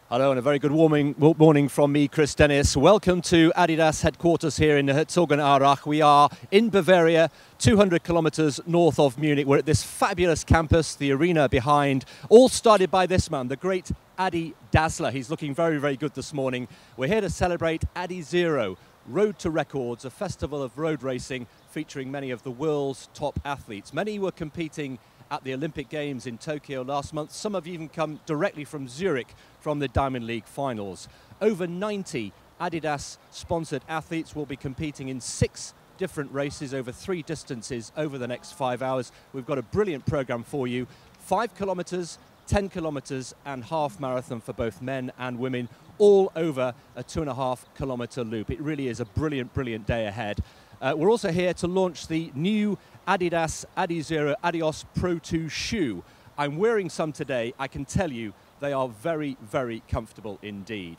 Hello and a very good morning from me, Chris Dennis. Welcome to Adidas headquarters here in Herzogenaurach. We are in Bavaria, 200 kilometers north of Munich. We're at this fabulous campus, the arena behind, all started by this man, the great Adi Dassler. He's looking very, very good this morning. We're here to celebrate ADIZERO, Road to Records, a festival of road racing featuring many of the world's top athletes. Many were competing at the Olympic Games in Tokyo last month. Some have even come directly from Zurich from the Diamond League finals. Over 90 Adidas-sponsored athletes will be competing in 6 different races over 3 distances over the next 5 hours. We've got a brilliant program for you. 5 kilometers, 10 kilometers and half marathon for both men and women, all over a 2.5 kilometer loop. It really is a brilliant, brilliant day ahead. We're also here to launch the new Adidas ADIZERO Adios Pro 2 shoe. I'm wearing some today. I can tell you they are very, very comfortable indeed.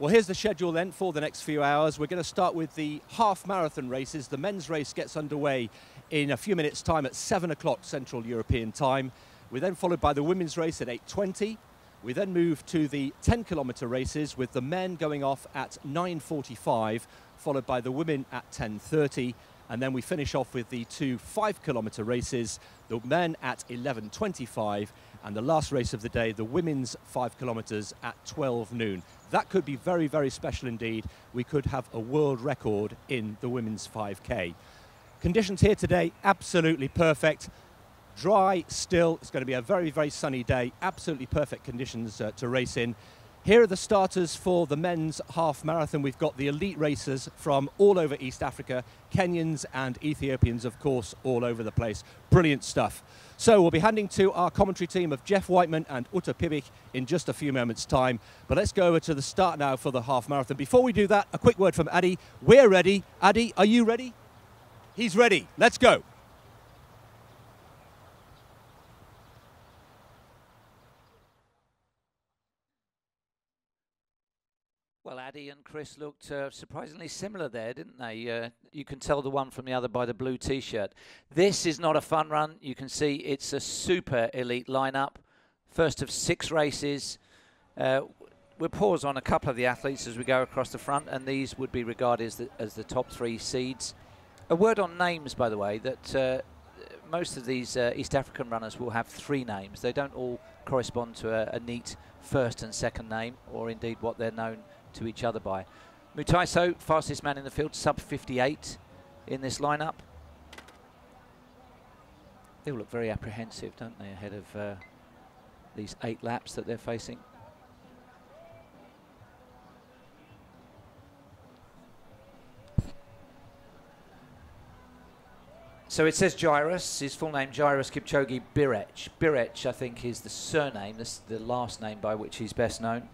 Well, here's the schedule then for the next few hours. We're going to start with the half marathon races. The men's race gets underway in a few minutes' time at 7 o'clock Central European time. We're then followed by the women's race at 8:20. We then move to the 10-kilometer races with the men going off at 9:45, followed by the women at 10:30. And then we finish off with the 2 5-kilometer races, the men at 11:25, and the last race of the day, the women's 5 kilometers at 12 noon. That could be very, very special indeed. We could have a world record in the women's 5K. Conditions here today, absolutely perfect. Dry, still. It's going to be a very, very sunny day. Absolutely perfect conditions to race in. Here are the starters for the men's half marathon. We've got the elite racers from all over East Africa, Kenyans and Ethiopians, of course, all over the place. Brilliant stuff. So we'll be handing to our commentary team of Jeff Whiteman and Uta Pibik in just a few moments' time. But let's go over to the start now for the half marathon. Before we do that, a quick word from Adi. We're ready. Adi, are you ready? He's ready. Let's go. Well, Adi and Chris looked surprisingly similar there, didn't they? You can tell the one from the other by the blue T-shirt. This is not a fun run. You can see it's a super elite lineup. First of 6 races. We'll pause on a couple of the athletes as we go across the front, and these would be regarded as the top 3 seeds. A word on names, by the way, that most of these East African runners will have 3 names. They don't all correspond to a neat first and second name, or indeed what they're known to each other by. Mutaiso, fastest man in the field, sub 58 in this lineup. They all look very apprehensive, don't they, ahead of these 8 laps that they're facing. So it says Jairus, his full name Jairus Kipchoge Birech. Birech, I think, is the surname, this is the last name by which he's best known.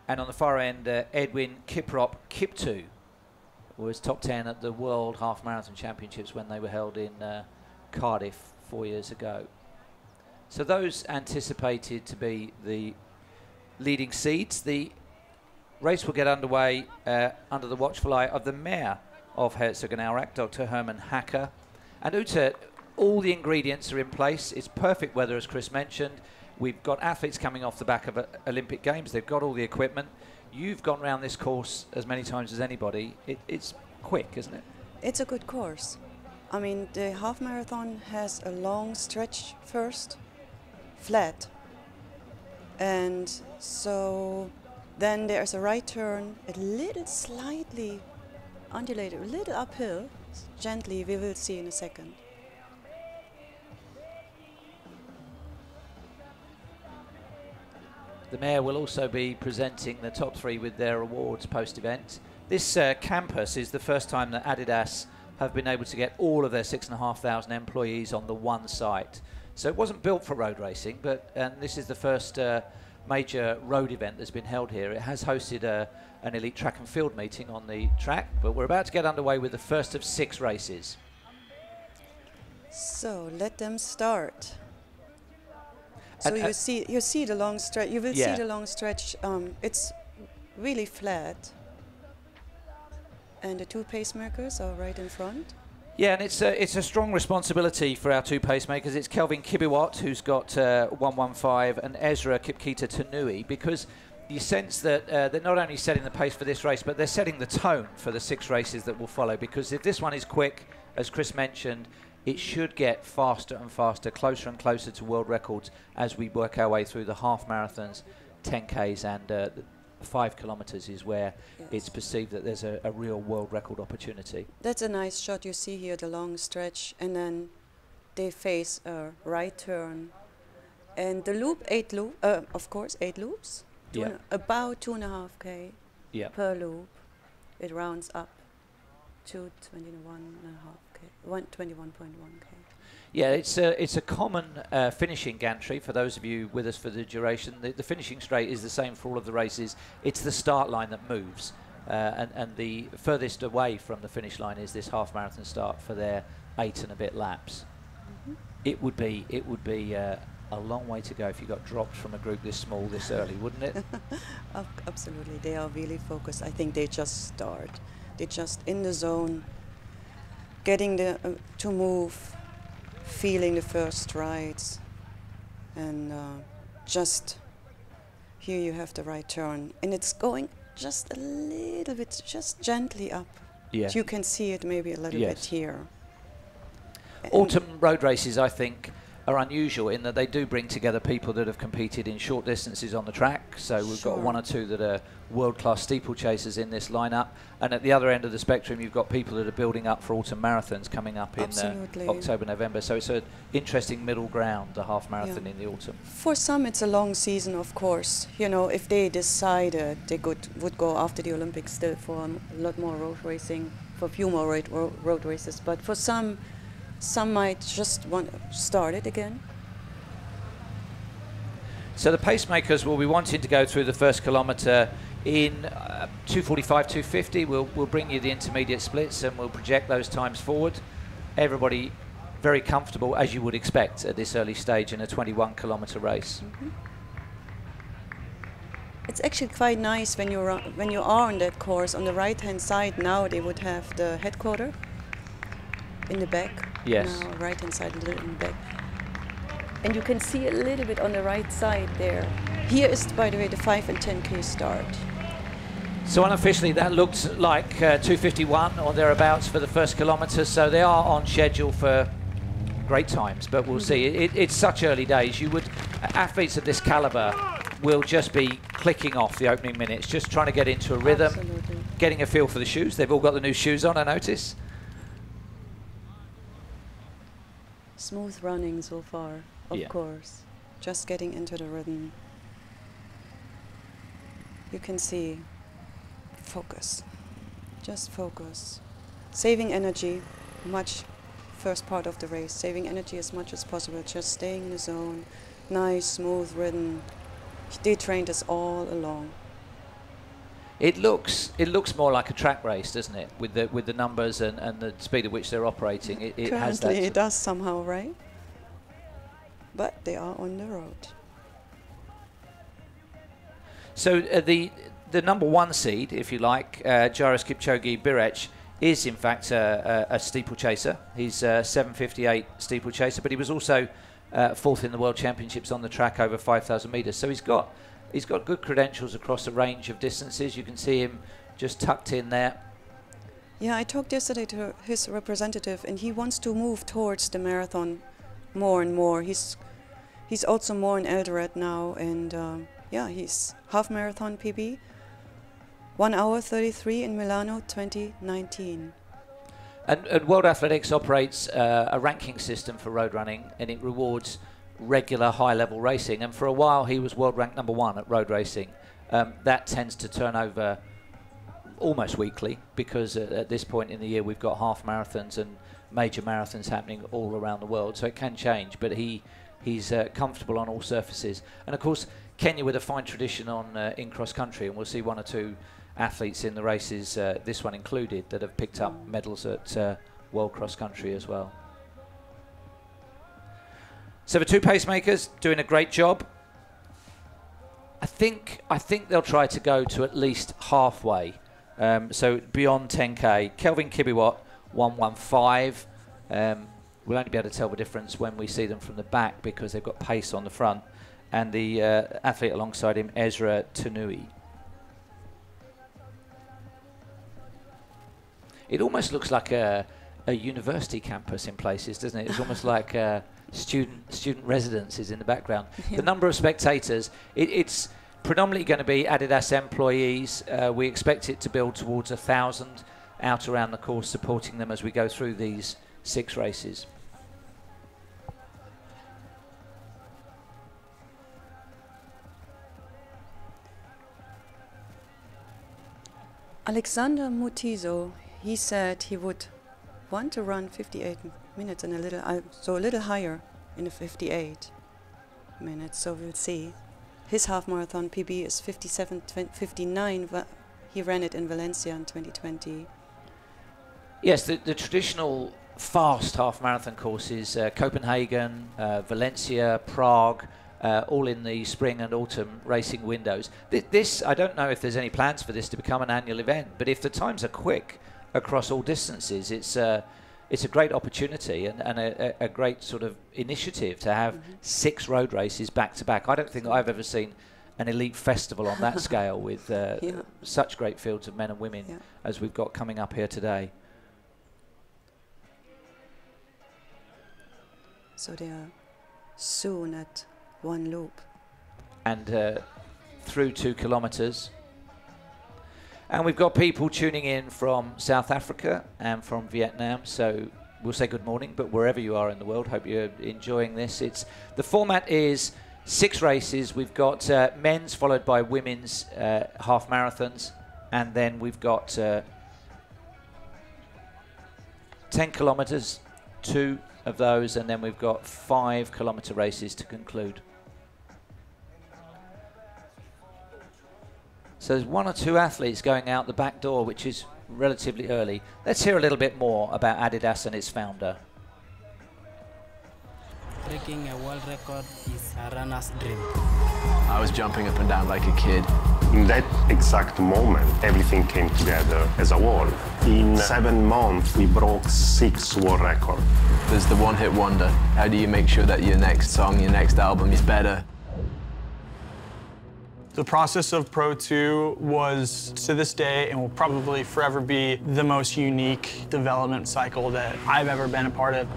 And on the far end, Edwin Kiprop Kiptu was top 10 at the World Half Marathon Championships when they were held in Cardiff 4 years ago. So those anticipated to be the leading seeds. The race will get underway under the watchful eye of the Mayor of Herzogenaurach, Dr. Herman Hacker. And Uta, all the ingredients are in place. It's perfect weather, as Chris mentioned. We've got athletes coming off the back of Olympic Games. They've got all the equipment. You've gone around this course as many times as anybody. It's quick, isn't it? It's a good course. I mean, the half marathon has a long stretch first, flat. And so then there's a right turn, a little slightly undulated, a little uphill. Gently, we will see in a second. The Mayor will also be presenting the top 3 with their awards post-event. This campus is the first time that Adidas have been able to get all of their 6,500 employees on the one site. So it wasn't built for road racing, but this is the first major road event that's been held here. It has hosted an elite track and field meeting on the track, but we're about to get underway with the first of 6 races. So let them start. So you see the long stretch. You will see the long stretch. It's really flat, and the 2 pacemakers are right in front. Yeah, and it's a strong responsibility for our two pacemakers. It's Kelvin Kibcumber, who's got 1:15, and Ezra Kipchoge, because you sense that they're not only setting the pace for this race, but they're setting the tone for the 6 races that will follow. Because if this one is quick, as Chris mentioned, it should get faster and faster, closer and closer to world records as we work our way through the half marathons, 10Ks, and 5 kilometers is where it's perceived that there's a real world record opportunity. That's a nice shot. You see here the long stretch, and then they face a right turn. And the loop, 8 loops, about 2.5K per loop. It rounds up to 21.5K, 21.1K. Yeah, it's a common finishing gantry for those of you with us for the duration. The finishing straight is the same for all of the races. It's the start line that moves, and the furthest away from the finish line is this half marathon start for their 8 and a bit laps. Mm-hmm. It would be a long way to go if you got dropped from a group this small this early, wouldn't it? Absolutely, they are really focused. I think they just start. They're just in the zone, getting to move, feeling the first strides, and just here you have the right turn, and it's going just a little bit, just gently up. Yeah. You can see it maybe a little bit here. Autumn road races, I think, are unusual in that they do bring together people that have competed in short distances on the track. So we've got 1 or 2 that are world-class steeplechasers in this lineup, and at the other end of the spectrum you've got people that are building up for autumn marathons coming up in October, November. So it's an interesting middle ground, the half marathon in the autumn. For some it's a long season, of course. You know, if they decided they would go after the Olympics still for a lot more road racing, for a few more road races, but for some might just want to start it again. So the pacemakers will be wanting to go through the first kilometre in 2:45, 2:50. We'll bring you the intermediate splits and we'll project those times forward. Everybody very comfortable, as you would expect at this early stage in a 21-kilometre race. Mm-hmm. It's actually quite nice when you are on that course. On the right-hand side now they would have the headquarters in the back. Yes. Now right-hand side, a little in the back. And you can see a little bit on the right side there. Here is, by the way, the 5 and 10K start. So unofficially that looks like 2:51 or thereabouts for the first kilometre, so they are on schedule for great times, but we'll see. It's such early days. Athletes of this calibre will just be clicking off the opening minutes, just trying to get into a rhythm, getting a feel for the shoes. They've all got the new shoes on, I notice. Smooth running so far, of course. Just getting into the rhythm. You can see focus. Just focus. Saving energy, first part of the race. Saving energy as much as possible. Just staying in the zone. Nice, smooth rhythm. They trained us all along. It looks more like a track race, doesn't it? With the numbers and the speed at which they're operating, it has that. Currently, it does somehow, right? But they are on the road. So the number 1 seed, if you like, Jairus Kipchoge, is in fact a steeplechaser. He's a 7:58 steeplechaser, but he was also 4th in the World Championships on the track over 5,000 metres. So he's got good credentials across a range of distances. You can see him just tucked in there. Yeah, I talked yesterday to his representative, and he wants to move towards the marathon more and more. He's also more in Eldoret now, and he's half marathon PB, 1 hour 33 in Milano 2019. And World Athletics operates a ranking system for road running, and it rewards regular high-level racing. And for a while, he was world ranked number 1 at road racing. That tends to turn over almost weekly, because at this point in the year, we've got half marathons and major marathons happening all around the world. So it can change, but he's comfortable on all surfaces. And of course, Kenya with a fine tradition in cross country, and we'll see 1 or 2 athletes in the races, this one included, that have picked up medals at World Cross Country as well. So the 2 pacemakers doing a great job. I think they'll try to go to at least halfway, so beyond 10K. Kelvin Kibcumber 1:15. We'll only be able to tell the difference when we see them from the back because they've got pace on the front. And the athlete alongside him, Ezra Tanui. It almost looks like a university campus in places, doesn't it? It's almost like student residences in the background. Yeah. The number of spectators, it's predominantly going to be Adidas employees. We expect it to build towards 1,000 out around the course, supporting them as we go through these 6 races. Alexander Mutaiso, he said he would want to run 58 minutes and a little higher in the 58 minutes. So we'll see. His half marathon PB is 57:59. He ran it in Valencia in 2020. Yes, the traditional fast half marathon courses, Copenhagen, Valencia, Prague, all in the spring and autumn racing windows. This, I don't know if there's any plans for this to become an annual event, but if the times are quick across all distances, it's a great opportunity and a great sort of initiative to have 6 road races back to back. I don't think I've ever seen an elite festival on that scale with such great fields of men and women as we've got coming up here today. So they are soon at 1 loop. And through 2 kilometers. And we've got people tuning in from South Africa and from Vietnam, so we'll say good morning, but wherever you are in the world, hope you're enjoying this. The format is 6 races. We've got men's followed by women's half marathons, and then we've got 10 kilometers, 2 of those, and then we've got 5 kilometer races to conclude. So there's 1 or 2 athletes going out the back door, which is relatively early. Let's hear a little bit more about Adidas and its founder. Breaking a world record is a runner's dream. I was jumping up and down like a kid. In that exact moment, everything came together as a whole. In 7 months, we broke 6 world records. There's the one-hit wonder. How do you make sure that your next song, your next album is better? The process of Pro 2 was, to this day, and will probably forever be, the most unique development cycle that I've ever been a part of.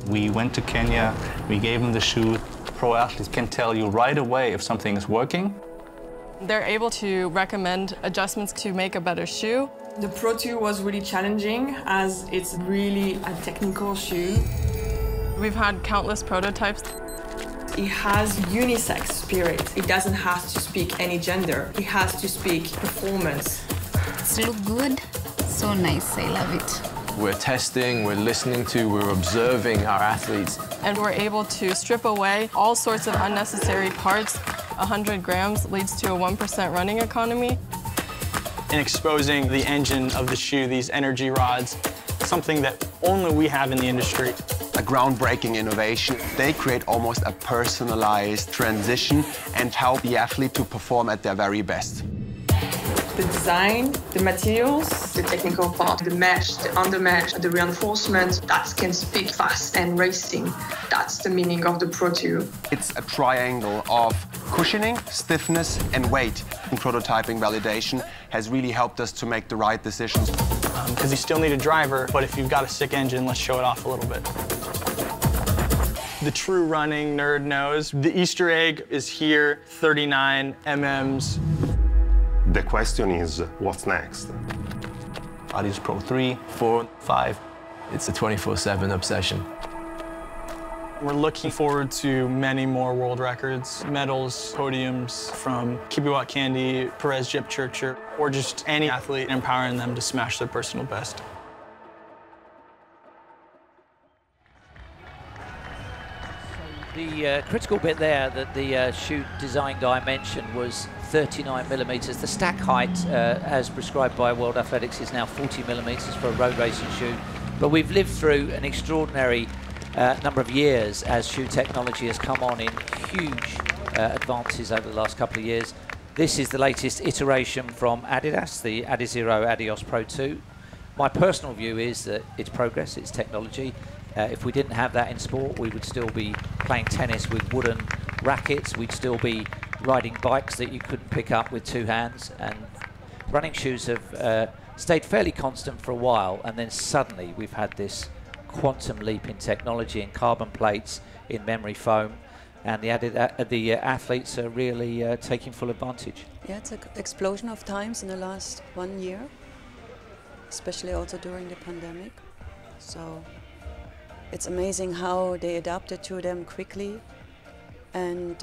We went to Kenya, we gave them the shoe. Pro athletes can tell you right away if something is working. They're able to recommend adjustments to make a better shoe. The Pro 2 was really challenging as it's really a technical shoe. We've had countless prototypes. It has unisex spirit. It doesn't have to speak any gender. It has to speak performance. It's look good, so nice, I love it. We're testing, we're listening to, we're observing our athletes. And we're able to strip away all sorts of unnecessary parts. 100 grams leads to a 1% running economy. In exposing the engine of the shoe, these energy rods, something that only we have in the industry. A groundbreaking innovation. They create almost a personalized transition and help the athlete to perform at their very best. The design, the materials, the technical part, the mesh, the undermesh, the reinforcement, that can speak fast and racing. That's the meaning of the Pro 2. It's a triangle of cushioning, stiffness, and weight. And prototyping validation has really helped us to make the right decisions. Because you still need a driver, but if you've got a sick engine, let's show it off a little bit. The true running nerd knows. The Easter egg is here, 39 mm's. The question is, what's next? Adidas Pro 3, 4, 5. It's a 24/7 obsession. We're looking forward to many more world records, medals, podiums from Kibcumber, Perez Kipchoge, or just any athlete, empowering them to smash their personal best. The critical bit there that the shoe design guy mentioned was 39 millimeters. The stack height, as prescribed by World Athletics, is now 40 millimeters for a road racing shoe. But we've lived through an extraordinary number of years as shoe technology has come on in huge advances over the last couple of years. This is the latest iteration from Adidas, the ADIZERO ADIOS Pro 2. My personal view is that it's progress, it's technology. If we didn't have that in sport, we would still be playing tennis with wooden rackets. We'd still be riding bikes that you couldn't pick up with two hands. And running shoes have stayed fairly constant for a while, and then suddenly we've had this quantum leap in technology, in carbon plates, in memory foam, and the athletes are really taking full advantage. Yeah, it's an explosion of times in the last 1 year, especially also during the pandemic. So it's amazing how they adapted to them quickly, and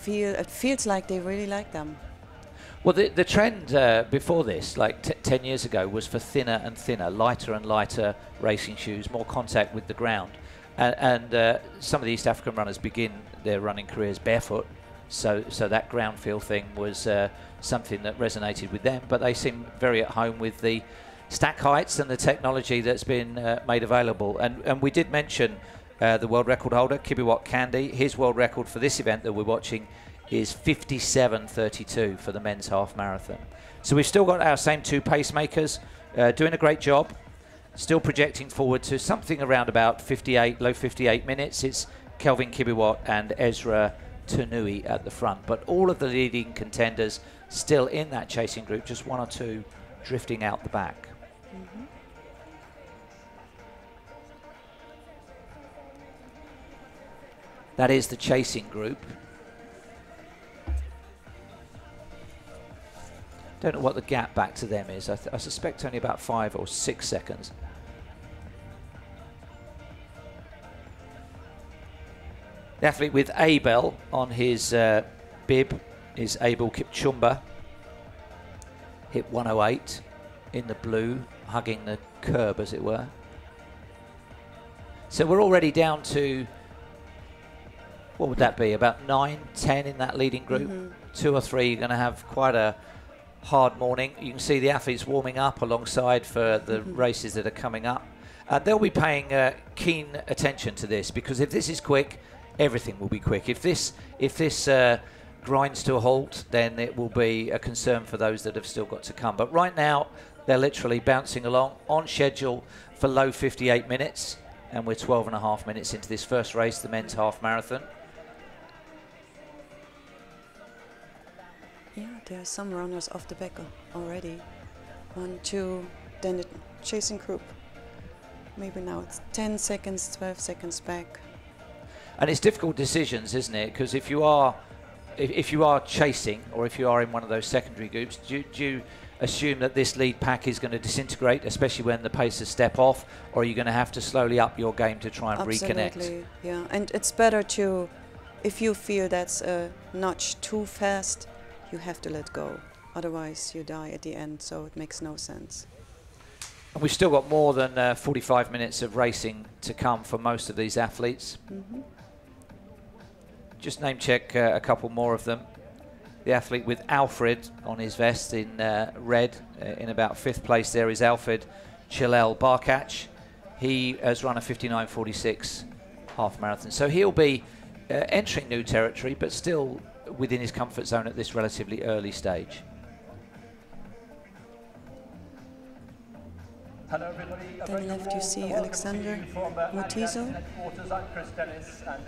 it feels like they really like them. Well, the trend before this, like 10 years ago, was for thinner and thinner, lighter and lighter racing shoes, more contact with the ground. And some of the East African runners begin their running careers barefoot, so that ground feel thing was something that resonated with them. But they seem very at home with the stack heights and the technology that's been made available. And we did mention the world record holder, Kibcumber. His world record for this event that we're watching is 57:32 for the men's half marathon. So we've still got our same two pacemakers doing a great job, still projecting forward to something around about 58, low 58 minutes. It's Kelvin Kibcumber and Ezra Tunui at the front, but all of the leading contenders still in that chasing group, just one or two drifting out the back. Mm-hmm. That is the chasing group. Don't know what the gap back to them is. I suspect only about 5 or 6 seconds. The athlete with Abel on his bib is Abel Kipchumber. Hit 108 in the blue, hugging the curb as it were. So we're already down to, what would that be, about 9, 10 in that leading group. Mm-hmm. 2 or 3 are going to have quite a hard morning. You can see the athletes warming up alongside for the races that are coming up. They'll be paying keen attention to this, because if this is quick, everything will be quick. If this grinds to a halt, then it will be a concern for those that have still got to come. But right now, they're literally bouncing along on schedule for low 58 minutes, and we're 12.5 minutes into this first race, the men's half marathon. Yeah, there are some runners off the back already. 1, 2, then the chasing group. Maybe now it's 10 seconds, 12 seconds back. And it's difficult decisions, isn't it? Because if you are chasing, or if you are in one of those secondary groups, do you assume that this lead pack is going to disintegrate, especially when the pacers step off, or are you going to have to slowly up your game to try and reconnect? Absolutely, yeah. And it's better to, if you feel that's a notch too fast, you have to let go. Otherwise, you die at the end, so it makes no sense. And we've still got more than 45 minutes of racing to come for most of these athletes. Mm-hmm. Just name check a couple more of them. The athlete with Alfred on his vest in red, in about 5th place there is Alfred Chilel Barkach. He has run a 59:46 half marathon. So he'll be entering new territory, but still within his comfort zone at this relatively early stage. Hello everybody. Then left you see Alexander Mutaiso,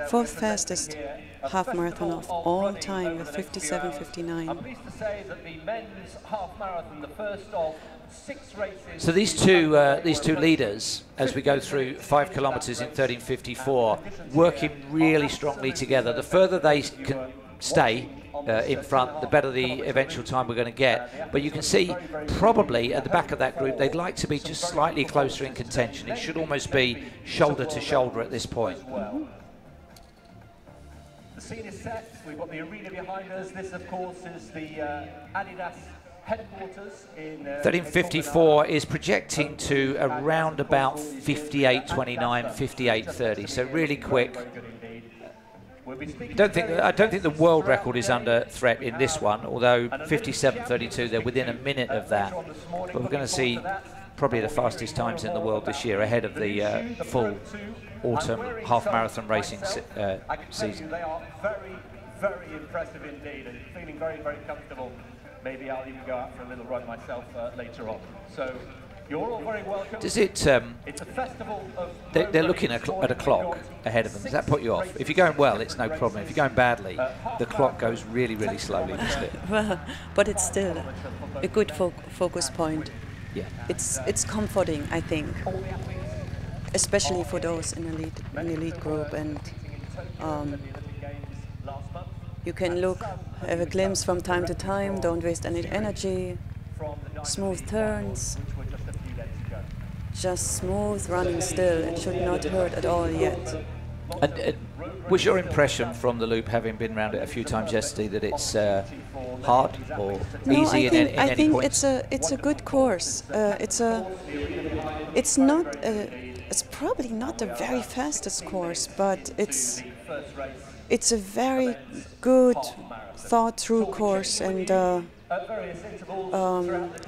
4th fastest half marathon of all time with 57:59. I'm pleased to say that the men's half marathon, the first of 6 races. So these two leaders, as we go through 5 kilometers in 13:54, working really strongly together. The further they can stay in front, the better the eventual time we're going to get. But you can see probably at the back of that group, they'd like to be just slightly closer in contention. It should almost be shoulder to shoulder at this point. The scene is set. We've got the arena behind us. This, of course, is the Adidas headquarters in 13:54 is projecting to around about 58:29, 58:30. So really quick. I don't think the world record is under threat in this one, although 57:32, they're within a minute of that. But we're going to see probably the fastest times in the world this year, ahead of the full autumn half marathon racing season. They are very, very impressive indeed, and feeling very, very comfortable maybe I'll even go out for a little run myself later on. So you're all very welcome. Does it? It's a festival of they're looking at a clock ahead of them. Does that put you off? If you're going well, it's no problem. If you're going badly, the clock goes really, really slowly, doesn't it? Well, but it's still a good focus point. Yeah. It's comforting, I think, especially for those in an elite group, and you can have a glimpse from time to time. Don't waste any energy. Smooth turns. Just smooth running still. It should not hurt at all yet. And was your impression from the loop, having been around it a few times yesterday, that it's hard or easy in any point? I think it's a good course. It's probably not the very fastest course, but it's a very good thought-through course, and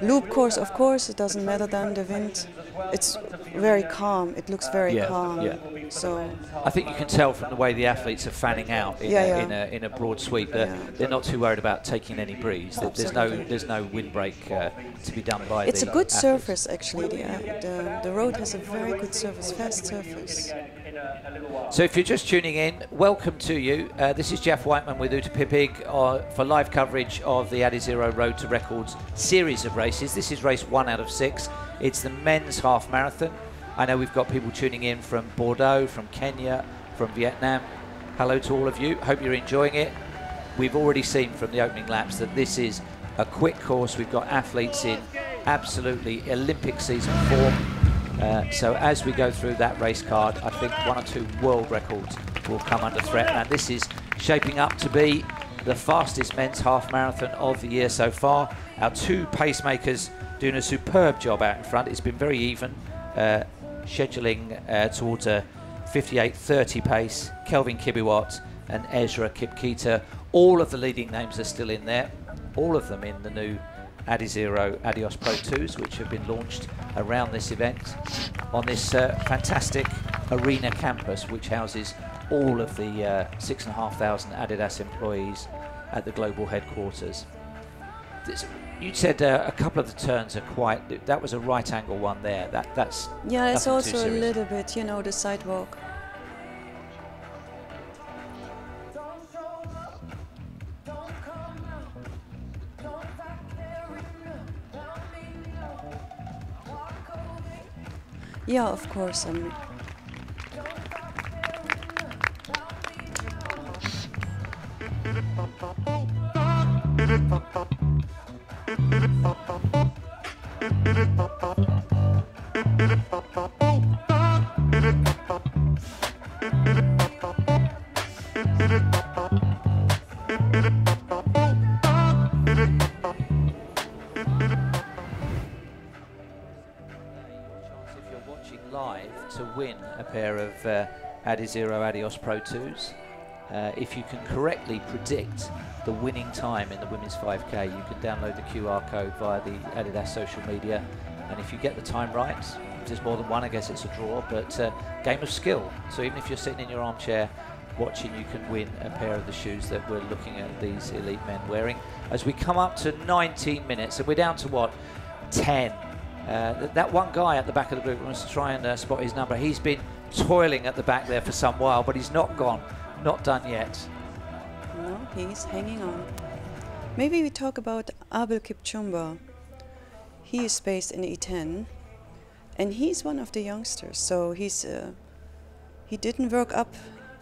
loop course, of course, it doesn't matter then the wind. It's very calm. It looks very calm. Yeah. So I think you can tell from the way the athletes are fanning out in a broad sweep that they're not too worried about taking any breeze. There's no windbreak to be done by. It's a good surface actually. The road has a very good surface, fast surface. So if you're just tuning in, welcome to you. This is Jeff Whiteman with Uta Pippig for live coverage of the ADIZERO Road to Records series of races. This is race 1 out of 6. It's the men's half marathon. I know we've got people tuning in from Bordeaux, from Kenya, from Vietnam. Hello to all of you. Hope you're enjoying it. We've already seen from the opening laps that this is a quick course. We've got athletes in absolutely Olympic season form. So as we go through that race card, I think 1 or 2 world records will come under threat. And this is shaping up to be the fastest men's half marathon of the year so far. Our 2 pacemakers doing a superb job out in front. It's been very even, scheduling towards a 58.30 pace. Kelvin Kibiwot and Ezra Kipchoge. All of the leading names are still in there, all of them in the new ADIZERO Adios Pro 2s, which have been launched around this event on this fantastic arena campus, which houses all of the 6,500 ADIDAS employees at the global headquarters. You said a couple of the turns are quite. That was a right angle one there. That's yeah. It's also a little bit, you know, the sidewalk. Yeah, of course. To win a pair of ADIZERO Adios Pro 2s. If you can correctly predict the winning time in the women's 5K, you can download the QR code via the ADIDAS social media, and if you get the time right, if there's more than one, I guess it's a draw, but game of skill. So even if you're sitting in your armchair watching, you can win a pair of the shoes that we're looking at these elite men wearing. As we come up to 19 minutes, and we're down to what, 10. That one guy at the back of the group wants to try and spot his number. He's been toiling at the back there for some while, but he's not gone, not done yet. No, he's hanging on. Maybe we talk about Abel Kibcumber. He is based in E10, and he's one of the youngsters. So he's he didn't work up,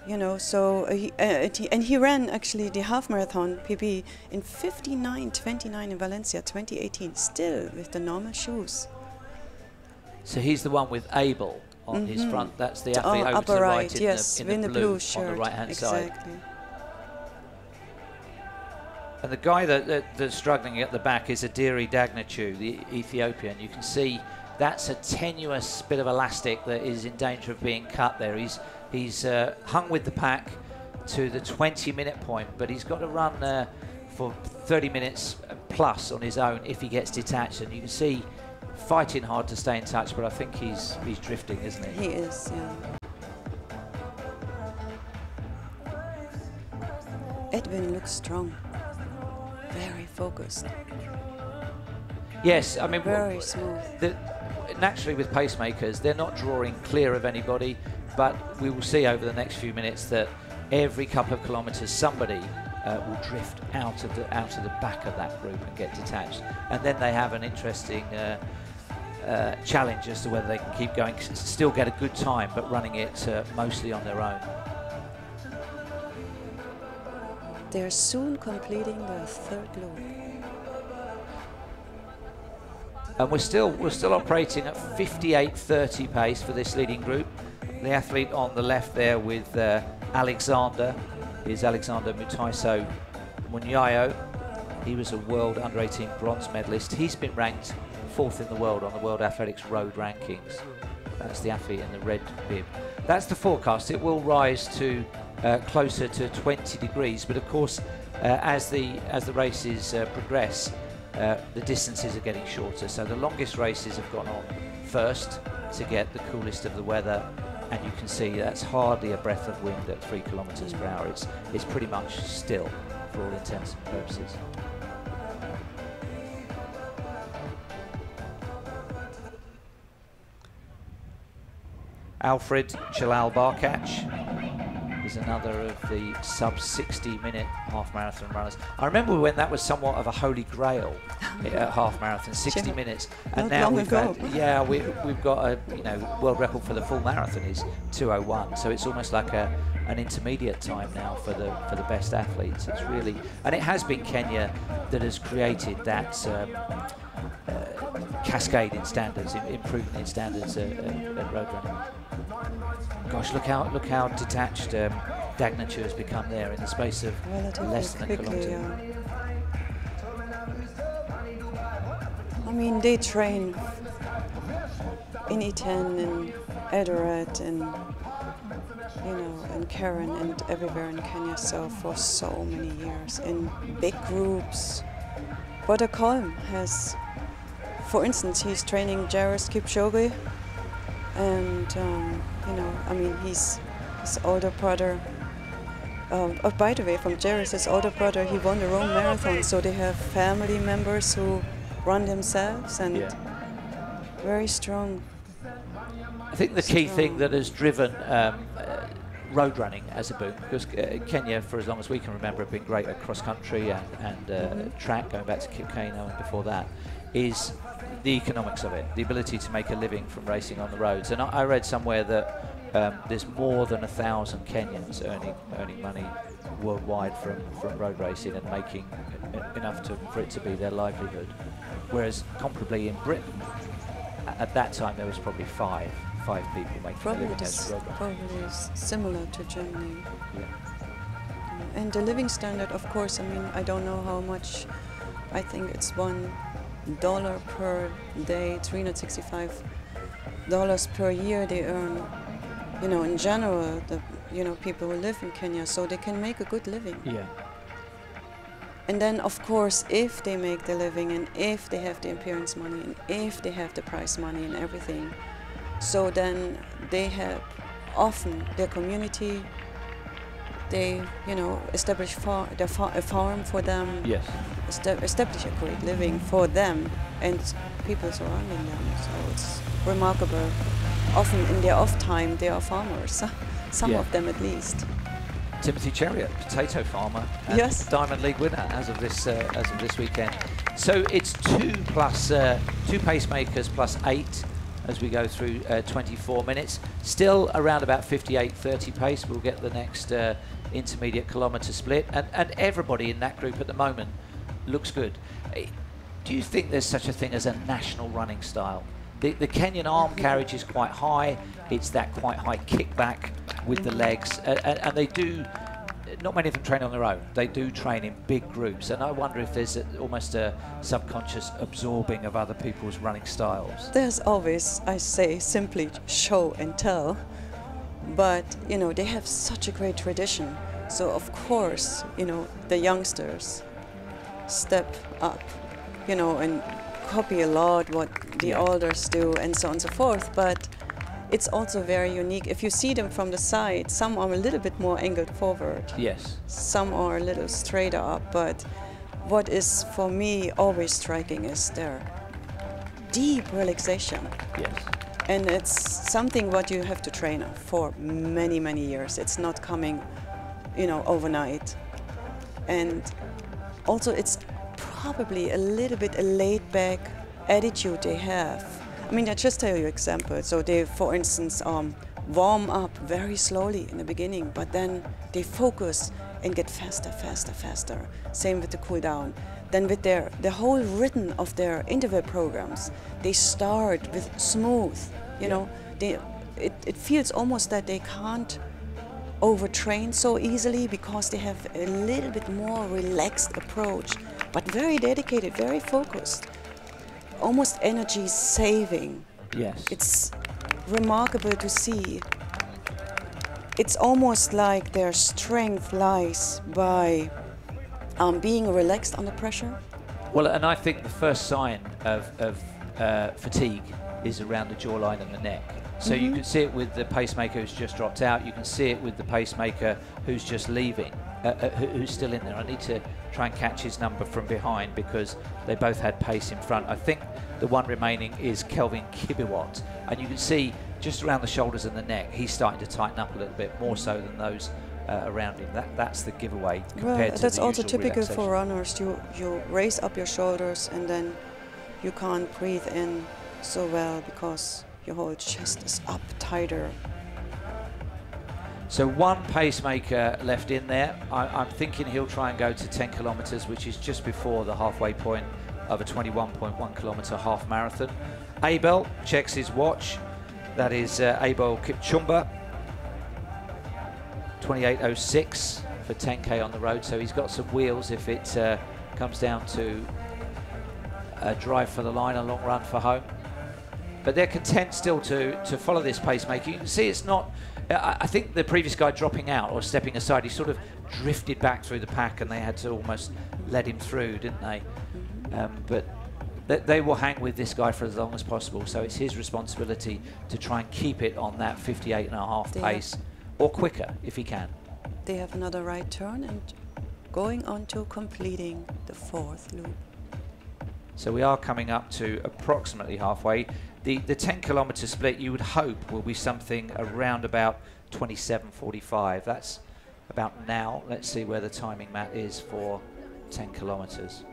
you know. So he ran actually the half marathon PB in 59:29 in Valencia 2018, still with the normal shoes. So he's the one with Abel on his front. That's the athlete over to the right in the blue shirt on the right-hand side. And the guy that's struggling at the back is Adiri Dagnachu, the Ethiopian. You can see that's a tenuous bit of elastic that is in danger of being cut there. He's hung with the pack to the 20-minute point, but he's got to run for 30 minutes plus on his own if he gets detached. And you can see fighting hard to stay in touch, but I think he's drifting, isn't he? He is, yeah. Edwin looks strong. Very, focused. Yes, I mean, very smooth. Naturally, with pacemakers, they're not drawing clear of anybody, but we will see over the next few minutes that every couple of kilometres somebody will drift out of the back of that group and get detached, and then they have an interesting challenge as to whether they can keep going, still get a good time, but running it mostly on their own. They're soon completing their third loop. And we're still operating at 58:30 pace for this leading group. The athlete on the left there with Alexander is Alexander Mutaiso Munyayo. He was a world under-18 bronze medalist. He's been ranked 4th in the world on the World Athletics Road Rankings. That's the athlete in the red bib. That's the forecast. It will rise to closer to 20 degrees, but of course, as the races progress, the distances are getting shorter. So the longest races have gone on first to get the coolest of the weather, and you can see that's hardly a breath of wind at 3 kilometers per hour. It's pretty much still for all intents and purposes. Alfred Jalal Barkach is another of the sub-60-minute half-marathon runners. I remember when that was somewhat of a holy grail at half-marathon, 60 minutes, and now we've got a world record for the full marathon is 2:01. So it's almost like an intermediate time now for the best athletes. It's really, and it has been Kenya that has created that cascade in standards, improvement in standards at road running. Gosh, look how detached Dagnature has become there in the space of less than a kilometre. I mean, they train in E10 and Eldoret and and Karen and everywhere in Kenya, so for so many years in big groups. Brother Colm has, for instance, he's training Jairus Kipchoge, and I mean, his older brother. Oh, by the way, from Jairus' older brother, he won the Rome Marathon, so they have family members who run themselves, and very strong. I think the key thing that has driven road running as a boom, because Kenya, for as long as we can remember, have been great at cross country and track, going back to Kipcumber and before that, is the economics of it, the ability to make a living from racing on the roads. And I read somewhere that there's more than 1,000 Kenyans earning money worldwide from road racing and making enough for it to be their livelihood. Whereas comparably in Britain, at that time there was probably five people making a living as road racing. Probably similar to Germany. And the living standard, of course, I mean, I don't know how much. I think it's $1 per day, $365 per year they earn. In general, people who live in Kenya, so they can make a good living. Yeah. And then, of course, if they make the living, and if they have the appearance money, and if they have the prize money and everything, so then they have often their community. They, establish a farm for them. Yes. Establish a great living for them and people surrounding them. So it's remarkable. Often in their off time, they are farmers. Some of them, at least. Timothy Chariot, potato farmer, and Diamond League winner as of this weekend. So it's 2 pacemakers plus 8 as we go through 24 minutes. Still around about 58:30 pace. We'll get the next intermediate kilometre split, and everybody in that group at the moment looks good. Do you think there's such a thing as a national running style? The Kenyan arm carriage is quite high. It's that quite high kickback with the legs, and they do. Not many of them train on their own. They do train in big groups, and I wonder if there's almost a subconscious absorbing of other people's running styles. There's always, I say, simply show and tell, but they have such a great tradition. So of course, the youngsters step up, and copy a lot what the elders do, and so on and so forth. But it's also very unique. If you see them from the side, some are a little bit more angled forward. Yes. Some are a little straighter up, but what is for me always striking is their deep relaxation. Yes. And it's something what you have to train for many, many years. It's not coming, you know, overnight. And also it's probably a little bit a laid-back attitude they have. I mean, I just tell you an example. So they, for instance, warm up very slowly in the beginning, but then they focus and get faster, faster, faster. Same with the cool down. Then with the whole rhythm of their interval programs, they start with smooth, you know. It feels almost that they can't overtrain so easily because they have a little bit more relaxed approach, but very dedicated, very focused. Almost energy saving. Yes. It's remarkable to see. It's almost like their strength lies by being relaxed under pressure. Well, and I think the first sign of fatigue is around the jawline and the neck. So you can see it with the pacemaker who's just dropped out. You can see it with the pacemaker who's just leaving, who's still in there. I need to try and catch his number from behind because they both had pace in front. I think the one remaining is Kelvin Kibcumber, and you can see just around the shoulders and the neck, he's starting to tighten up a little bit more so than those around him. That's the giveaway compared to that's the also usual typical relaxation. for runners. You raise up your shoulders and then you can't breathe in so well because your whole chest is up tighter. So one pacemaker left in there. I'm thinking he'll try and go to 10 kilometers, which is just before the halfway point of a 21.1 kilometer half marathon. Abel checks his watch. That is Abel Kipchoge, 28:06 for 10k on the road. So he's got some wheels if it comes down to a drive for the line, a long run for home. But they're content still to follow this pacemaker. You can see it's not, I think the previous guy dropping out or stepping aside, he sort of drifted back through the pack and they had to almost let him through, didn't they? But they will hang with this guy for as long as possible. So it's his responsibility to try and keep it on that 58.5 pace or quicker if he can. They have another right turn and going on to completing the 4th loop. So we are coming up to approximately halfway. The 10 kilometer split you would hope will be something around about 27:45. That's about now. Let's see where the timing mat is for 10 kilometers.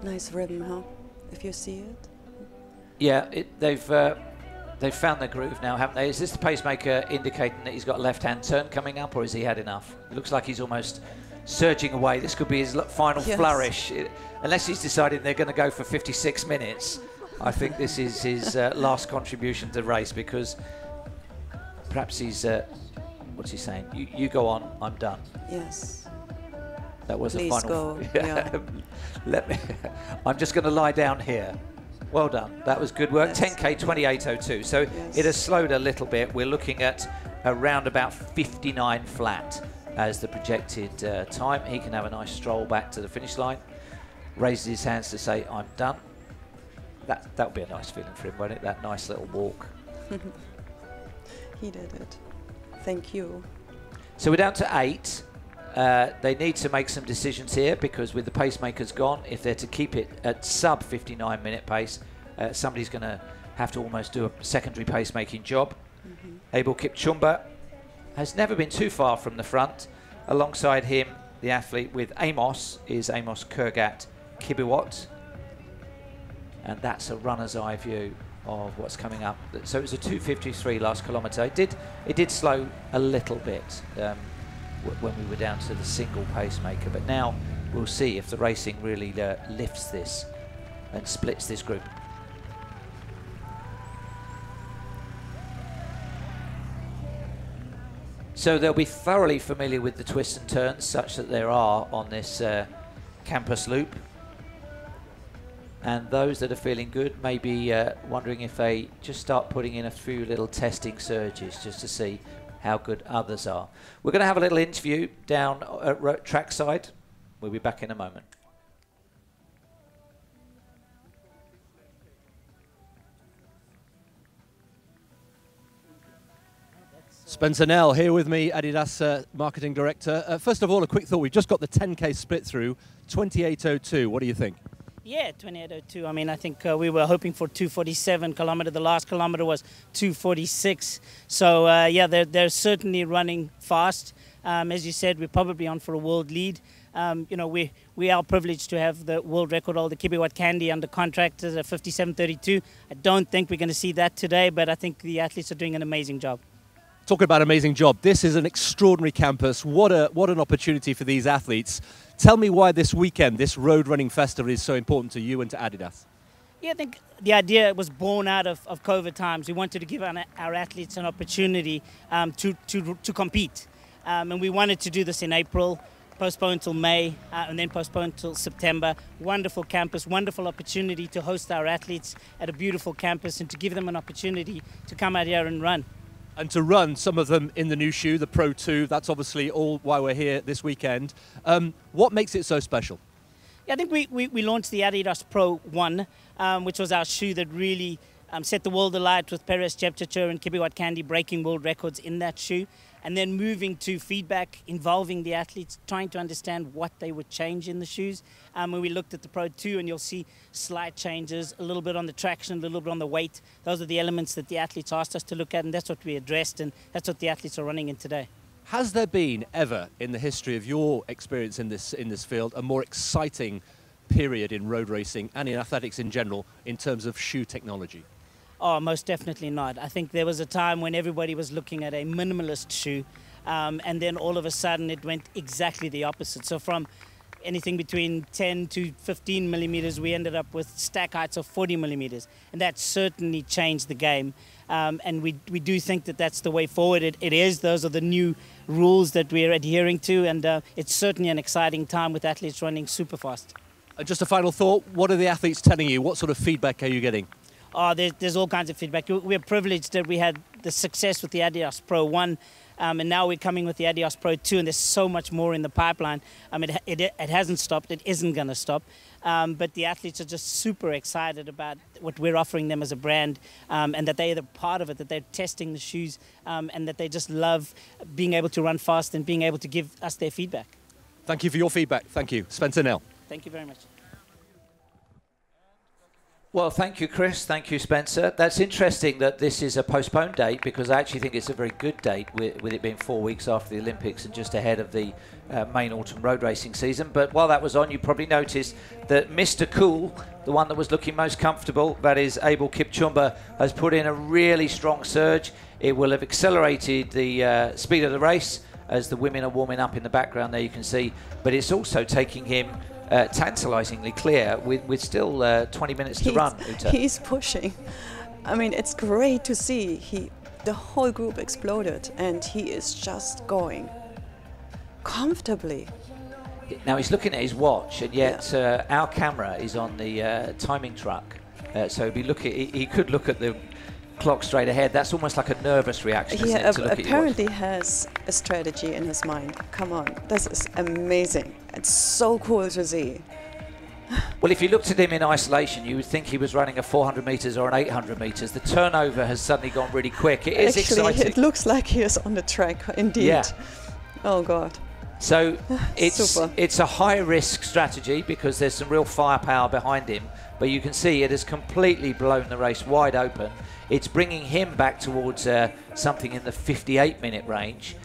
Nice rhythm, huh? If you see it. Yeah, they've found their groove now, haven't they? Is this the pacemaker indicating that he's got a left-hand turn coming up, or has he had enough? It looks like he's almost surging away. This could be his final flourish. Unless he's decided they're going to go for 56 minutes, I think this is his last contribution to the race, because perhaps he's, what's he saying? You go on, I'm done. Yes. That was Please a final. go. Yeah. Let me. I'm just going to lie down here. Well done. That was good work. Yes. 10k 28:02. So it has slowed a little bit. We're looking at around about 59 flat as the projected time. He can have a nice stroll back to the finish line. Raises his hands to say, "I'm done." That would be a nice feeling for him, won't it? That nice little walk. He did it. Thank you. So we're down to 8. They need to make some decisions here, because with the pacemakers gone, if they're to keep it at sub 59 minute pace, somebody's going to have to almost do a secondary pacemaking job. Abel Kipchoge has never been too far from the front. Alongside him, the athlete with Amos is Amos Kurgat Kibcumber, and that's a runner's eye view of what's coming up. So it was a 2:53 last kilometre. It did slow a little bit when we were down to the single pacemaker, but now we'll see if the racing really lifts this and splits this group. So they'll be thoroughly familiar with the twists and turns such that there are on this campus loop, and those that are feeling good may be wondering if they just start putting in a few little testing surges just to see how good others are. We're going to have a little interview down at trackside. We'll be back in a moment. Spencer Nell here with me, Adidas Marketing Director. First of all, a quick thought. We've just got the 10K split through, 28.02. What do you think? Yeah, 28.02. I mean, I think we were hoping for 2:47 kilometer. The last kilometer was 2:46. So, yeah, they're certainly running fast. As you said, we're probably on for a world lead. You know, we are privileged to have the world record holder, Kibcumber, under contract at 57.32. I don't think we're going to see that today, but I think the athletes are doing an amazing job. Talking about amazing job, this is an extraordinary campus. What an opportunity for these athletes. Tell me why this weekend, this road running festival is so important to you and to Adidas. Yeah, I think the idea was born out of COVID times. We wanted to give our athletes an opportunity to compete. And we wanted to do this in April, postponed until May, and then postponed until September. Wonderful campus, wonderful opportunity to host our athletes at a beautiful campus and to give them an opportunity to come out here and run. And to run, some of them in the new shoe, the Pro 2, that's obviously all why we're here this weekend. What makes it so special? Yeah, I think we launched the Adidas Pro 1, which was our shoe that really set the world alight with Herzogenaurach, Kipchoge and Kibcumber breaking world records in that shoe. And then moving to feedback, involving the athletes, trying to understand what they would change in the shoes. When we looked at the Pro 2, and you'll see slight changes, a little bit on the traction, a little bit on the weight. Those are the elements that the athletes asked us to look at, and that's what we addressed, and that's what the athletes are running in today. Has there been ever, in the history of your experience in this field, a more exciting period in road racing and in athletics in general in terms of shoe technology? Oh, most definitely not. I think there was a time when everybody was looking at a minimalist shoe, and then all of a sudden it went exactly the opposite. So from anything between 10 to 15 millimeters, we ended up with stack heights of 40 millimeters. And that certainly changed the game. And we do think that that's the way forward. It is. Those are the new rules that we're adhering to. And it's certainly an exciting time with athletes running super fast. Just a final thought. What are the athletes telling you? What sort of feedback are you getting? Oh, there's all kinds of feedback. We're privileged that we had the success with the Adidas Pro 1, and now we're coming with the Adidas Pro 2, and there's so much more in the pipeline. It hasn't stopped. It isn't going to stop. But the athletes are just super excited about what we're offering them as a brand, and that they're part of it, that they're testing the shoes, and that they just love being able to run fast and being able to give us their feedback. Thank you for your feedback. Thank you. Spencer Nell. Thank you very much. Well, thank you, Chris. Thank you, Spencer. That's interesting that this is a postponed date, because I actually think it's a very good date with it being 4 weeks after the Olympics and just ahead of the main autumn road racing season. But while that was on, you probably noticed that Mr. Cool, the one that was looking most comfortable, that is Abel Kipchumber, has put in a really strong surge. It will have accelerated the speed of the race as the women are warming up in the background there, you can see. But it's also taking him tantalisingly clear with still 20 minutes to run. He's pushing. I mean, it's great to see. The whole group exploded, and he is just going comfortably. Now he's looking at his watch, and yet our camera is on the timing truck, so he could look at the clock straight ahead. That's almost like a nervous reaction, isn't it, to look apparently at your watch? has a strategy in his mind. Come on, this is amazing. It's so cool to see. Well, if you looked at him in isolation, you would think he was running a 400 metres or an 800 metres. The turnover has suddenly gone really quick. It is exciting. It looks like he is on the track, indeed. Yeah. Oh, God. So it's a high-risk strategy because there's some real firepower behind him. But you can see it has completely blown the race wide open. It's bringing him back towards something in the 58-minute range.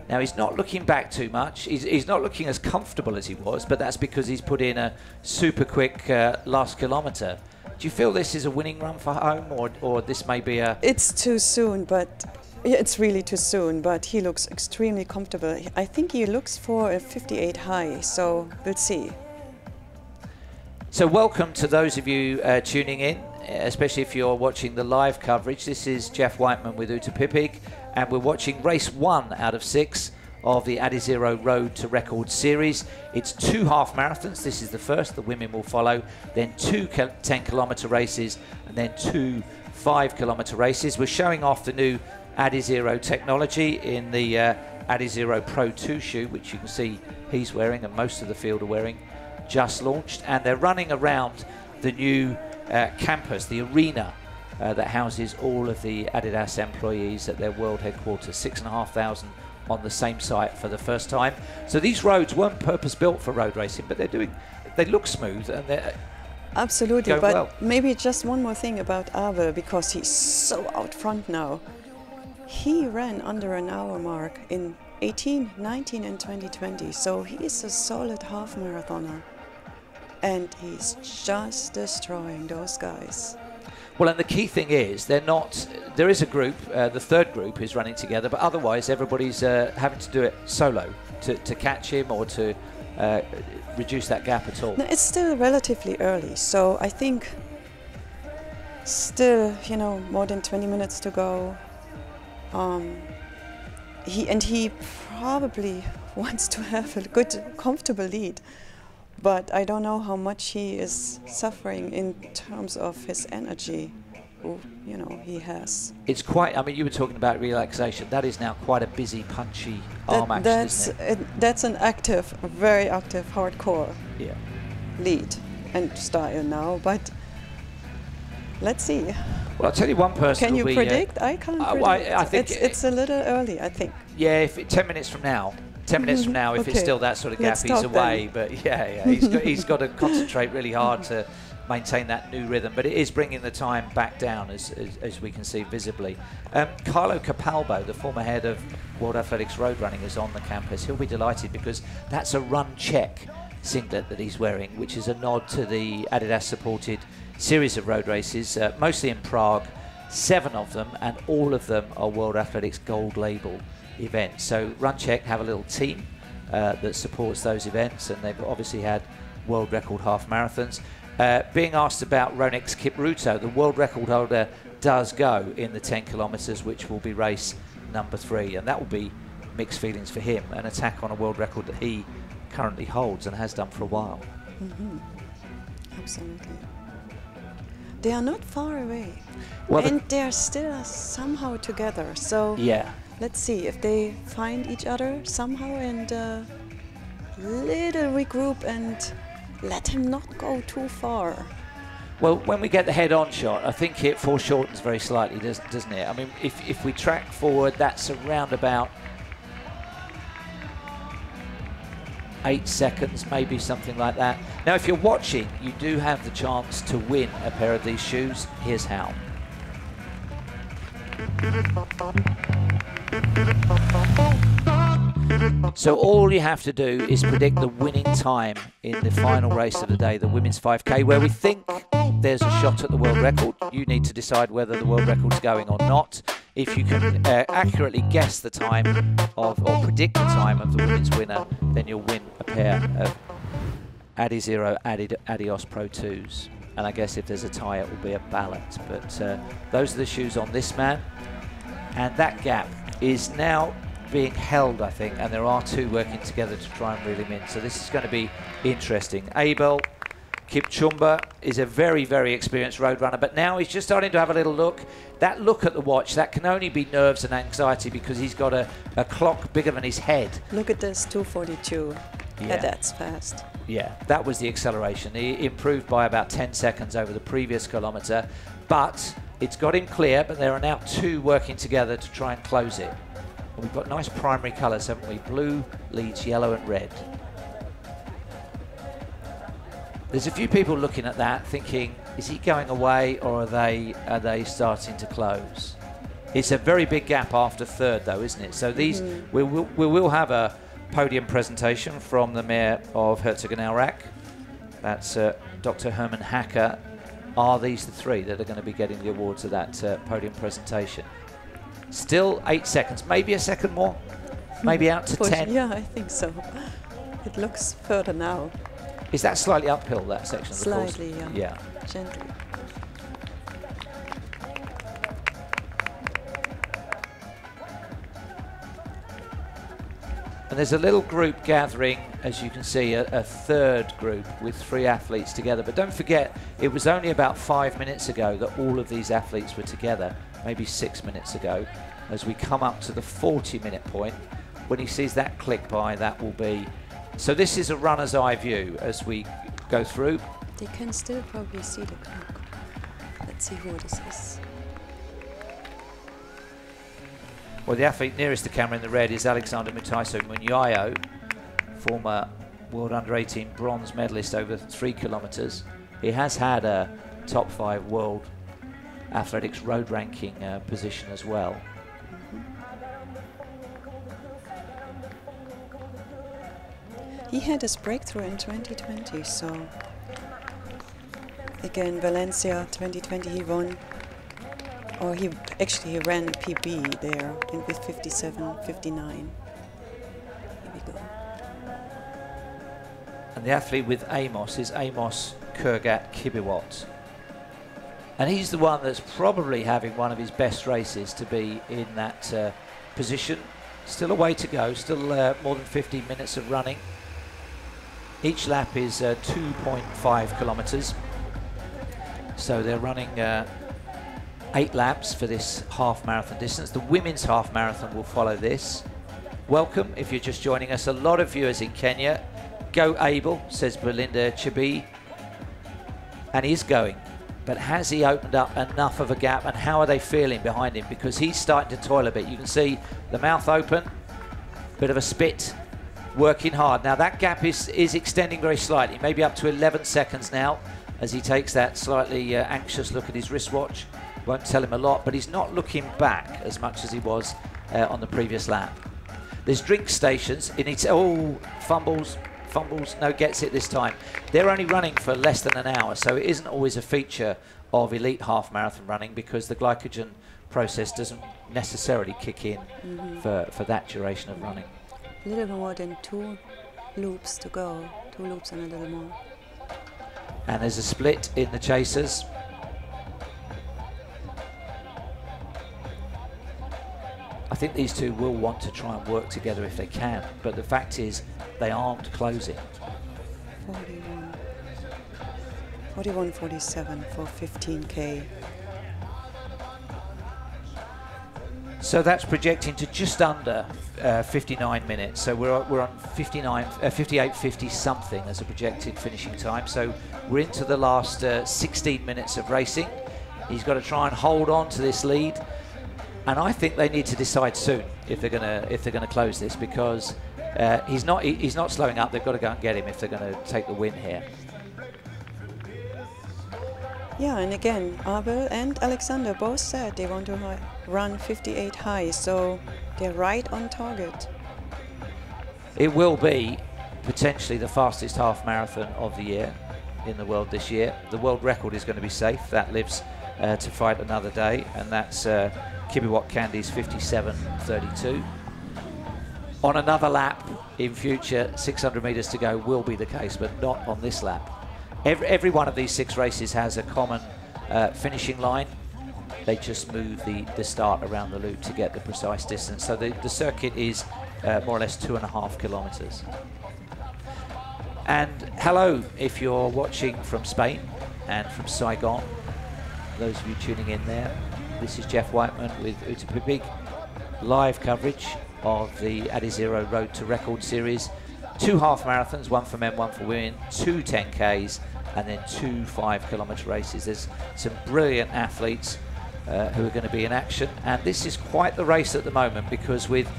Now, he's not looking back too much. He's not looking as comfortable as he was, but that's because he's put in a super quick last kilometre. Do you feel this is a winning run for home, or this may be a... It's too soon, but it's really too soon, but he looks extremely comfortable. I think he looks for a 58 high, so we'll see. So welcome to those of you tuning in, especially if you're watching the live coverage. This is Jeff Whiteman with Uta Pipig, and we're watching race 1 out of 6 of the ADIZERO Road to Record series. It's 2 half marathons. This is the first. The women will follow. Then 2 10-kilometre races, and then 2 5-kilometre races. We're showing off the new ADIZERO technology in the ADIZERO Pro 2 shoe, which you can see he's wearing and most of the field are wearing. Just launched, and they're running around the new campus, the arena that houses all of the Adidas employees at their world headquarters, 6,500 on the same site for the first time. So these roads weren't purpose-built for road racing, but they look smooth and they're absolutely. going But well. maybe just one more thing about Awe, because he's so out front now. He ran under an hour mark in 18, 19 and 2020, so he is a solid half marathoner. And he's just destroying those guys. Well, and the key thing is, there is a group, the third group is running together, but otherwise everybody's having to do it solo to catch him or to reduce that gap at all. No, it's still relatively early, so I think still, you know, more than 20 minutes to go. He probably wants to have a good, comfortable lead, but I don't know how much he is suffering in terms of his energy, you know, he has. It's quite, I mean, you were talking about relaxation. That is now quite a busy, punchy arm action, isn't it? That's an active, very active, hardcore lead and style now, but let's see. Well, I'll tell you one person. Can you predict? I can't predict. I think it's a little early, I think. Yeah, if 10 minutes from now, 10 minutes from now, if it's still that sort of gap, he's away. Then. But yeah, he's got to concentrate really hard to maintain that new rhythm. But it is bringing the time back down, as we can see visibly. Carlo Capalbo, the former head of World Athletics Road Running, is on the campus. He'll be delighted because that's a run check singlet that he's wearing, which is a nod to the Adidas-supported series of road races, mostly in Prague, 7 of them, and all of them are World Athletics Gold Label events. So RunCheck have a little team that supports those events, and they've obviously had world record half marathons. Being asked about Ronix Kipruto, the world record holder does go in the 10 kilometres, which will be race number 3, and that will be mixed feelings for him, an attack on a world record that he currently holds and has done for a while. Absolutely. They are not far away, well, and they're still somehow together. So yeah, let's see if they find each other somehow and little regroup and let him not go too far. Well, when we get the head-on shot, I think it foreshortens very slightly, doesn't it? I mean, if we track forward, that's around about 8 seconds, maybe something like that. Now, if you're watching, you do have the chance to win a pair of these shoes. Here's how. So all you have to do is predict the winning time in the final race of the day, the women's 5K, where we think there's a shot at the world record. You need to decide whether the world record's going or not. If you can accurately guess the time or predict the time of the women's winner, then you'll win a pair of ADIZERO Adios Pro 2s. And I guess if there's a tie, it will be a ballot. But those are the shoes on this man. And that gap is now being held, I think, and there are 2 working together to try and reel him in. So this is going to be interesting. Abel Kibcumber is a very, very experienced road runner, but now he's just starting to have a little look. That look at the watch, that can only be nerves and anxiety because he's got a clock bigger than his head. Look at this, 2:42. Yeah, that's fast. Yeah, that was the acceleration. He improved by about 10 seconds over the previous kilometre, but it's got him clear, but there are now 2 working together to try and close it. And we've got nice primary colours, haven't we? Blue leads yellow and red. There's a few people looking at that thinking, is he going away or are they starting to close? It's a very big gap after third though, isn't it? So these, we will have a podium presentation from the Mayor of Herzogenaurach. That's Dr. Herman Hacker. Are these the 3 that are going to be getting the awards at that podium presentation? Still 8 seconds, maybe a second more, maybe out to 10. Yeah, I think so. It looks further now. Is that slightly uphill, that section of the course? Slightly, yeah. Yeah. Gently. And there's a little group gathering, as you can see, a third group with 3 athletes together. But don't forget, it was only about 5 minutes ago that all of these athletes were together, maybe 6 minutes ago. As we come up to the 40-minute point, when he sees that click by, that will be... So this is a runner's eye view as we go through. They can still probably see the clock. Let's see who this is. Well, the athlete nearest the camera in the red is Alexander Mutaiso, former World Under-18 bronze medalist over 3 kilometres. He has had a top 5 World Athletics road ranking position as well. He had his breakthrough in 2020, so again, Valencia 2020 he won, or he ran a PB there with 57.59. Here we go. And the athlete with Amos is Amos Kibcumber. And he's the one that's probably having one of his best races to be in that position. Still a way to go, still more than 15 minutes of running. Each lap is 2.5 kilometres. So they're running 8 laps for this half marathon distance. The women's half marathon will follow this. Welcome if you're just joining us. A lot of viewers in Kenya. Go Abel, says Belinda Chibi. And he's going. But has he opened up enough of a gap, and how are they feeling behind him? Because he's starting to toil a bit. You can see the mouth open, bit of a spit, working hard. Now that gap is extending very slightly, maybe up to 11 seconds now, as he takes that slightly anxious look at his wristwatch. Won't tell him a lot, but he's not looking back as much as he was on the previous lap. There's drink stations. It needs, oh, fumbles, no, gets it this time. They're only running for less than an hour, so it isn't always a feature of elite half marathon running, because the glycogen process doesn't necessarily kick in for that duration of running. A little more than 2 loops to go, 2 loops and a little more. And there's a split in the chasers. I think these two will want to try and work together if they can, but the fact is they aren't closing. 41.47 for 15K. So that's projecting to just under 59 minutes. So we're on 58.50 something as a projected finishing time. So we're into the last 16 minutes of racing. He's got to try and hold on to this lead, and I think they need to decide soon if they're gonna close this, because he's not slowing up. They've got to go and get him if they're going to take the win here. Yeah, and again, Abel and Alexander both said they want to run 58 high, so they're right on target. It will be potentially the fastest half marathon of the year in the world this year. The world record is going to be safe. That lives to fight another day, and that's Kibcumber's 57.32. On another lap in future, 600 metres to go will be the case, but not on this lap. Every one of these 6 races has a common finishing line. They just move the start around the loop to get the precise distance. So the circuit is more or less 2.5 kilometres. And hello if you're watching from Spain and from Saigon. Those of you tuning in there, this is Jeff Whiteman with Utapibig, live coverage of the ADIZERO Road to Record series. 2 half marathons, 1 for men, 1 for women, 2 10Ks, and then 2 5-kilometre races. There's some brilliant athletes who are going to be in action, and this is quite the race at the moment, because with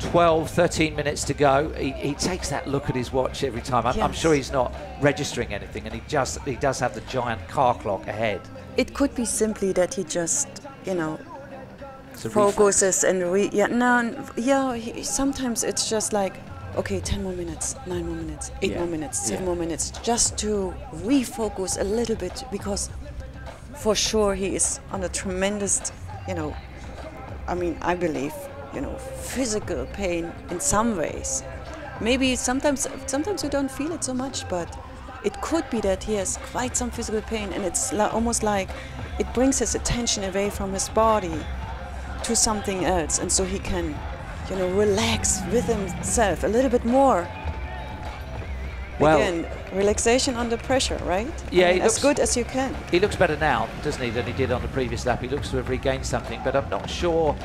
12, 13 minutes to go, he takes that look at his watch every time. I'm sure he's not registering anything, and he does have the giant car clock ahead. It could be simply that he just, you know, focuses and sometimes it's just like, okay, 10 more minutes, 9 more minutes, 8 more minutes, 7 more minutes, just to refocus a little bit, because for sure he is under tremendous, you know, I mean, I believe, you know, physical pain in some ways. Maybe sometimes you don't feel it so much, but it could be that he has quite some physical pain, and it's almost like it brings his attention away from his body to something else, and so he can, you know, relax with himself a little bit more. Well, again, relaxation under pressure, right? Yeah, I mean, as good as you can. He looks better now, doesn't he, than he did on the previous lap. He looks to have regained something, but I'm not sure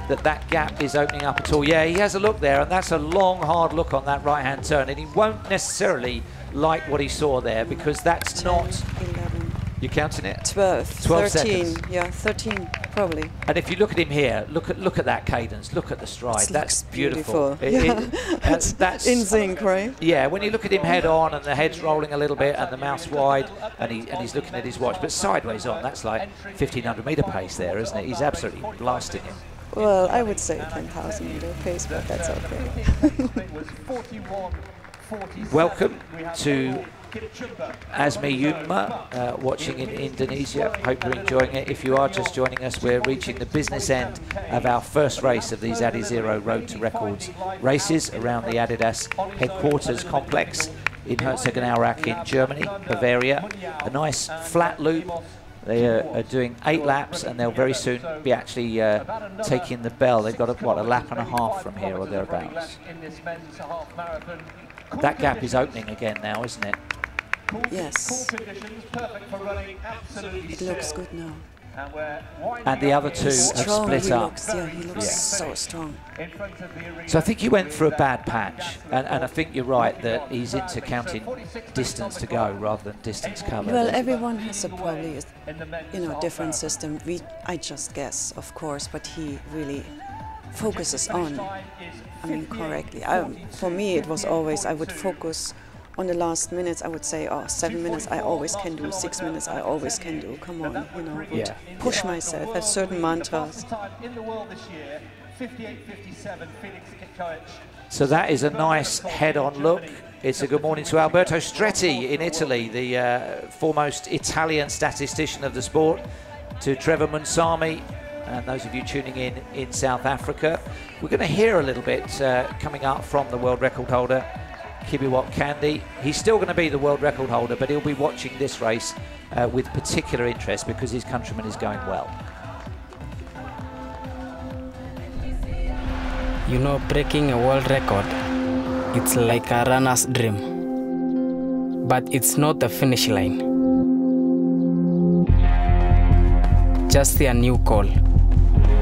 that gap is opening up at all. Yeah, he has a look there, and that's a long, hard look on that right-hand turn, and he won't necessarily like what he saw there, because that's 10, not... 11. You counting it? 12, 12 13, seconds. yeah, 13 probably. And if you look at him here, look at that cadence, look at the stride. That's beautiful. That's in sync, right? Yeah, when you look at him head on and the head's rolling a little bit and the mouth's wide and he's looking at his watch, but sideways on, that's like 1,500 meter pace there, isn't it? He's absolutely blasting him. Well, I would say 10,000 meter pace, but that's okay. Welcome to Asmi Yuma, watching in Indonesia. Hope you're enjoying it. If you are just joining us, we're reaching the business end of our first race of these ADIZERO Road to Records races around the Adidas headquarters complex in Herzogenaurach in Germany, Bavaria. A nice flat loop. They are doing 8 laps, and they'll very soon be actually taking the bell. They've got a lap and a half from here or thereabouts. That gap is opening again now, isn't it? Yes. It looks good now. And the other two have split up. He looks so strong. So I think he went for a bad patch, and I think you're right that he's into counting distance to go rather than distance covered. Well, everyone has probably different system. I just guess, of course, but he really focuses on. I mean, correctly. For me, it was always I would focus on the last minutes. I would say, oh, 7 minutes I always can do, 6 minutes I always can do. Come on, would push myself. Have certain mantras. So that is a nice head-on look. It's a good morning to Alberto Stretti in Italy, the foremost Italian statistician of the sport, to Trevor Munsami, and those of you tuning in South Africa. We're going to hear a little bit coming up from the world record holder, Kibcumber. He's still going to be the world record holder, but he'll be watching this race with particular interest because his countryman is going well. You know, breaking a world record, it's like a runner's dream. But it's not a finish line. Just a new goal,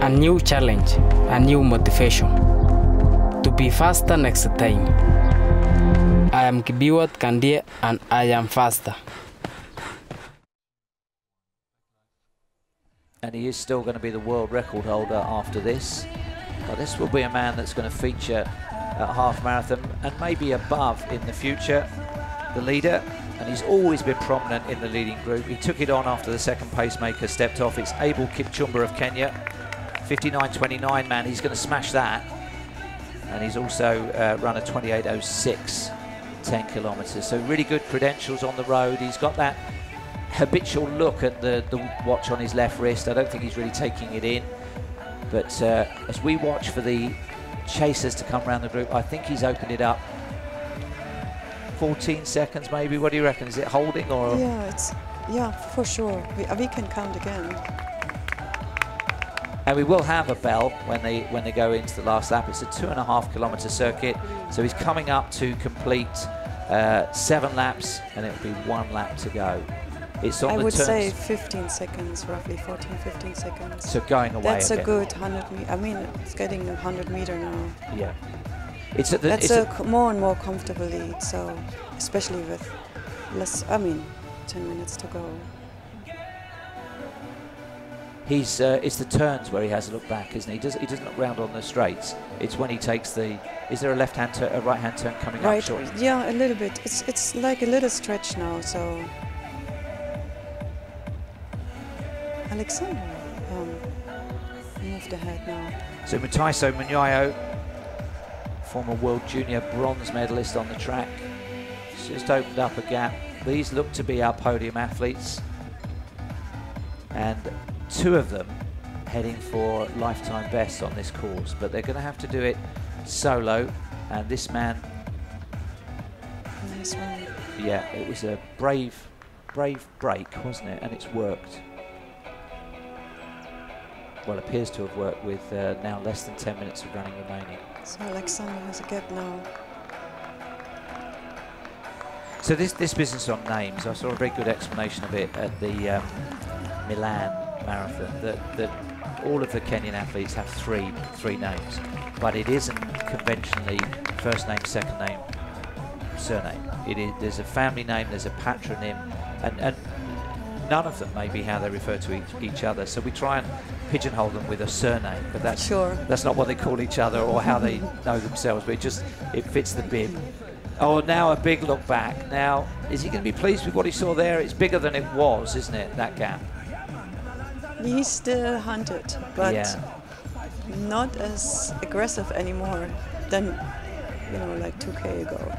a new challenge, a new motivation. To be faster next time. I am Kibcumber and I am faster. And he is still going to be the world record holder after this. But this will be a man that's going to feature at half marathon and maybe above in the future. The leader, and he's always been prominent in the leading group. He took it on after the second pacemaker stepped off. It's Kibcumber of Kenya, 59.29 man. He's going to smash that. And he's also run a 28.06, 10 kilometers. So really good credentials on the road. He's got that habitual look at the watch on his left wrist. I don't think he's really taking it in. But as we watch for the chasers to come around the group, I think he's opened it up. 14 seconds maybe. What do you reckon? Is it holding or? Yeah, for sure. We can count again. And we will have a bell when they go into the last lap. It's a 2.5 kilometer circuit, so he's coming up to complete 7 laps, and it will be 1 lap to go. It's on I the would turns. say 15 seconds, roughly 14, 15 seconds. So going away. That's again. a good 100 meter. I mean, it's getting a 100 meter now. Yeah. It's at the, that's a more and more comfortable lead. So especially with less. I mean, 10 minutes to go. He's it's the turns where he has a look back, isn't he? He doesn't look round on the straights. It's when he takes the. Is there a left-hand turn, a right-hand turn coming up short? Yeah, a little bit. It's like a little stretch now. So Alexander moved ahead now. So Mutaiso Magnio, former world junior bronze medalist on the track, it's just opened up a gap. These look to be our podium athletes, and 2 of them heading for lifetime best on this course, but they're going to have to do it solo. And this man, nice run. Yeah, it was a brave break, wasn't it? And it's worked. Well, appears to have worked with now less than 10 minutes of running remaining. So Alexander has a gap now. So this business on names, I saw a very good explanation of it at the Milan marathon, that all of the Kenyan athletes have three names, but it isn't conventionally first name, second name, surname. There's a family name, there's a patronym, and none of them may be how they refer to each other. So we try and pigeonhole them with a surname, but that's not what they call each other or how they know themselves. But it fits the bib. Oh, now a big look back. Now, is he going to be pleased with what he saw there? It's bigger than it was, isn't it, that gap? He's still hunted, but not as aggressive anymore than, you know, like 2K ago.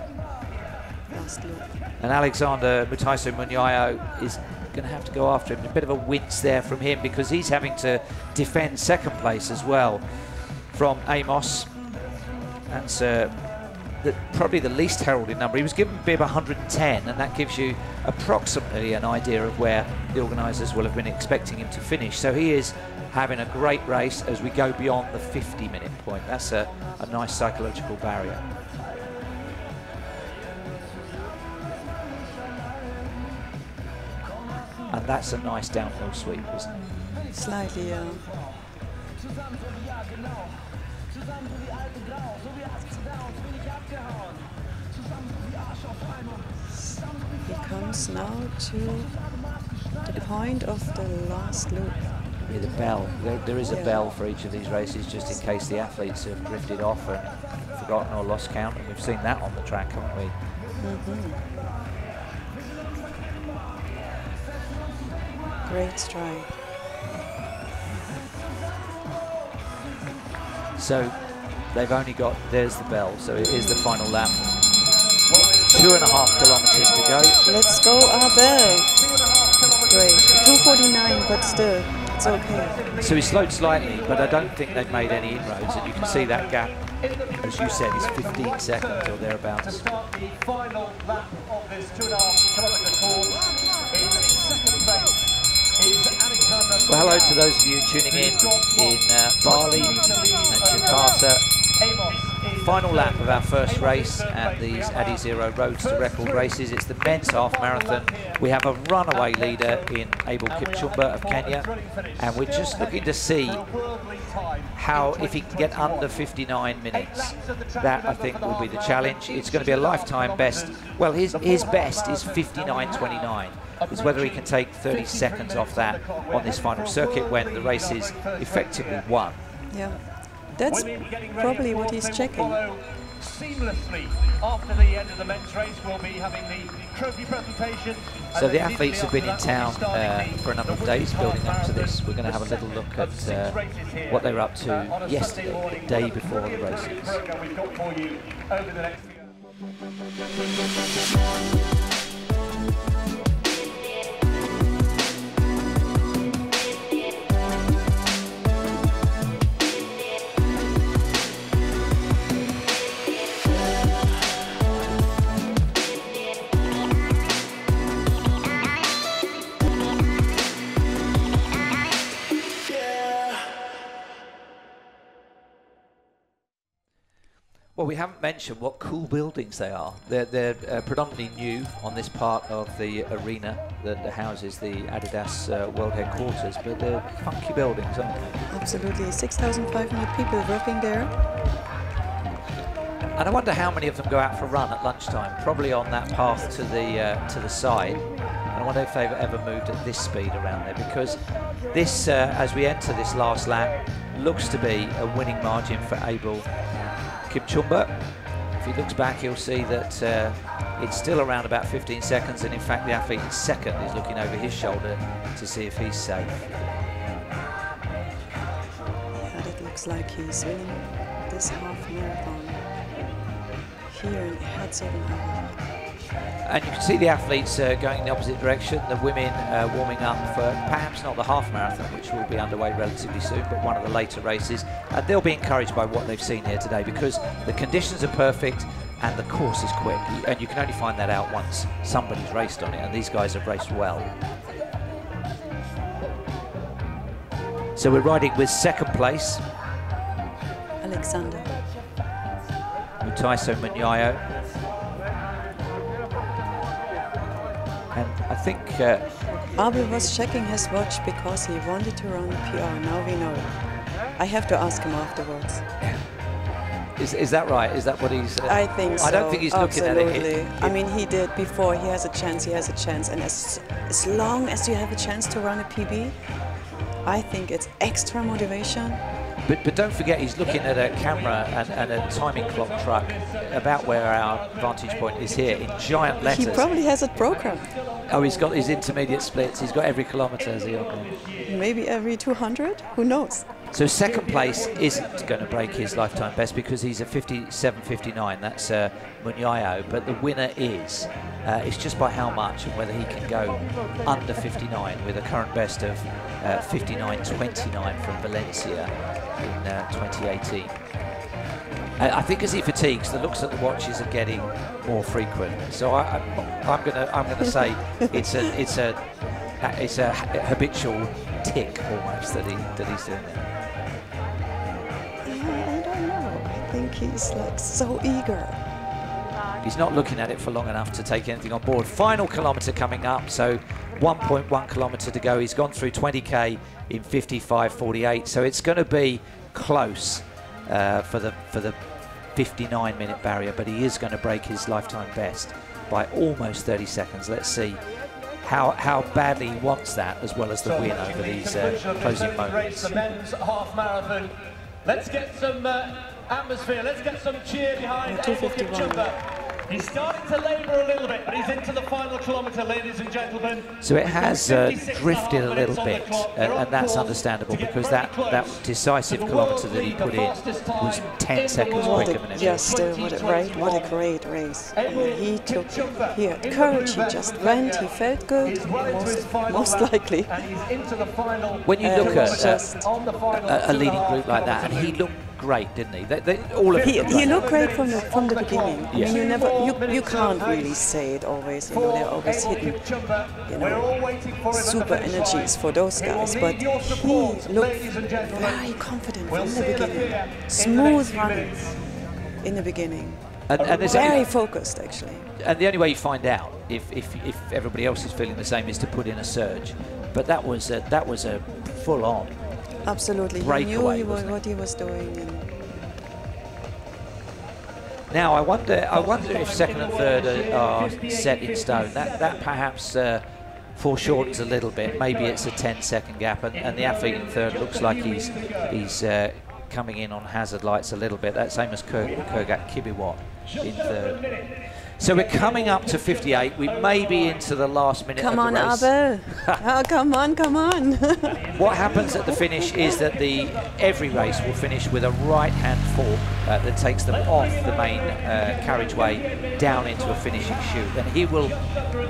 Last loop. And Alexander Mutaiso is going to have to go after him. A bit of a wince there from him because he's having to defend second place as well from Amos. That's probably the least heralded number. He was given bib 110, and that gives you approximately an idea of where the organisers will have been expecting him to finish. So he is having a great race as we go beyond the 50-minute point. That's a nice psychological barrier. And that's a nice downhill sweep, isn't it? Slightly, yeah. He comes now to the point of the last loop. Yeah, the bell. There is a bell for each of these races, just in case the athletes have drifted off and forgotten or lost count. And we've seen that on the track, haven't we? Great strike. So they've only got, there's the bell, so it is the final lap. 2.5 kilometers to go. Let's go, Abel. Great. 2:49, but still, it's okay. So he slowed slightly, but I don't think they've made any inroads, and you can see that gap, as you said, is 15 seconds or thereabouts. The final lap of this 2.5 kilometer course in second place. Well, hello to those of you tuning in Bali and Jakarta. Final lap of our first race at these ADIZERO Roads to Record races. It's the men's half marathon. We have a runaway leader in Kibcumber of Kenya, and we're just looking to see how, if he can get under 59 minutes. That, I think, will be the challenge. It's going to be a lifetime best. Well, his best is 59.29. It's whether he can take 30 seconds off that on this final circuit when the race is effectively won. Yeah, that's probably what he's checking. Seamlessly after the end of the men's race, we'll be having the trophy presentation. So the athletes have been in town for a number of days building up to this. We're going to have a little look at what they were up to yesterday, the day before the races. We've got for you over the next Well, we haven't mentioned what cool buildings they are. They're predominantly new on this part of the arena that houses the Adidas World Headquarters, but they're funky buildings, aren't they? Absolutely. 6,500 people working there. And I wonder how many of them go out for a run at lunchtime, probably on that path to the side. And I wonder if they've ever moved at this speed around there, because this, as we enter this last lap, looks to be a winning margin for Kibcumber. If he looks back, he'll see that it's still around about 15 seconds, and in fact the athlete in second is looking over his shoulder to see if he's safe. Yeah, it looks like he's winning this half marathon here in Herzogenaurach. And you can see the athletes going in the opposite direction, the women warming up for perhaps not the half marathon, which will be underway relatively soon, but one of the later races. And they'll be encouraged by what they've seen here today, because the conditions are perfect and the course is quick. And you can only find that out once somebody's raced on it, and these guys have raced well. So we're riding with second place. Alexander. Mutaiso Magnio. And I think Abel was checking his watch because he wanted to run a PR. Now we know. I have to ask him afterwards. Is that right? Is that what he's... I think so. I don't think he's looking at it. I mean, he did before. He has a chance. He has a chance. And as long as you have a chance to run a PB, I think it's extra motivation. But don't forget, he's looking at a camera and a timing clock truck about where our vantage point is here in giant letters. He probably has it programmed. Oh, he's got his intermediate splits. He's got every kilometre, has he? Maybe every 200? Who knows? So second place isn't going to break his lifetime best because he's a 57.59. That's Mutaiso, but the winner is. It's just by how much and whether he can go under 59 with a current best of 59.29 from Valencia in 2018. I think as he fatigues, the looks at the watches are getting more frequent. So I'm gonna say it's a habitual tick almost that he's doing there. I don't know. I think he's like so eager. He's not looking at it for long enough to take anything on board. Final kilometre coming up, so 1.1 kilometre to go. He's gone through 20k in 55.48, so it's going to be close for the 59-minute barrier, but he is going to break his lifetime best by almost 30 seconds. Let's see how badly he wants that, as well as the win over these closing moments. The men's half marathon. Let's get some atmosphere. Let's get some cheer behind Kibcumber. He's starting to labour a little bit, but he's into the final kilometre, ladies and gentlemen. So it has drifted a little bit, and that's understandable because that decisive kilometre that he put in was 10 seconds quicker than it was. What a great race. I mean, he had courage, he just went, he felt good, most likely. When you look at a leading group like that, and he looked great, didn't he? He looked great from the beginning. I mean, you can't really say it always. You know, they're always hitting, super energies for those guys. But he looked very confident from the beginning. Smooth running in the beginning. And very focused, actually. And the only way you find out if everybody else is feeling the same is to put in a surge. But that was a full-on. Absolutely, he knew what he was doing. Now I wonder if second and third are set in stone. That perhaps foreshortens a little bit. Maybe it's a 10-second gap, and the athlete in third looks like he's coming in on hazard lights a little bit. That's same as Kibcumber in third. So we're coming up to 58. We may be into the last minute of the race. Come on, come on. What happens at the finish is that every race will finish with a right-hand fork that takes them off the main carriageway down into a finishing chute. And he will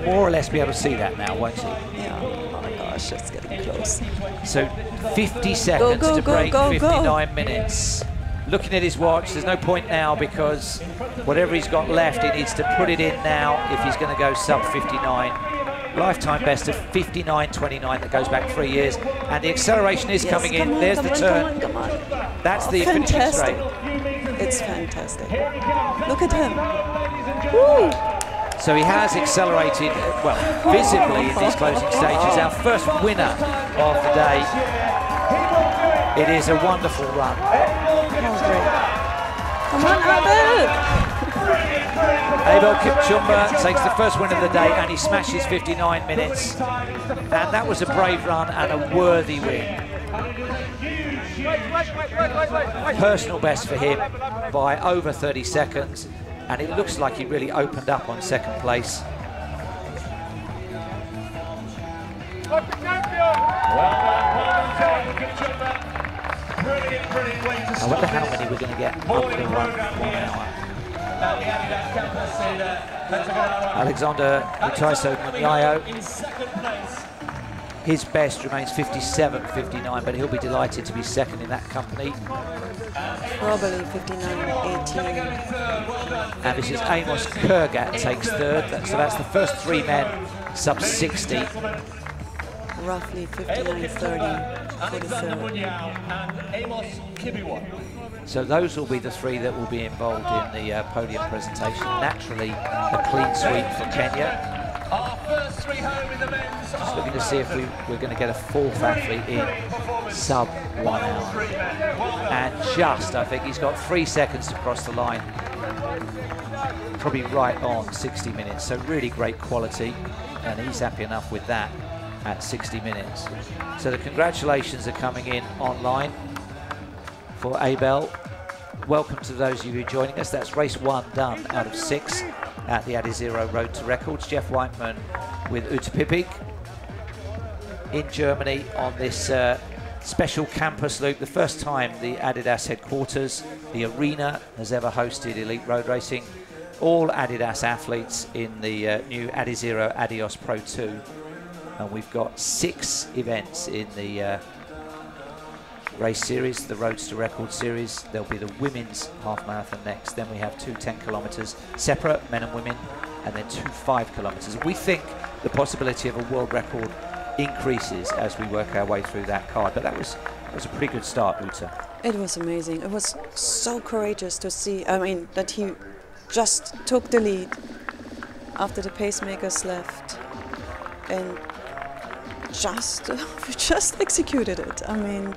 more or less be able to see that now, won't he? Yeah, oh my gosh, it's getting close. So 50 seconds to break 59 minutes. Looking at his watch, there's no point now because whatever he's got left, he needs to put it in now if he's going to go sub 59. Lifetime best of 59.29 that goes back 3 years. And the acceleration is coming in. There's the turn. That's the finishing straight. It's fantastic. Look at him. Woo! So he has accelerated, well, visibly in these closing stages. Our first winner of the day. It is a wonderful run. Come on, Abel! Abel Kipchoge takes the first win of the day, and he smashes 59 minutes. And that was a brave run and a worthy win. Personal best for him by over 30 seconds, and it looks like he really opened up on second place. I wonder how many we're going to get under 1 hour. Alexander Mutaiso Magnio. His best remains 57.59, but he'll be delighted to be second in that company. Probably 59.18. And this is Amos Kurgat takes third. So that's the first three men sub 60. Roughly 59.30 for the third. So those will be the three that will be involved in the podium presentation. Naturally, a clean sweep for Kenya. Our first three home in the men's. Just looking to see if we're going to get a fourth athlete in sub 1 hour. And just, I think he's got 3 seconds to cross the line. Probably right on 60 minutes. So really great quality. And he's happy enough with that at 60 minutes. So the congratulations are coming in online for Abel. Welcome to those of you who are joining us. That's race 1 done out of 6 at the ADIZERO Road to Records. Jeff Whiteman with Utpipik in Germany on this special campus loop. The first time the Adidas headquarters, the arena, has ever hosted elite road racing. All Adidas athletes in the new ADIZERO Adios Pro 2. And we've got 6 events in the race series, the Roads to Record series. There'll be the women's half marathon next. Then we have 2 10 kilometers separate, men and women, and then 2 5 kilometers. We think the possibility of a world record increases as we work our way through that card. But that was a pretty good start, Uta. It was amazing. It was so courageous to see. I mean, that he just took the lead after the pacemakers left and just executed it. I mean,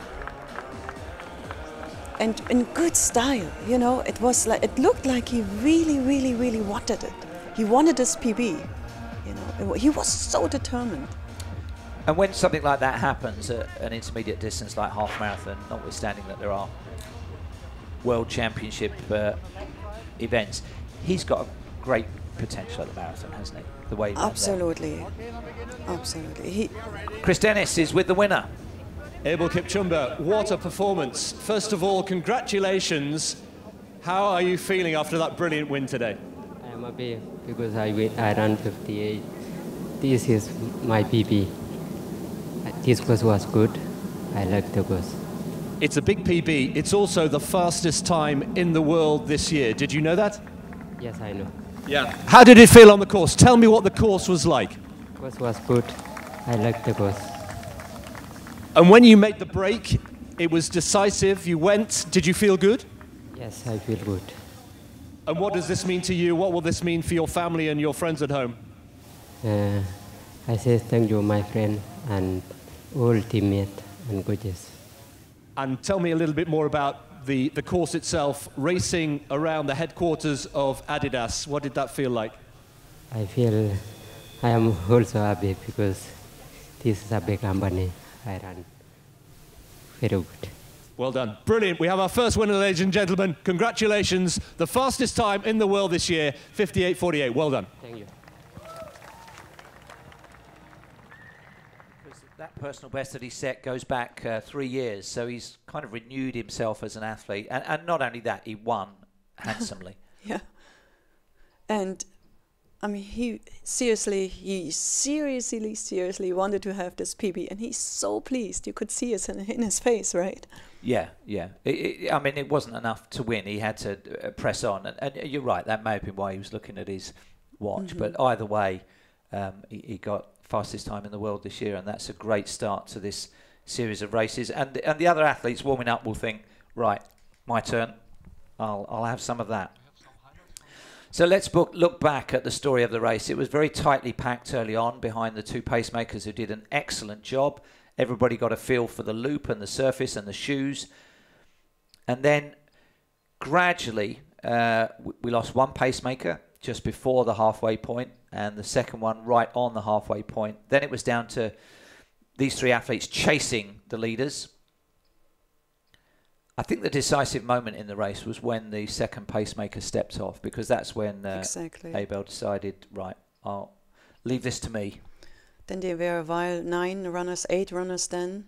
and in good style, you know. It was like, it looked like he really wanted it. He wanted this PB, you know. He was so determined. And when something like that happens at an intermediate distance like half marathon, notwithstanding that there are world championship events, he's got a great potential at the marathon, hasn't he? The way he absolutely, absolutely. Chris Dennis is with the winner. Abel Kipchumber, what a performance. First of all, congratulations. How are you feeling after that brilliant win today? I'm happy because I ran 58. This is my PB. This course was good. I like the course. It's a big PB. It's also the fastest time in the world this year. Did you know that? Yes, I know. Yeah. How did it feel on the course? Tell me what the course was like. The course was good. I like the course. And when you made the break, it was decisive. You went. Did you feel good? Yes, I feel good. And what does this mean to you? What will this mean for your family and your friends at home? I say thank you, my friend, and all teammates and coaches. And tell me a little bit more about the course itself, racing around the headquarters of Adidas. What did that feel like? I feel I am also happy because this is a big company. I ran very good. Well done. Brilliant. We have our first winner, ladies and gentlemen. Congratulations. The fastest time in the world this year, 58:48. Well done. Thank you. That personal best that he set goes back 3 years, so he's kind of renewed himself as an athlete. And not only that, he won handsomely. Yeah. And I mean, he seriously wanted to have this PB, and he's so pleased. You could see it in his face, right? Yeah, yeah. I mean, it wasn't enough to win. He had to press on. And you're right, that may have been why he was looking at his watch. But either way, he got fastest time in the world this year, and that's a great start to this series of races. And the other athletes warming up will think, right, my turn. I'll have some of that. So let's look back at the story of the race. It was very tightly packed early on behind the 2 pacemakers who did an excellent job. Everybody got a feel for the loop and the surface and the shoes. And then gradually we lost 1 pacemaker just before the halfway point and the second one right on the halfway point. Then it was down to these 3 athletes chasing the leaders. I think the decisive moment in the race was when the second pacemaker stepped off, because that's when Abel decided, right, I'll leave this to me. Then there were a while 9 runners, 8 runners then.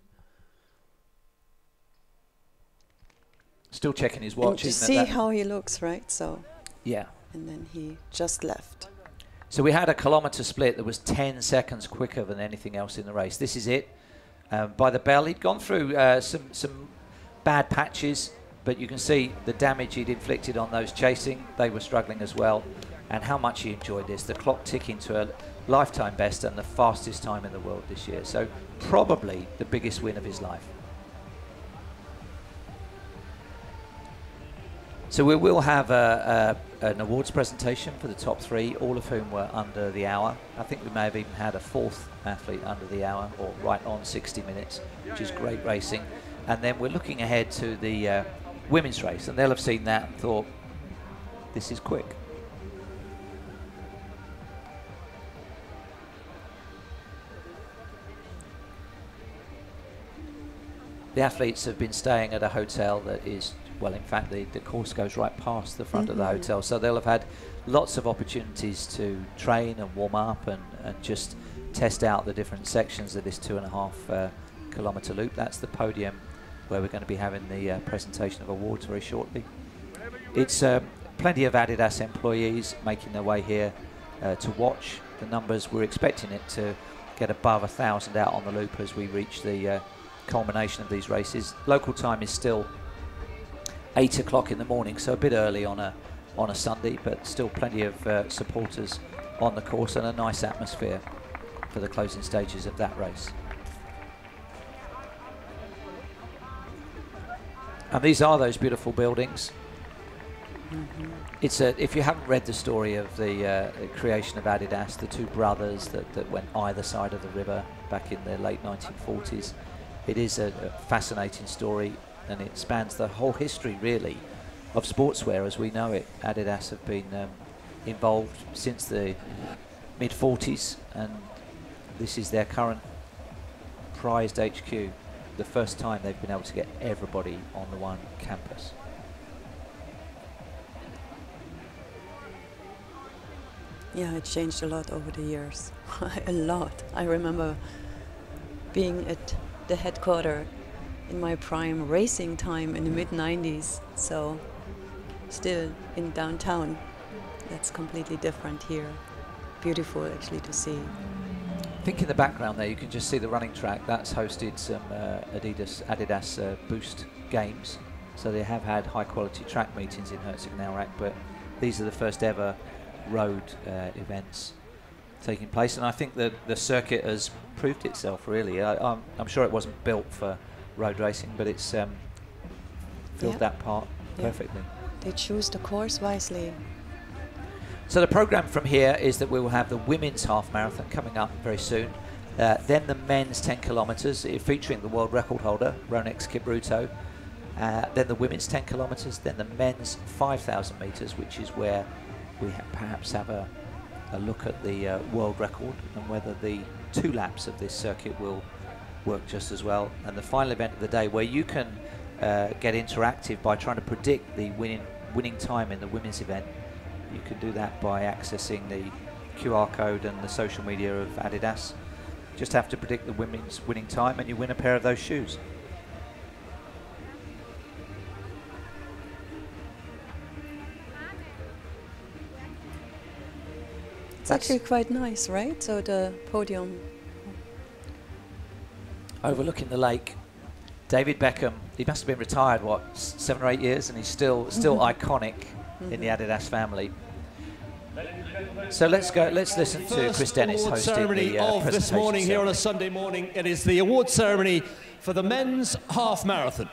Still checking his watch, and isn't it? To see how he looks, right? So. Yeah. And then he just left. So we had a kilometre split that was 10 seconds quicker than anything else in the race. This is it. By the bell, he'd gone through some bad patches, but you can see the damage he'd inflicted on those chasing. They were struggling as well, and how much he enjoyed this. The clock ticking to a lifetime best and the fastest time in the world this year. So probably the biggest win of his life. So we will have an awards presentation for the top 3, all of whom were under the hour. I think we may have even had a 4th athlete under the hour, or right on 60 minutes, which is great racing. And then we're looking ahead to the women's race, and they'll have seen that and thought, this is quick. The athletes have been staying at a hotel that is, well, in fact, the course goes right past the front of the hotel, so they'll have had lots of opportunities to train and warm up and just test out the different sections of this 2.5 kilometre loop. That's the podium where we're going to be having the presentation of awards very shortly. It's plenty of Adidas employees making their way here to watch the numbers. We're expecting it to get above 1,000 out on the loop as we reach the culmination of these races. Local time is still 8 o'clock in the morning, so a bit early on a Sunday, but still plenty of supporters on the course and a nice atmosphere for the closing stages of that race. And these are those beautiful buildings. It's if you haven't read the story of the creation of Adidas, the 2 brothers that went either side of the river back in the late 1940s, it is a fascinating story, and it spans the whole history, really, of sportswear as we know it. Adidas have been involved since the mid-40s, and this is their current prized HQ, the first time they've been able to get everybody on the one campus. Yeah, it changed a lot over the years. A lot. I remember being at the headquarters in my prime racing time in the mid-90s, so still in downtown. That's completely different here. Beautiful actually to see. I think in the background there you can just see the running track. That's hosted some Adidas Boost games, so they have had high quality track meetings in Herzogenaurach, but these are the first ever road events taking place, and I think that the circuit has proved itself, really. I'm sure it wasn't built for road racing, but it's filled that part perfectly. They choose the course wisely. So the program from here is that we will have the women's half marathon coming up very soon, then the men's 10 kilometres featuring the world record holder Jairus Kipchoge, then the women's 10 kilometres, then the men's 5,000 metres, which is where we perhaps have a look at the world record and whether the 2 laps of this circuit will work just as well. And the final event of the day, where you can get interactive by trying to predict the winning time in the women's event. You can do that by accessing the QR code and the social media of Adidas. Just have to predict the women's winning time and you win a pair of those shoes. It's actually quite nice, right? So the podium overlooking the lake. David Beckham, he must have been retired, what, 7 or 8 years, and he's still iconic in the Adidas family. So let's listen to Chris Dennis hosting the of presentation this morning here on a Sunday morning. It is the award ceremony for the men's half marathon.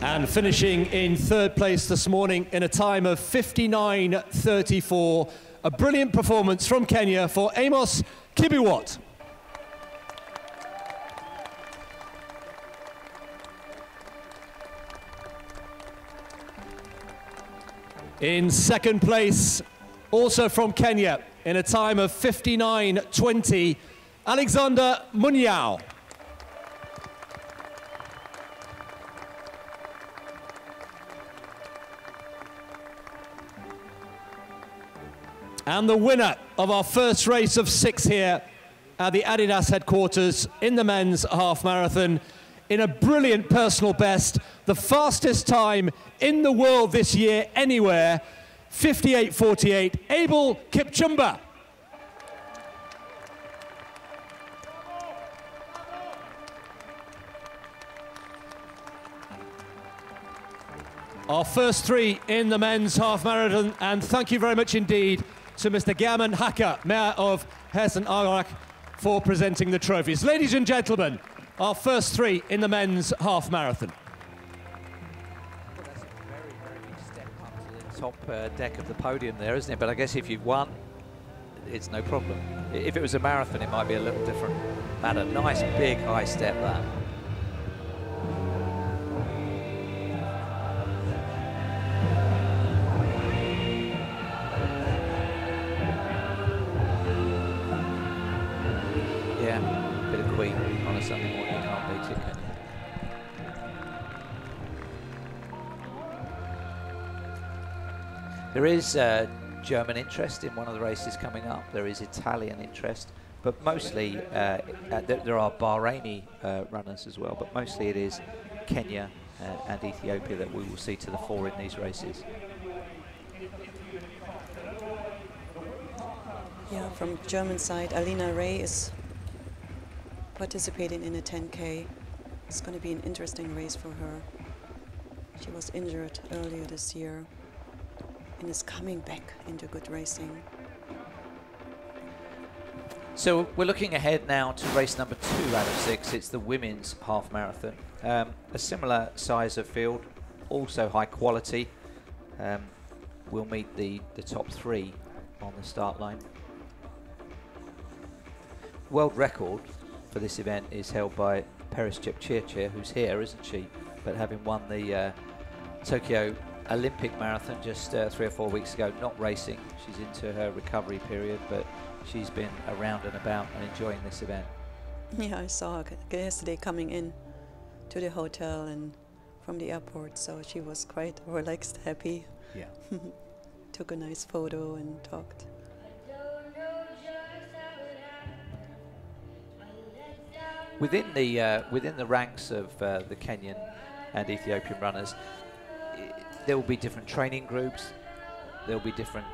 And finishing in 3rd place this morning in a time of 59:34. A brilliant performance from Kenya for Amos Kibiwott. In 2nd place, also from Kenya, in a time of 59:20, Alexander Munyao. And the winner of our first race of 6 here at the Adidas headquarters in the men's half marathon, in a brilliant personal best, the fastest time in the world this year anywhere, 58:48, Abel Kibcumber. Our first three in the men's half marathon, and thank you very much indeed to Mr. German Hacker, Mayor of Herzogenaurach, for presenting the trophies. Ladies and gentlemen, our first three in the men's half marathon. Well, that's a very, very big step up to the top deck of the podium there, isn't it? But I guess if you've won, it's no problem. If it was a marathon, it might be a little different matter. Nice, big, high step there. Yeah, bit of Queen on a Sunday morning, you can't beat it, can you? There is German interest in one of the races coming up. There is Italian interest, but mostly there are Bahraini runners as well, but mostly it is Kenya and Ethiopia that we will see to the fore in these races. Yeah, from German side, Alina Ray is participating in a 10K. It's going to be an interesting race for her. She was injured earlier this year and is coming back into good racing. So we're looking ahead now to race number 2 out of 6. It's the women's half marathon. A similar size of field, also high quality. We'll meet the top 3 on the start line. World record for this event is held by Jairus Kipchoge, who's here, isn't she? But having won the Tokyo Olympic marathon just 3 or 4 weeks ago, not racing. She's into her recovery period, but she's been around and about and enjoying this event. Yeah, I saw her yesterday coming in to the hotel and from the airport, so she was quite relaxed, happy. Yeah. Took a nice photo and talked. Within the ranks of the Kenyan and Ethiopian runners, there will be different training groups, there will be different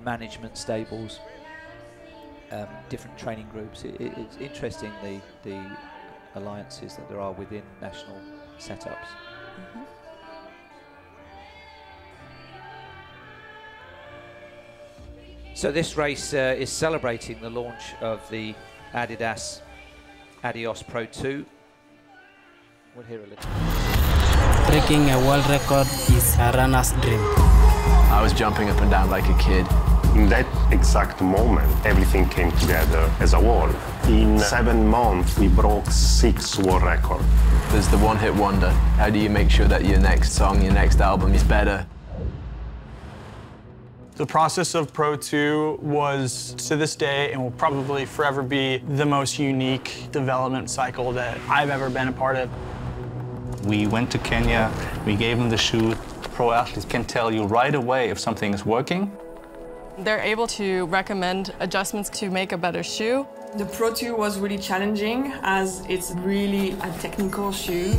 management stables, different training groups. It's interesting the alliances that there are within national setups. Mm-hmm. So this race is celebrating the launch of the adidas Adios Pro 2. We'll hear a little. Breaking a world record is a runner's dream. I was jumping up and down like a kid. In that exact moment, everything came together as a whole. In 7 months, we broke 6 world records. There's the one-hit wonder. How do you make sure that your next song, your next album is better? The process of Pro 2 was, to this day, and will probably forever be, the most unique development cycle that I've ever been a part of. We went to Kenya, we gave them the shoe. Pro athletes can tell you right away if something is working. They're able to recommend adjustments to make a better shoe. The Pro 2 was really challenging as it's really a technical shoe.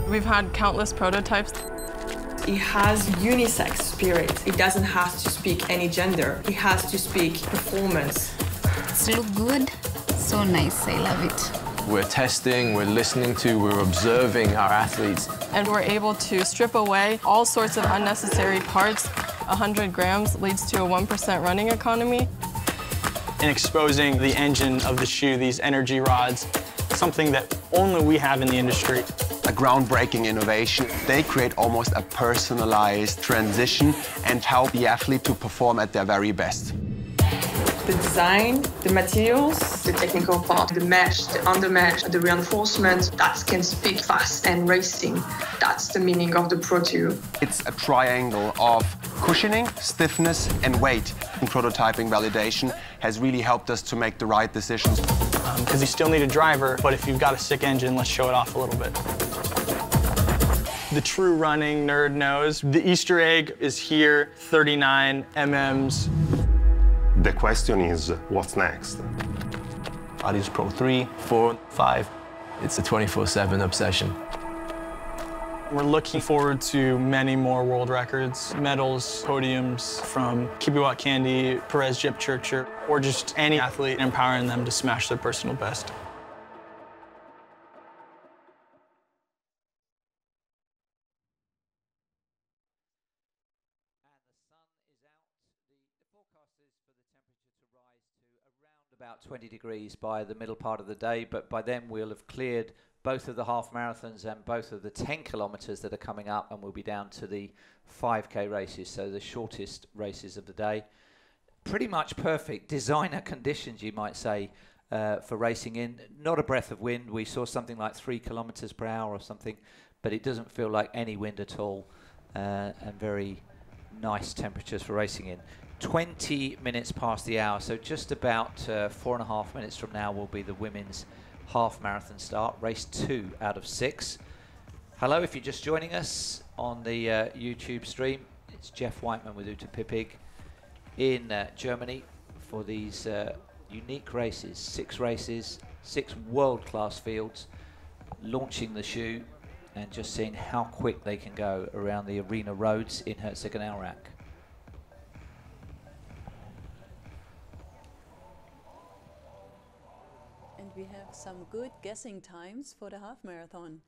We've had countless prototypes. It has unisex spirit. It doesn't have to speak any gender. It has to speak performance. It's look good, so nice, I love it. We're testing, we're listening to, we're observing our athletes. And we're able to strip away all sorts of unnecessary parts. 100 grams leads to a 1% running economy. And exposing the engine of the shoe, these energy rods, something that only we have in the industry. A groundbreaking innovation. They create almost a personalized transition and help the athlete to perform at their very best. The design, the materials, the technical part, the mesh, the undermesh, the reinforcement, that can speak fast and racing. That's the meaning of the Pro 2. It's a triangle of cushioning, stiffness, and weight. And prototyping validation has really helped us to make the right decisions. Because you still need a driver, but if you've got a sick engine, let's show it off a little bit. The true running nerd knows the Easter egg is here, 39 mm's. The question is, what's next? Adidas Pro 3, 4, 5. It's a 24/7 obsession. We're looking forward to many more world records, medals, podiums from Kibcumber, Perez Kipchoge, or just any athlete, empowering them to smash their personal best. About 20 degrees by the middle part of the day, but by then we'll have cleared both of the half marathons and both of the 10 kilometers that are coming up, and we'll be down to the 5K races, so the shortest races of the day. Pretty much perfect designer conditions, you might say, for racing in. Not a breath of wind. We saw something like 3 kilometers per hour or something, but it doesn't feel like any wind at all, and very nice temperatures for racing in. 20 minutes past the hour, so just about 4.5 minutes from now will be the women's half marathon start, race 2 out of 6. Hello, if you're just joining us on the YouTube stream, it's Jeff Whiteman with Uta Pippig in Germany for these unique races. 6 races, 6 world-class fields, launching the shoe and just seeing how quick they can go around the arena roads in Herzogenaurach. And we have some good guessing times for the half marathon.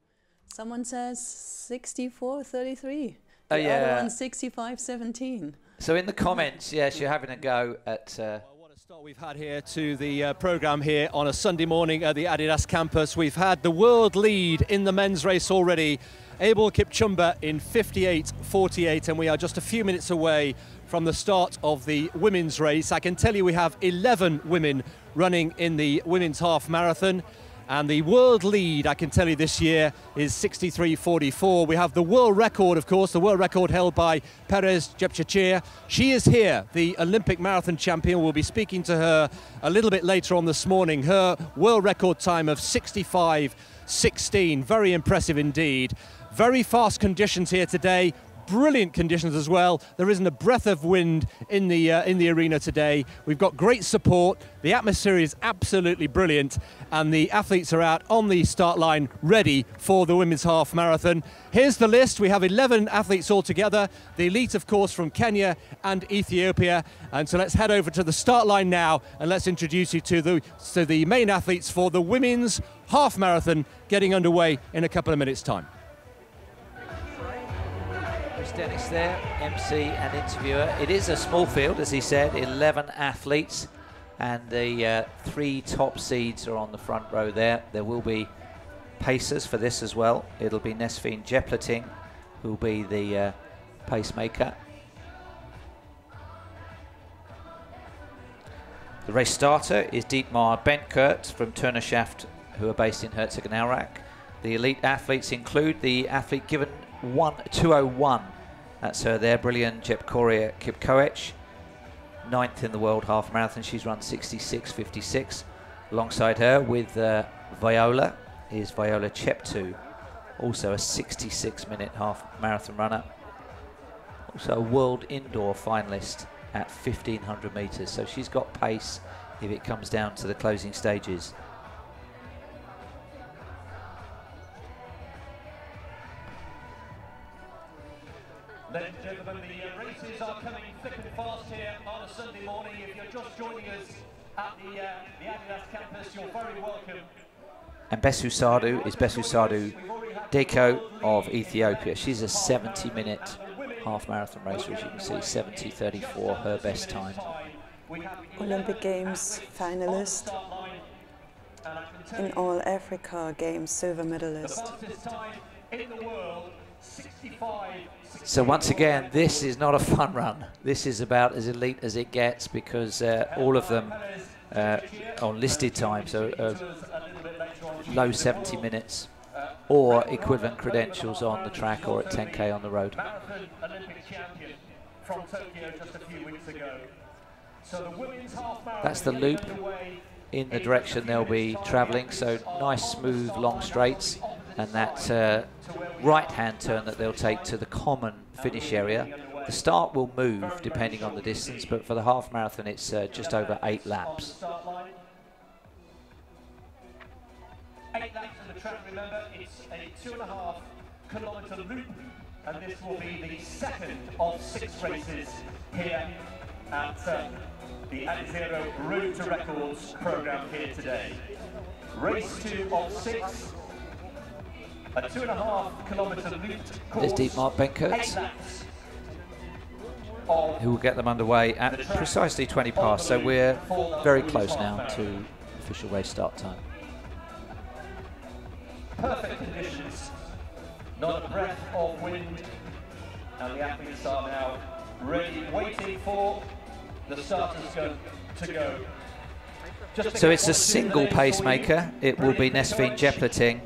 Someone says 64:33. The other one 65:17. So in the comments, yes, you're having a go at. What a start we've had here to the program here on a Sunday morning at the Adidas campus. We've had the world lead in the men's race already. Kibcumber in 58:48, and we are just a few minutes away from the start of the women's race. I can tell you we have 11 women running in the women's half marathon, and the world lead, I can tell you this year, is 63:44. We have the world record, of course, the world record held by Perez Jepchirchir. She is here, the Olympic marathon champion. We'll be speaking to her a little bit later on this morning. Her world record time of 65:16, very impressive indeed. Very fast conditions here today. Brilliant conditions as well. There isn't a breath of wind in the arena today. We've got great support. The atmosphere is absolutely brilliant, and the athletes are out on the start line ready for the women's half marathon. Here's the list. We have 11 athletes altogether. The elite, of course, from Kenya and Ethiopia. And so let's head over to the start line now, and let's introduce you to the main athletes for the women's half marathon, getting underway in a couple of minutes' time. Dennis there, MC and interviewer. It is a small field, as he said, 11 athletes, and the 3 top seeds are on the front row there. There will be pacers for this as well. It'll be Nesfine Jepleting who will be the pacemaker. The race starter is Dietmar Bentkert from Turnerschaft, who are based in Herzogenaurach. The elite athletes include the athlete given 2:01. That's her there, brilliant Jairus Kipchoge, 9th in the world half marathon. She's run 66:56. Alongside her with Viola is Viola Cheptu, also a 66-minute half marathon runner. Also a world indoor finalist at 1,500 meters. So she's got pace if it comes down to the closing stages. Ladies and gentlemen, the races are coming thick and fast here on a Sunday morning. If you're just joining us at the Adidas campus, you're very welcome. And Besu Sadu is Besu Sadu Deko of Ethiopia. She's a 70-minute half marathon racer, as you can see, 70:34, her best time. Olympic Games finalist. In all Africa Games silver medalist. So once again, this is not a fun run. This is about as elite as it gets, because all of them on listed times, so low 70 minutes or equivalent credentials on the track or at 10K on the road. Olympic champion from Tokyo just a few weeks ago. So the women's half marathon. That's the loop in the direction they'll be travelling. So nice, smooth, long straights, and that right-hand turn that they'll take to the common finish area. The start will move depending on the distance, but for the half marathon it's just over 8 laps. 8 laps of the track, remember, it's a 2.5 kilometre loop, and this will be the second of 6 races here at the ADIZERO Road to Records programme here today. Race 2 of 6, a 2.5 kilometre loop course. There's Dietmar Bentkert. 8 laps who will get them underway at precisely 20 past. So we're very close now to official race start time. Perfect conditions, not a breath of wind, and the athletes are now ready, waiting for the starters to go. So it's a single pacemaker. It will be Nesveen Jepleting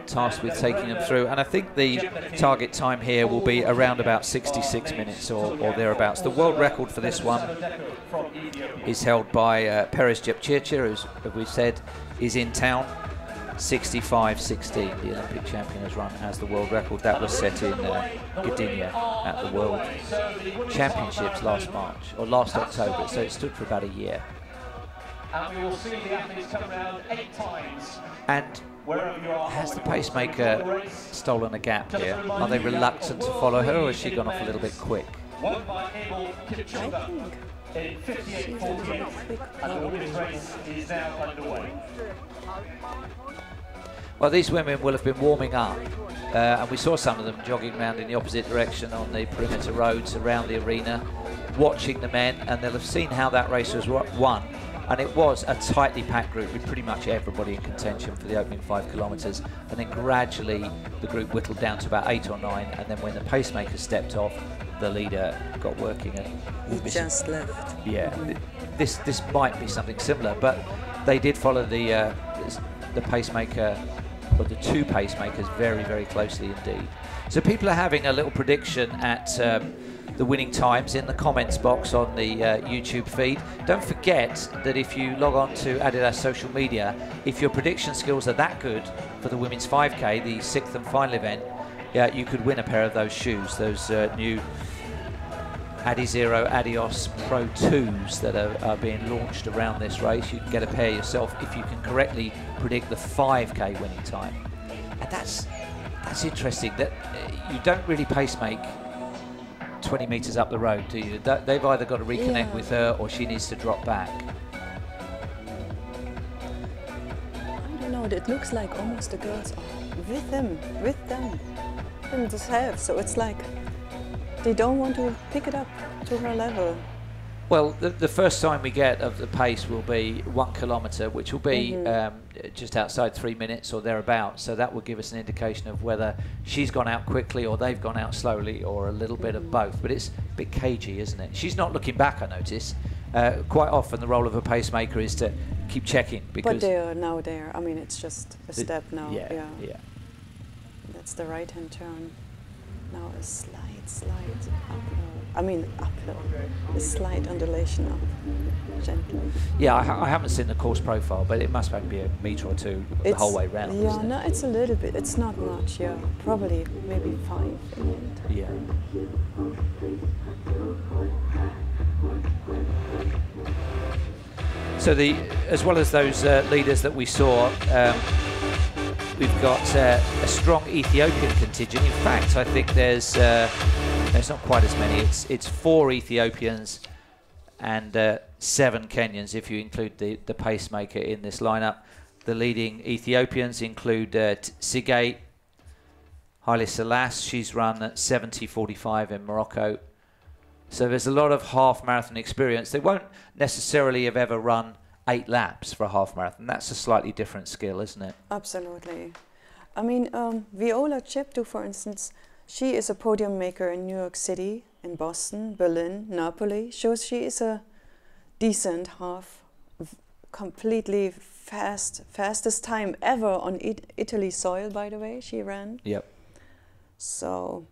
tasked with taking them through, and I think the target time here will be around about 66 minutes or thereabouts. The world record for this one is held by Perez Jepchirchir, as we've said, is in town. 65.16, the Olympic champion has run as the world record. That was set in Gdynia at the World Championships last March, or last October, so it stood for about a year. And we will see the athletes come around 8 times. And has the pacemaker stolen a gap here? Are they reluctant to follow her, or has she gone off a little bit quick? Won by Kibcumber in 58.48, and the women's race is now underway. Well, these women will have been warming up, and we saw some of them jogging around in the opposite direction on the perimeter roads around the arena, watching the men, and they'll have seen how that race was won. And it was a tightly packed group with pretty much everybody in contention for the opening 5 kilometres. And then gradually the group whittled down to about 8 or 9. And then when the pacemaker stepped off, the leader got working. And he just left. Yeah, this might be something similar, but they did follow the pacemaker, or the 2 pacemakers, very, very closely indeed. So people are having a little prediction at the winning times in the comments box on the YouTube feed. Don't forget that if you log on to Adidas social media, if your prediction skills are that good for the women's 5K, the 6th and final event, you could win a pair of those shoes, those new ADIZERO ADIOS PRO 2s that are being launched around this race. You can get a pair yourself if you can correctly predict the 5K winning time. And that's interesting, that you don't really pacemake 20 metres up the road, do you? They've either got to reconnect with her, or she needs to drop back. I don't know, it looks like almost the girls are with them themselves, so it's like they don't want to pick it up to her level. Well, the first sign we get of the pace will be 1 kilometre, which will be just outside 3 minutes or thereabouts. So that will give us an indication of whether she's gone out quickly or they've gone out slowly, or a little bit of both. But it's a bit cagey, isn't it? She's not looking back, I notice. Quite often the role of a pacemaker is to keep checking. Because but they are now there. I mean, it's just a step now. Yeah. That's the right-hand turn. Now a slide uphill. I mean uphill. A slight undulation up, gently. Yeah, I haven't seen the course profile, but it must be a metre or 2 the whole way round. Yeah, no, it's a little bit. It's not much. Yeah, probably maybe 5 in the end. Yeah. So as well as those leaders that we saw, we've got a strong Ethiopian contingent. In fact, I think there's not quite as many. It's 4 Ethiopians and 7 Kenyans if you include the pacemaker in this lineup. The leading Ethiopians include Sigay Haile Selassie. She's run at 70.45 in Morocco. So there's a lot of half marathon experience. They won't necessarily have ever run 8 laps for a half marathon. That's a slightly different skill, isn't it? Absolutely. I mean, Viola Chepto, for instance, she is a podium maker in New York City, in Boston, Berlin, Napoli. So she is a decent half, completely fastest time ever on Italy soil, by the way, she ran. Yep. So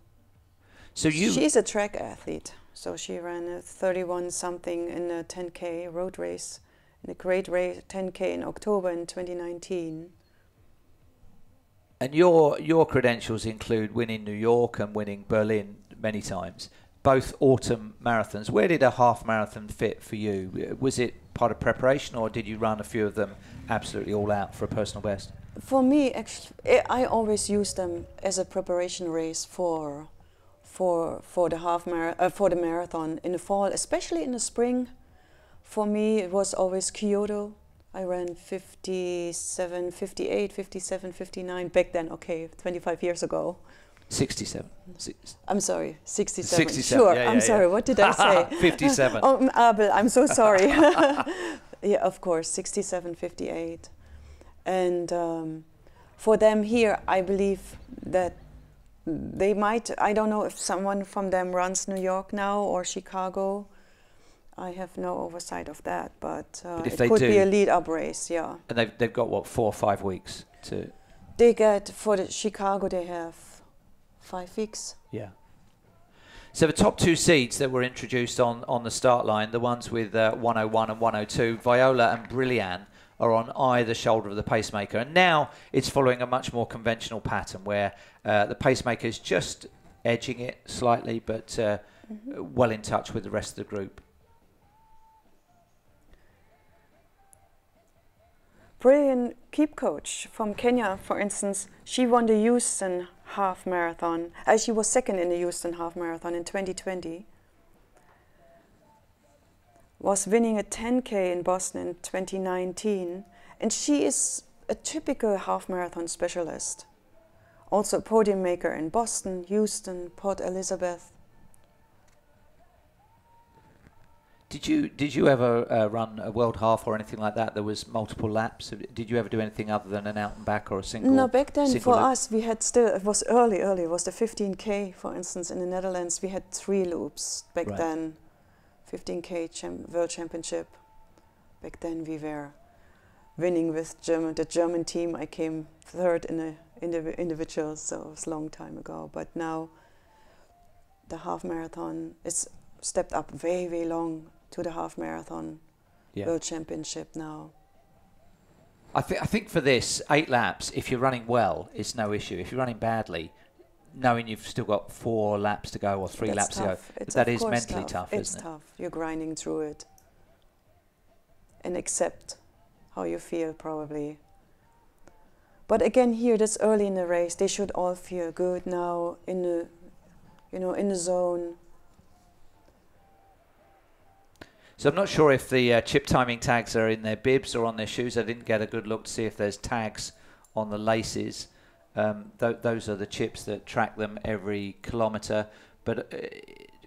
she's a track athlete. So she ran a 31 something in a 10K road race, in a great race 10K in October in 2019. And your credentials include winning New York and winning Berlin many times, both autumn marathons. Where did a half marathon fit for you? Was it part of preparation, or did you run a few of them absolutely all out for a personal best? For me, actually, I always use them as a preparation race for the marathon in the fall, especially in the spring. For me, it was always Kyoto. I ran 57, 58, 57, 59 back then. Okay, 25 years ago. 67. I'm sorry, 67. 67. Sure, Yeah, I'm sorry, what did I say? 57. Oh, Abel, I'm so sorry. Yeah, of course, 67, 58. And for them here, I believe that they might, I don't know if someone from them runs New York now or Chicago. I have no oversight of that, but if it could be a lead-up race, yeah. And they've got, what, 4 or 5 weeks to... They get, for the Chicago, they have 5 weeks. Yeah. So the top 2 seeds that were introduced on the start line, the ones with 101 and 102, Viola and Brillian, are on either shoulder of the pacemaker. And now it's following a much more conventional pattern where the pacemaker is just edging it slightly, but well in touch with the rest of the group. Brilliant keep coach from Kenya, for instance, she won the Houston half marathon. She was second in the Houston half marathon in 2020. Was winning a 10K in Boston in 2019. And she is a typical half marathon specialist. Also a podium maker in Boston, Houston, Port Elizabeth. Did you ever run a world half or anything like that? There was multiple laps. Did you ever do anything other than an out and back or a single? No, back then for loop? us we had still, it was early. It was the 15K, for instance, in the Netherlands. We had 3 loops back then. 15K World Championship. Back then we were winning with the German team. I came 3rd in the individuals, so it was a long time ago. But now the half marathon is stepped up very long to the half marathon World Championship now. I think for this 8 laps, if you're running well, it's no issue. If you're running badly, knowing you've still got 4 laps to go or 3 laps tough. to go, that is mentally tough, isn't it? It's tough. You're grinding through it and accept how you feel, probably. But again, here, that's early in the race. They should all feel good now in the, in the zone. So I'm not sure if the chip timing tags are in their bibs or on their shoes. I didn't get a good look to see if there's tags on the laces. Those are the chips that track them every kilometre. But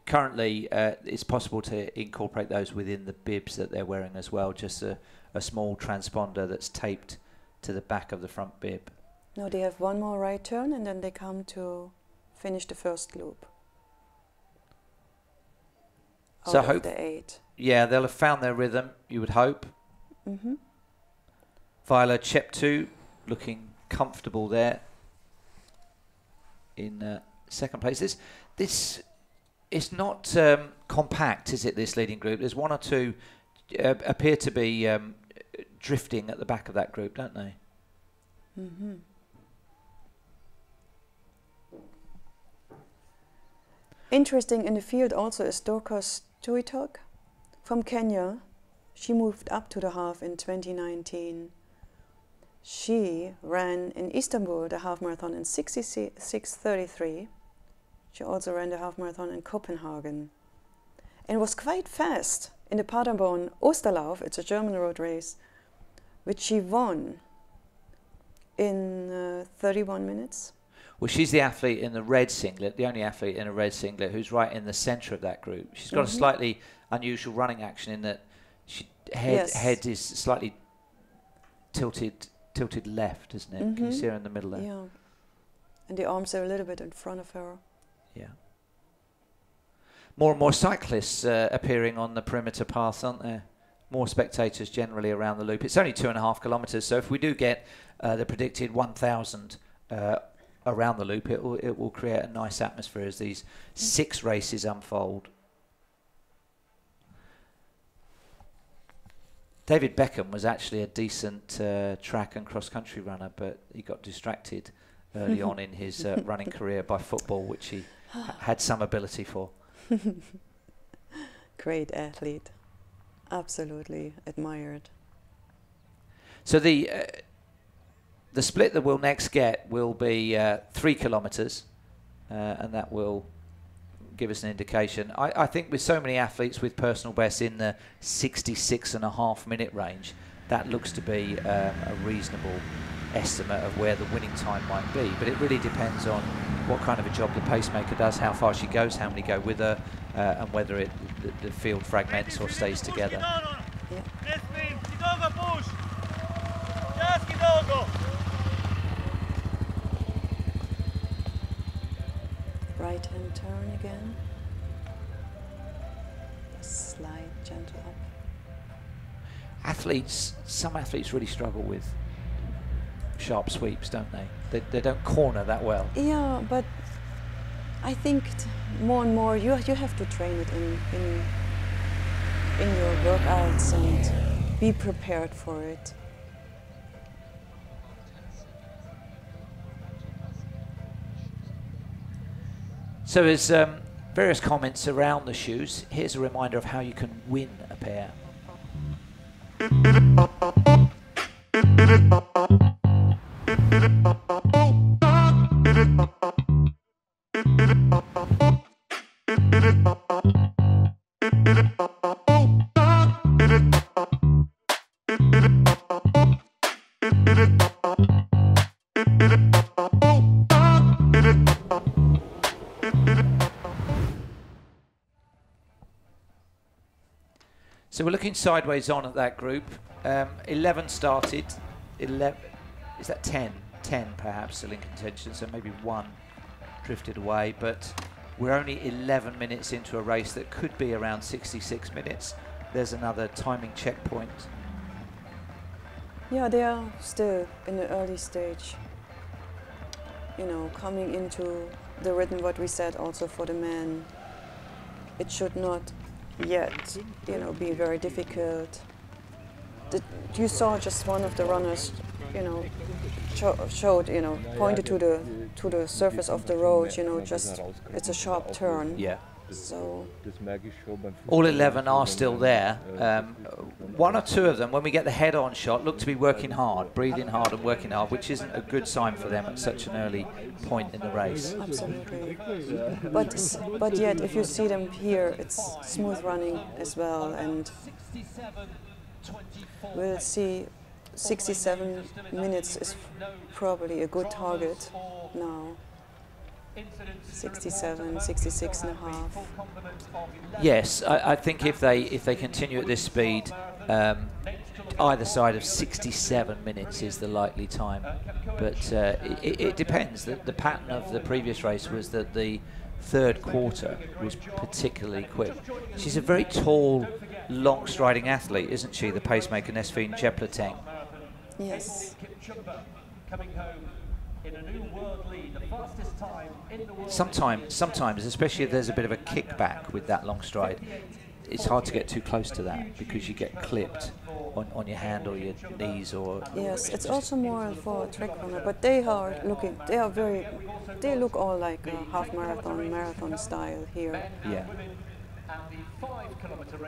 currently, it's possible to incorporate those within the bibs that they're wearing as well. Just a small transponder that's taped to the back of the front bib. No, they have one more right turn and then they come to finish the first loop. So out of the 8. Yeah, they'll have found their rhythm, you would hope. Mm-hmm. Viola Cheptu looking comfortable there in second place. This is not compact, is it, this leading group? There's 1 or 2 appear to be drifting at the back of that group, don't they? Mm-hmm. Interesting in the field also is Dorcas Tuitok from Kenya. She moved up to the half in 2019. She ran in Istanbul the half marathon in 66:33. She also ran the half marathon in Copenhagen and was quite fast in the Paderborn Osterlauf. It's a German road race, which she won in 31 minutes. Well, she's the athlete in the red singlet, the only athlete in a red singlet who's right in the centre of that group. She's got a slightly unusual running action in that head is slightly tilted left, isn't it? Can you see her in the middle there? Yeah. And the arms are a little bit in front of her. Yeah. More and more cyclists appearing on the perimeter paths, aren't there? More spectators generally around the loop. It's only 2.5 kilometres, so if we do get the predicted 1,000 around the loop, it will create a nice atmosphere as these 6 races unfold. David Beckham was actually a decent track and cross-country runner, but he got distracted early on in his running career by football, which he had some ability for. Great athlete. Absolutely admired. So the split that we'll next get will be 3 kilometres, and that will give us an indication. I think with so many athletes with personal bests in the 66.5 minute range, that looks to be a reasonable estimate of where the winning time might be. But it really depends on what kind of a job the pacemaker does, how far she goes, how many go with her, and whether the field fragments or stays together. Right hand turn again. Slide gentle up. Some athletes really struggle with sharp sweeps, don't they? They don't corner that well. Yeah, but I think more and more you have to train it in your workouts and be prepared for it. So there's various comments around the shoes. Here's a reminder of how you can win a pair. So we're looking sideways on at that group. 11 started. 11, is that 10? 10 perhaps still in contention, so maybe one drifted away, but we're only 11 minutes into a race that could be around 66 minutes. There's another timing checkpoint. Yeah, they are still in the early stage. You know, coming into the rhythm, what we said also for the men. It should not yet, you know, be very difficult. You saw just one of the runners, you know, showed, you know, pointed to the surface of the road, you know, just it's a sharp turn. Yeah. So all 11 are still there. One or two of them, when we get the head-on shot, look to be working hard, breathing hard and working hard, which isn't a good sign for them at such an early point in the race. Absolutely. But yet, if you see them here, it's smooth running as well, and we'll see 67 minutes is probably a good target now. 67, 66 and a half. Yes, I think if they continue at this speed, either side of 67 minutes is the likely time. But it depends. The pattern of the previous race was that the third quarter was particularly quick. She's a very tall, long-striding athlete, isn't she? The pacemaker Nesphine Jepleteng. Yes. Sometimes, especially if there's a bit of a kickback with that long stride, it's hard to get too close to that because you get clipped on your hand or your knees or. Yes, it's also more for a track runner, but they look all like a half marathon style here. Yeah.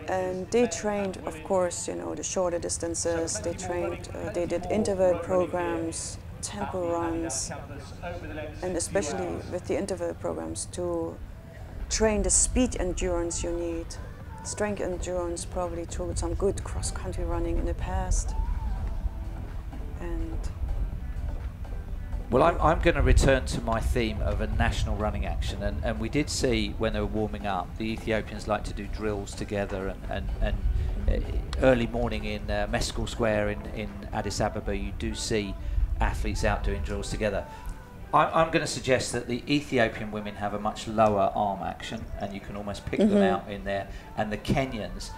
And they trained, of course, you know, the shorter distances. They trained, they did interval programs, tempo runs, and especially with the interval programs to train the speed endurance you need, strength endurance probably through some good cross-country running in the past. And well, I'm going to return to my theme of a national running action, and we did see when they were warming up, the Ethiopians like to do drills together, and early morning in Meskel Square in Addis Ababa, you do see athletes out doing drills together. I'm going to suggest that the Ethiopian women have a much lower arm action, and you can almost pick them out in there, and the Kenyans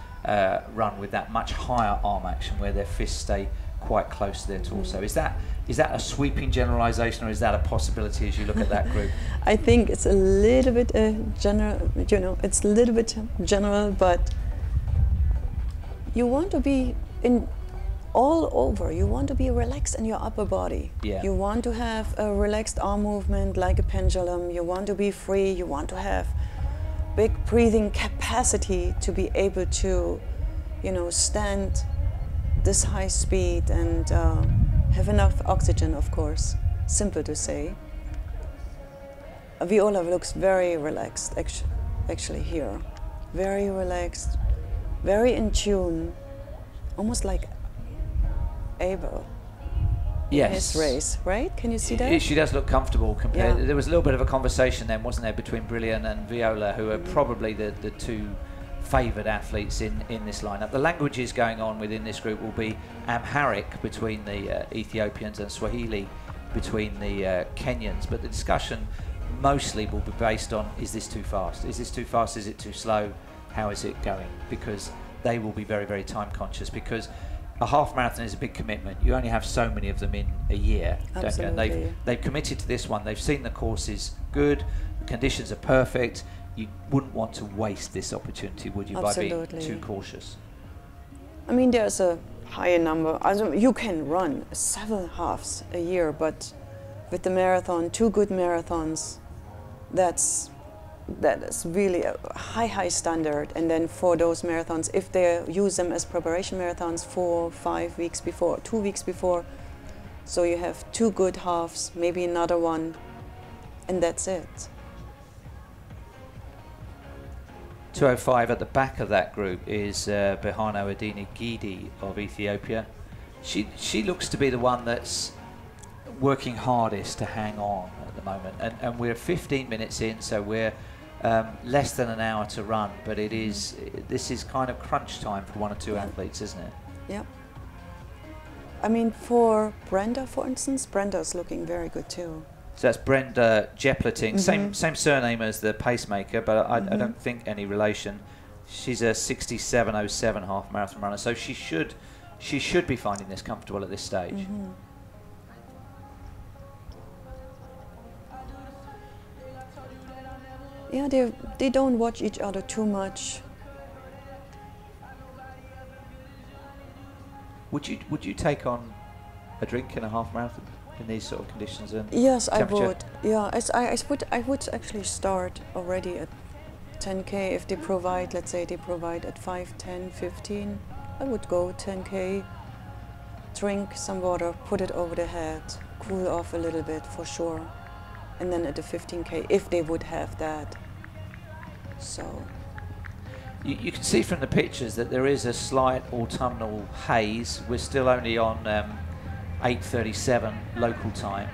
run with that much higher arm action where their fists stay quite close to their torso. Is that a sweeping generalization, or is that a possibility as you look at that group? I think it's a little bit general, you know, it's a little bit general, but you want to be in all over. You want to be relaxed in your upper body. Yeah. You want to have a relaxed arm movement like a pendulum. You want to be free. You want to have big breathing capacity to be able to, you know, stand this high speed and have enough oxygen, of course. Simple to say. Viola looks very relaxed, actually here. Very relaxed, very in tune, almost like able his race, right? Can you see that? She does look comfortable compared. There was a little bit of a conversation then, wasn't there, between Brilliant and Viola, who are probably the two favoured athletes in this lineup. The languages going on within this group will be Amharic between the Ethiopians and Swahili between the Kenyans, but the discussion mostly will be based on, is this too fast? Is this too fast? Is it too slow? How is it going? Because they will be very, very time conscious, because a half marathon is a big commitment. You only have so many of them in a year. Absolutely. Don't you? They've committed to this one. They've seen the course is good, the conditions are perfect. You wouldn't want to waste this opportunity, would you, by being too cautious? I mean, there's a higher number. You can run 7 halves a year, but with the marathon, 2 good marathons, that is really a high standard. And then for those marathons, if they use them as preparation marathons 4 or 5 weeks before, 2 weeks before, so you have 2 good halves, maybe another one, and that's it. 205 at the back of that group is Behano Adina Gidi of Ethiopia. She looks to be the one that's working hardest to hang on at the moment, and we're 15 minutes in, so we're less than an hour to run, but this is kind of crunch time for 1 or 2 athletes, isn't it? Yeah. I mean, for Brenda, for instance, Brenda's looking very good too. So that's Brenda Jepleting, same surname as the pacemaker, but I don't think any relation. She's a 67.07 half marathon runner, so she should be finding this comfortable at this stage. Yeah, they don't watch each other too much. Would you take on a drink in a half marathon in these sort of conditions? And yes, I would. Yeah, I would actually start already at 10K if they provide. Let's say they provide at 5, 10, 15. I would go 10K, drink some water, put it over the head, cool off a little bit for sure, and then at the 15K if they would have that. So. You can see from the pictures that there is a slight autumnal haze. We're still only on 8:37 local time.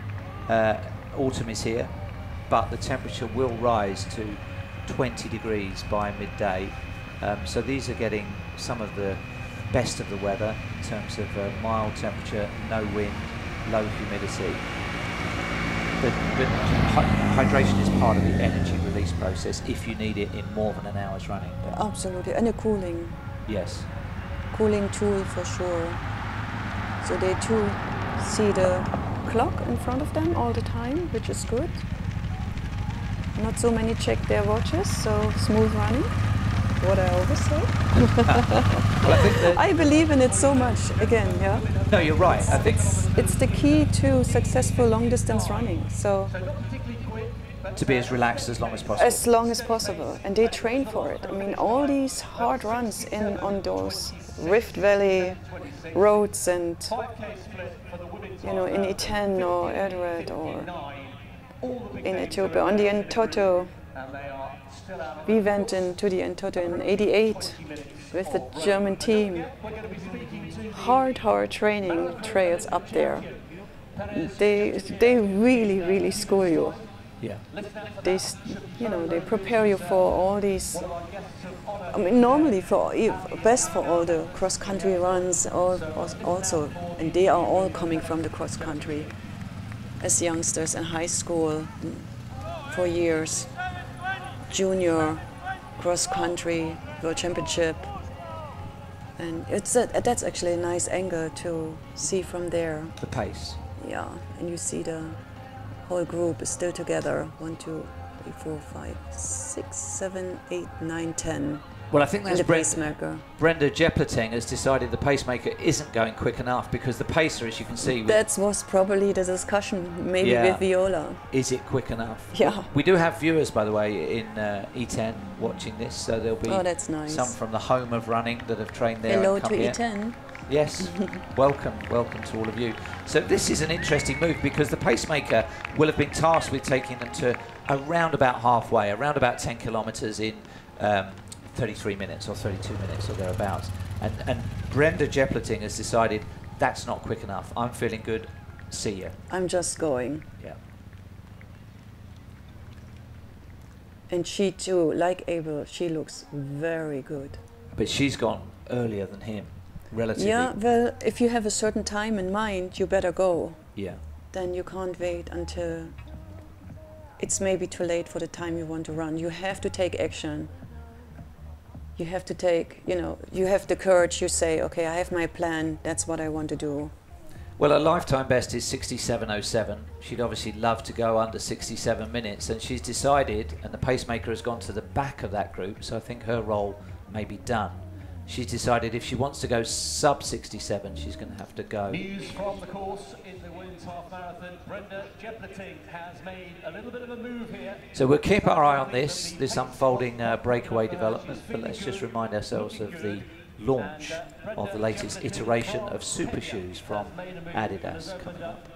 Autumn is here, but the temperature will rise to 20 degrees by midday. So these are getting some of the best of the weather in terms of mild temperature, no wind, low humidity. But hydration is part of the energy release process if you need it in more than an hour's running. Absolutely, and a cooling. Yes. Cooling tool for sure. So they too see the clock in front of them all the time, which is good. Not so many check their watches, so smooth running. What I always say. Well, I think I believe in it so much. Again, yeah. No, you're right. I think it's the key to successful long-distance running. So to be as relaxed as long as possible. As long as possible, and they train for it. I mean, all these hard runs on those Rift Valley roads, and you know, in E10 or Eldoret or in Ethiopia on the Entoto. We went into the Entoto in '88 with the German team. Hard training trails up there. They really school you. Yeah. They prepare you for all these. I mean, normally best for all the cross-country runs also, and they are all coming from the cross-country as youngsters in high school for years. Junior cross-country world championship, and that's actually a nice angle to see from there. The pace. Yeah, and you see the whole group is still together. 1, 2, 3, 4, 5, 6, 7, 8, 9, 10. Well, I think that's Brenda Jepleting has decided the pacemaker isn't going quick enough, because the pacer, as you can see... That was probably the discussion, maybe with Viola. Is it quick enough? Yeah. We do have viewers, by the way, in E10 watching this, so there'll be that's nice. Some from the home of running that have trained there. Hello and come to here. E10. Yes, welcome to all of you. So this is an interesting move, because the pacemaker will have been tasked with taking them to around about halfway, around about 10 kilometres in 33 minutes or 32 minutes or thereabouts. And Brenda Jepleting has decided that's not quick enough. I'm feeling good. see you. I'm just going. Yeah. And she too, like Abel, she looks very good. But she's gone earlier than him, relatively. Yeah, well, if you have a certain time in mind, you better go. Yeah. Then you can't wait until it's maybe too late for the time you want to run. You have to take action. You have to take, you know, you have the courage. You say, okay, I have my plan. That's what I want to do. Well, her lifetime best is 67.07. She'd obviously love to go under 67 minutes, and she's decided, and the pacemaker has gone to the back of that group, so I think her role may be done. She's decided if she wants to go sub 67, she's going to have to go. News from the course in the women's half marathon. Brenda Jepleting has made a little bit of a move here. So we'll keep our eye on this unfolding breakaway development, but let's just remind ourselves of the launch of the latest iteration of super shoes from Adidas coming up.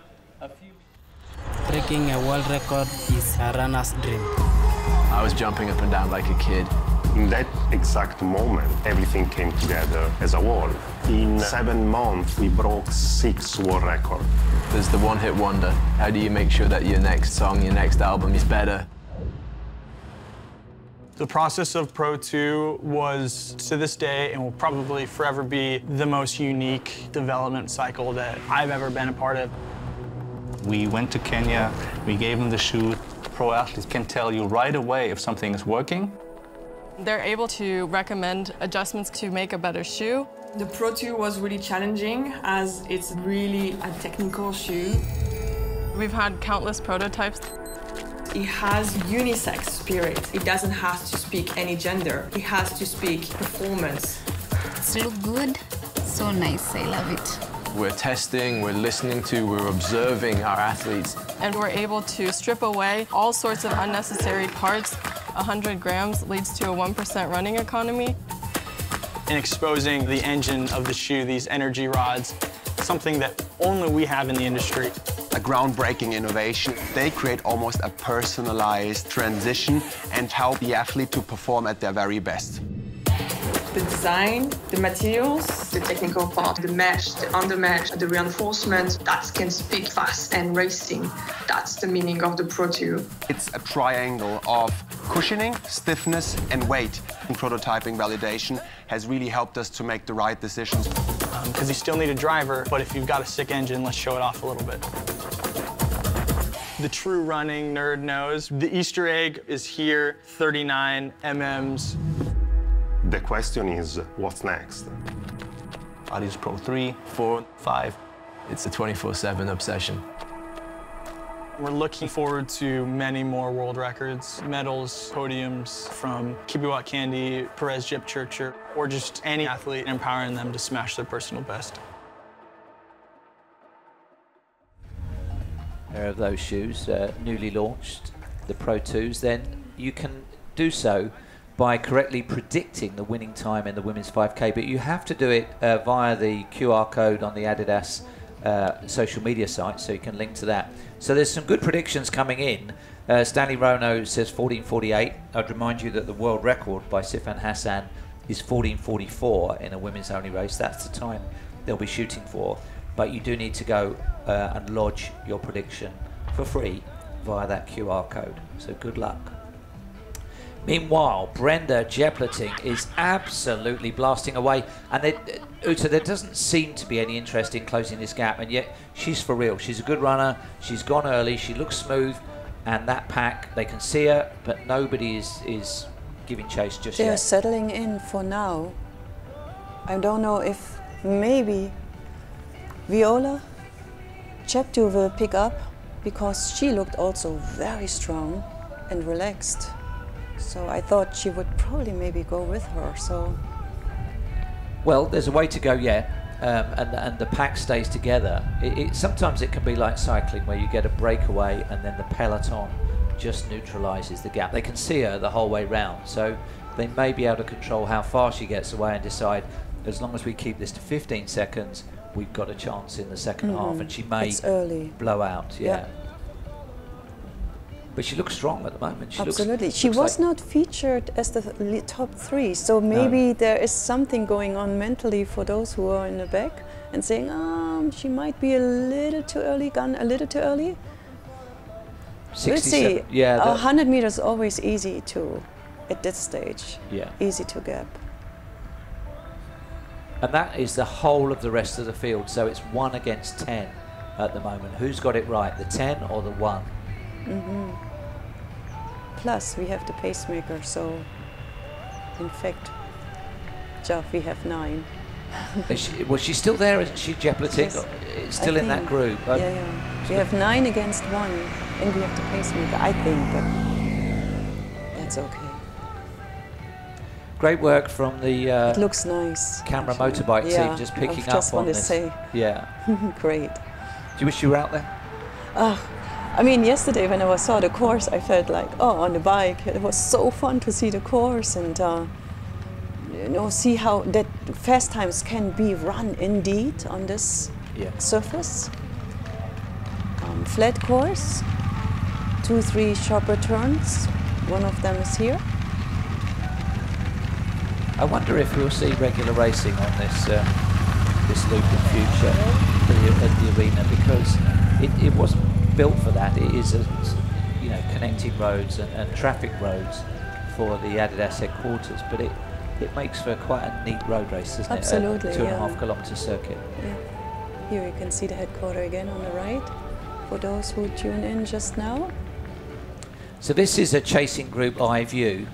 Breaking a world record is a runner's dream. I was jumping up and down like a kid. In that exact moment, everything came together as a wall. In 7 months, we broke 6 world records. There's the one-hit wonder. How do you make sure that your next song, your next album is better? The process of Pro 2 was, to this day, and will probably forever be, the most unique development cycle that I've ever been a part of. We went to Kenya, we gave them the shoe. Pro athletes can tell you right away if something is working. They're able to recommend adjustments to make a better shoe. The Pro 2 was really challenging as it's really a technical shoe. We've had countless prototypes. It has unisex spirit. It doesn't have to speak any gender. It has to speak performance. It's look good, so nice, I love it. We're testing, we're listening to, we're observing our athletes. And we're able to strip away all sorts of unnecessary parts. 100 grams leads to a 1% running economy. And exposing the engine of the shoe, these energy rods, something that only we have in the industry. A groundbreaking innovation. They create almost a personalized transition and help the athlete to perform at their very best. The design, the materials, the technical part, the mesh, the undermesh, the reinforcement, that can speak fast and racing. That's the meaning of the Pro 2. It's a triangle of cushioning, stiffness, and weight. And prototyping validation has really helped us to make the right decisions. Because you still need a driver, but if you've got a sick engine, let's show it off a little bit. The true running nerd knows. The Easter egg is here, 39 mm's. The question is, what's next? ADIZERO Pro 3, 4, 5. It's a 24/7 obsession. We're looking forward to many more world records, medals, podiums from Kibcumber, Perez Jip, or just any athlete, empowering them to smash their personal best. There are those shoes, newly launched, the Pro 2s. Then you can do so by correctly predicting the winning time in the women's 5K, but you have to do it via the QR code on the Adidas social media site, so you can link to that. So there's some good predictions coming in. Stanley Rono says 14:48. I'd remind you that the world record by Sifan Hassan is 14:44 in a women's only race. That's the time they'll be shooting for, but you do need to go and lodge your prediction for free via that QR code, so good luck. Meanwhile, Brenda Jepleting is absolutely blasting away, and Uta, there doesn't seem to be any interest in closing this gap, and yet she's for real. She's a good runner, she's gone early, she looks smooth, and that pack, they can see her, but nobody is giving chase just yet. They're settling in for now. I don't know if maybe Viola Cheptu will pick up, because she looked also very strong and relaxed. So I thought she would probably maybe go with her. So, well, there's a way to go yet, and the pack stays together. Sometimes it can be like cycling, where you get a breakaway and then the peloton just neutralises the gap. They can see her the whole way round, so they may be able to control how far she gets away and decide, as long as we keep this to 15 seconds, we've got a chance in the second half, and she may blow out. Yeah. But she looks strong at the moment. She Absolutely. looks She was like not featured as the top 3, so maybe there is something going on mentally for those who are in the back and saying, she might be a little too early, gone a little too early. We'll see. Yeah, 100 meters always easy to, at this stage, yeah, easy to gap. And that is the whole of the rest of the field. So it's 1 against 10 at the moment. Who's got it right, the 10 or the 1? Plus, we have the pacemaker, so in fact, Jeff, we have 9. Was she still there? Isn't she, Jepletic? Still in that group? Yeah. We have 9 against 1, and we have the pacemaker, I think, but that's okay. Great work from the it looks nice. Camera motorbike team, just picking up on this. Yeah. Great. Do you wish you were out there? I mean, yesterday when I saw the course, I felt like, on the bike, it was so fun to see the course and see how that fast times can be run indeed on this surface. Flat course, 2-3 sharper turns. One of them is here. I wonder if we'll see regular racing on this this loop in future at the arena, because it wasn't built for that. It is connecting roads and traffic roads for the Adidas headquarters, but it makes for quite a neat road race, doesn't Absolutely, it? Absolutely, 2.5 kilometre circuit. Yeah. Here you can see the headquarters again on the right, for those who tune in just now. So this is a chasing group eye view,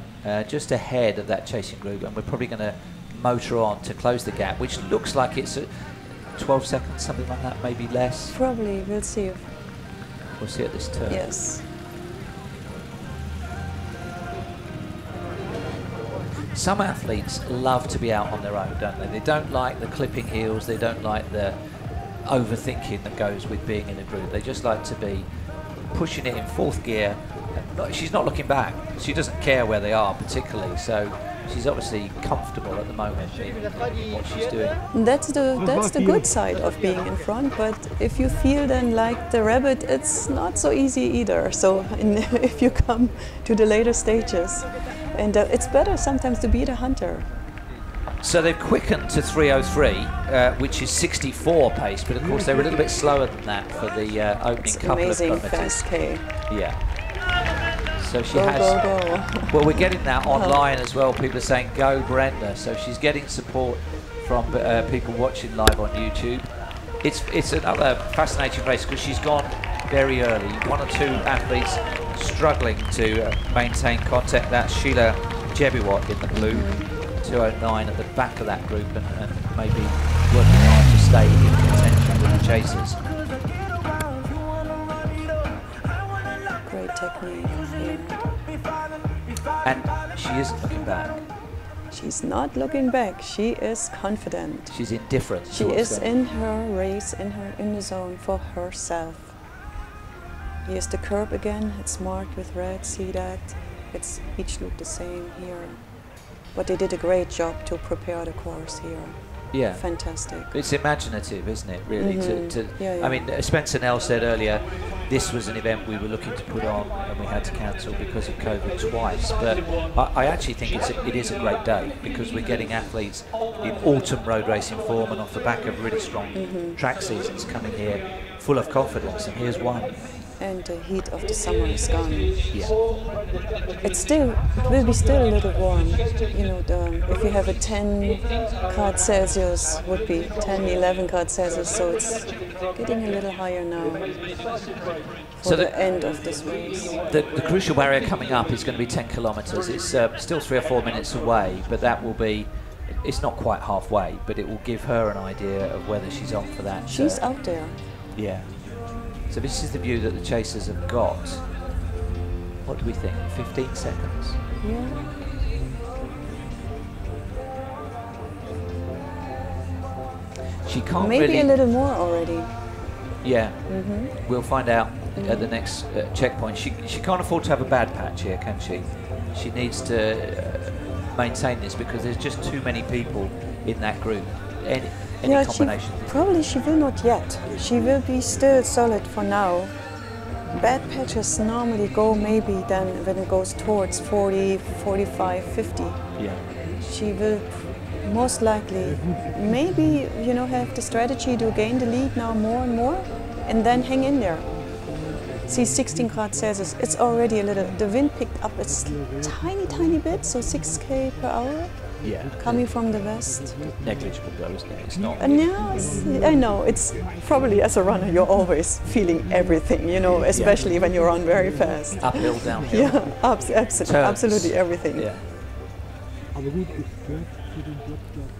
just ahead of that chasing group, and we're probably going to motor on to close the gap, which looks like it's 12 seconds, something like that, maybe less. Probably, we'll see. We'll see at this turn. Yes. Some athletes love to be out on their own, don't they? They don't like the clipping heels, they don't like the overthinking that goes with being in a group. They just like to be pushing it in 4th gear. She's not looking back. She doesn't care where they are particularly, so she's obviously comfortable at the moment in what she's doing. That's the good side of being in front, but if you feel then like the rabbit, it's not so easy either. So if you come to the later stages, and it's better sometimes to be the hunter. So they've quickened to 3:03, which is 64 pace, but of course they were a little bit slower than that for the opening couple of kilometres. Fast K. Yeah. So she has. Go. Well, we're getting that online as well. People are saying "Go, Brenda." So she's getting support from people watching live on YouTube. It's another fascinating race because she's gone very early. 1 or 2 athletes struggling to maintain contact. That's Sheila Jebiwat in the blue, 2:09 at the back of that group, and maybe working hard to stay in contention with the chasers. Great technique. And she isn't looking back. She's not looking back. She is confident. She's indifferent. She is in her race, in the zone for herself. Here's the curb again. It's marked with red. See that? It's each look the same here. But they did a great job to prepare the course here. Yeah. Fantastic. It's imaginative, isn't it, really? Yeah. I mean, Spencer Nell said earlier, this was an event we were looking to put on and we had to cancel because of COVID twice. But I actually think it is a great day because we're getting athletes in autumn road racing form and off the back of really strong track seasons coming here full of confidence. And here's one. And the heat of the summer is gone. Yeah. It will be still a little warm. You know, if you have a 10 grad Celsius, would be 10, 11 grad Celsius, so it's getting a little higher now for the end of this race. The crucial barrier coming up is going to be 10 kilometres. It's still 3 or 4 minutes away, but that will be, it's not quite halfway, but it will give her an idea of whether she's on for that. She's out there. Yeah. So this is the view that the chasers have got. What do we think? 15 seconds? Yeah. She can't Maybe really... a little more already. Yeah. We'll find out at the next checkpoint. She can't afford to have a bad patch here, can she? She needs to maintain this because there's just too many people in that group. Any combination. Probably she will not yet. She will be still solid for now, bad patches normally go maybe then when it goes towards 40, 45, 50. Yeah. She will most likely maybe, you know, have the strategy to gain the lead now more and more and then hang in there. See, 16 grad Celsius, it's already a little, the wind picked up a tiny bit, so 6 km per hour. Yeah. Coming from the west. Negligible though, isn't it? It's not. Yes, I know. It's probably as a runner you're always feeling everything, you know, especially when you run very fast. Uphill, downhill. Yeah, absolutely everything. Yeah.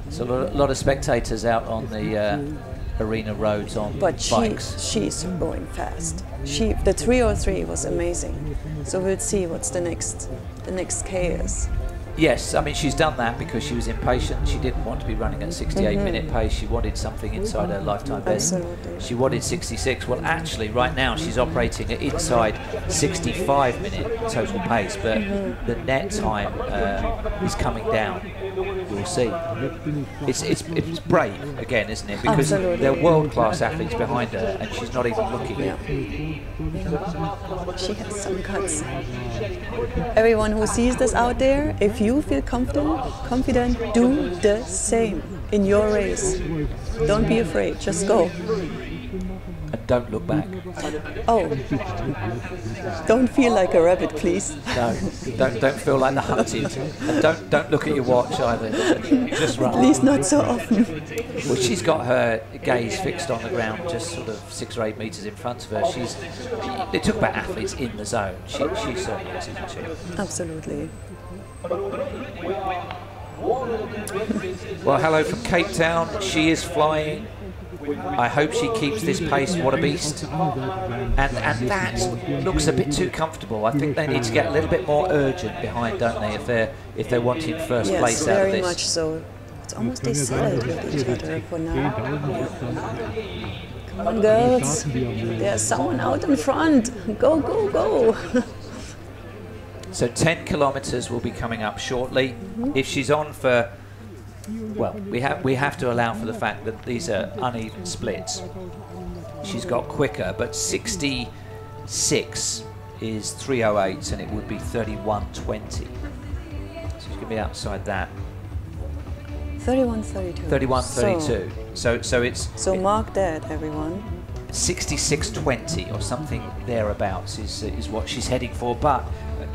So a lot of spectators out on the arena roads on bikes. But she's going fast. The 303 was amazing. So we'll see what's the next K is. Yes, I mean, she's done that because she was impatient. She didn't want to be running at 68-minute pace. She wanted something inside her lifetime best. Absolutely. She wanted 66. Well, actually, right now, she's operating at inside 65-minute total pace, but the net time is coming down. We'll see. It's brave, again, isn't it? Because they're world-class athletes behind her, and she's not even looking at them. She has some guts. Everyone who sees this out there, if you feel confident, do the same in your race. Don't be afraid, just go. And don't look back. Oh, don't feel like a rabbit, please. No, don't feel like the hunted. And don't look at your watch either. Just run. At least not so often. Well, she's got her gaze fixed on the ground, just sort of 6 or 8 meters in front of her. They talk about athletes in the zone. She certainly is, isn't she? Absolutely. Well, hello from Cape Town. She is flying. I hope she keeps this pace. What a beast. And that looks a bit too comfortable. I think they need to get a little bit more urgent behind, don't they, if they're wanting first place out of this. Yes, very much so. It's almost they settled with each other for now. Come on, girls. There's someone out in front. Go, go, go. So 10 kilometers will be coming up shortly. If she's on for, well, we have to allow for the fact that these are uneven splits. She's got quicker, but 66 is 3:08, and it would be 31:20. So she's going to be outside that. 31:32. 31:32. So it's. So mark that, everyone. 66:20 or something thereabouts is what she's heading for, but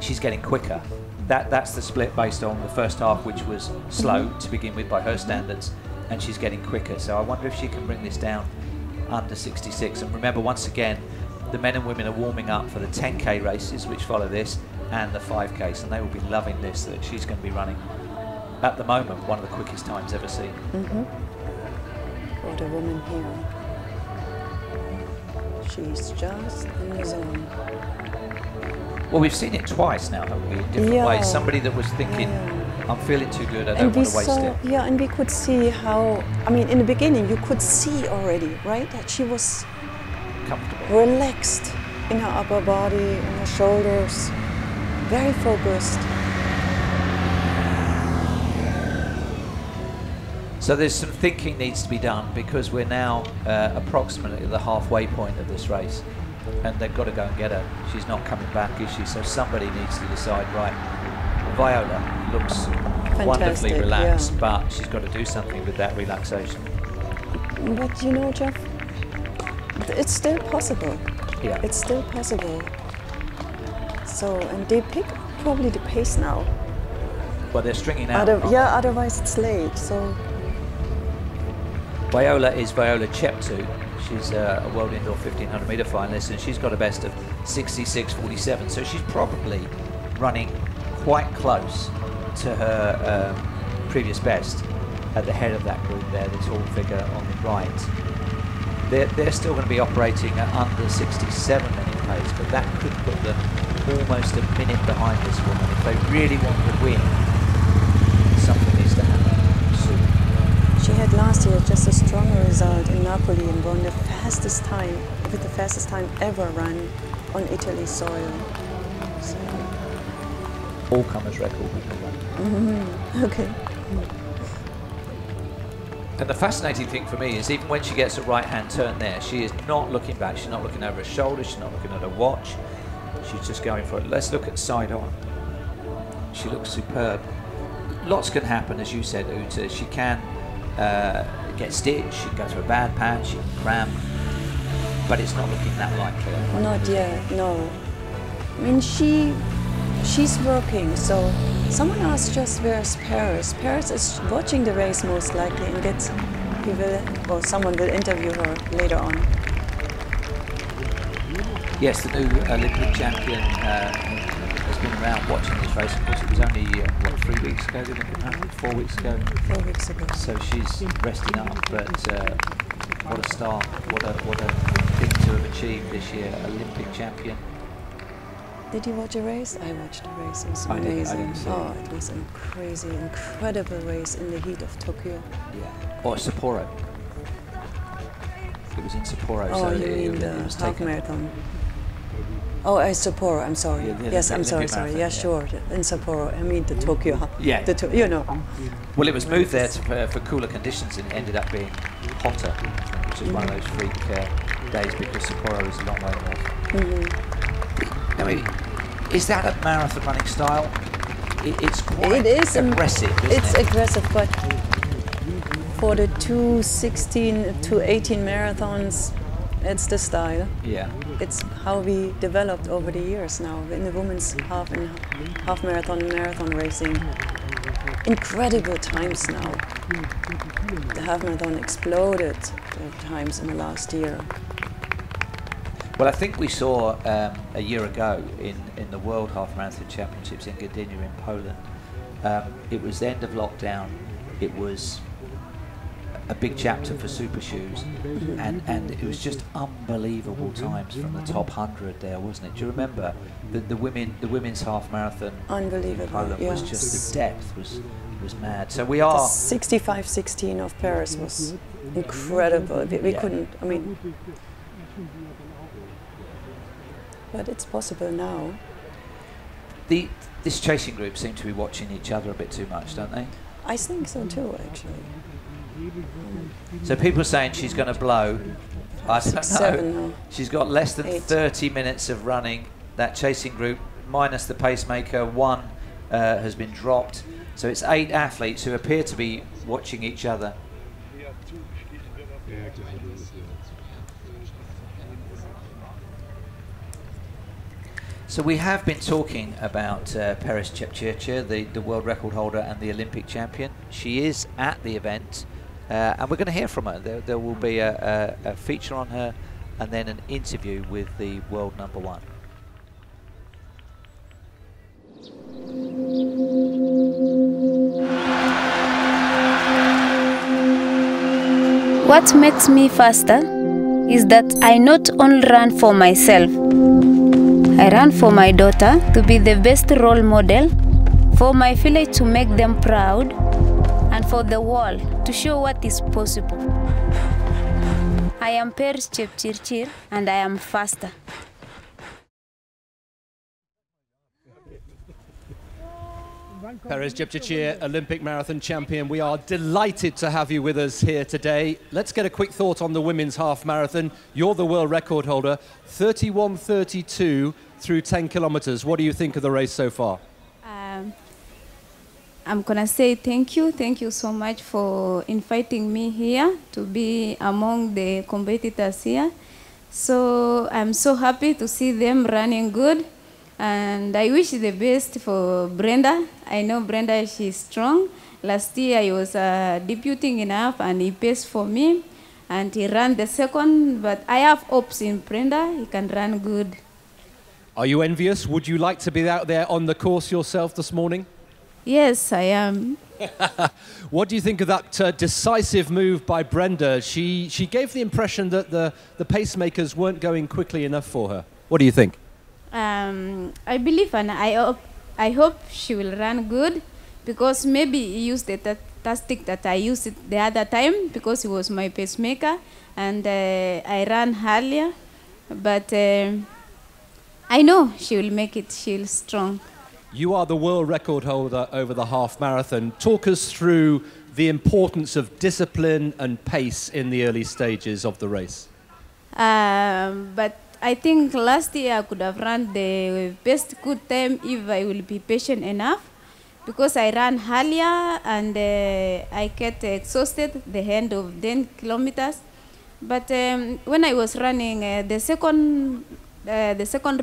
she's getting quicker. That's the split based on the first half, which was slow to begin with by her standards, and she's getting quicker. So I wonder if she can bring this down under 66. And remember, once again, the men and women are warming up for the 10K races, which follow this, and the 5Ks, and they will be loving this, that she's going to be running, at the moment, one of the quickest times ever seen. What a woman here. She's just in the zone. Well, we've seen it twice now, haven't we, in different ways. Somebody that was thinking, I'm feeling too good, I don't want to waste it. Yeah, and we could see how, I mean, in the beginning, you could see already, right, that she was comfortable, relaxed in her upper body, in her shoulders, very focused. So there's some thinking needs to be done, because we're now approximately at the halfway point of this race, and they've got to go and get her. She's not coming back, is she? So somebody needs to decide, right, Viola looks wonderfully relaxed, but she's got to do something with that relaxation. But you know, Jeff, it's still possible. Yeah. It's still possible. So, and they pick probably the pace now. Well, they're stringing out. Yeah, otherwise it's late, so. Viola is Viola Cheptu. She's a World Indoor 1500 meter finalist, and she's got a best of 66:47. So she's probably running quite close to her previous best at the head of that group there, the tall figure on the right. They're still going to be operating at under 67 minute pace, but that could put them almost a minute behind this woman. If they really want to win, something needs to happen soon. She had last year just a stronger result in Napoli and won the fastest time, with the fastest time ever run on Italy's soil. So. All-comers record. Okay. And the fascinating thing for me is even when she gets a right-hand turn there, she is not looking back. She's not looking over her shoulder. She's not looking at her watch. She's just going for it. Let's look at side on. She looks superb. Lots can happen, as you said, Uta. She can get stitched. She can go through a bad patch. She can cramp. But it's not looking that likely. Not yet, no. I mean, she's working, so someone asked just where's Paris. Paris is watching the race most likely and someone will interview her later on. Yes, the new Olympic champion has been around watching this race. Of course, it was only, what, 3 weeks ago, didn't it happen? 4 weeks ago? 4 weeks ago. So she's resting up, but what a start, what a thing to have achieved this year, Olympic champion. Did you watch a race? I watched the race. It was amazing. Oh, it was a crazy, incredible race in the heat of Tokyo. Yeah. Or Sapporo. It was in Sapporo. Oh, so you mean the half marathon? Oh, Sapporo. I'm sorry. Yeah, yes, I'm sorry. Marathon, yeah, sure. In Sapporo. I mean the Tokyo. Yeah. You know. Well, it was moved there for cooler conditions and ended up being hotter, which is one of those freak days because Sapporo is a long way north. I mean, is that a marathon running style? It's quite aggressive, isn't it? It's aggressive, but for the 2:16 to 18 marathons, it's the style. Yeah. It's how we developed over the years now in the women's half marathon and marathon racing. Incredible times now. The half marathon exploded the times in the last year. Well, I think we saw a year ago in the World Half Marathon Championships in Gdynia in Poland. It was the end of lockdown. It was a big chapter for super shoes, and it was just unbelievable times from the top 100 there, wasn't it? Do you remember the women's half marathon in Poland was just the depth was mad. So we are. The 65-16 of Paris was incredible. We couldn't. I mean. But it's possible now. This chasing group seem to be watching each other a bit too much, don't they? I think so too, actually. So people are saying she's going to blow. I don't know. She's got less than 30 minutes of running. That chasing group, minus the pacemaker, one has been dropped. So it's 8 athletes who appear to be watching each other. So we have been talking about Jairus Kipchoge, the world record holder and the Olympic champion. She is at the event, and we're going to hear from her. There will be a feature on her, and then an interview with the world #1. What makes me faster is that I not only run for myself, I run for my daughter to be the best role model, for my village to make them proud, and for the world to show what is possible. I am Jairus Kipchoge and I am faster. Jairus Kipchoge, Olympic marathon champion. We are delighted to have you with us here today. Let's get a quick thought on the women's half marathon. You're the world record holder, 31:32 through 10 kilometers. What do you think of the race so far? I'm gonna say thank you so much for inviting me here to be among the competitors here. So I'm so happy to see them running good. And I wish the best for Brenda. I know Brenda, she's strong. Last year I was debuting enough and he paced for me and he ran the second, but I have hopes in Brenda, he can run good. Are you envious? Would you like to be out there on the course yourself this morning? Yes, I am. What do you think of that decisive move by Brenda? She gave the impression that the pacemakers weren't going quickly enough for her. What do you think? I believe and I hope she will run good, because maybe he used the tactic that I used it the other time, because he was my pacemaker and I ran earlier. But I know she will make it. She's strong. You are the world record holder over the half marathon. Talk us through the importance of discipline and pace in the early stages of the race? But I think last year I could have run the best good time if I will be patient enough, because I ran earlier and I get exhausted the end of 10 kilometers. But when I was running the second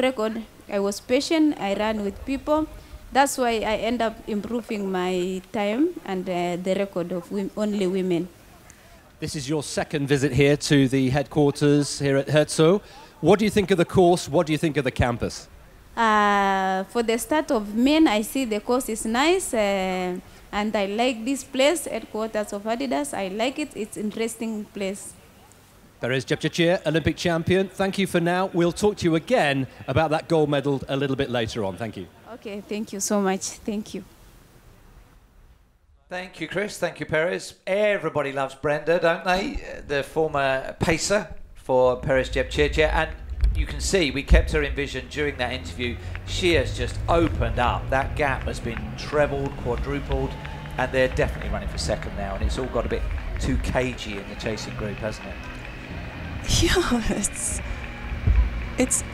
record, I was patient. I ran with people. That's why I end up improving my time and the record of only women. This is your second visit here to the headquarters here at Herzo. What do you think of the course? What do you think of the campus? For the start of men, I see the course is nice, and I like this place, headquarters of Adidas. I like it. It's an interesting place. Jairus Kipchoge, Olympic champion. Thank you for now. We'll talk to you again about that gold medal a little bit later on. Thank you. Okay, thank you so much. Thank you. Thank you, Chris. Thank you, Perez. Everybody loves Brenda, don't they? The former pacer for Jairus Kipchoge. And you can see we kept her in vision during that interview. She has just opened up. That gap has been trebled, quadrupled, and they're definitely running for second now. And it's all got a bit too cagey in the chasing group, hasn't it? Yeah, it's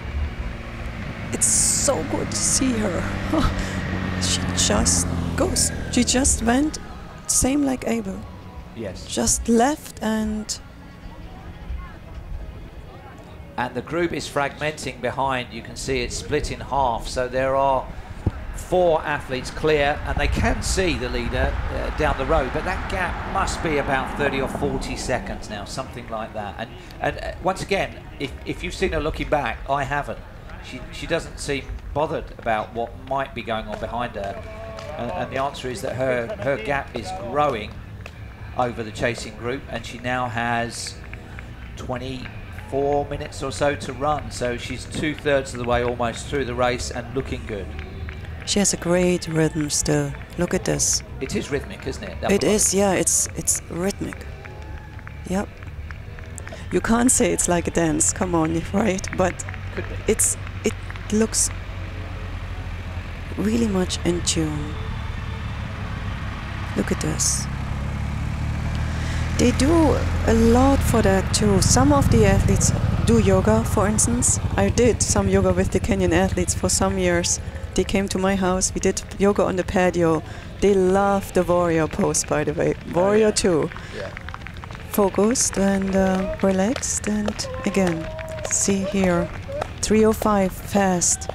so good to see her. She just goes. She just went, same like Abel. Yes. Just left and the group is fragmenting behind. You can see it's split in half. So there are 4 athletes clear, and they can see the leader down the road, but that gap must be about 30 or 40 seconds now, something like that. And once again, if you've seen her looking back, I haven't. She doesn't seem bothered about what might be going on behind her, and the answer is that her gap is growing over the chasing group, and she now has 24 minutes or so to run. So she's 2/3 of the way almost through the race and looking good. she has a great rhythm still. Look at this. It is rhythmic, isn't it? It is, yeah, it's rhythmic. Yep. You can't say it's like a dance, come on, right? But it looks really much in tune. Look at this. They do a lot for that too. Some of the athletes do yoga, for instance. I did some yoga with the Kenyan athletes for some years. They came to my house, we did yoga on the patio. They love the warrior pose, by the way. Warrior too. Yeah. Focused and relaxed, and again, see here, 3:05, fast.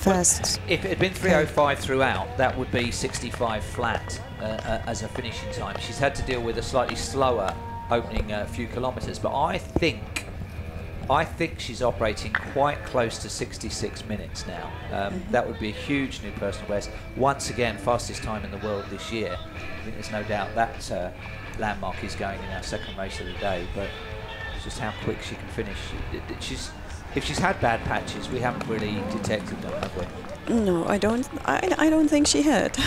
Well, if it had been 3:05 throughout, that would be 65 flat as a finishing time. She's had to deal with a slightly slower opening few kilometres, but I think she's operating quite close to 66 minutes now. That would be a huge new personal best. Once again, fastest time in the world this year. I think there's no doubt that landmark is going in our second race of the day, but it's just how quick she can finish. If she's had bad patches, we haven't really detected them, have we? No, I don't think she had.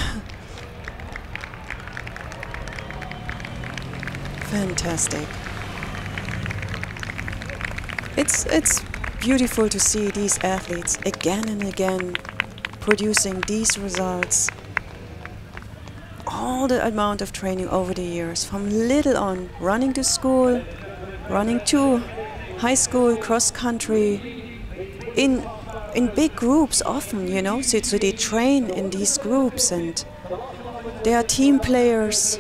Fantastic. It's beautiful to see these athletes again and again producing these results. All the amount of training over the years, from little on, running to school, running to high school, cross country, in big groups often, you know, so they train in these groups and they are team players.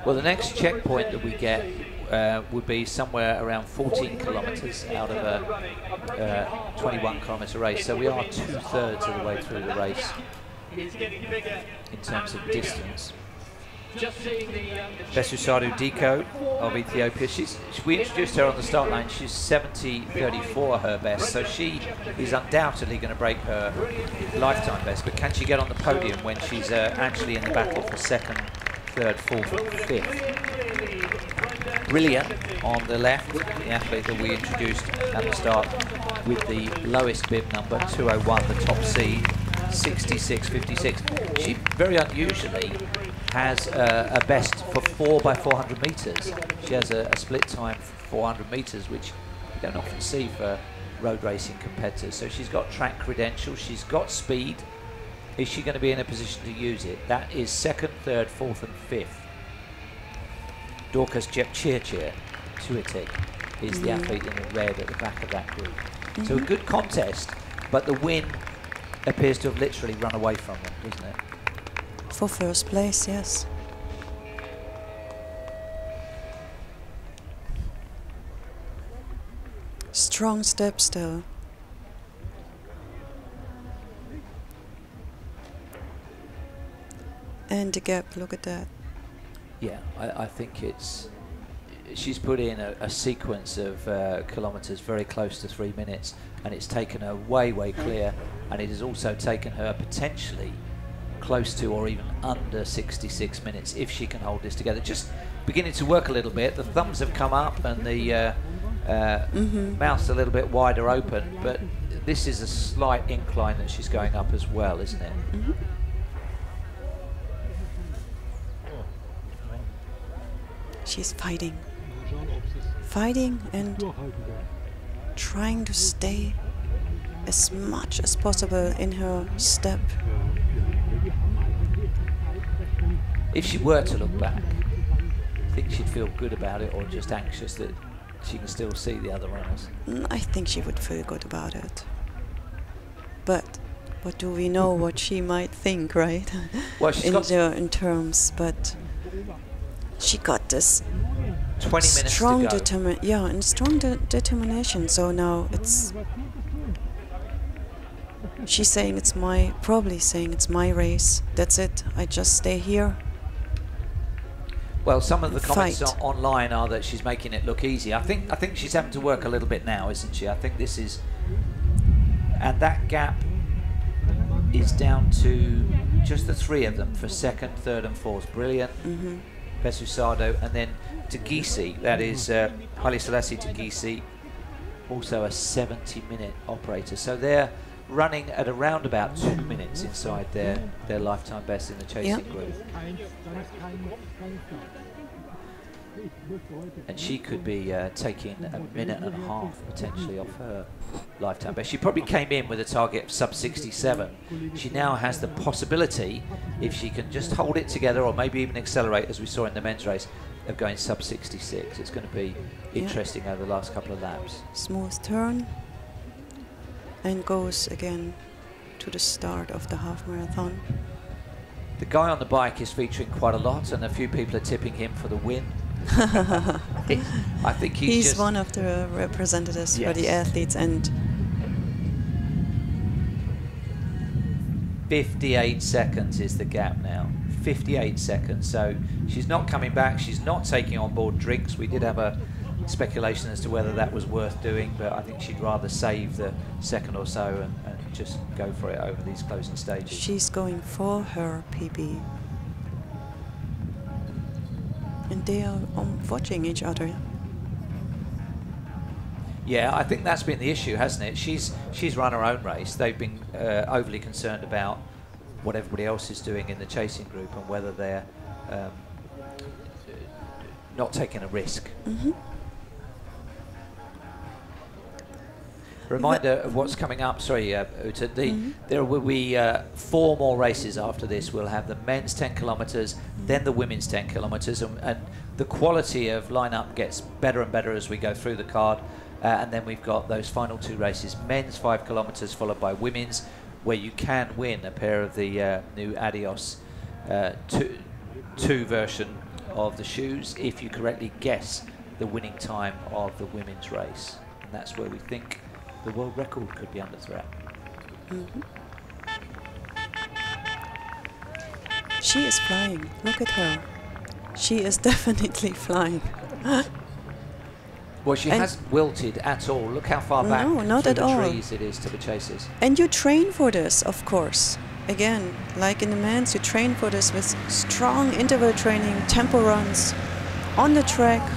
Well, the next checkpoint that we get would be somewhere around 14 kilometres out of a 21 kilometre race. So we are 2/3 of the way through the race in terms of distance. Besusadu Diko of Ethiopia. We introduced her on the start line. She's 70:34 her best, so she is undoubtedly going to break her lifetime best. But can she get on the podium when she's actually in the battle for second, third, fourth, and fifth? Brilliant on the left, the athlete that we introduced at the start with the lowest bib number, 201, the top seed, 66.56. She very unusually has a best for 4x400 metres. She has a split time for 400 metres, which you don't often see for road racing competitors. So she's got track credentials, she's got speed, Is she going to be in a position to use it? That is second, third, fourth and fifth. Dorcas Kipchoge is the athlete in the red at the back of that group. So a good contest, but the win appears to have literally run away from them, doesn't it? For first place, yes. Strong step still. And the gap, look at that. Yeah, I think she's put in a sequence of kilometres very close to 3 minutes, and it's taken her way clear, and it has also taken her potentially close to or even under 66 minutes if she can hold this together. Just beginning to work a little bit. The thumbs have come up and the mouth's a little bit wider open, but this is a slight incline that she's going up as well, isn't it? She's fighting and trying to stay as much as possible in her step. If she were to look back, I think she'd feel good about it, or just anxious that she can still see the other runners? I think she would feel good about it. But what do we know what she might think, right? Well, she's got in terms, but she got this 20 minutes strong to go. strong determination. So now she's saying probably saying it's my race. That's it. I just stay here. Well, some of the comments online are that she's making it look easy. I think she's having to work a little bit now, isn't she? I think this is, and that gap is down to just the three of them for second, third, and fourth. Brilliant. Pesusado, and then Tegisi, that is Haile Selassie Tegisi, also a 70-minute operator. So they're running at around about 2 minutes inside their lifetime best in the chasing group. And she could be taking a minute and a half potentially off her lifetime best. She probably came in with a target of sub 67. She now has the possibility, if she can just hold it together or maybe even accelerate, as we saw in the men's race, of going sub 66. It's going to be interesting over the last couple of laps. Smooth turn and goes again to the start of the half marathon. The guy on the bike is featuring quite a lot, and a few people are tipping him for the win. I think he's one of the representatives for the athletes, and 58 seconds is the gap now. 58 seconds. So she's not coming back. She's not taking on board drinks. We did have a speculation as to whether that was worth doing, but I think she'd rather save the second or so and just go for it over these closing stages. She's going for her PB. And they are watching each other. Yeah, I think that's been the issue, hasn't it? She's run her own race. They've been overly concerned about what everybody else is doing in the chasing group and whether they're not taking a risk. Reminder of what's coming up. Sorry, Uta. There will be 4 more races after this. We'll have the men's 10 kilometres, then the women's 10 kilometres, and the quality of lineup gets better and better as we go through the card. And then we've got those final 2 races: men's 5 kilometres, followed by women's, where you can win a pair of the new Adios 2 version of the shoes if you correctly guess the winning time of the women's race. And that's where we think the world record could be under threat. She is flying. Look at her. She is definitely flying. Well, she hasn't wilted at all. Look how far back through the trees it is to the chasers. And you train for this, of course. Again, like in the men's, you train for this with strong interval training, tempo runs, on the track.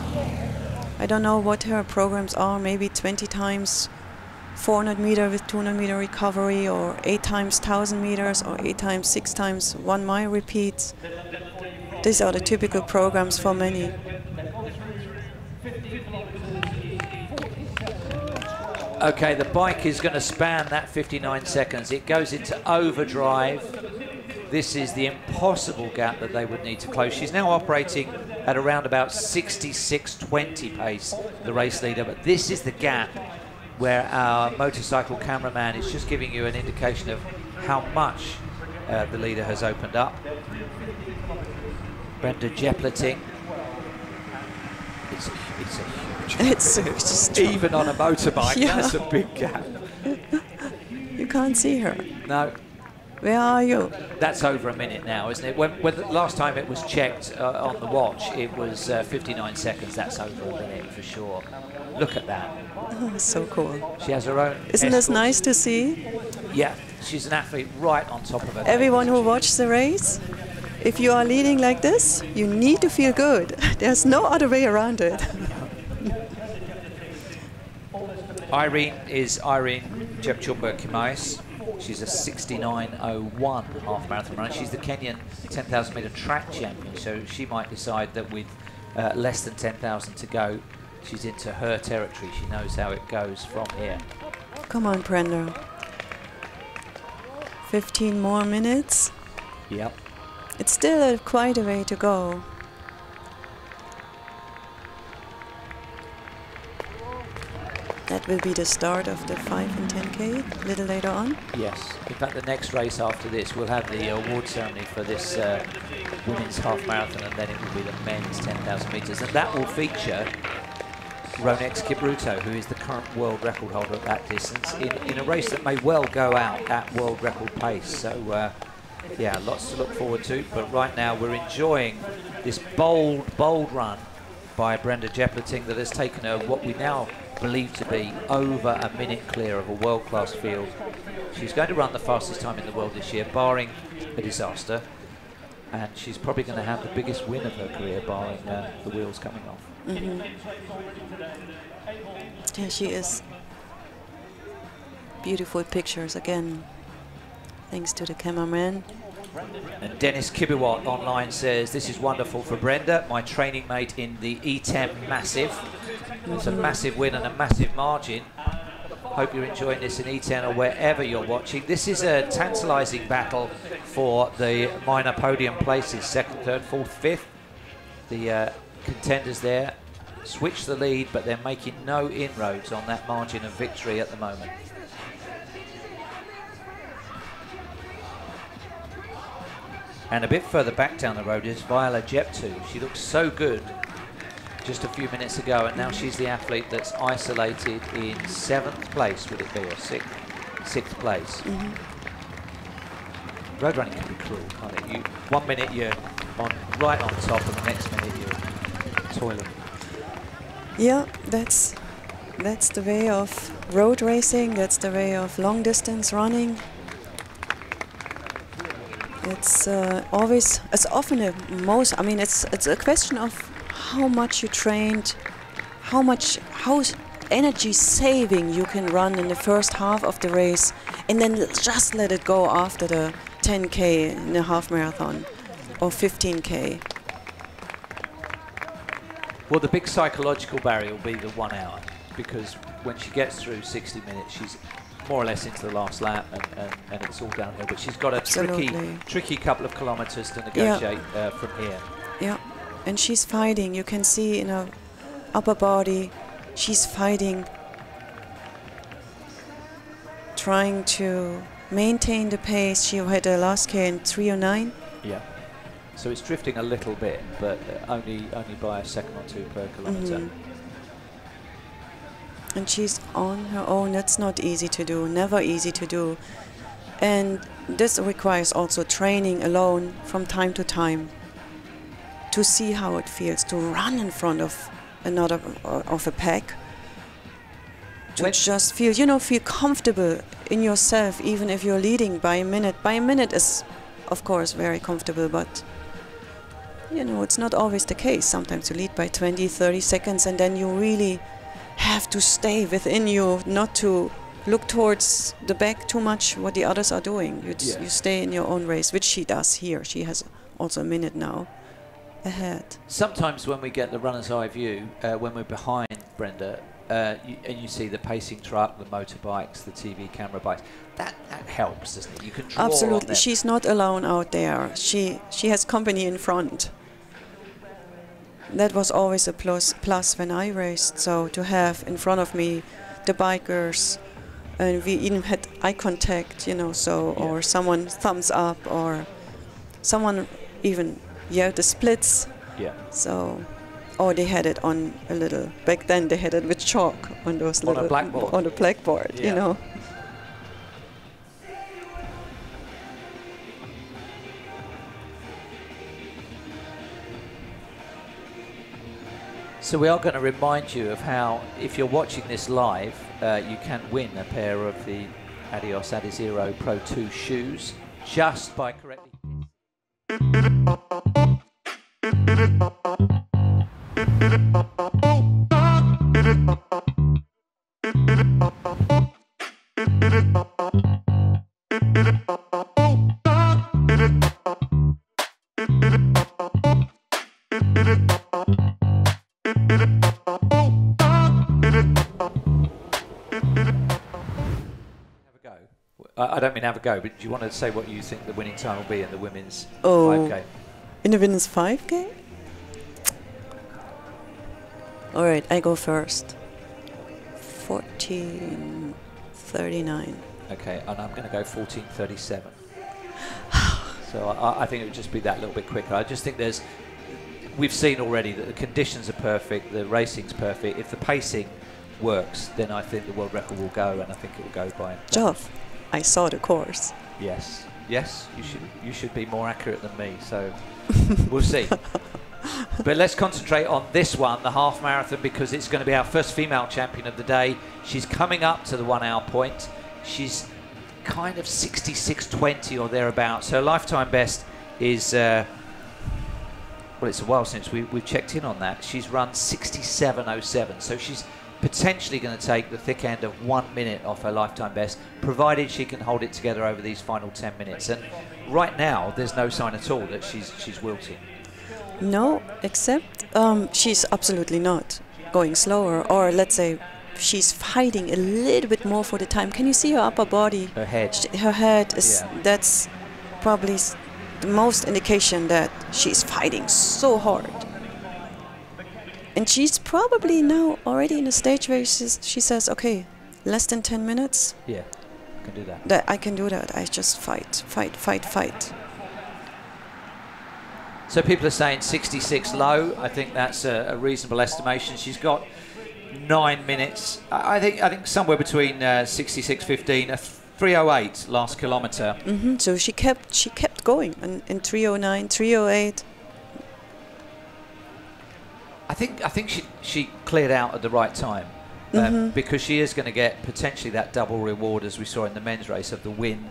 I don't know what her programs are, maybe 20 times 400 meter with 200 meter recovery, or 8 times 1000 meters, or 8 times 6 times 1 mile repeats. These are the typical programs for many. Okay, the bike is going to span that 59 seconds. It goes into overdrive. this is the impossible gap that they would need to close. She's now operating at around about 66.20 pace, the race leader, but this is the gap where our motorcycle cameraman is just giving you an indication of how much the leader has opened up. Brenda Jepleting. It's a huge It's even on a motorbike, yeah. That's a big gap. You can't see her. No. Where are you? That's over a minute now, isn't it? When the last time it was checked on the watch, it was 59 seconds. That's over a minute for sure. Look at that. Oh, so cool. She has her own. Isn't this nice to see? Yeah, she's an athlete right on top of her. Everyone who watched the race, if you are leading like this, you need to feel good. There's no other way around it. Irene Kibcumber Kimais. She's a 69.01 half marathon runner. She's the Kenyan 10,000 meter track champion, so she might decide that with less than 10,000 to go, she's into her territory. She knows how it goes from here. Come on, Brenda. 15 more minutes. Yep. It's still quite a way to go. That will be the start of the 5 and 10K a little later on. Yes. In fact, the next race after this, we'll have the award ceremony for this women's half marathon, and then it will be the men's 10,000 meters. And that will feature Ronex Kipruto, who is the current world record holder at that distance, in a race that may well go out at world record pace. So, yeah, lots to look forward to. But right now, we're enjoying this bold run by Brenda Jepleting that has taken her what we now believe to be over a minute clear of a world-class field. She's going to run the fastest time in the world this year, barring a disaster, and she's probably going to have the biggest win of her career, barring the wheels coming off. Mm-hmm. There she is. Beautiful pictures again, thanks to the cameraman. And Dennis Kibiwat online says, this is wonderful for Brenda, my training mate in the E10 Massive. It's a massive win and a massive margin. Hope you're enjoying this in E10 or wherever you're watching. This is a tantalising battle for the minor podium places, 2nd, 3rd, 4th, 5th. The contenders there switch the lead, but they're making no inroads on that margin of victory at the moment. And a bit further back down the road is Viola Jeptu. She looked so good just a few minutes ago, and now she's the athlete that's isolated in 7th place, would it be, or 6th place. Mm-hmm. Road running can be cruel, can't it? 1 minute you're right on top, and the next minute you're toiling. Yeah, that's the way of road racing. That's the way of long distance running. It's often it's a question of how much you trained, how energy saving you can run in the first half of the race, and then just let it go after the 10K in a half marathon or 15K. Well, the big psychological barrier will be the 1 hour, because when she gets through 60 minutes, she's more or less into the last lap, and it's all downhill. But she's got a tricky couple of kilometres to negotiate from here. Yeah, and she's fighting. You can see in her upper body, she's fighting, trying to maintain the pace. She had her last K in 3:09. Yeah. So it's drifting a little bit, but only by a second or two per kilometre. Mm-hmm. And she's on her own. That's not easy to do, never easy to do. And this requires also training alone from time to time to see how it feels to run in front of another of a pack. To just feel comfortable in yourself, even if you're leading by a minute. By a minute is, of course, very comfortable, but it's not always the case. Sometimes you lead by 20, 30 seconds, and then you really have to stay within you, not to look towards the back too much, what the others are doing. You stay in your own race, which she does here. She has also a minute now ahead. Sometimes when we get the runner's eye view, when we're behind Brenda, and you see the pacing truck, the motorbikes, the TV camera bikes. That helps, doesn't it? You can draw Absolutely. on them. She's not alone out there. She has company in front. That was always a plus when I raced. So to have in front of me the bikers, and we even had eye contact, you know, so or someone thumbs up or someone even the splits. Yeah. So, or they had it on a little. Back then they had it with chalk on those on little a blackboard. On a blackboard, you know. So we are going to remind you of how, if you're watching this live, you can win a pair of the Adios ADIZERO Pro 2 shoes just by correctly... I don't mean have a go, but do you want to say what you think the winning time will be in the women's 5K? In the women's 5K? All right, I go first. 14:39. Okay, and I'm going to go 14:37. So I think it would just be that little bit quicker. I just think we've seen already that the conditions are perfect, the racing's perfect. If the pacing works, then I think the world record will go, and I think it will go by. Geoff, I saw the course. Yes, you should be more accurate than me. So we'll see. But let's concentrate on this one, the half marathon, because it's going to be our first female champion of the day. She's coming up to the 1 hour point. She's kind of 66:20 or thereabouts. Her lifetime best is, well, it's a while since we've checked in on that. She's run 67:07, so she's potentially going to take the thick end of 1 minute off her lifetime best, provided she can hold it together over these final 10 minutes. And right now, there's no sign at all that she's wilting. No, except she's absolutely not going slower, or let's say she's fighting a little bit more for the time. Can you see her upper body? Her head. Her head is, that's probably the most indication that she's fighting so hard. And she's probably now already in a stage where she says, okay, less than 10 minutes. Yeah, I can do that. I can do that. I just fight. So people are saying 66 low. I think that's a reasonable estimation. She's got 9 minutes. I think somewhere between 66:15, 3:08 last kilometre. So she kept going in 3:09, 3:08. I think she cleared out at the right time, because she is going to get potentially that double reward, as we saw in the men's race, of the win,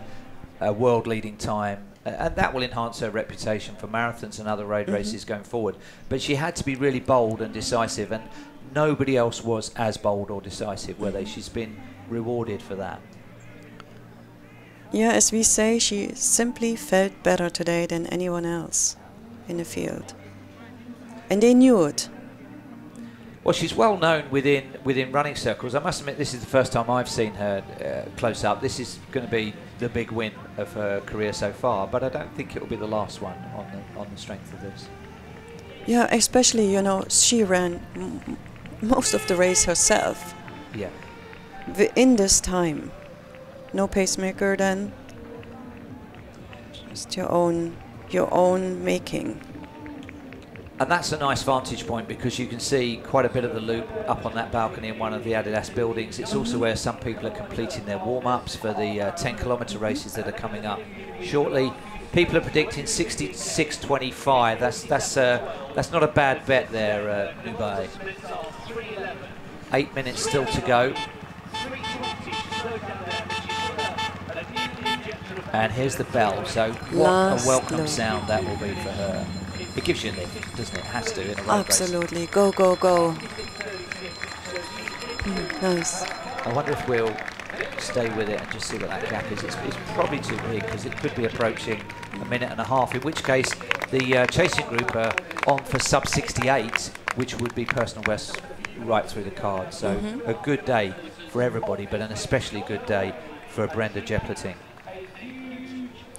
world leading time, and that will enhance her reputation for marathons and other road races going forward. But she had to be really bold and decisive, and nobody else was as bold or decisive, were they? She's been rewarded for that. Yeah, as we say, she simply felt better today than anyone else in the field, and they knew it. Well, she's well known within running circles. I must admit, this is the first time I've seen her close up. This is going to be the big win of her career so far, but I don't think it will be the last one on the strength of this. Yeah, especially, you know, she ran most of the race herself. Yeah. In this time, no pacemaker then, just your own making. And that's a nice vantage point, because you can see quite a bit of the loop up on that balcony in one of the Adidas buildings. It's also where some people are completing their warm-ups for the 10-kilometre races that are coming up shortly. People are predicting 66:25. That's not a bad bet there, Nubai. 8 minutes still to go. And here's the bell. So what a welcome sound that will be for her. It gives you a lift, doesn't it? It has to in a road Absolutely. race. Go, go, go. Nice. I wonder if we'll stay with it and just see what that gap is. It's probably too big, because it could be approaching a minute and a half, in which case the chasing group are on for sub 68, which would be personal best right through the card. So a good day for everybody, but an especially good day for Brenda Jepleting.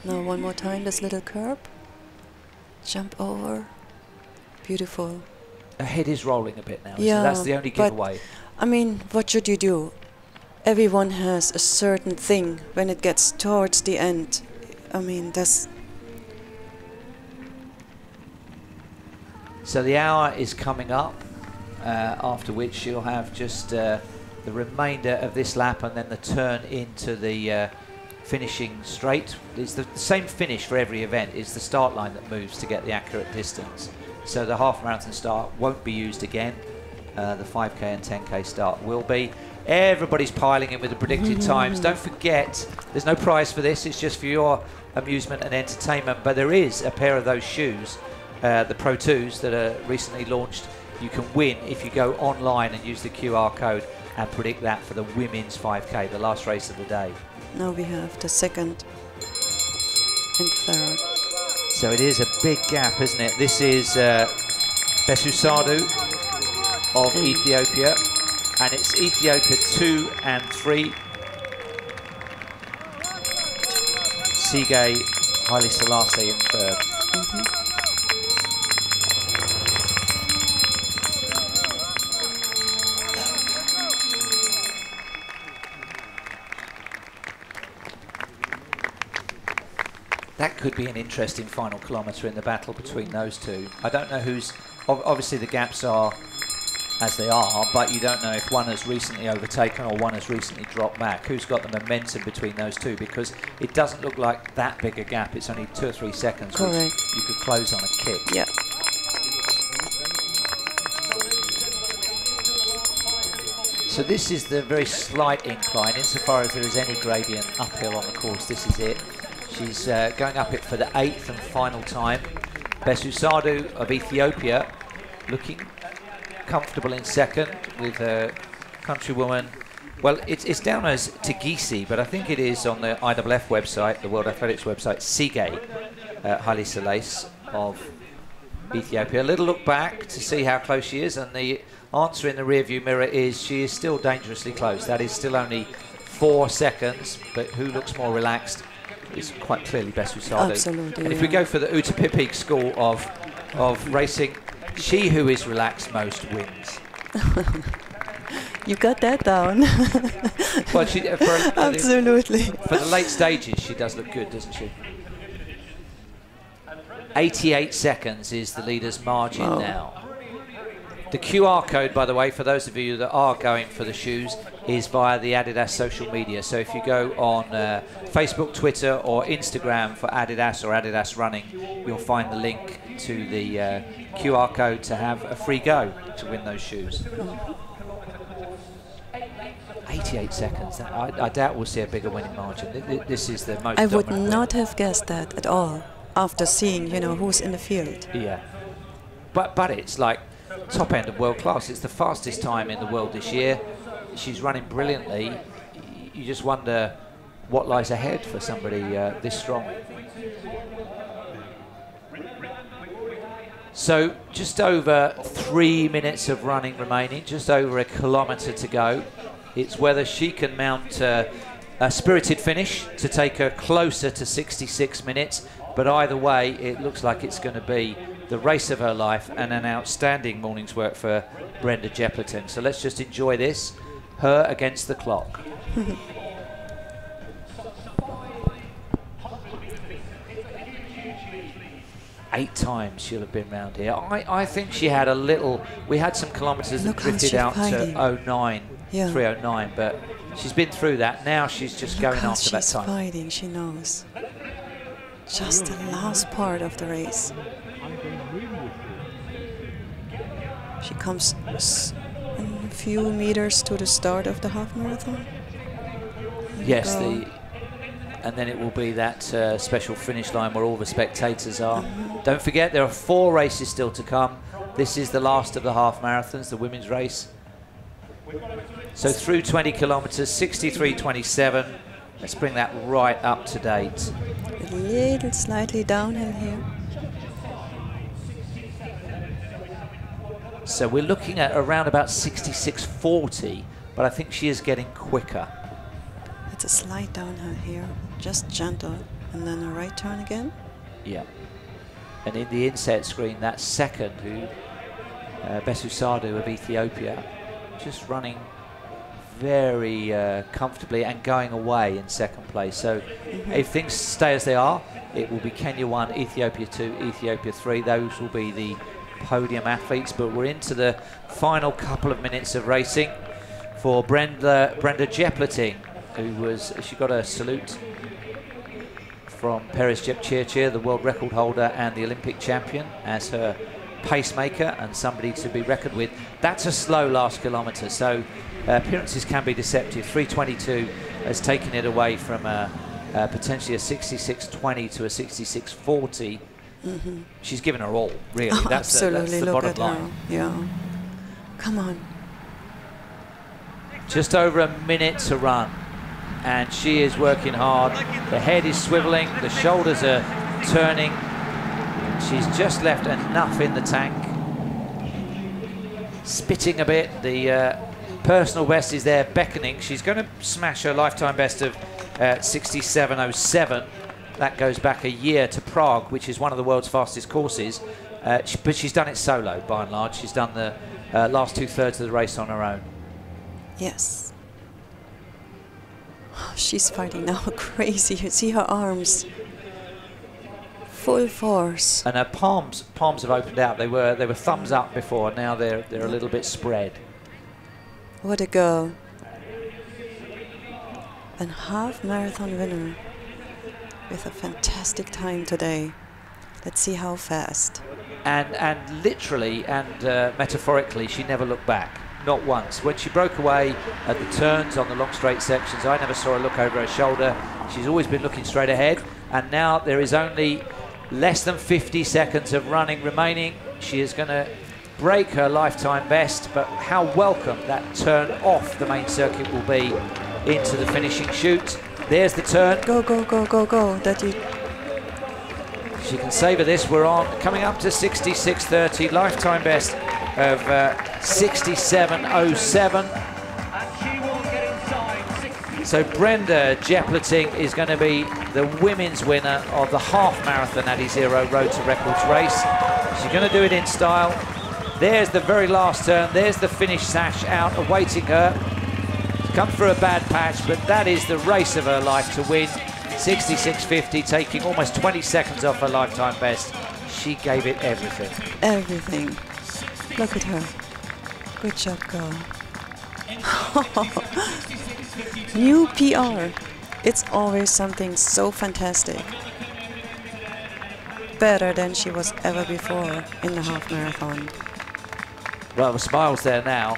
Now one more time, this little curb. Jump over. Beautiful. Her head is rolling a bit now, Yeah, so that's the only giveaway. I mean, what should you do? Everyone has a certain thing when it gets towards the end. I mean, that's... So the hour is coming up, after which she'll have just the remainder of this lap and then the turn into the finishing straight. It's the same finish for every event. It's the start line that moves to get the accurate distance. So the half marathon start won't be used again. The 5K and 10K start will be. Everybody's piling in with the predicted times. Don't forget, there's no prize for this. It's just for your amusement and entertainment. But there is a pair of those shoes, the Pro 2s that are recently launched. You can win if you go online and use the QR code and predict that for the women's 5K, the last race of the day. Now we have the second and third. So it is a big gap, isn't it? This is Besusadu of Ethiopia, and it's Ethiopia 2 and 3. Sige Haile Selassie in third. That could be an interesting final kilometre in the battle between those two. I don't know who's... Obviously the gaps are as they are, but you don't know if one has recently overtaken or one has recently dropped back. Who's got the momentum between those two? Because it doesn't look like that big a gap. It's only 2 or 3 seconds. Correct. Which you could close on a kick. Yeah. So this is the very slight incline. Insofar as there is any gradient uphill on the course, this is it. She's going up it for the 8th and final time. Besusadu of Ethiopia looking comfortable in second with her countrywoman. Well, it's down as Tigisi, but I think it is on the IAAF website, the World Athletics website, Sige Haile Selassie of Ethiopia. A little look back to see how close she is, and the answer in the rearview mirror is she is still dangerously close. That is still only 4 seconds, but who looks more relaxed? Is quite clearly Besusadu. Absolutely. And if we go for the Utapipik school of racing, she who is relaxed most wins. You got that down. Well, she, absolutely. For the late stages, she does look good, doesn't she? 88 seconds is the leader's margin now. The QR code, by the way, for those of you that are going for the shoes, is via the Adidas social media. So if you go on Facebook, Twitter, or Instagram for Adidas or Adidas Running, you'll find the link to the QR code to have a free go to win those shoes. 88 seconds. I doubt we'll see a bigger winning margin. This is the most. I would not have guessed that at all after seeing, you know, who's in the field. Yeah. But it's like top end of world class. It's the fastest time in the world this year. She's running brilliantly. You just wonder what lies ahead for somebody this strong. So just over 3 minutes of running remaining, just over 1 kilometre to go. It's whether she can mount a spirited finish to take her closer to 66 minutes. But either way, it looks like it's going to be the race of her life and an outstanding morning's work for Brenda Jepleting. So let's just enjoy this. Her against the clock. 8 times she'll have been round here. I think she had a little... We had some kilometres that drifted out to 09, yeah. 309, but she's been through that. Now she's just going after that time. She's fighting, she knows. Just the last part of the race. She comes a few meters to the start of the half marathon. Yes, and then it will be that special finish line where all the spectators are. Don't forget, there are 4 races still to come. This is the last of the half marathons, the women's race. So through 20 kilometres, 63.27. Let's bring that right up to date. A little slightly downhill here. So we're looking at around about 66.40, but I think she is getting quicker. It's a slide down her here, just gentle, and then a right turn again. Yeah. And in the inset screen, that's second, who Besu Sadu of Ethiopia, just running very comfortably and going away in second place. So if things stay as they are, it will be Kenya 1, Ethiopia 2, Ethiopia 3. Those will be the podium athletes, but we're into the final couple of minutes of racing for Brenda Jepleting, who was, she got a salute from Perez Jepchirchir, the world record holder and the Olympic champion, as her pacemaker and somebody to be reckoned with. That's a slow last kilometre, so appearances can be deceptive. 3:22 has taken it away from potentially a 66.20 to a 66.40. She's given her all, really. Oh, that's absolutely. the Look bottom at line. her. Yeah. Come on. Just over a minute to run, and she is working hard. The head is swiveling, the shoulders are turning. She's just left enough in the tank. Spitting a bit. The personal best is there beckoning. She's going to smash her lifetime best of 67.07. That goes back a year to Prague, which is one of the world's fastest courses. But she's done it solo, by and large. She's done the last 2/3 of the race on her own. Yes. Oh, she's fighting now crazy. You see her arms. Full force. And her palms have opened out. They were thumbs up before. Now they're a little bit spread. What a girl. A half marathon winner with a fantastic time today. Let's see how fast. And literally and metaphorically, she never looked back. Not once. When she broke away at the turns on the long straight sections, I never saw her look over her shoulder. She's always been looking straight ahead. And now there is only less than 50 seconds of running remaining. She is going to break her lifetime best, but how welcome that turn off the main circuit will be into the finishing chute. There's the turn. Go, go, go, go, go. She can savour this. We're on coming up to 66.30, lifetime best of 67.07. So Brenda Jepleting is going to be the women's winner of the half marathon ADIZERO Road to Records race. She's going to do it in style. There's the very last turn. There's the finish sash out awaiting her. She's come through a bad patch, but that is the race of her life to win. 66.50, taking almost 20 seconds off her lifetime best. She gave it everything. Everything. Look at her. Good job, girl. New PR. It's always something so fantastic. Better than she was ever before in the half marathon. Well, the smile's there now.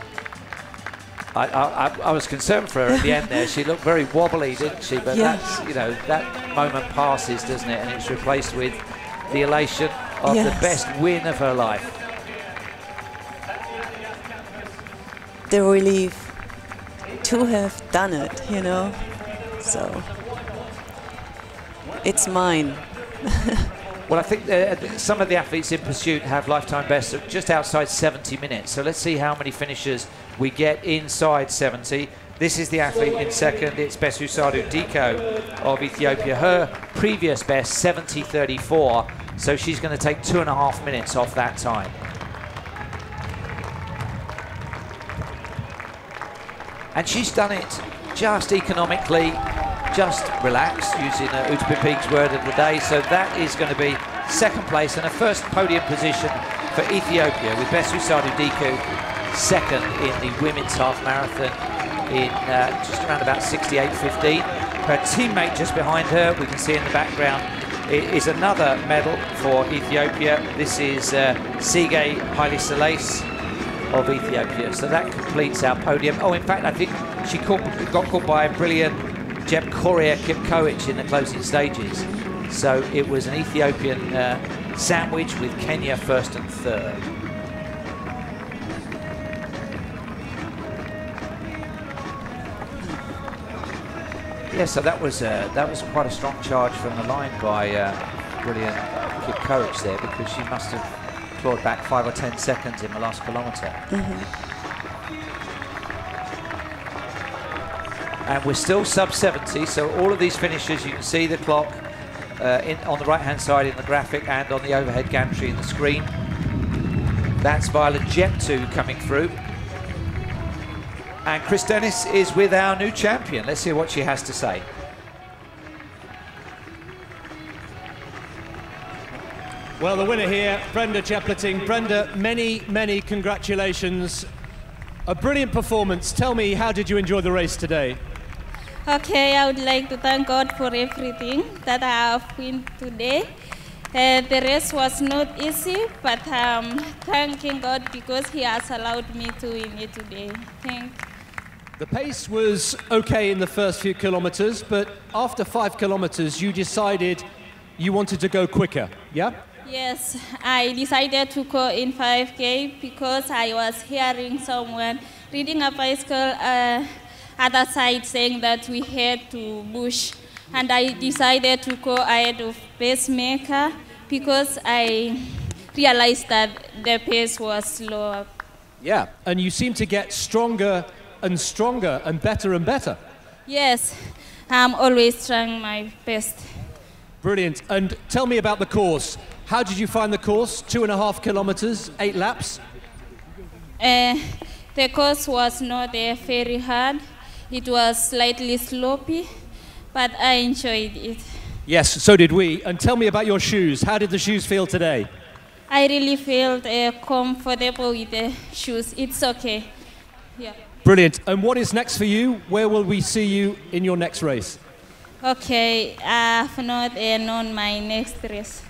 I was concerned for her at the end there. She looked very wobbly, didn't she? But that's, you know, that moment passes, doesn't it? And it's replaced with the elation of the best win of her life. The relief to have done it, you know. So it's mine. Well, I think some of the athletes in pursuit have lifetime bests of just outside 70 minutes. So let's see how many finishers we get inside 70. This is the athlete in second. It's Besu Sadu Diko of Ethiopia. Her previous best, 70.34. So she's going to take 2.5 minutes off that time. And she's done it just economically, just relaxed, using Utpipig's word of the day. So that is going to be second place and a first podium position for Ethiopia, with Besu Sadu Diko second in the women's half marathon in just around about 68.15. Her teammate just behind her, we can see in the background, is another medal for Ethiopia. This is Sige Haile Selassie of Ethiopia. So that completes our podium. Oh, in fact, I think she got caught by a brilliant Jairus Kipchoge in the closing stages. So it was an Ethiopian sandwich with Kenya first and third. Yeah, so that was quite a strong charge from the line by brilliant Kibcumber there, because she must have clawed back 5 or 10 seconds in the last kilometre. And we're still sub 70, so all of these finishers, you can see the clock on the right-hand side in the graphic and on the overhead gantry in the screen. That's Violet Jeptu coming through. And Chris Dennis is with our new champion. Let's hear what she has to say. Well, the winner here, Brenda Chepleting. Brenda, many, many congratulations. A brilliant performance. Tell me, how did you enjoy the race today? Okay, I would like to thank God for everything that I have won today. The race was not easy, but thanking God because He has allowed me to win it today. Thank you. The pace was okay in the first few kilometers, but after 5 kilometers, you decided you wanted to go quicker, yeah? Yes, I decided to go in 5K because I was hearing someone reading a bicycle other side saying that we had to push. And I decided to go ahead of pacemaker because I realized that the pace was slower. Yeah, and you seem to get stronger and stronger and better. Yes, I'm always trying my best. Brilliant. And tell me about the course. How did you find the course? 2.5 kilometers, 8 laps? The course was not very hard. It was slightly slopey, but I enjoyed it. Yes, so did we. And tell me about your shoes. How did the shoes feel today? I really felt comfortable with the shoes. It's okay. Yeah. Brilliant. And what is next for you? Where will we see you in your next race? Okay, I have not known my next race.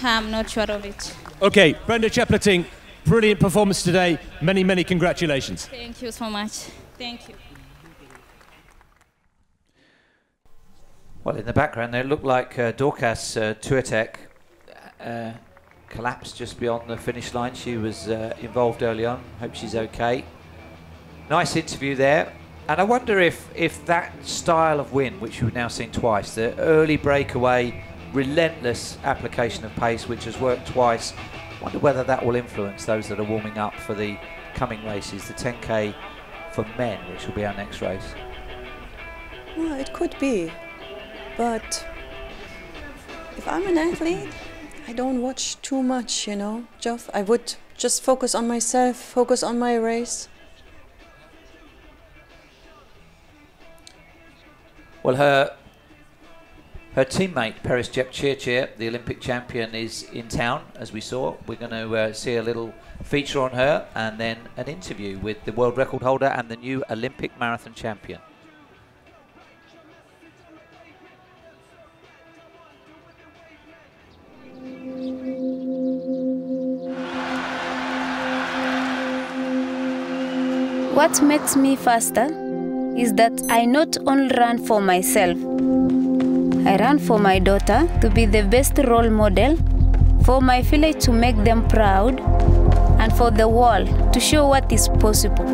I'm not sure of it. Okay, Brenda Chepleting, brilliant performance today. Many, many congratulations. Thank you so much. Thank you. Well, in the background there, it looked like Dorcas Tuatek collapsed just beyond the finish line. She was involved early on. Hope she's okay. Nice interview there. And I wonder if that style of win, which we've now seen twice, the early breakaway, relentless application of pace, which has worked twice, I wonder whether that will influence those that are warming up for the coming races, the 10K for men, which will be our next race. Well, it could be. But if I'm an athlete, I don't watch too much, you know, Geoff. I would just focus on myself, focus on my race. Well, her teammate, Peres Jepchirchir, the Olympic champion, is in town, as we saw. We're going to see a little feature on her and then an interview with the world record holder and the new Olympic marathon champion. What makes me faster is that I not only run for myself, I run for my daughter to be the best role model, for my village to make them proud, and for the world to show what is possible.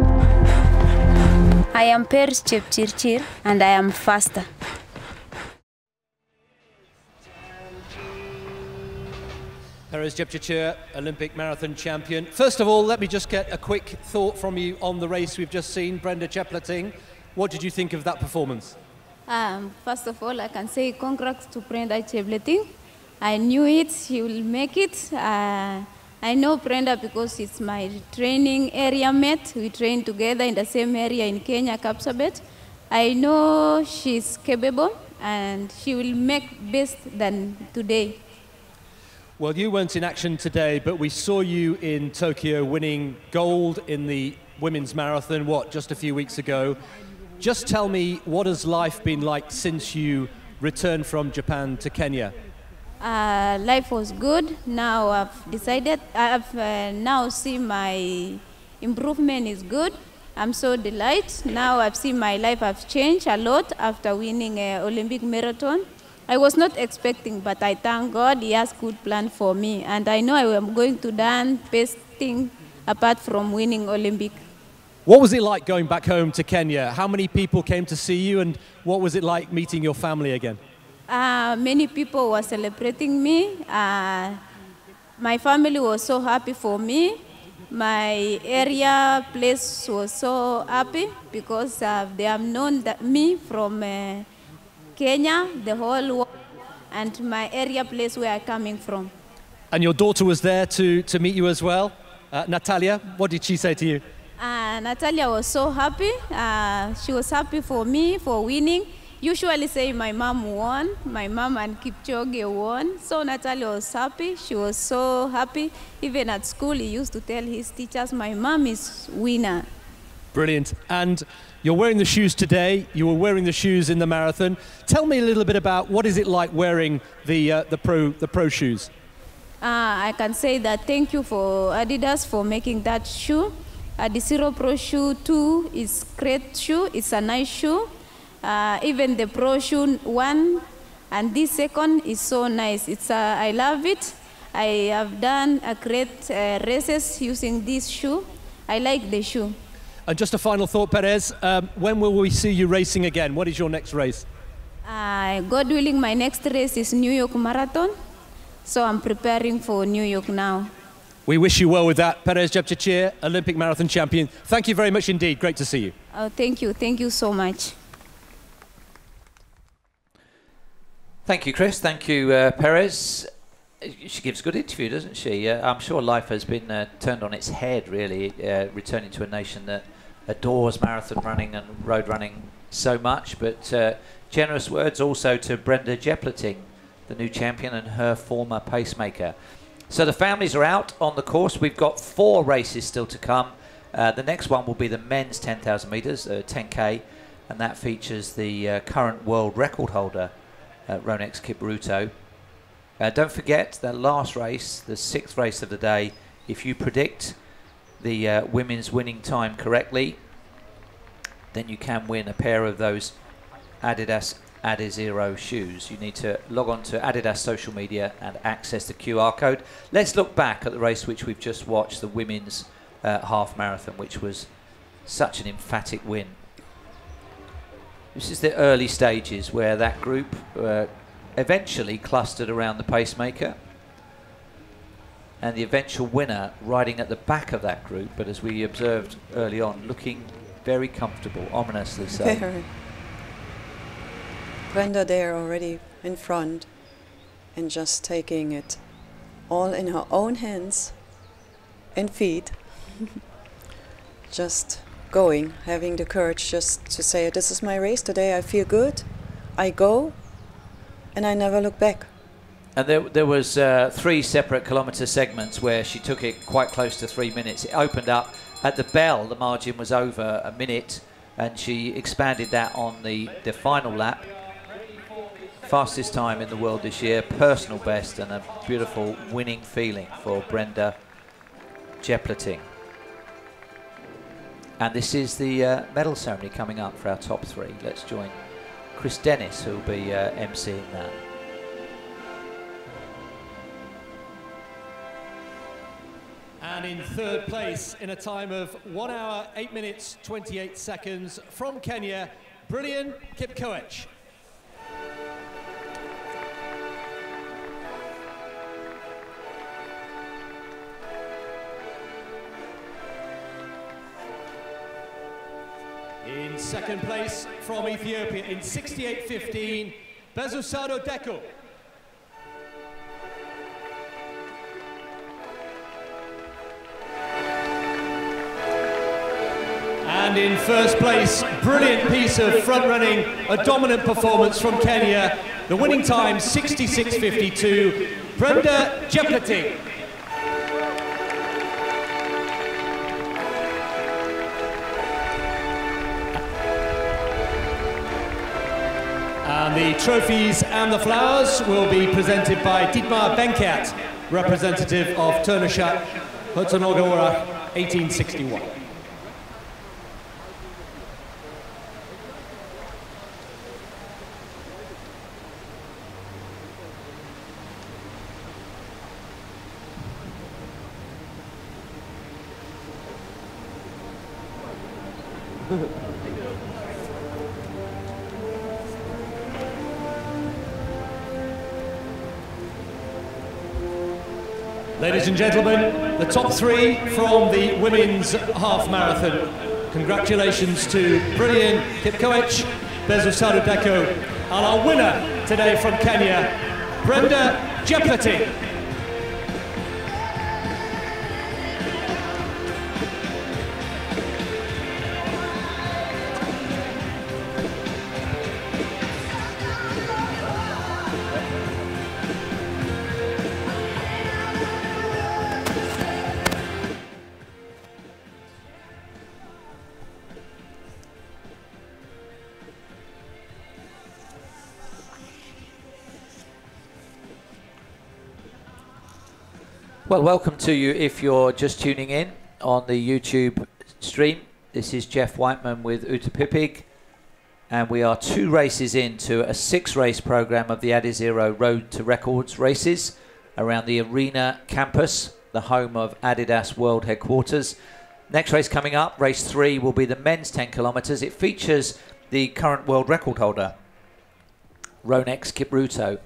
I am Peres Jepchirchir and I am faster. Peres Jepchirchir, Olympic marathon champion. First of all, let me just get a quick thought from you on the race we've just seen, Brenda Chepleting. What did you think of that performance? First of all, I can say congrats to Brenda Chepleting. I knew it, she will make it. I know Brenda because it's my training area mate. We train together in the same area in Kenya, Kapsabet. I know she's capable and she will make best than today. Well, you weren't in action today, but we saw you in Tokyo winning gold in the women's marathon, just a few weeks ago. Just tell me, what has life been like since you returned from Japan to Kenya? Life was good. Now I've decided, I've now see my improvement is good. I'm so delighted. Now I've seen my life have changed a lot after winning an Olympic marathon. I was not expecting, but I thank God He has good plan for me. And I know I am going to done best thing apart from winning Olympic. What was it like going back home to Kenya? How many people came to see you, and what was it like meeting your family again? Many people were celebrating me. My family was so happy for me. My area place was so happy because they have known me from Kenya, the whole world, and my area place where I'm coming from. And your daughter was there to meet you as well. Natalia, what did she say to you? Natalia was so happy. She was happy for me for winning. Usually say my mom won, my mom and Kipchoge won. So Natalia was happy. She was so happy. Even at school, he used to tell his teachers, my mom is winner. Brilliant. And you're wearing the shoes today. You were wearing the shoes in the marathon. Tell me a little bit about what is it like wearing the pro shoes. I can say that thank you for Adidas for making that shoe. ADIZERO Pro shoe 2 is great shoe. It's a nice shoe. Even the Pro shoe 1 and this second is so nice. I love it. I have done a great races using this shoe. I like the shoe. And just a final thought, Perez. When will we see you racing again? What is your next race? God willing, my next race is New York Marathon. So I'm preparing for New York now. We wish you well with that. Perez Jepchirchir, Olympic marathon champion. Thank you very much indeed. Great to see you. Oh, thank you. Thank you so much. Thank you, Chris. Thank you, Perez. She gives a good interview, doesn't she? I'm sure life has been turned on its head, really, returning to a nation that adores marathon running and road running so much. But generous words also to Brenda Jepleting, the new champion, and her former pacemaker. So the families are out on the course. We've got 4 races still to come. The next one will be the men's 10,000 metres, 10K, and that features the current world record holder, Ronex Kipruto. Don't forget that last race, the 6th race of the day, if you predict the women's winning time correctly, then you can win a pair of those Adidas ADIZERO shoes. You need to log on to Adidas social media and access the QR code. Let's look back at the race which we've just watched, the women's half marathon, which was such an emphatic win. This is the early stages where that group eventually clustered around the pacemaker, and the eventual winner riding at the back of that group, but as we observed early on, looking very comfortable, ominously so. Very. Brenda there already in front and just taking it all in her own hands and feet. Just going, having the courage just to say, this is my race today, I feel good, I go, and I never look back. And there was 3 separate kilometre segments where she took it quite close to 3 minutes. It opened up at the bell, the margin was over a minute, and she expanded that on the final lap. Fastest time in the world this year, personal best, and a beautiful winning feeling for Brenda Jepleting. And this is the medal ceremony coming up for our top 3. Let's join Chris Dennis, who will be emceeing that. And in 3rd place, in a time of 1 hour, 8 minutes, 28 seconds, from Kenya, Brilliant Kipchoge. In 2nd place, from Ethiopia, in 68.15, Bezusado Deko. And in 1st place, brilliant piece of front running, a dominant performance from Kenya. The winning time, 66.52, Brenda Jepleting. And the trophies and the flowers will be presented by Dietmar Benkert, representative of Herzogenaurach, Herzogenaurach, 1861. Ladies and gentlemen, the top three from the women's half marathon. Congratulations to Brilliant Kipchoge, Bezu Sarudeko, and our winner today from Kenya, Brenda Jeopardy. Well, welcome to you if you're just tuning in on the YouTube stream. This is Jeff Whiteman with Uta Pipig, and we are 2 races into a 6-race program of the ADIZERO Road to Records races around the Arena campus, the home of Adidas World Headquarters. Next race coming up, race 3, will be the men's 10 kilometres. It features the current world record holder, Jairus Kipchoge.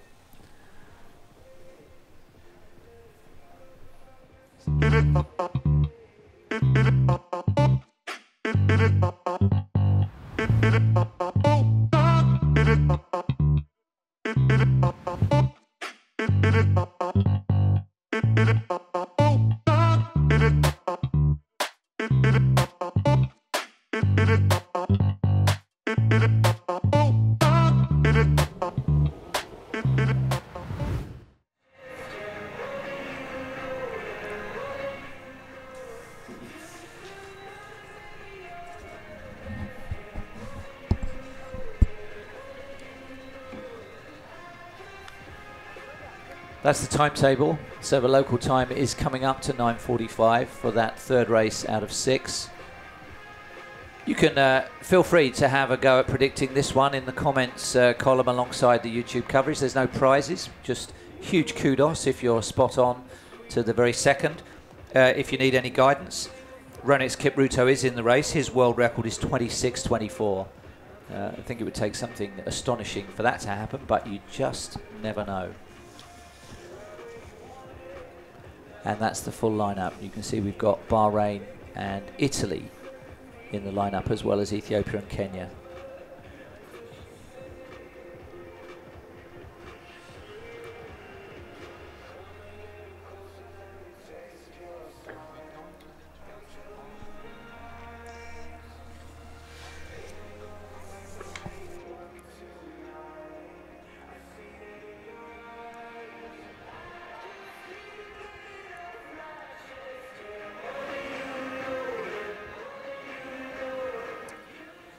That's the timetable. So the local time is coming up to 9:45 for that 3rd race out of 6. You can feel free to have a go at predicting this one in the comments column alongside the YouTube coverage. There's no prizes, just huge kudos if you're spot on to the very second. If you need any guidance, Jairus Kipchoge is in the race. His world record is 26:24. I think it would take something astonishing for that to happen, but you just never know. And that's the full lineup. You can see we've got Bahrain and Italy in the lineup, as well as Ethiopia and Kenya.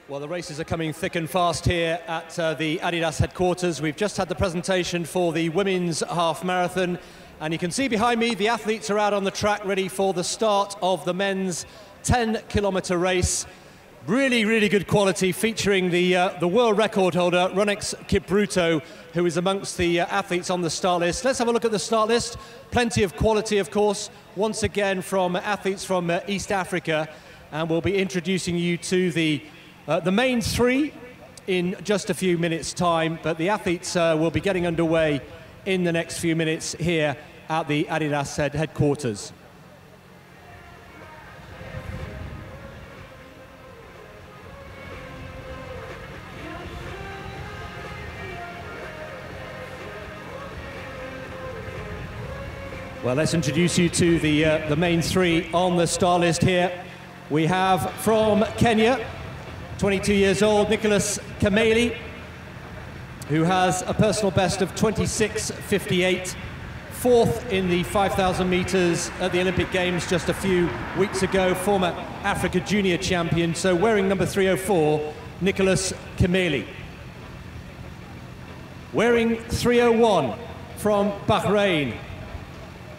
Well, the races are coming thick and fast here at the Adidas headquarters. We've just had the presentation for the women's half marathon, and you can see behind me the athletes are out on the track ready for the start of the men's 10-kilometre race. Really, really good quality, featuring the world record holder, Jairus Kipchoge, who is amongst the athletes on the start list. Let's have a look at the start list. Plenty of quality, of course, once again from athletes from East Africa, and we'll be introducing you to the main 3 in just a few minutes' time, but the athletes will be getting underway in the next few minutes here at the Adidas headquarters. Well, let's introduce you to the main 3 on the star list here. We have from Kenya, 22 years old, Nicholas Kimeli, who has a personal best of 26:58, 4th in the 5,000 metres at the Olympic Games just a few weeks ago, former Africa Junior champion. So wearing number 304, Nicholas Kimeli. Wearing 301 from Bahrain,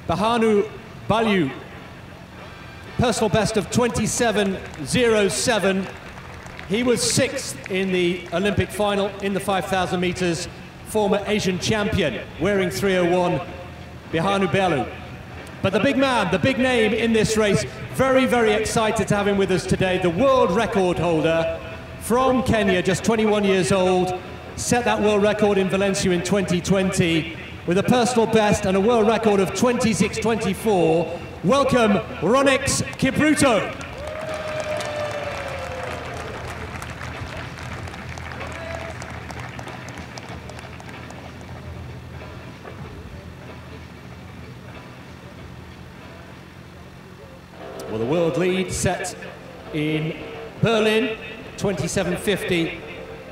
Bahanu Balyu, personal best of 27:07. He was 6th in the Olympic final in the 5,000 metres, former Asian champion, wearing 301, Bahanu Balyu. But the big man, the big name in this race, very, very excited to have him with us today, the world record holder from Kenya, just 21 years old, set that world record in Valencia in 2020. with a personal best and a world record of 26:24. Welcome, Jairus Kipchoge. Well, the world lead set in Berlin, 27:50,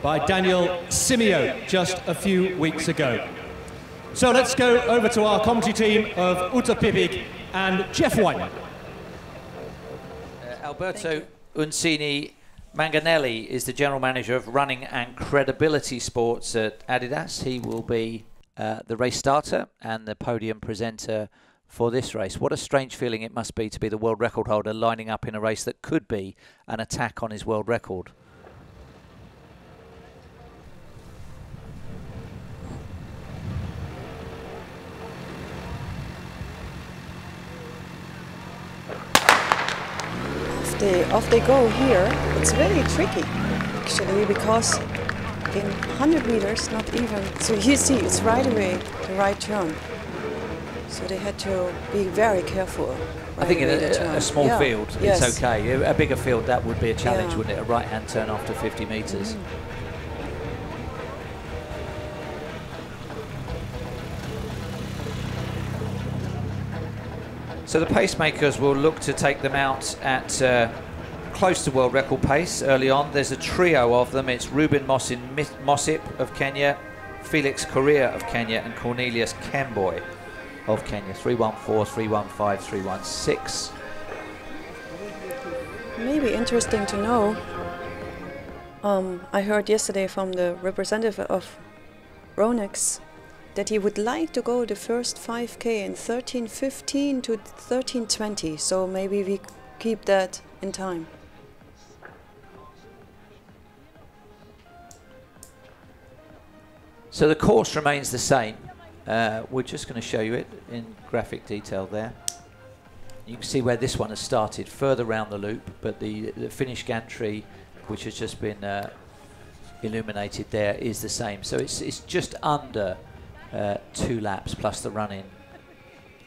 by Daniel Simeo just a few weeks ago. So let's go over to our commentary team of Uta Pipik and Jeff Whiteman. Alberto Uncini Manganelli is the General Manager of Running and Credibility Sports at Adidas. He will be the race starter and the podium presenter for this race. What a strange feeling it must be to be the world record holder lining up in a race that could be an attack on his world record. Off they go here. It's very tricky, actually, because in 100 meters, not even, so you see it's right away the right turn. So they had to be very careful. I think in a small field, it's okay. A bigger field, that would be a challenge, wouldn't it? A right-hand turn after 50 meters. So the pacemakers will look to take them out at close to world record pace early on. There's a trio of them. It's Ruben Mosip of Kenya, Felix Korea of Kenya, and Cornelius Kemboy of Kenya. 3:14, 3:15, 3:16. Maybe interesting to know. I heard yesterday from the representative of Ronex that he would like to go the first 5K in 13:15 to 13:20. So maybe we keep that in time. So the course remains the same. We're just going to show you it in graphic detail there. You can see where this one has started, further round the loop, but the finish gantry, which has just been illuminated there, is the same. So it's just under 2 laps plus the run-in.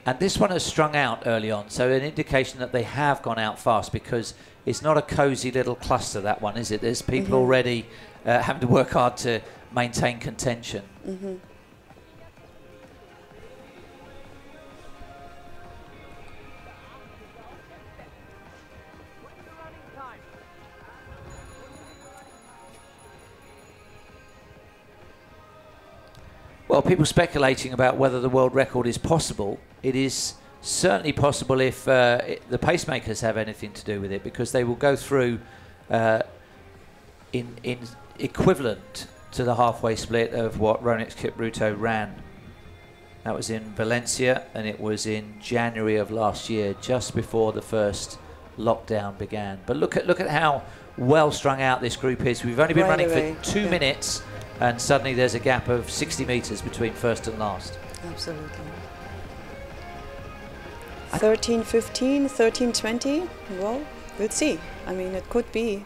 And this one has strung out early on, so an indication that they have gone out fast, because it's not a cosy little cluster, that one, is it? There's people already having to work hard to maintain contention. Well, people speculating about whether the world record is possible. It is certainly possible if the pacemakers have anything to do with it, because they will go through in equivalent to the halfway split of what Jairus Kipchoge ran. That was in Valencia, and it was in January of last year, just before the first lockdown began. But look at how well strung out this group is. We've only been running for 2 minutes, and suddenly there's a gap of 60 meters between first and last. Absolutely. 13:15, 13:20. Well, we'll see. I mean, it could be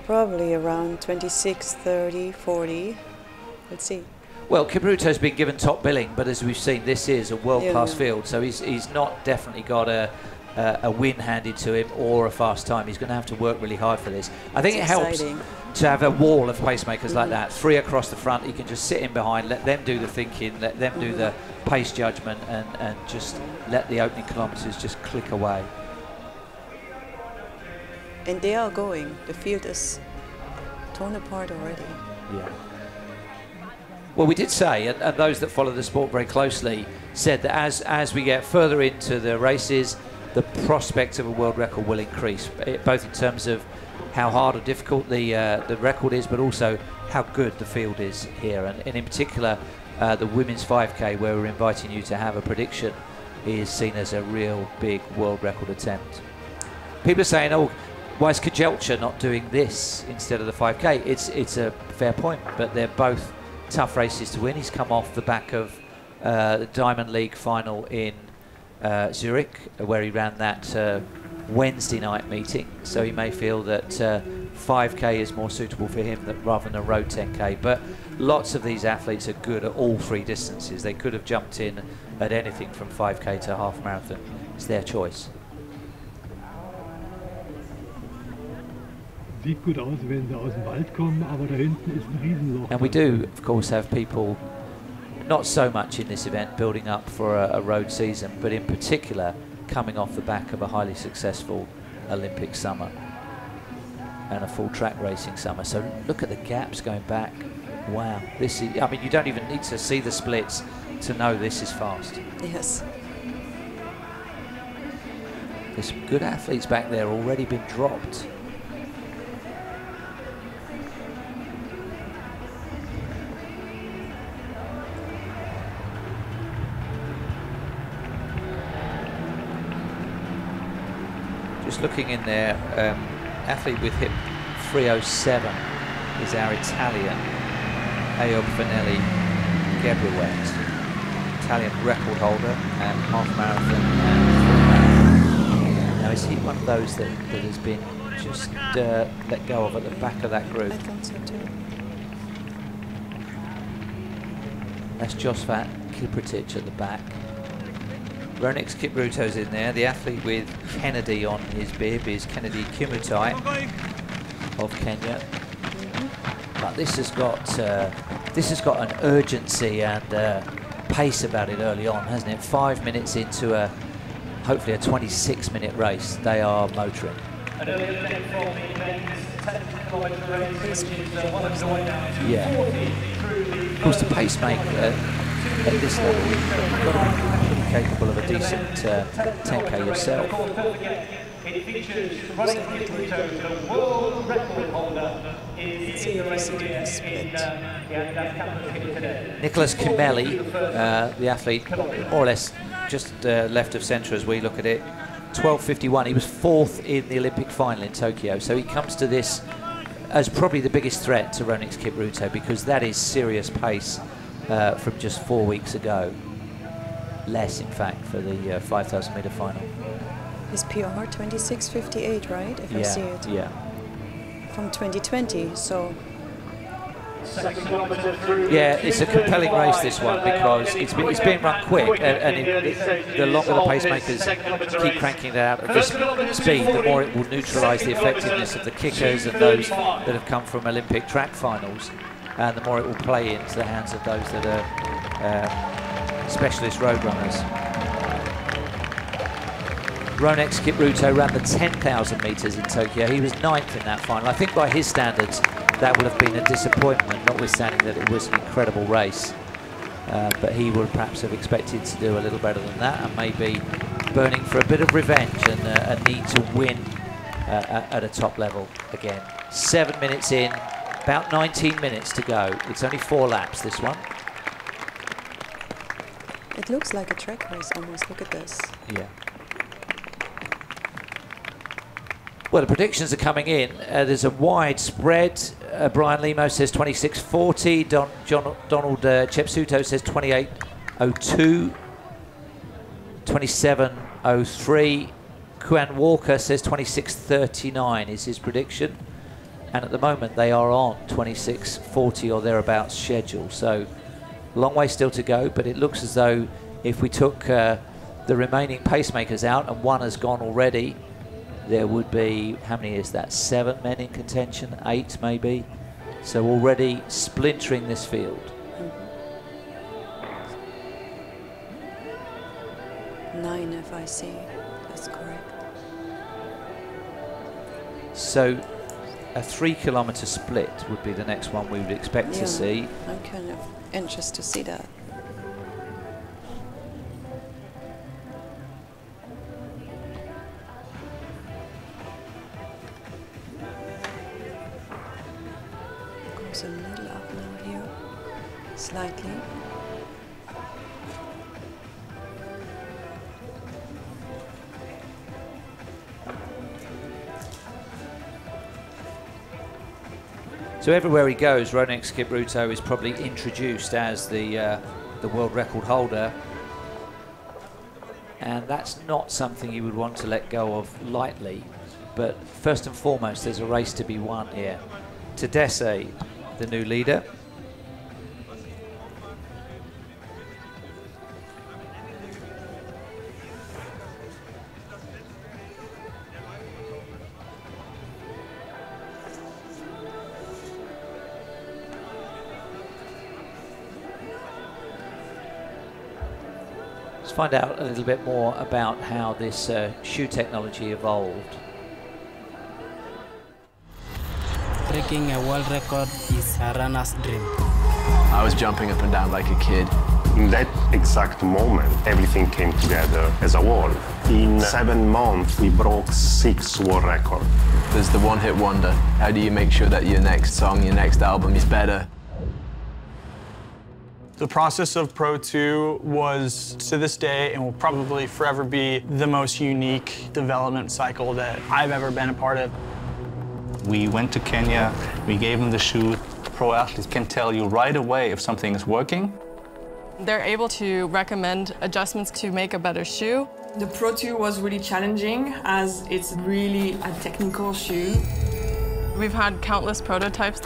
probably around 26, 30, 40. Let's see. Well, Kipchoge's been given top billing, but as we've seen, this is a world-class field, so he's not definitely got a win handed to him or a fast time. He's going to have to work really hard for this. I think it helps to have a wall of pacemakers like that, 3 across the front. You can just sit in behind, let them do the thinking, let them do the pace judgment, and just let the opening kilometres just click away. And they are going. The field is torn apart already. Yeah. Well, we did say, and those that follow the sport very closely said that as we get further into the races, the prospect of a world record will increase, both in terms of how hard or difficult the record is, but also how good the field is here. And in particular, the women's 5K, where we're inviting you to have a prediction, is seen as a real big world record attempt. People are saying, oh, why is Kipchoge not doing this instead of the 5K? It's a fair point, but they're both tough races to win. He's come off the back of the Diamond League final in Zurich, where he ran that Wednesday night meeting, so he may feel that 5K is more suitable for him rather than a road 10K. But lots of these athletes are good at all three distances. They could have jumped in at anything from 5K to half marathon. It's their choice. Sieht gut aus, wenn sie aus dem Wald kommen, aber da hinten ist ein Riesenloch. And we do, of course, have people, not so much in this event, building up for a road season, but in particular coming off the back of a highly successful Olympic summer and a full track racing summer. So look at the gaps going back. Wow, this is, I mean, you don't even need to see the splits to know this is fast. Yes. There's some good athletes back there already been dropped. Just looking in there, athlete with hip 307 is our Italian, Ayob Fanelli Gebruet, Italian record holder at half marathon and full marathon. Now is he one of those that has been just let go of at the back of that group? I thought so too. That's Josvat Kiprotich at the back. Ronix Kipruto's in there. The athlete with Kennedy on his bib is Kennedy Kimutai of Kenya. But this has got an urgency and pace about it early on, hasn't it? 5 minutes into hopefully a 26-minute race, they are motoring. Yeah. Of course, the pacemaker at this level, you've got to be pretty capable of a decent 10K yourself. It features running Kipchoge, the world record holder in Nicholas Kimeli, the athlete, more or less just left of centre as we look at it, 12:51. He was 4th in the Olympic final in Tokyo, so he comes to this as probably the biggest threat to Ronix Kipruto, because that is serious pace from just 4 weeks ago. Less, in fact, for the 5,000 metre final. His PR 26:58, right? If I see it. Yeah. From 2020, so. Yeah, it's a compelling race, this one, because it's being run quick, and the longer the pacemakers keep cranking it out at this speed, the more it will neutralise the effectiveness of the kickers and those that have come from Olympic track finals, and the more it will play into the hands of those that are specialist road runners. Ronix Kipruto ran the 10,000 metres in Tokyo. He was 9th in that final. I think by his standards, that would have been a disappointment, notwithstanding that it was an incredible race. But he would perhaps have expected to do a little better than that, and maybe burning for a bit of revenge and a need to win at a top level again. 7 minutes in, about 19 minutes to go. It's only 4 laps, this one. It looks like a track race almost. Look at this. Yeah. Well, the predictions are coming in. There's a wide spread. Brian Lemo says 26:40. Donald Chepsuto says 28:02. 27:03. Kuan Walker says 26:39 is his prediction. And at the moment, they are on 26:40 or thereabouts schedule. So, long way still to go. But it looks as though if we took the remaining pacemakers out, and one has gone already, there would be, how many is that? 7 men in contention, 8 maybe. So already splintering this field. 9, if I see that's correct. So a 3-kilometre split would be the next one we would expect to see. I'm kind of anxious to see that. Goes a little up now here, slightly. So everywhere he goes, Ronix Kipruto is probably introduced as the world record holder, and that's not something you would want to let go of lightly. But first and foremost, there's a race to be won here. ADIZERO, the new leader. Let's find out a little bit more about how this shoe technology evolved. Breaking a world record is a runner's dream. I was jumping up and down like a kid. In that exact moment, everything came together as a wall. In 7 months, we broke 6 world records. There's the one-hit wonder. How do you make sure that your next song, your next album is better? The process of Pro 2 was, to this day, and will probably forever be, the most unique development cycle that I've ever been a part of. We went to Kenya, we gave them the shoe. Pro athletes can tell you right away if something is working. They're able to recommend adjustments to make a better shoe. The Pro 2 was really challenging as it's really a technical shoe. We've had countless prototypes.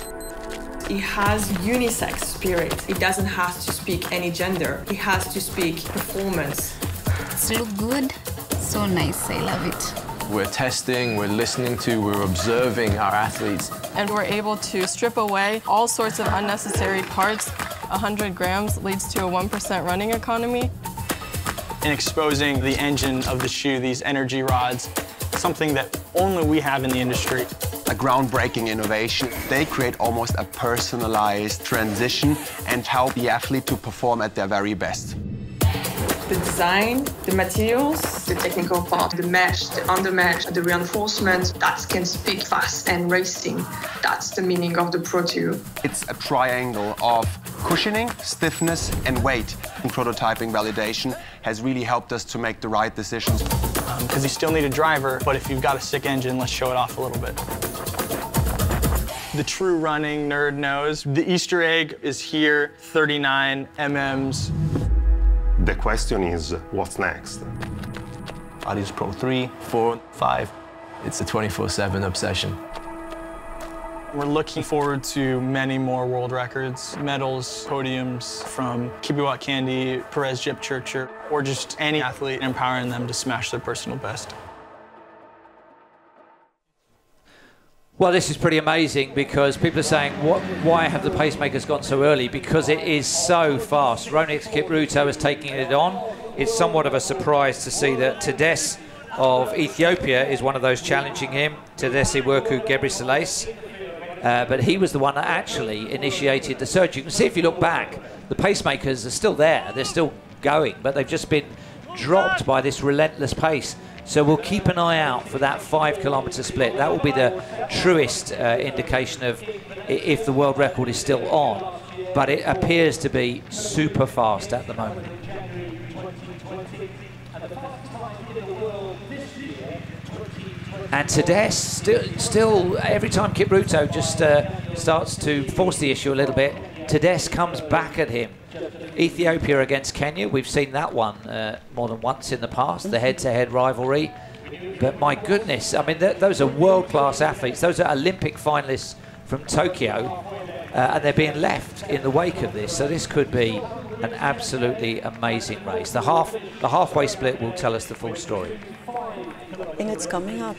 It has unisex spirit. It doesn't have to speak any gender. It has to speak performance. It's look good, so nice, I love it. We're testing, we're listening to, we're observing our athletes. And we're able to strip away all sorts of unnecessary parts. 100 grams leads to a 1% running economy. And exposing the engine of the shoe, these energy rods, something that only we have in the industry. A groundbreaking innovation. They create almost a personalized transition and help the athlete to perform at their very best. The design, the materials, the technical part, the mesh, the undermesh, the reinforcement, that can speak fast and racing. That's the meaning of the Pro 2. It's a triangle of cushioning, stiffness, and weight. And prototyping validation has really helped us to make the right decisions. Because you still need a driver, but if you've got a sick engine, let's show it off a little bit. The true running nerd knows. The Easter egg is here, 39 mm's. The question is, what's next? ADIZERO Pro 3, 4, 5. It's a 24/7 obsession. We're looking forward to many more world records, medals, podiums from Kibcumber, Kipchoge, or just any athlete, empowering them to smash their personal best. Well, this is pretty amazing because people are saying, why have the pacemakers gone so early? Because it is so fast. Jairus Kipchoge is taking it on. It's somewhat of a surprise to see that ADIZERO of Ethiopia is one of those challenging him, ADIZERO Gebrselassie. But he was the one that actually initiated the surge. You can see if you look back, the pacemakers are still there. They're still going, but they've just been dropped by this relentless pace. So we'll keep an eye out for that 5 kilometre split. That will be the truest indication of if the world record is still on. But it appears to be super fast at the moment. And ADIZERO still every time Kipchoge just starts to force the issue a little bit, ADIZERO comes back at him. Ethiopia against Kenya, we've seen that one more than once in the past, the head-to-head rivalry. But my goodness, I mean, those are world-class athletes. Those are Olympic finalists from Tokyo, and they're being left in the wake of this. So this could be an absolutely amazing race. The halfway split will tell us the full story. And it's coming up.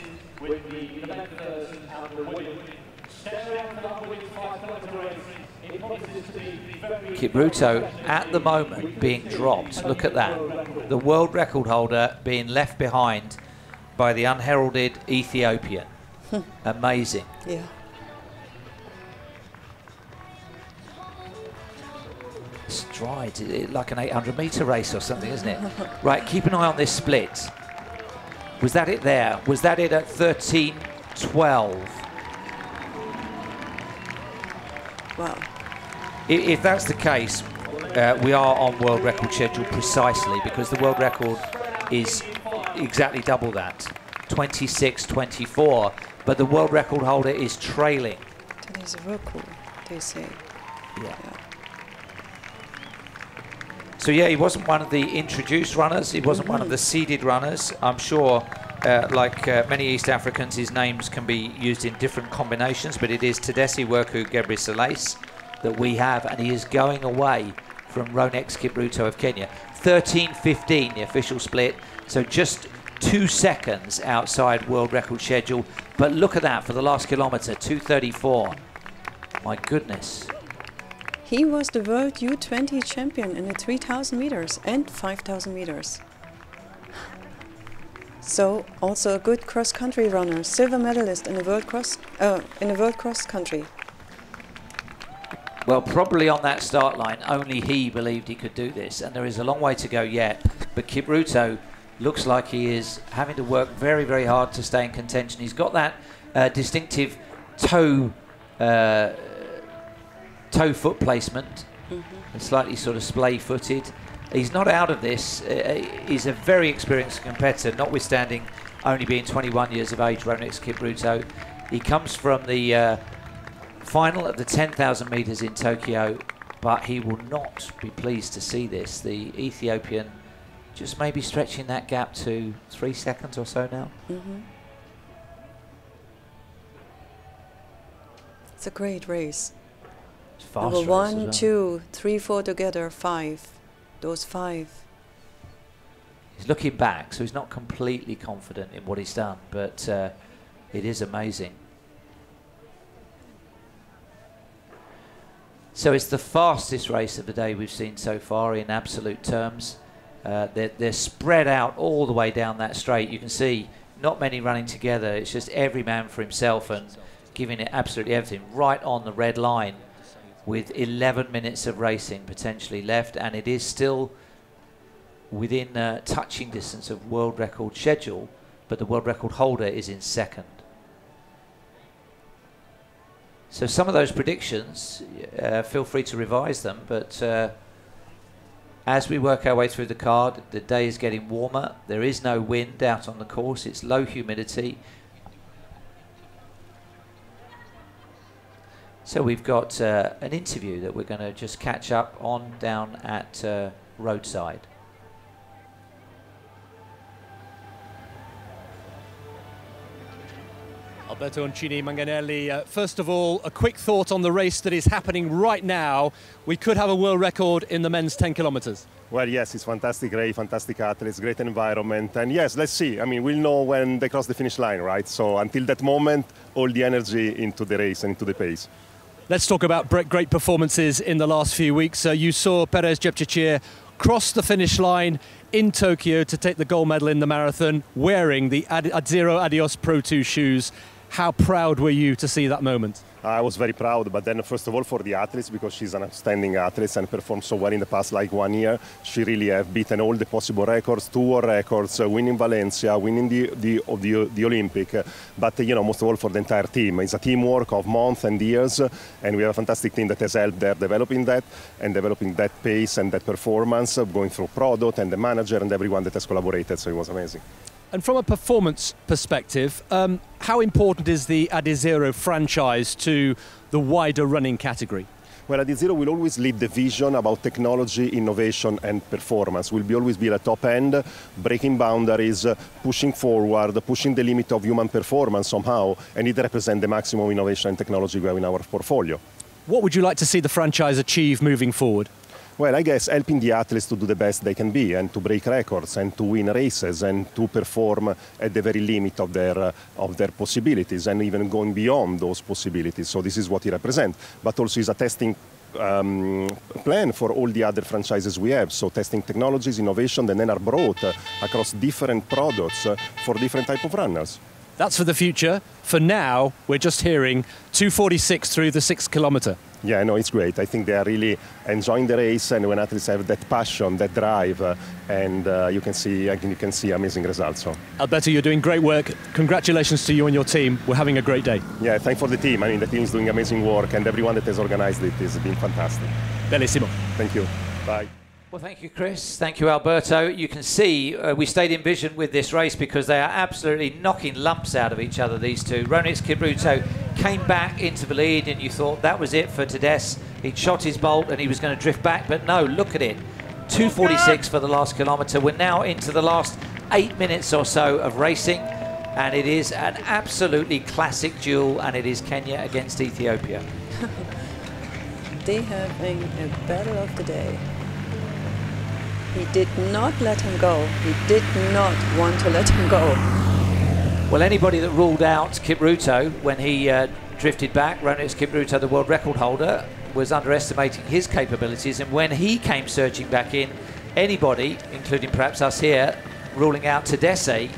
Kipchoge at the moment being dropped. Look at that. The world record holder being left behind by the unheralded Ethiopian. Amazing. Yeah. Stride, like an 800-meter race or something, isn't it? Right, keep an eye on this split. Was that it there? Was that it at 13:12? Wow. If that's the case, we are on world record schedule precisely because the world record is exactly double that, 26:24. But the world record holder is trailing. That is a record, they say. Yeah. So yeah, he wasn't one of the introduced runners. He wasn't one of the seeded runners. I'm sure like many East Africans, his names can be used in different combinations, but it is Tedesi Werku Gebrselassie that we have, and he is going away from Ronex Kipruto of Kenya. 13:15, the official split, so just 2 seconds outside world record schedule. But look at that for the last kilometre, 2:34. My goodness. He was the world U20 champion in the 3,000 meters and 5,000 meters. So also a good cross-country runner, silver medalist in the world cross country. Well, probably on that start line, only he believed he could do this, and there is a long way to go yet. But Kipruto looks like he is having to work very, very hard to stay in contention. He's got that distinctive toe foot placement, and slightly sort of splay-footed. He's not out of this. He's a very experienced competitor, notwithstanding only being 21 years of age, Ronex Kipruto. He comes from the final of the 10,000 meters in Tokyo, but he will not be pleased to see this. The Ethiopian just maybe stretching that gap to 3 seconds or so now. It's a great race. It's fast. Number 1, 2, 3, 4 together, 5. Those 5. He's looking back, so he's not completely confident in what he's done, but it is amazing. So it's the fastest race of the day we've seen so far in absolute terms. They're spread out all the way down that straight. You can see not many running together. It's just every man for himself and giving it absolutely everything right on the red line with 11 minutes of racing potentially left, and it is still within touching distance of world record schedule, but the world record holder is in second. So some of those predictions, feel free to revise them, but as we work our way through the card, the day is getting warmer. There is no wind out on the course. It's low humidity. So we've got an interview that we're going to just catch up on down at Roadside. Alberto Uncini, Manganelli, first of all, a quick thought on the race that is happening right now. We could have a world record in the men's 10 kilometers. Well, yes, it's fantastic race, fantastic athletes, great environment. And yes, let's see. I mean, we'll know when they cross the finish line, right? So until that moment, all the energy into the race and into the pace. Let's talk about great performances in the last few weeks. You saw Perez Jepchirchir cross the finish line in Tokyo to take the gold medal in the marathon, wearing the ADIZERO Adios Pro 2 shoes. How proud were you to see that moment? I was very proud, but then first of all for the athletes, because she's an outstanding athlete and performed so well in the past like 1 year. She really have beaten all the possible records, 2 world records, winning Valencia, winning the Olympic. But you know, most of all for the entire team. It's a teamwork of months and years, and we have a fantastic team that has helped there developing that pace and that performance, going through product and the manager and everyone that has collaborated. So it was amazing. And from a performance perspective, how important is the ADIZERO franchise to the wider running category? Well, ADIZERO will always lead the vision about technology, innovation and performance. We'll always be at the top end, breaking boundaries, pushing forward, pushing the limit of human performance somehow, and it represents the maximum innovation and technology we have in our portfolio. What would you like to see the franchise achieve moving forward? Well, I guess helping the athletes to do the best they can be and to break records and to win races and to perform at the very limit of their possibilities and even going beyond those possibilities. So this is what it represents. But also is a testing plan for all the other franchises we have. So testing technologies, innovation that then are brought across different products for different type of runners. That's for the future. For now, we're just hearing 2:46 through the 6 kilometre. Yeah, no, it's great. I think they are really enjoying the race, and when athletes have that passion, that drive, and you can see amazing results. So. Alberto, you're doing great work. Congratulations to you and your team. We're having a great day. Yeah, thanks for the team. I mean, the team is doing amazing work, and everyone that has organized it has been fantastic. Bellissimo. Thank you. Bye. Well, thank you, Chris. Thank you, Alberto. You can see we stayed in vision with this race because they are absolutely knocking lumps out of each other, these two. Ronex Kipruto came back into the lead, and you thought that was it for Tedesi. He'd shot his bolt and he was going to drift back, but no, look at it. 2:46 for the last kilometre. We're now into the last 8 minutes or so of racing. and it is an absolutely classic duel, and it is Kenya against Ethiopia. They having a battle of the day. He did not let him go. He did not want to let him go. Well, anybody that ruled out Kipruto when he drifted back, Jairus Kipchoge, the world record holder, was underestimating his capabilities, and when he came surging back in, anybody, including perhaps us here, ruling out Tadesse,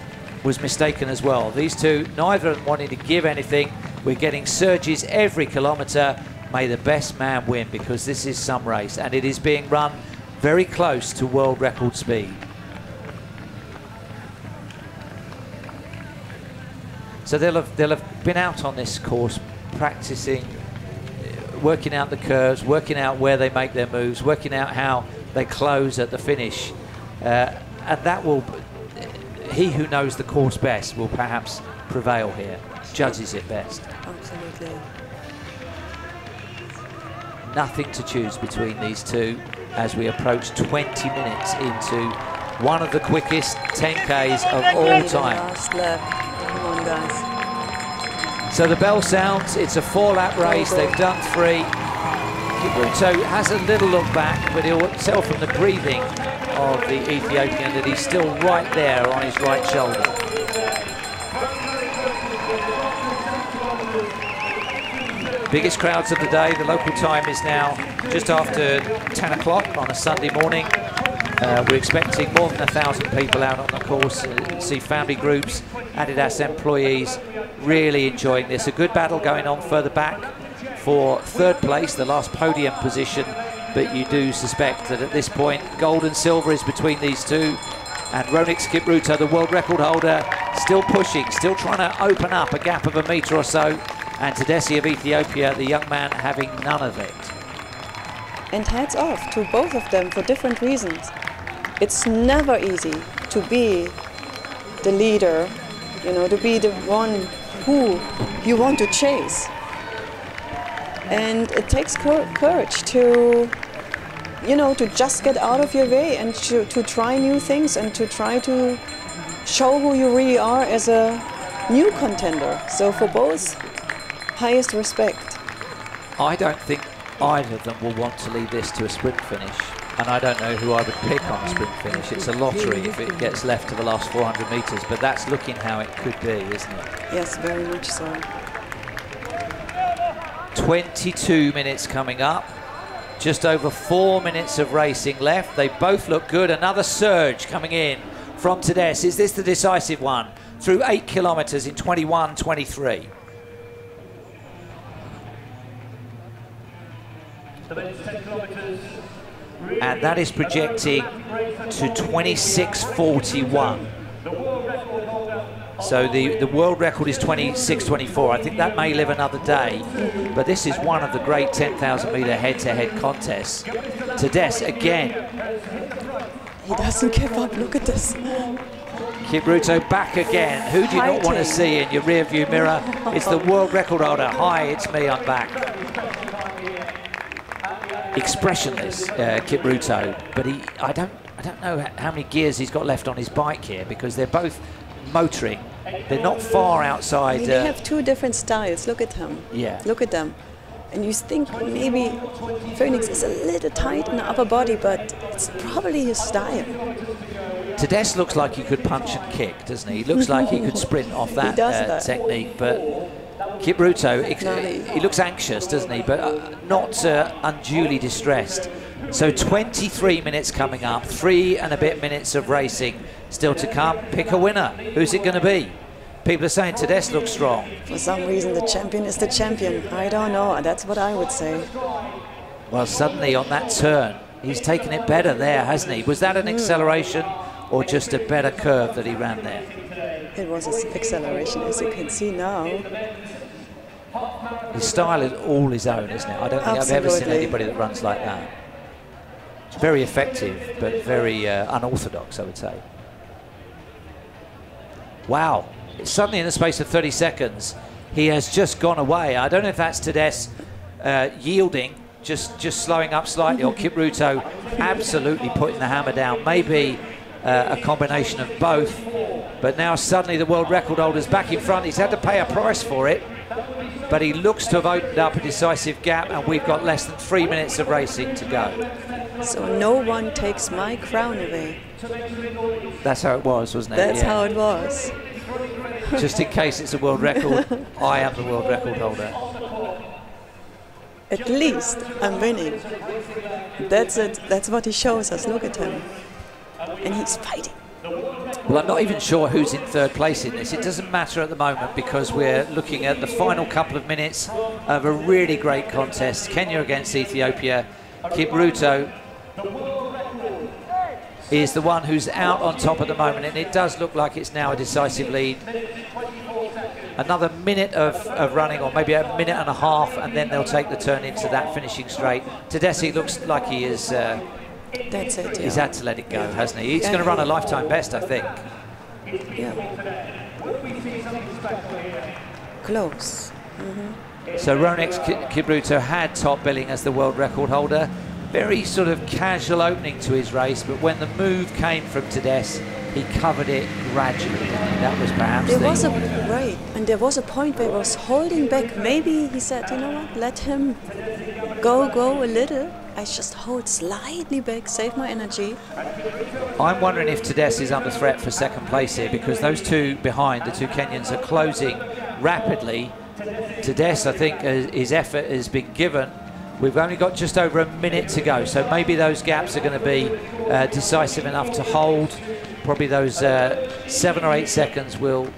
was mistaken as well. These two, neither of them wanting to give anything. We're getting surges every kilometre. May the best man win, because this is some race, and it is being run very close to world record speed. So they'll have been out on this course practicing, working out the curves, working out where they make their moves, working out how they close at the finish, and that will, he who knows the course best will perhaps prevail here, judges it best. Absolutely. Nothing to choose between these two as we approach 20 minutes into one of the quickest 10Ks of all time. Last lap. Come on, guys. So the bell sounds, it's a 4-lap race, they've done 3. Kipruto has a little look back, but he'll tell from the breathing of the Ethiopian that he's still right there on his right shoulder. Biggest crowds of the day. The local time is now just after 10 o'clock on a Sunday morning. We're expecting more than 1,000 people out on the course. See family groups, Adidas employees really enjoying this. A good battle going on further back for 3rd place, the last podium position, but you do suspect that at this point gold and silver is between these two, and Jairus Kipchoge, the world record holder, still pushing, still trying to open up a gap of a metre or so, and Tadesse of Ethiopia, the young man, having none of it. And hats off to both of them for different reasons. It's never easy to be the leader, you know, to be the one who you want to chase. And it takes courage to, you know, to just get out of your way and to try new things and to try to show who you really are as a new contender. So for both, highest respect. I don't think either of them will want to lead this to a sprint finish, and I don't know who I would pick on a sprint finish. It's a lottery if it gets left to the last 400 metres, but that's looking how it could be, isn't it? Yes, very much so. 22 minutes coming up, just over 4 minutes of racing left. They both look good. Another surge coming in from Tadesse. Is this the decisive one? Through 8 kilometres in 21:23. And that is projecting to 26:41. So the world record is 26:24. I think that may live another day, but this is one of the great 10,000 metre head-to-head contests. Tadesse again. He doesn't give up. Look at this. Kipruto back again. Who do you not want to see in your rear view mirror? It's the world record holder. Hi, it's me, I'm back. Expressionless, Kipruto, but I don't know how many gears he's got left on his bike here, because they're both motoring. They're not far outside. I mean, they have two different styles. Look at him. Yeah. Look at them. And you think maybe Phoenix is a little tight in the upper body, but it's probably his style. Tadesse looks like he could punch and kick, doesn't he? He looks like he could sprint off that, technique, but Kipruto, he looks anxious, doesn't he? But not unduly distressed. So 23 minutes coming up, 3 and a bit minutes of racing still to come. Pick a winner. Who's it going to be? People are saying Tadesse looks strong. For some reason, the champion is the champion. I don't know. That's what I would say. Well, suddenly on that turn, he's taken it better there, hasn't he? Was that an acceleration or just a better curve that he ran there? It was an acceleration, as you can see now. His style is all his own, isn't it? I don't think I've ever seen anybody that runs like that. It's very effective, but very unorthodox, I would say. Wow. Suddenly in the space of 30 seconds, he has just gone away. I don't know if that's Tadesse yielding, just slowing up slightly, or Kipruto absolutely putting the hammer down. Maybe a combination of both. But now suddenly the world record holder's back in front. He's had to pay a price for it, but he looks to have opened up a decisive gap, and we've got less than 3 minutes of racing to go. So no one takes my crown away. That's how it was, wasn't it? That's how it was. Just in case it's a world record, I am the world record holder. At least I'm winning. That's it. That's what he shows us. Look at him. And he's fighting. Well, I'm not even sure who's in third place in this. It doesn't matter at the moment because we're looking at the final couple of minutes of a really great contest. Kenya against Ethiopia. Kipruto is the one who's out on top at the moment, and it does look like it's now a decisive lead. Another minute of running, or maybe a minute and a half, and then they'll take the turn into that finishing straight. Tedeschi looks like he is... That's it, He's had to let it go, hasn't he? He's going to run a lifetime best, I think. Yeah. Close. So Ronex Kipruto had top billing as the world record holder. Very sort of casual opening to his race, but when the move came from Tedeschi, he covered it gradually. That was perhaps and there was a point where he was holding back. Maybe he said, you know what, let him go a little. I just hold slightly back, save my energy. I'm wondering if Tedeschi is under threat for second place here, because those two behind, the two Kenyans, are closing rapidly. Tedeschi, I think, his effort has been given. We've only got just over a minute to go, so maybe those gaps are going to be decisive enough to hold. Probably those 7 or 8 seconds will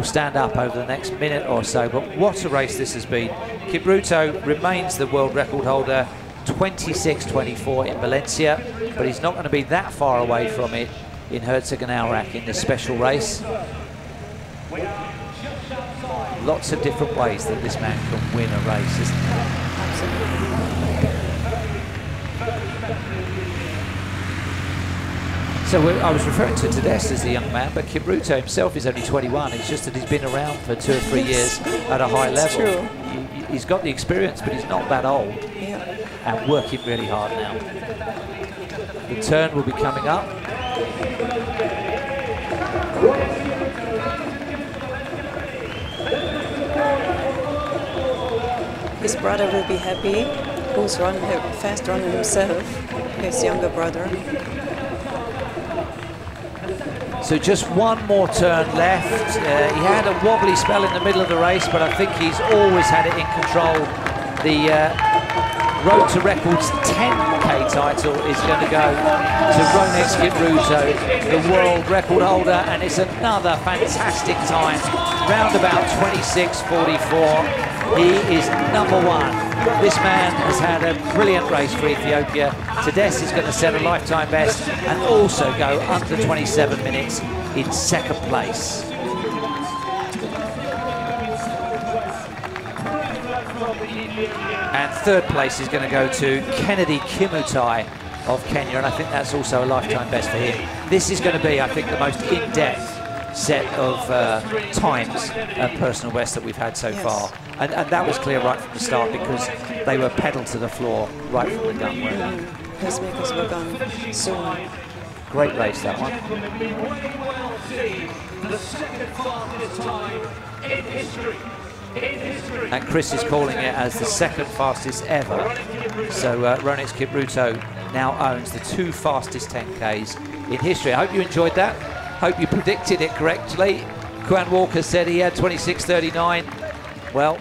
stand up over the next minute or so. But what a race this has been. Kipruto remains the world record holder, 26-24 in Valencia, but he's not going to be that far away from it in Herzogenaurach in this special race. Lots of different ways that this man can win a race, isn't there? So I was referring to Tedeschi as the young man, but Kipruto himself is only 21. It's just that he's been around for 2 or 3 years at a high level. True. He's got the experience, but he's not that old. Yeah. And working really hard now. The turn will be coming up. His brother will be happy, who's fast runner himself, his younger brother. So just one more turn left. He had a wobbly spell in the middle of the race, but I think he's always had it in control. The Road to Records 10K title is going to go to Ronex Kipruto, the world record holder, and it's another fantastic time, round about 26:44. He is #1. This man has had a brilliant race for Ethiopia. Tedeschi is going to set a lifetime best and also go under 27 minutes in second place. And third place is going to go to Kennedy Kimutai of Kenya, and I think that's also a lifetime best for him. This is going to be, I think, the most in-depth set of times and personal bests that we've had so far. And that was clear right from the start because they were pedal to the floor right from the gun. Pacemakers were gone soon. Great race, that one. The second fastest time in history. And Chris is calling it as the second fastest ever. So Ronex Kipruto now owns the 2 fastest 10Ks in history. I hope you enjoyed that. Hope you predicted it correctly. Kwan Walker said he had 26:39. Well,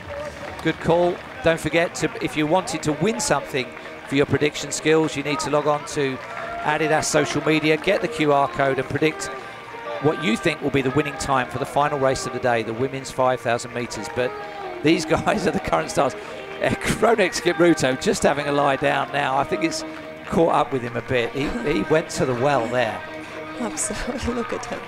good call. Don't forget to, if you wanted to win something for your prediction skills, you need to log on to Adidas social media, get the QR code and predict what you think will be the winning time for the final race of the day, the women's 5,000 meters. But these guys are the current stars. Ronex Kipruto just having a lie down now. I think it's caught up with him a bit. He went to the well there. Absolutely, look at him.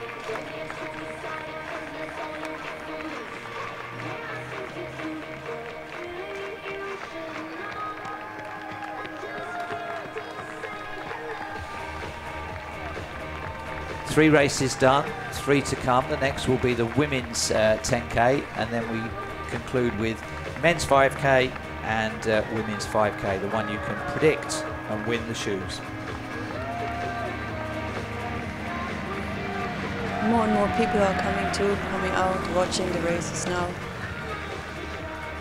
Three races done, 3 to come. The next will be the women's 10K, and then we conclude with men's 5K and women's 5K, the one you can predict and win the shoes. more and more people are coming out, watching the races now.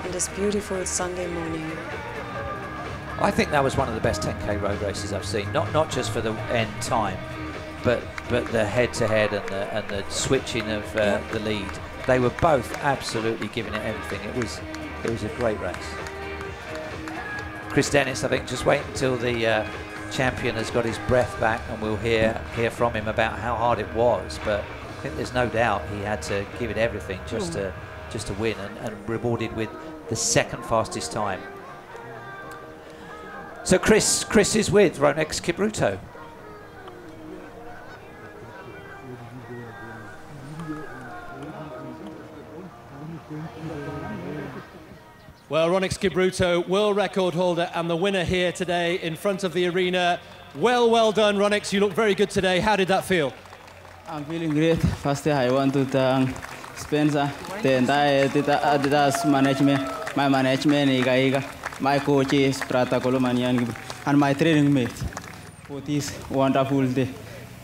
On this beautiful Sunday morning. I think that was one of the best 10K road races I've seen. Not just for the end time, but the head-to-head and the switching of the lead. They were both absolutely giving it everything. It was a great race. Chris Dennis, I think, just wait until the champion has got his breath back, and we'll hear from him about how hard it was. But I think there's no doubt he had to give it everything just to win, and rewarded with the second fastest time. So Chris is with Ronex Kipruto. Well, Ronex Kipruto, world record holder and the winner here today in front of the arena. Well done, Ronex. You look very good today. How did that feel? I'm feeling great. First, I want to thank Spencer, the entire ADIZERO management, my management, my coaches, Prata Kolomanian, and my training mates for this wonderful day,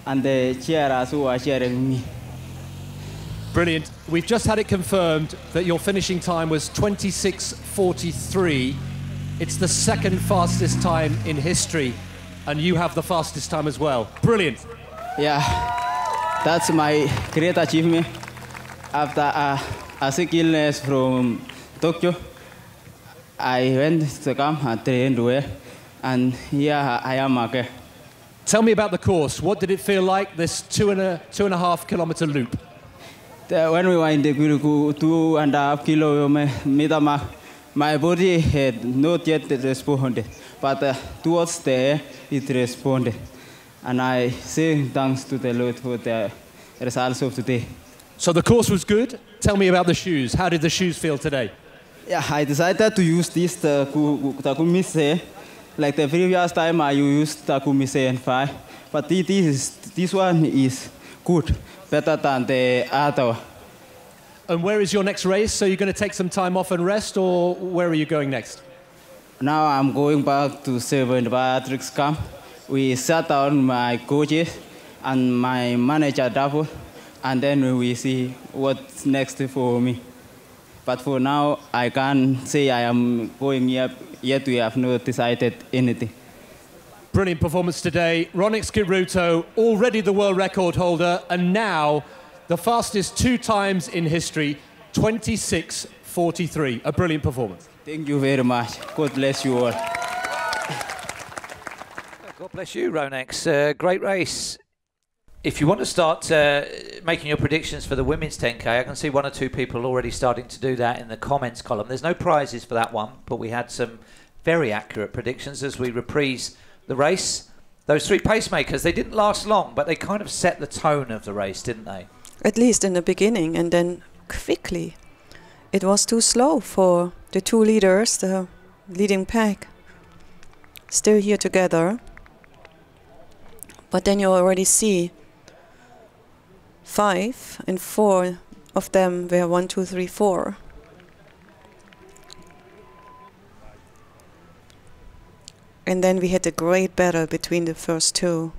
and the cheerers who are cheering me. Brilliant. We've just had it confirmed that your finishing time was 26:43. It's the second fastest time in history, and you have the fastest time as well. Brilliant. Yeah, that's my great achievement. After a sick illness from Tokyo, I went to camp and trained well, and here I am again. Tell me about the course. What did it feel like, this 2.5 kilometer loop? When we were in the 2.5 kilometer mark, my body had not yet responded, but towards the end, it responded. And I say thanks to the Lord for the results of today. So the course was good. Tell me about the shoes. How did the shoes feel today? Yeah, I decided to use this Takumi Sen. Like the previous time, I used Takumi Sen 5, but this one is good, better than the other. And where is your next race? So you're going to take some time off and rest, or where are you going next? Now I'm going back to St. Patrick's camp. We sat down my coaches and my manager, Davo, and then we see what's next for me. But for now, I can't say I am going yet. We have not decided anything. Brilliant performance today. Ronex Kipruto, already the world record holder, and now the fastest 2 times in history, 26:43. A brilliant performance. Thank you very much. God bless you all. God bless you, Ronex. Great race. If you want to start making your predictions for the women's 10K, I can see 1 or 2 people already starting to do that in the comments column. There's no prizes for that one, but we had some very accurate predictions as we reprise the race. Those 3 pacemakers, they didn't last long, but they kind of set the tone of the race, didn't they? At least in the beginning, and then quickly. It was too slow for the 2 leaders, the leading pack. Still here together. But then you already see 5 and 4 of them were 1, 2, 3, 4. And then we had a great battle between the first 2.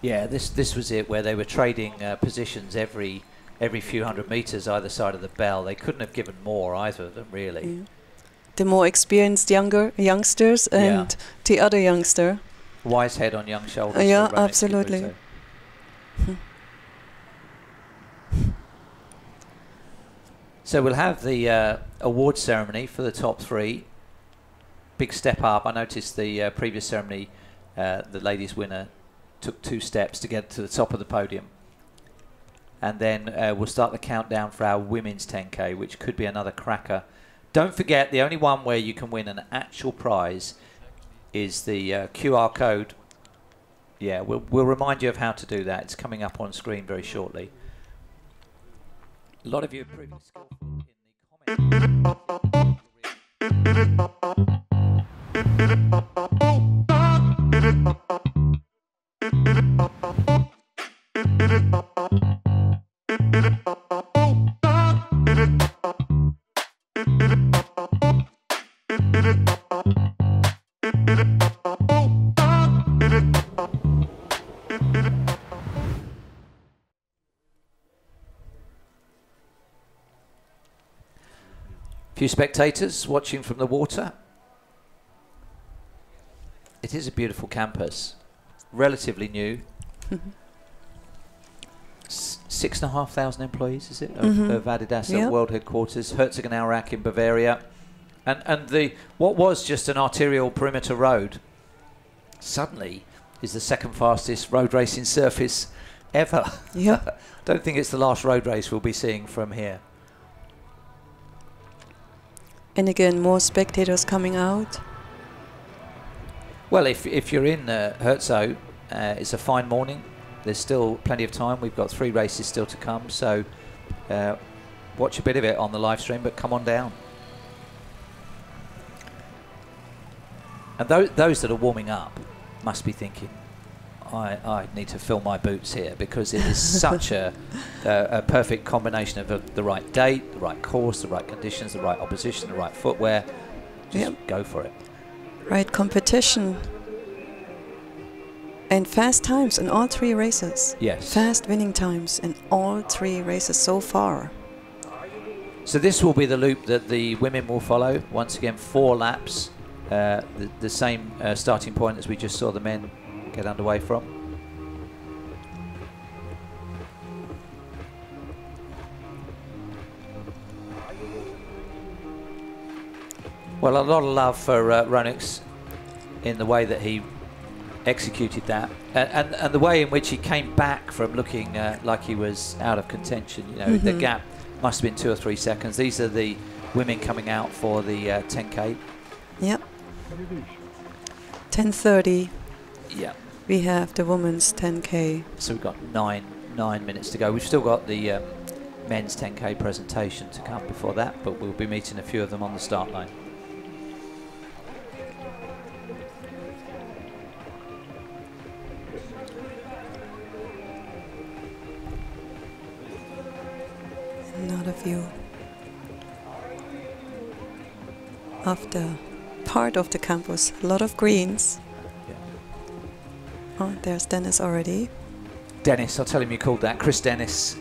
Yeah, this was it, where they were trading positions every few hundred meters either side of the bell. They couldn't have given more, either of them, really. Yeah. The more experienced youngsters and the other youngster. Wise head on young shoulders. Yeah, absolutely. So we'll have the award ceremony for the top 3. Big step up. I noticed the previous ceremony, the ladies' winner took 2 steps to get to the top of the podium. And then we'll start the countdown for our women's 10K, which could be another cracker. Don't forget, the only one where you can win an actual prize is the QR code. Yeah, we'll remind you of how to do that. It's coming up on screen very shortly. A lot of you have proven skillful in the few spectators watching from the water. It is a beautiful campus, relatively new. 6,500 employees, is it, of ADIDAS at world headquarters, Herzogenaurach in Bavaria. And what was just an arterial perimeter road suddenly is the second fastest road racing surface ever. Yep. Don't think it's the last road race we'll be seeing from here. And again, more spectators coming out. Well, if you're in Herzo, it's a fine morning. There's still plenty of time. We've got 3 races still to come, so watch a bit of it on the live stream, but come on down. And those that are warming up must be thinking, I need to fill my boots here, because it is such a perfect combination of the right date, the right course, the right conditions, the right opposition, the right footwear. Just go for it. Right competition. And fast times in all 3 races. Yes. Fast winning times in all 3 races so far. So this will be the loop that the women will follow. Once again, 4 laps. The same starting point as we just saw the men get underway from. Well, a lot of love for Ronix in the way that he executed that, and the way in which he came back from looking like he was out of contention. You know, the gap must have been 2 or 3 seconds. These are the women coming out for the 10K. Yep. 10:30. Yeah. We have the women's 10K. So we've got nine minutes to go. We've still got the men's 10K presentation to come before that, but we'll be meeting a few of them on the start line. Another view of the part of the campus. A lot of greens. Oh, there's Dennis already. Dennis, I'll tell him you called that. Chris Dennis.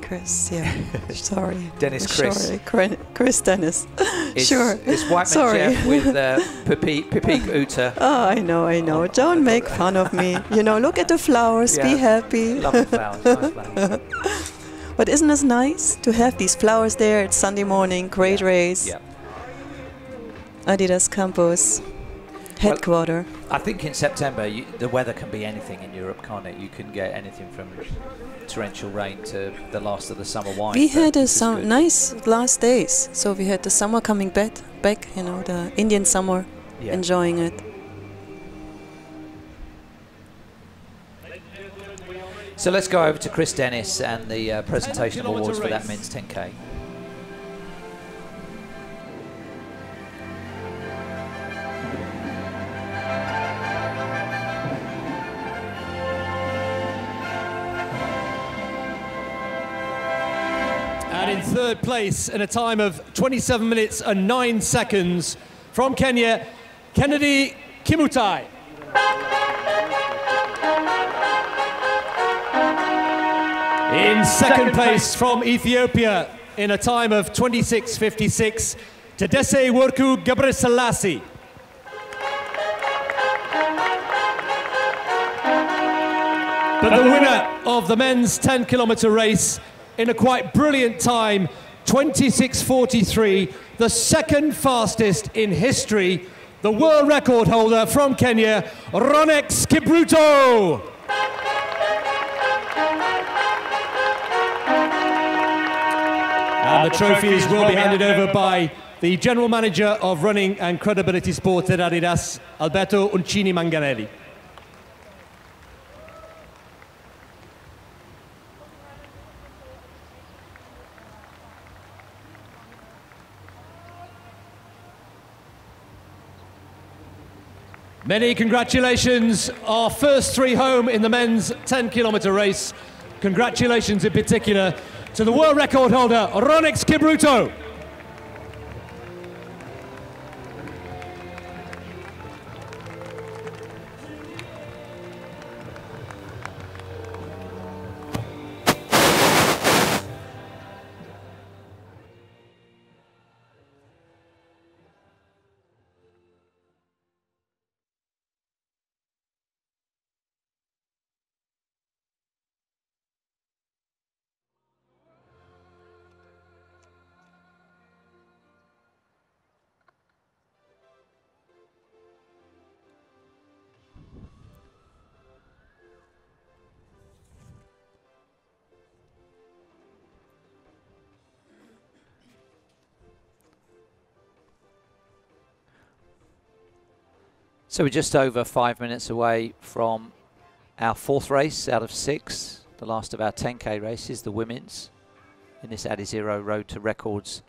Chris, yeah. Sorry. Dennis Chris. Sorry, Chris Dennis. It's, sure. It's Whiteman Jeff with Pipik Uta. Oh, I know. Don't make fun of me. You know, look at the flowers. Be happy. Lovely flowers. Nice flowers. But isn't it nice to have these flowers there? It's Sunday morning. Great race. Yeah. Adidas campus. Headquarter. Well, I think in September the weather can be anything in Europe, can't it? You can get anything from torrential rain to the last of the summer wine. We had some nice last days. So we had the summer coming back, you know, the Indian summer, enjoying it. So let's go over to Chris Dennis and the presentation of awards for that men's 10K. And in 3rd place, in a time of 27 minutes and 9 seconds, from Kenya, Kennedy Kimutai. In 2nd place, from Ethiopia, in a time of 26:56, Tadesse Worku Gebreselassie. But the winner of the men's 10-kilometer race, in a quite brilliant time, 26:43, the 2nd fastest in history, the world record holder from Kenya, Ronix Kipruto. And the trophies will be handed over by the General Manager of Running and Credibility Sport at Adidas, Alberto Uncini Manganelli. Many congratulations, our first 3 home in the men's 10-kilometer race. Congratulations in particular to the world record holder, Ronix Kipruto. So we're just over 5 minutes away from our fourth race out of 6, the last of our 10K races, the women's, in this ADIZERO Road to Records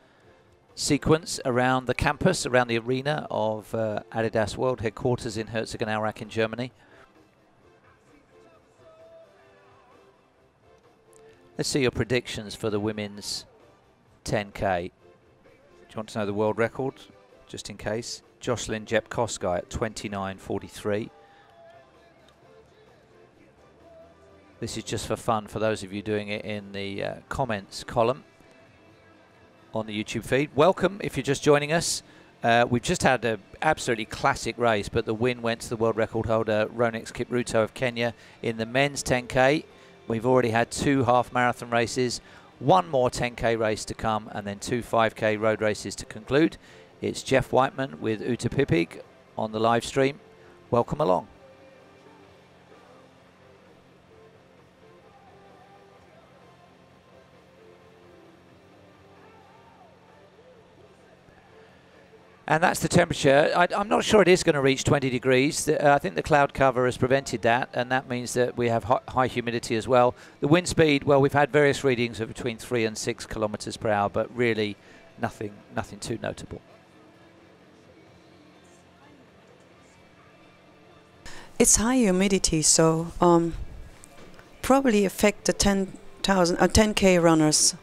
sequence around the campus, around the arena of Adidas World Headquarters in Herzogenaurach in Germany. Let's see your predictions for the women's 10K. Do you want to know the world record, just in case? Jocelyn Kipchoge at 29.43. This is just for fun for those of you doing it in the comments column on the YouTube feed. Welcome if you're just joining us. We've just had an absolutely classic race, but the win went to the world record holder Jairus Kipchoge of Kenya in the men's 10K. We've already had 2 half marathon races, 1 more 10K race to come, and then 2 5K road races to conclude. It's Jeff Whiteman with Uta Pipig on the live stream. Welcome along. And that's the temperature. I'm not sure it is going to reach 20 degrees. I think the cloud cover has prevented that, and that means that we have high humidity as well. The wind speed, well, we've had various readings of between 3 and 6 kilometers per hour, but really nothing too notable. It's high humidity, so probably affect the 10K runners.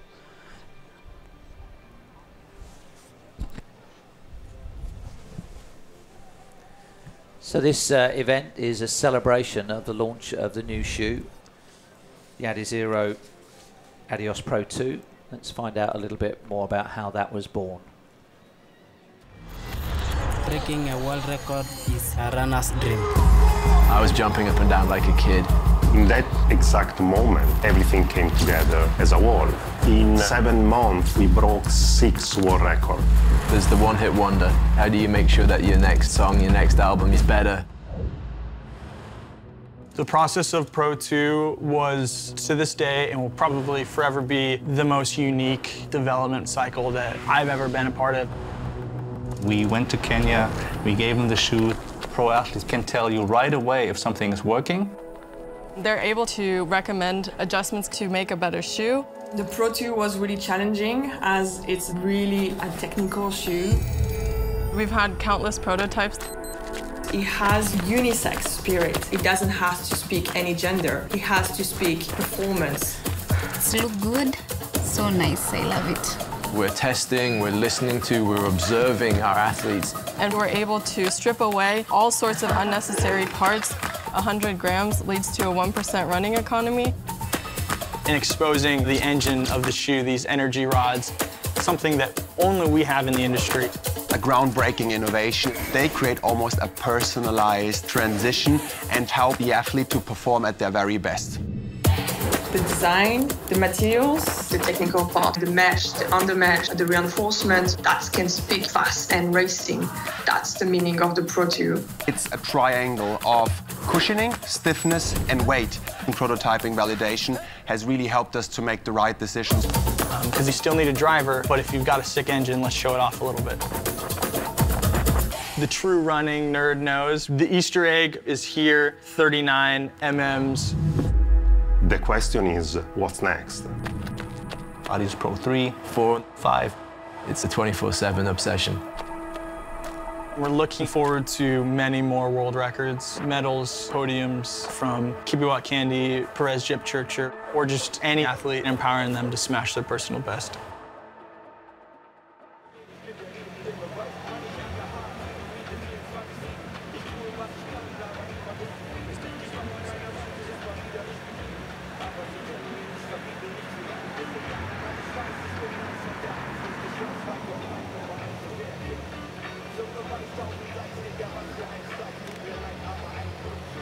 So this event is a celebration of the launch of the new shoe, the ADIZERO Adios Pro 2. Let's find out a little bit more about how that was born. Breaking a world record is a runner's dream. I was jumping up and down like a kid. In that exact moment, everything came together as a whole. In 7 months, we broke 6 world records. There's the one-hit wonder. How do you make sure that your next song, your next album is better? The process of Pro 2 was, to this day, and will probably forever be, the most unique development cycle that I've ever been a part of. We went to Kenya, we gave them the shoe. Pro athletes can tell you right away if something is working. They're able to recommend adjustments to make a better shoe. The Pro 2 was really challenging as it's really a technical shoe. We've had countless prototypes. It has unisex spirit. It doesn't have to speak any gender. It has to speak performance. It's look good, so nice, I love it. We're testing, we're listening to, we're observing our athletes. And we're able to strip away all sorts of unnecessary parts. 100 grams leads to a 1% running economy. And exposing the engine of the shoe, these energy rods, something that only we have in the industry. A groundbreaking innovation. They create almost a personalized transition and help the athlete to perform at their very best. The design, the materials, the technical part, the mesh, the undermesh, the reinforcement, that can speak fast and racing. That's the meaning of the Pro 2. It's a triangle of cushioning, stiffness, and weight. And prototyping validation has really helped us to make the right decisions. Because you still need a driver, but if you've got a sick engine, let's show it off a little bit. The true running nerd knows. The Easter egg is here, 39 mm's. The question is, what's next? Adidas Pro 3, 4, 5. It's a 24/7 obsession. We're looking forward to many more world records, medals, podiums from Kibcumber, Kipchoge, or just any athlete, empowering them to smash their personal best.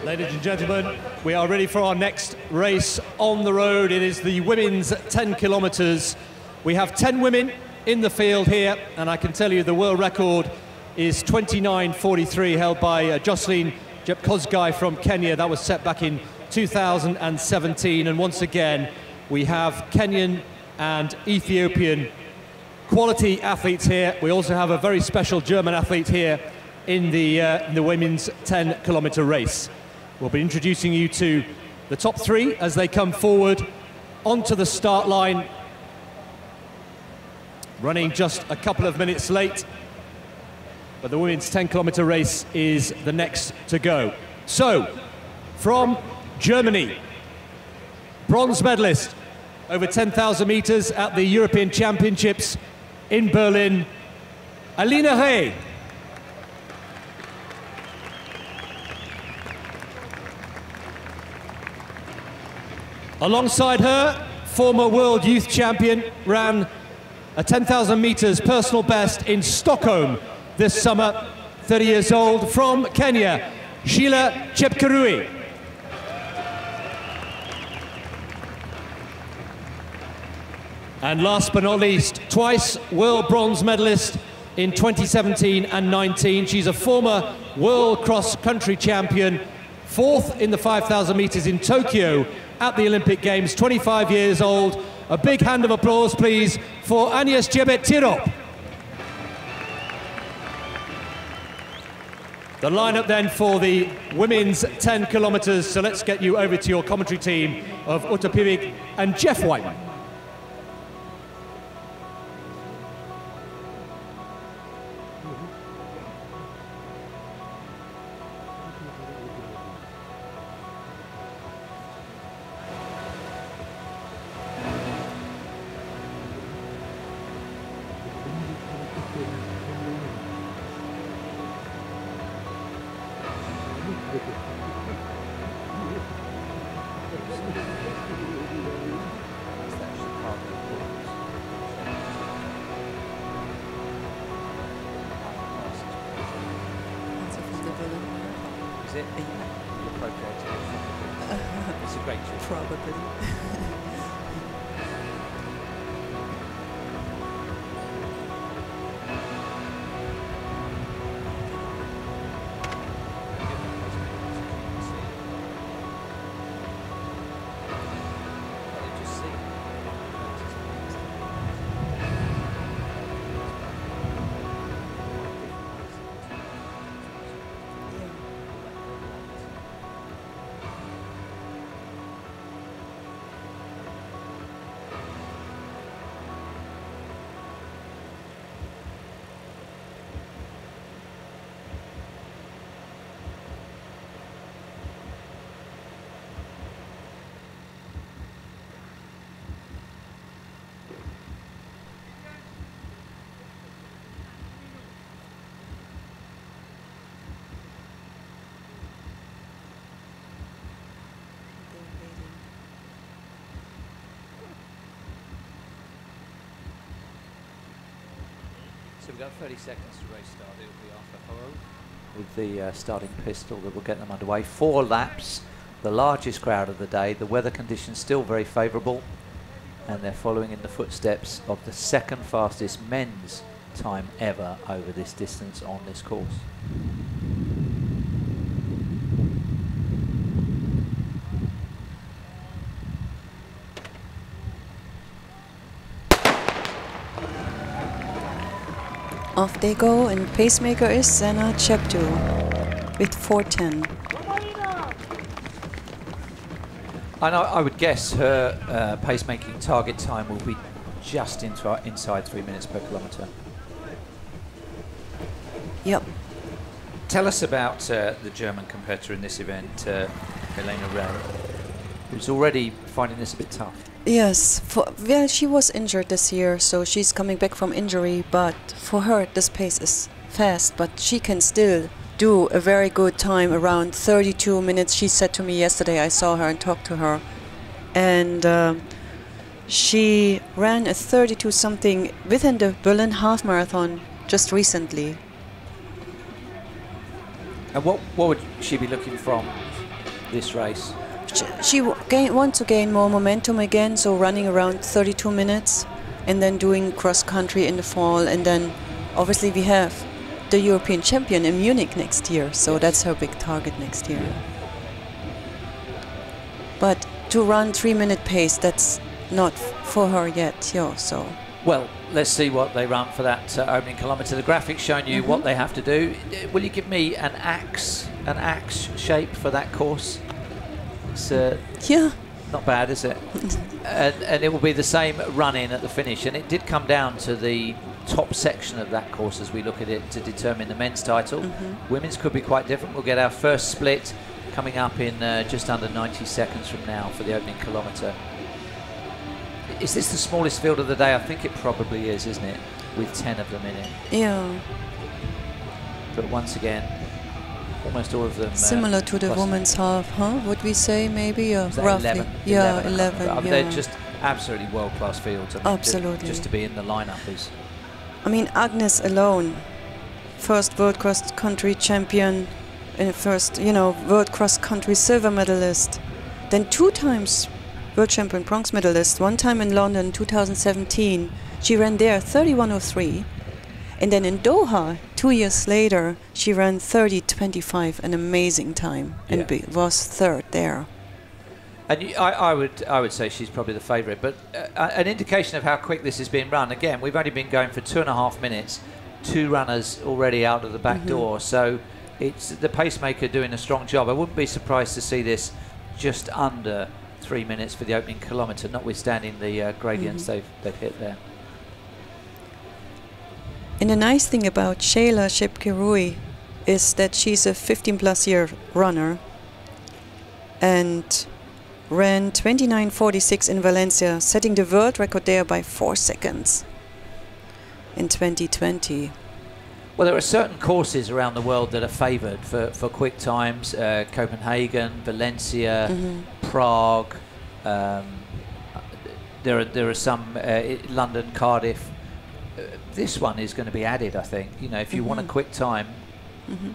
Ladies and gentlemen, we are ready for our next race on the road. It is the women's 10 kilometers. We have 10 women in the field here, and I can tell you the world record is 29.43, held by Jocelyn Kipchoge from Kenya. That was set back in 2017, and once again, we have Kenyan and Ethiopian quality athletes here. We also have a very special German athlete here in the women's 10-kilometre race. We'll be introducing you to the top three as they come forward onto the start line. Running just a couple of minutes late, but the women's 10-kilometre race is the next to go. So, from Germany, bronze medalist over 10,000 metres at the European Championships in Berlin, Alina Rey. Alongside her, former world youth champion, ran a 10,000 metres personal best in Stockholm this summer, 30 years old, from Kenya, Jairus Kipchoge. And last but not least, twice world bronze medalist in 2017 and 19. She's a former world cross-country champion, fourth in the 5,000 metres in Tokyo at the Olympic Games, 25 years old. A big hand of applause, please, for Agnes Jebet-Tirop. The lineup then for the women's 10 kilometres. So let's get you over to your commentary team of Uta Pivik and Jeff Whiteman. Is it? You're procreating. It's a great trick. Probably. So we've got 30 seconds to race start. It'll be after Horo with the starting pistol that will get them underway. 4 laps, the largest crowd of the day. The weather conditions still very favourable, and they're following in the footsteps of the second fastest men's time ever over this distance on this course. Off they go, and pacemaker is Senna Cheptu with 4:10. I would guess her pacemaking target time will be just inside 3 minutes per kilometre. Yep. Tell us about the German competitor in this event, Helena Rey, who's already finding this a bit tough. Yes, well, she was injured this year, so she's coming back from injury, but for her this pace is fast, but she can still do a very good time, around 32 minutes, she said to me yesterday. I saw her and talked to her, and she ran a 32 something within the Berlin half marathon just recently. And what would she be looking from this race? She wants to gain more momentum again, so running around 32 minutes and then doing cross country in the fall, and then obviously we have the European champion in Munich next year, so that's her big target next year. But to run 3-minute pace, that's not for her yet, so Well, let's see what they run for that opening kilometre. The graphic's showing you what they have to do. Will you give me an axe shape for that course? It's yeah, not bad, is it? and it will be the same run-in at the finish. And it did come down to the top section of that course as we look at it to determine the men's title. Women's could be quite different. We'll get our first split coming up in just under 90 seconds from now for the opening kilometre. Is this the smallest field of the day? I think it probably is, isn't it? With 10 of them in it. Yeah. But once again, almost all of them similar to the women's half, huh? Would we say maybe roughly? 11? Yeah, 11. yeah. They're just absolutely world-class fields. I mean, absolutely. Just to be in the lineup is. I mean, Agnes alone, first world cross-country champion, and first, you know, world cross-country silver medalist, then 2 times world champion bronze medalist, 1 time in London 2017. She ran there 31:03, and then in Doha 2 years later she ran 30:25, an amazing time, and was 3rd there. And I would say she's probably the favourite, but an indication of how quick this has been run. Again, we've only been going for 2.5 minutes, 2 runners already out of the back door, so it's the pacemaker doing a strong job. I wouldn't be surprised to see this just under 3 minutes for the opening kilometre, notwithstanding the gradients they've hit there. And the nice thing about Jairus Kipchoge is that she's a 15+ year runner and ran 29:46 in Valencia, setting the world record there by 4 seconds in 2020. Well, there are certain courses around the world that are favoured for quick times. Copenhagen, Valencia, Prague. There are some London, Cardiff. This one is going to be added, I think. You know, if you want a quick time,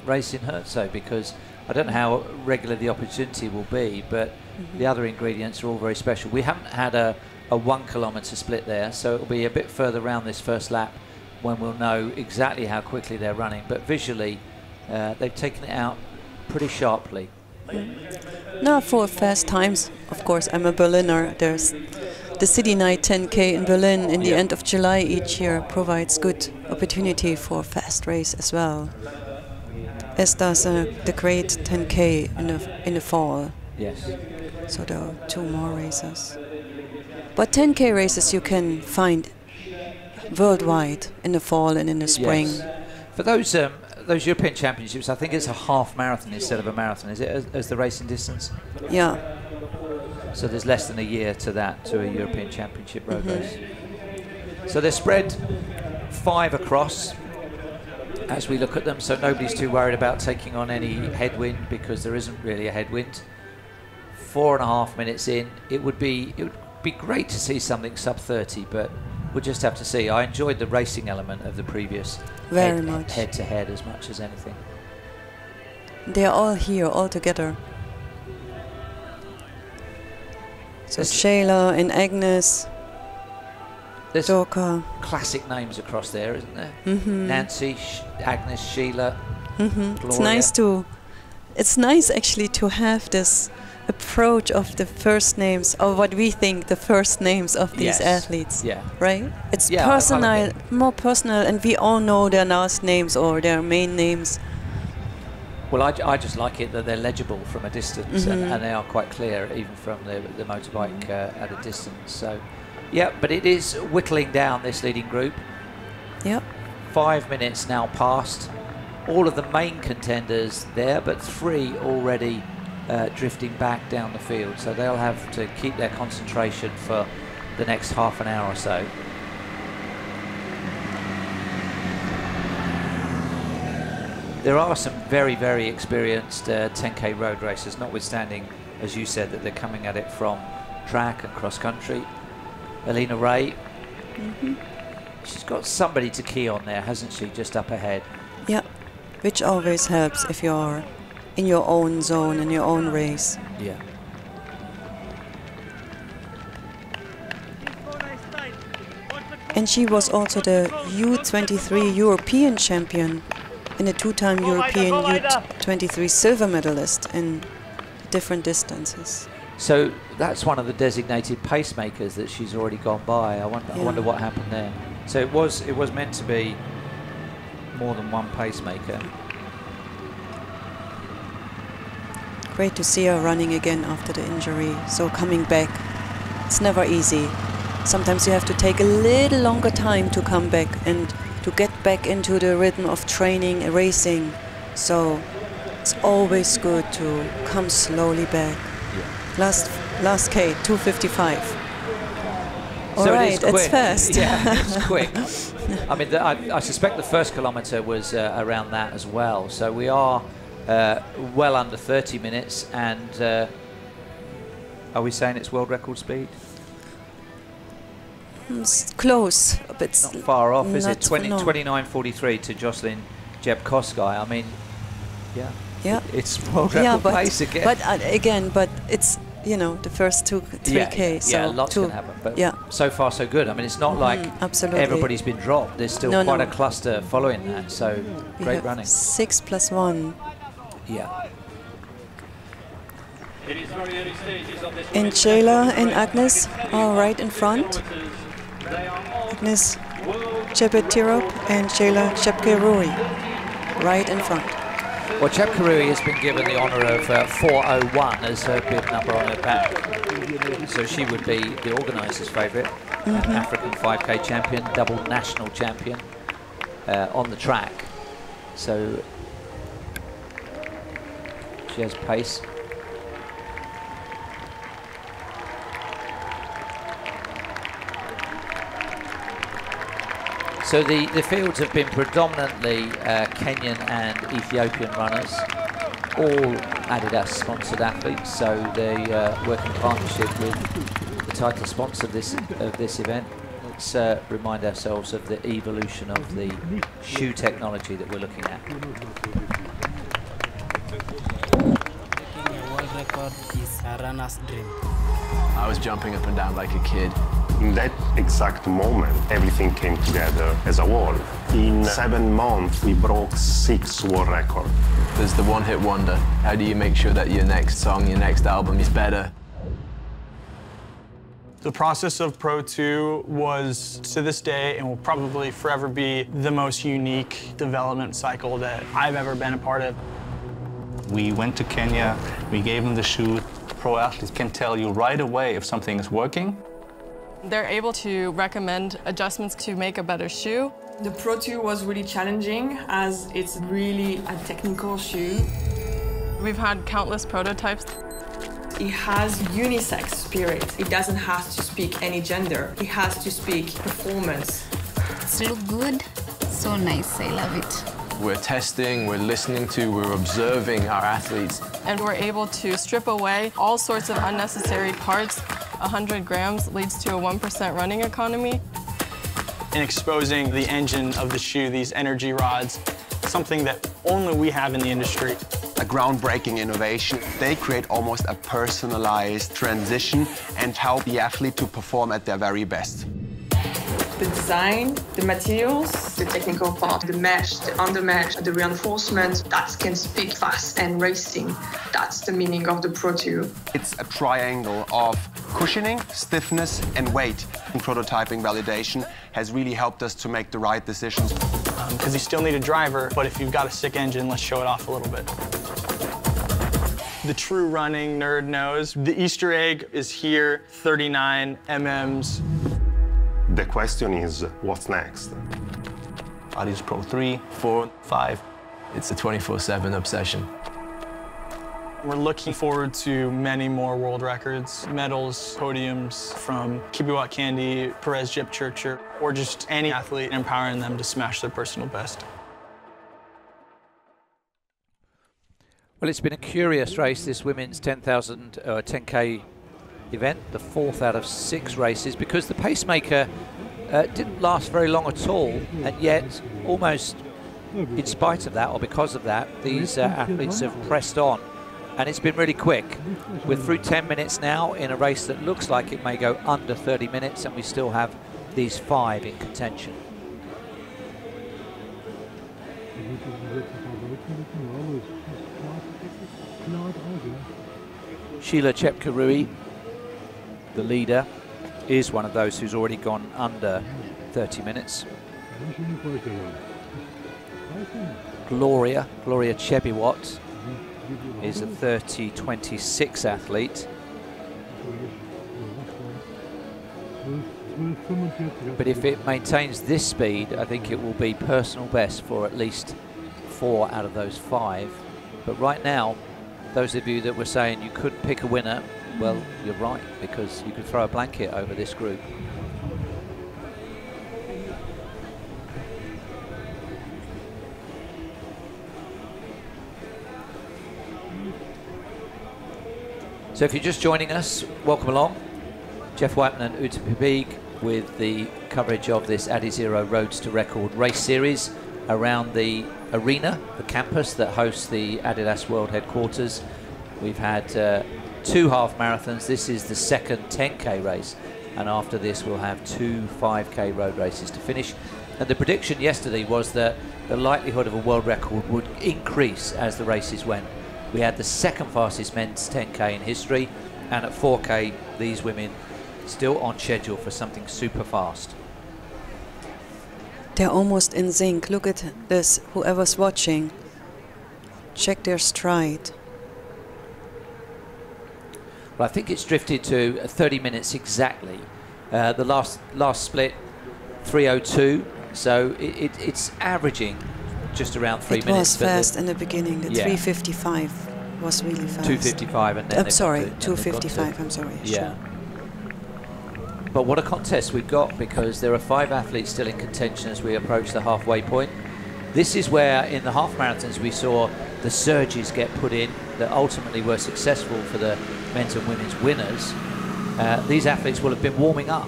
race in Herzo, because I don't know how regular the opportunity will be, but the other ingredients are all very special. We haven't had a 1 kilometre split there, so it'll be a bit further around this first lap when we'll know exactly how quickly they're running. But visually, they've taken it out pretty sharply. No, for fast times, of course, I'm a Berliner. There's the City Night 10K in Berlin in the end of July each year provides good opportunity for fast race as well. As does the Great 10K in the fall. Yes. So there are 2 more races. But 10K races you can find worldwide in the fall and in the spring. Yes. For those European Championships, I think it's a half marathon instead of a marathon. Is it as the racing distance? Yeah. So there's less than a year to that, to a European Championship road race. So they're spread 5 across as we look at them, so nobody's too worried about taking on any headwind, because there isn't really a headwind. 4.5 minutes in, it would be great to see something sub 30, but we'll just have to see. I enjoyed the racing element of the previous head-to-head as much as anything. They're all here, all together. So Shayla and Agnes, there's Dorka. Classic names across there, isn't there? Nancy, Agnes, Sheila, It's nice actually to have this approach of the first names, or what we think the first names of these athletes. Yeah. Right? It's personal, more personal, and we all know their last names or their main names. Well, I just like it that they're legible from a distance, and they are quite clear even from the motorbike at a distance. So, yeah, but it is whittling down this leading group. Yep. 5 minutes now past. All of the main contenders there, but 3 already drifting back down the field. So they'll have to keep their concentration for the next half an hour or so. There are some very, very experienced 10K road racers, notwithstanding, as you said, that they're coming at it from track and cross-country. Alina Ray, she's got somebody to key on there, hasn't she, just up ahead? Yeah, which always helps if you're in your own zone, in your own race. Yeah. And she was also the U23 European champion and a 2-time European U23 silver medalist in different distances. So that's one of the designated pacemakers that she's already gone by. I wonder what happened there. So it was meant to be more than one pacemaker. Great to see her running again after the injury. So coming back, it's never easy. Sometimes you have to take a little longer time to come back and to get back into the rhythm of training and racing. So it's always good to come slowly back. Yeah. Last K, 2:55. All so right, it's fast. Yeah, it's quick. I mean, I suspect the first kilometre was around that as well. So we are well under 30 minutes. And are we saying it's world record speed? It's close, but it's not far off, is it? 29:43 to Jocelyn Kibcumber. I mean, yeah. Yeah. It's world record pace again. But it's, you know, the first 3K. Yeah, lots can happen. But so far so good. I mean, it's not like everybody's been dropped. There's still quite a cluster following that. So great running. 6 + 1. Yeah. And Jayla and Agnes are right in front. Agnes Chepettirop and Jayla Kipchoge right in front. Well, Kipchoge has been given the honour of 4:01 as her bib number on her back. So she would be the organiser's favourite. African 5K champion, double national champion on the track. So she has pace. So the fields have been predominantly Kenyan and Ethiopian runners, all ADIDAS sponsored athletes. So they work in partnership with the title sponsor of this event. Let's remind ourselves of the evolution of the shoe technology that we're looking at. Making a world record is a runner's dream. I was jumping up and down like a kid. In that exact moment, everything came together as a whole. In 7 months, we broke 6 world records. There's the one-hit wonder. How do you make sure that your next song, your next album is better? The process of Pro 2 was, to this day, and will probably forever be, the most unique development cycle that I've ever been a part of. We went to Kenya, we gave them the shoe. Pro athletes can tell you right away if something is working. They're able to recommend adjustments to make a better shoe. The Pro 2 was really challenging as it's really a technical shoe. We've had countless prototypes. It has unisex spirit. It doesn't have to speak any gender. It has to speak performance. It's look good, so nice, I love it. We're testing, we're listening to, we're observing our athletes. And we're able to strip away all sorts of unnecessary parts. 100 grams leads to a 1% running economy. And exposing the engine of the shoe, these energy rods, something that only we have in the industry. A groundbreaking innovation. They create almost a personalized transition and help the athlete to perform at their very best. The design, the materials, the technical part, the mesh, the undermesh, the reinforcement, that can speak fast and racing. That's the meaning of the Pro 2. It's a triangle of cushioning, stiffness, and weight. And prototyping validation has really helped us to make the right decisions. Because you still need a driver, but if you've got a sick engine, let's show it off a little bit. The true running nerd knows. The Easter egg is here, 39 mm's. The question is, what's next? ADIZERO Pro 3, 4, 5. It's a 24/7 obsession. We're looking forward to many more world records, medals, podiums from Kibcumber, Jip, or just any athlete, empowering them to smash their personal best. Well, it's been a curious race, this women's 10K event, the 4th out of 6 races, because the pacemaker didn't last very long at all, and yet almost in spite of that, or because of that, these athletes have pressed on, and it's been really quick. We're through 10 minutes now in a race that looks like it may go under 30 minutes, and we still have these 5 in contention. Sheila Kipchoge, the leader, is one of those who's already gone under 30 minutes. Gloria Chebiwat is a 30:26 athlete. But if it maintains this speed, I think it will be personal best for at least 4 out of those 5. But right now, those of you that were saying you couldn't pick a winner, well, you're right, because you could throw a blanket over this group. So if you're just joining us, welcome along. Jeff Whiteman and Ute Pibig with the coverage of this ADIZERO Roads to Record race series around the arena, the campus that hosts the Adidas World Headquarters. We've had 2 half marathons. This is the second 10K race, and after this we'll have 2 5K road races to finish. And the prediction yesterday was that the likelihood of a world record would increase as the races went. We had the second fastest men's 10K in history, and at 4K these women still on schedule for something super fast. They're almost in sync. Look at this, whoever's watching. Check their stride. Well, I think it's drifted to 30 minutes exactly. The last split, 3:02, so it's averaging just around 3 minutes. It was fast in the beginning. The 3:55 was really fast. 2:55 and then... I'm sorry, 2:55, I'm sorry. Yeah. Sure. But what a contest we've got, because there are 5 athletes still in contention as we approach the halfway point. This is where in the half marathons we saw the surges get put in that ultimately were successful for the men's and women's winners. These athletes will have been warming up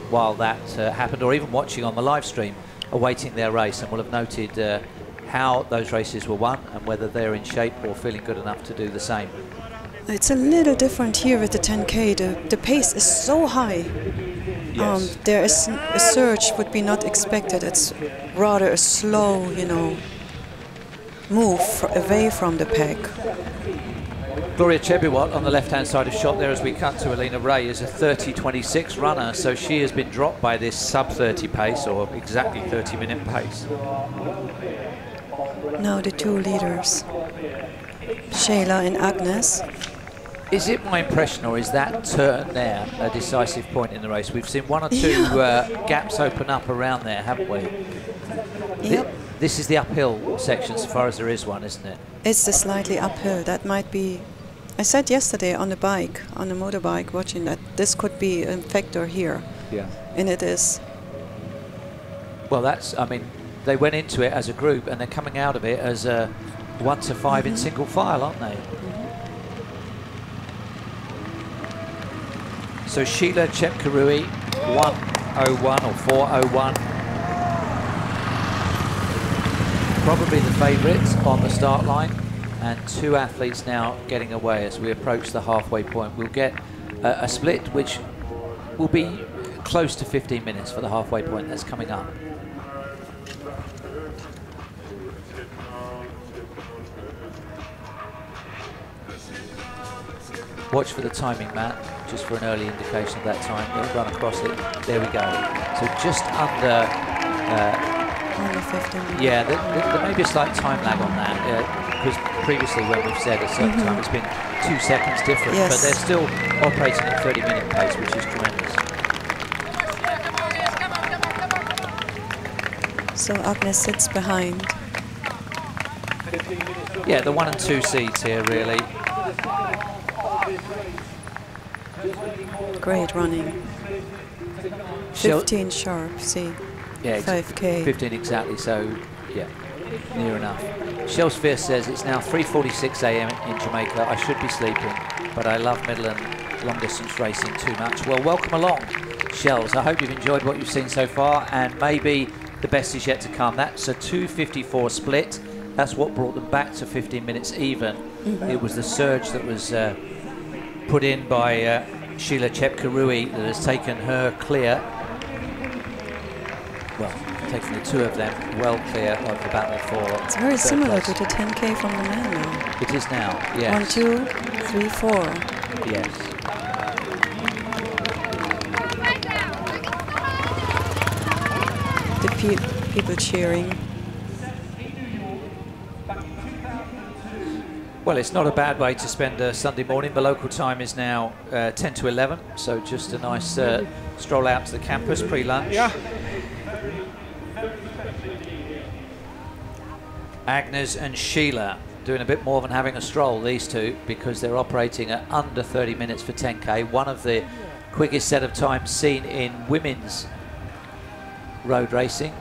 while that happened, or even watching on the live stream, awaiting their race, and will have noted how those races were won and whether they're in shape or feeling good enough to do the same. It's a little different here with the 10K. The pace is so high. Yes. There is a surge would be not expected. It's rather a slow, you know, move away from the pack. Gloria Chebiwat on the left-hand side of shot there as we cut to Alina Ray is a 30:26 runner, so she has been dropped by this sub-30 pace, or exactly 30-minute pace. Now the 2 leaders, Sheila and Agnes. Is it my impression, or is that turn there a decisive point in the race? We've seen 1 or 2 gaps open up around there, haven't we? Yep. This is the uphill section, so far as there is one, isn't it? It's the slightly uphill. That might be... I said yesterday on the bike, on the motorbike, watching that this could be a factor here. Yeah. And it is. Well, that's, I mean, they went into it as a group and they're coming out of it as a 1 to 5 in single file, aren't they? So Sheila Kipchoge, 1:01 or 4:01. Probably the favourites on the start line, and 2 athletes now getting away as we approach the halfway point. We'll get a split which will be close to 15 minutes for the halfway point that's coming up. Watch for the timing, Matt, just for an early indication of that time. They'll run across it. There we go. So just under... Only 15 minutes. Yeah, there may be a slight time lag on that, because previously when we've said a certain time, it's been 2 seconds different, Yes. but they're still operating at 30-minute pace, which is tremendous. So Agnes sits behind. Yeah, the 1 and 2 seeds here, really. Great running. 15 sharp, see. Yeah, 5K. 15 exactly, so yeah, near enough. Shels Fierce says it's now 3:46 a.m. in Jamaica. I should be sleeping, but I love middle and long distance racing too much. Well, welcome along, Shels. I hope you've enjoyed what you've seen so far, and maybe the best is yet to come. That's a 2:54 split. That's what brought them back to 15 minutes even. It was the surge that was put in by Sheila Kipchoge that has taken her clear. Well, taking the two of them well clear of the battle for. It's very similar to the 10K from the men now. It is now, yes. 1, 2, 3, 4. Yes. The people cheering. Well, it's not a bad way to spend a Sunday morning. The local time is now 10 to 11, so just a nice stroll out to the campus pre-lunch. Yeah. Agnes and Sheila doing a bit more than having a stroll, these two, because they're operating at under 30 minutes for 10K, one of the quickest set of times seen in women's road racing,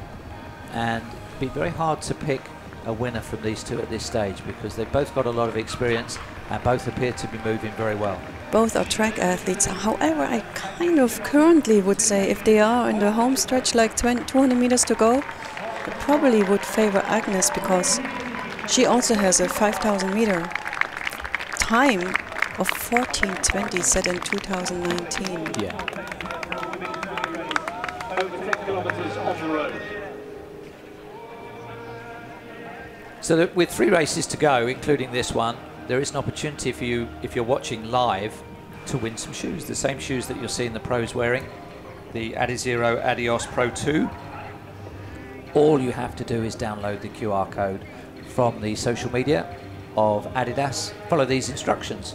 and it'd be very hard to pick a winner from these two at this stage because they've both got a lot of experience and both appear to be moving very well. Both are track athletes. However, I kind of currently would say if they are in the home stretch, like 200 meters to go, I probably would favor Agnes because she also has a 5,000 meter time of 14:20 set in 2019. Yeah. Over 10 kilometers on the road. So that with 3 races to go, including this one, there is an opportunity for you, if you're watching live, to win some shoes. The same shoes that you're seeing the pros wearing, the ADIZERO ADIOS PRO 2. All you have to do is download the QR code from the social media of Adidas. Follow these instructions.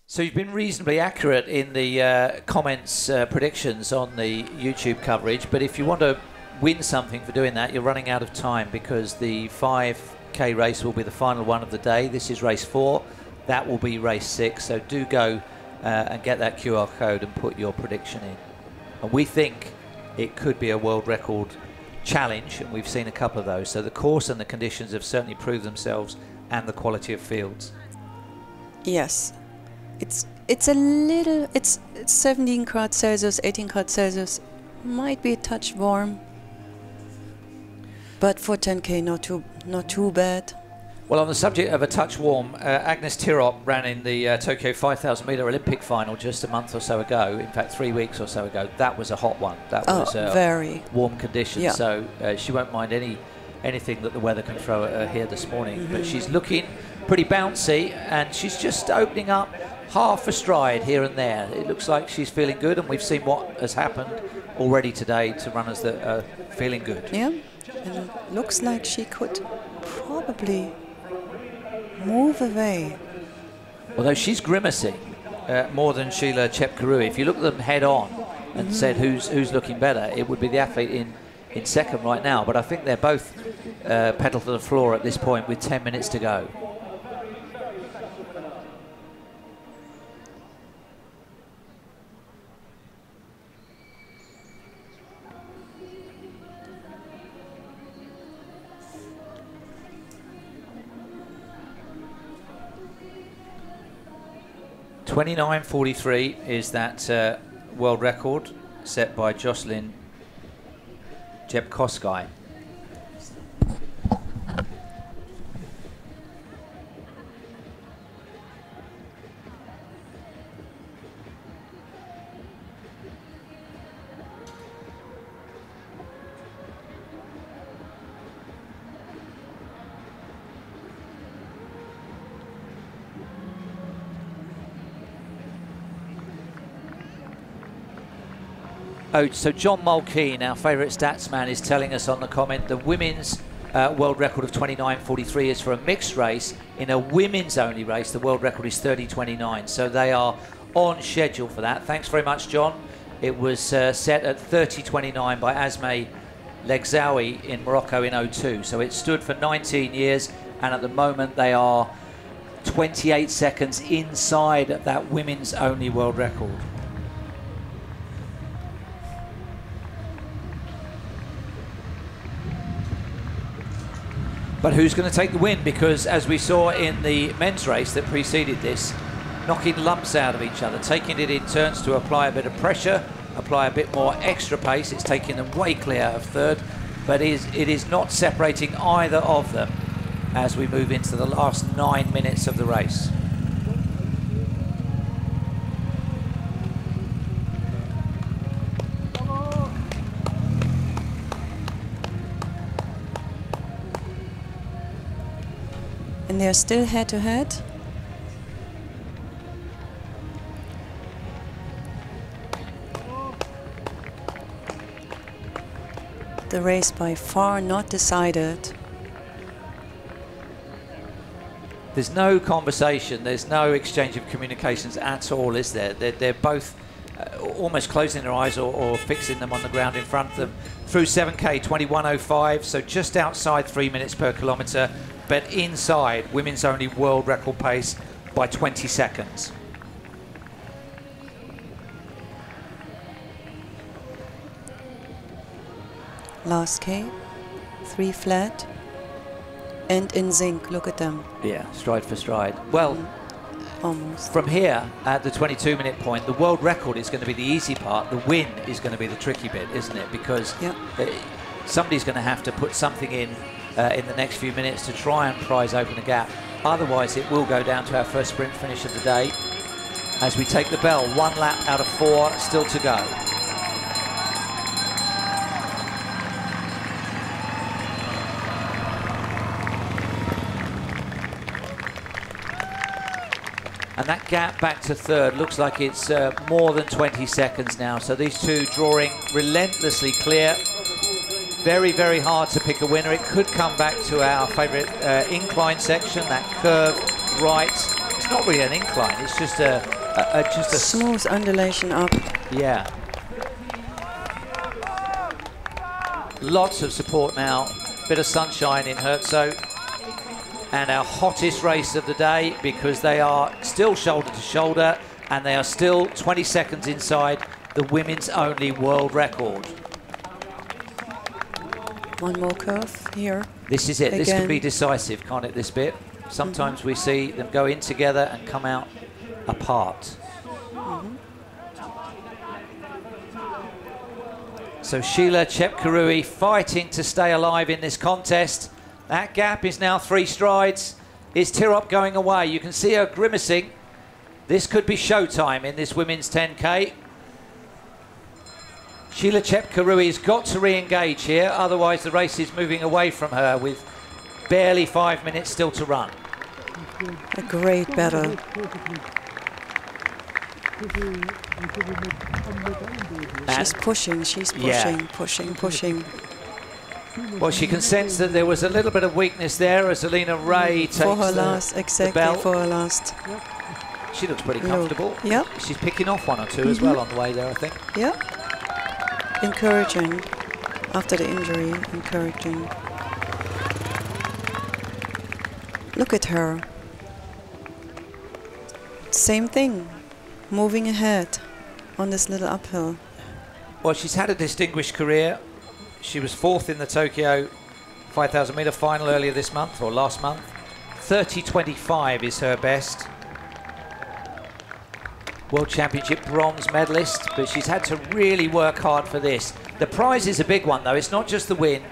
So you've been reasonably accurate in the comments predictions on the YouTube coverage, but if you want to win something for doing that, you're running out of time because the 5K race will be the final one of the day. This is race 4. That will be race 6. So do go and get that QR code and put your prediction in. And we think it could be a world record challenge, and we've seen a couple of those. So the course and the conditions have certainly proved themselves, and the quality of fields. Yes. It's a little, it's 17 grad Celsius, 18 grad Celsius, might be a touch warm, but for 10K not too bad. Well, on the subject of a touch warm, Agnes Tirop ran in the Tokyo 5,000 meter Olympic final just a month or so ago, in fact 3 weeks or so ago. That was a hot one. That was very warm conditions, yeah. So she won't mind anything that the weather can throw at her here this morning. But she's looking pretty bouncy, and she's just opening up half a stride here and there. It looks like she's feeling good, and we've seen what has happened already today to runners that are feeling good. Yeah, and it looks like she could probably move away. Although she's grimacing more than Sheila Kipchoge. If you look at them head on and said who's looking better, it would be the athlete in second right now. But I think they're both pedal to the floor at this point with 10 minutes to go. .29.43 is that world record set by Jocelyn Kibcumber. Oh, so John Mulkeen, our favourite stats man, is telling us on the comment the women's world record of 29.43 is for a mixed race. In a women's only race, the world record is 30.29. So they are on schedule for that. Thanks very much, John. It was set at 30.29 by Asmeh Legzawi in Morocco in 02. So it stood for 19 years, and at the moment they are 28 seconds inside of that women's only world record. But who's going to take the win? Because as we saw in the men's race that preceded this, knocking lumps out of each other, taking it in turns to apply a bit of pressure, apply a bit more extra pace. It's taking them way clear of third, but it is not separating either of them as we move into the last 9 minutes of the race. And they're still head-to-head. The race by far not decided. There's no conversation, there's no exchange of communications at all, is there? They're both almost closing their eyes or fixing them on the ground in front of them. Through 7K, 21.05, so just outside 3 minutes per kilometre, but inside women's only world record pace by 20 seconds. Last K, 3 flat, and in zinc, look at them. Yeah, stride for stride. Well, almost. From here, at the 22-minute point, the world record is going to be the easy part. The win is going to be the tricky bit, isn't it? Because somebody's going to have to put something in the next few minutes to try and prise open a gap. Otherwise, it will go down to our first sprint finish of the day. As we take the bell, 1 lap out of 4 still to go. And that gap back to third looks like it's more than 20 seconds now. So these two drawing relentlessly clear. Very, very hard to pick a winner. It could come back to our favourite incline section, that curve right. It's not really an incline, it's just a smooth undulation up. Yeah. Lots of support now. Bit of sunshine in Herzo. And our hottest race of the day, because they are still shoulder to shoulder and they are still 20 seconds inside the women's only world record. One more curve here. This is it. Again. This could be decisive, can't it, this bit? Sometimes we see them go in together and come out apart. So Sheila Kipchoge fighting to stay alive in this contest. That gap is now 3 strides. Is Tirop going away? You can see her grimacing. This could be showtime in this women's 10K. Sheila Kipchoge's got to re-engage here, otherwise the race is moving away from her with barely 5 minutes still to run. A great battle. She's pushing, pushing. Well, she can sense that there was a little bit of weakness there as Alina Ray takes for her the bell. for her last. She looks pretty comfortable. Yeah. She's picking off 1 or 2 as well on the way there, I think. Yeah. Encouraging. After the injury, encouraging. Look at her. Same thing. Moving ahead on this little uphill. Well, she's had a distinguished career. She was 4th in the Tokyo 5,000 metre final earlier this month, or last month. 30.25 is her best. World Championship bronze medalist, but she's had to really work hard for this. The prize is a big one, though. It's not just the win.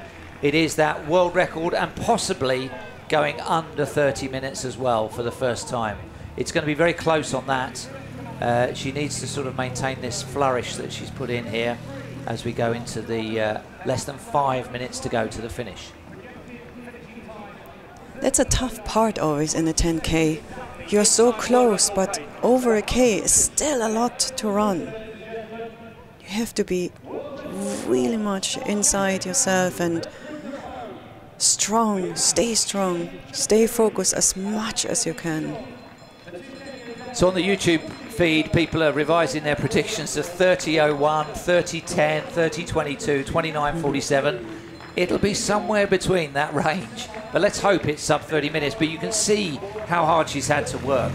It is that world record and possibly going under 30 minutes as well for the first time. It's going to be very close on that. She needs to sort of maintain this flourish that she's put in here as we go into the less than 5 minutes to go to the finish. That's a tough part always in a 10K. You're so close, but over a K is still a lot to run. You have to be really much inside yourself and strong, stay focused as much as you can. So on the YouTube feed, people are revising their predictions of 30.01, 30.10, 30.22, 29.47. It'll be somewhere between that range, but let's hope it's sub 30 minutes. But you can see how hard she's had to work.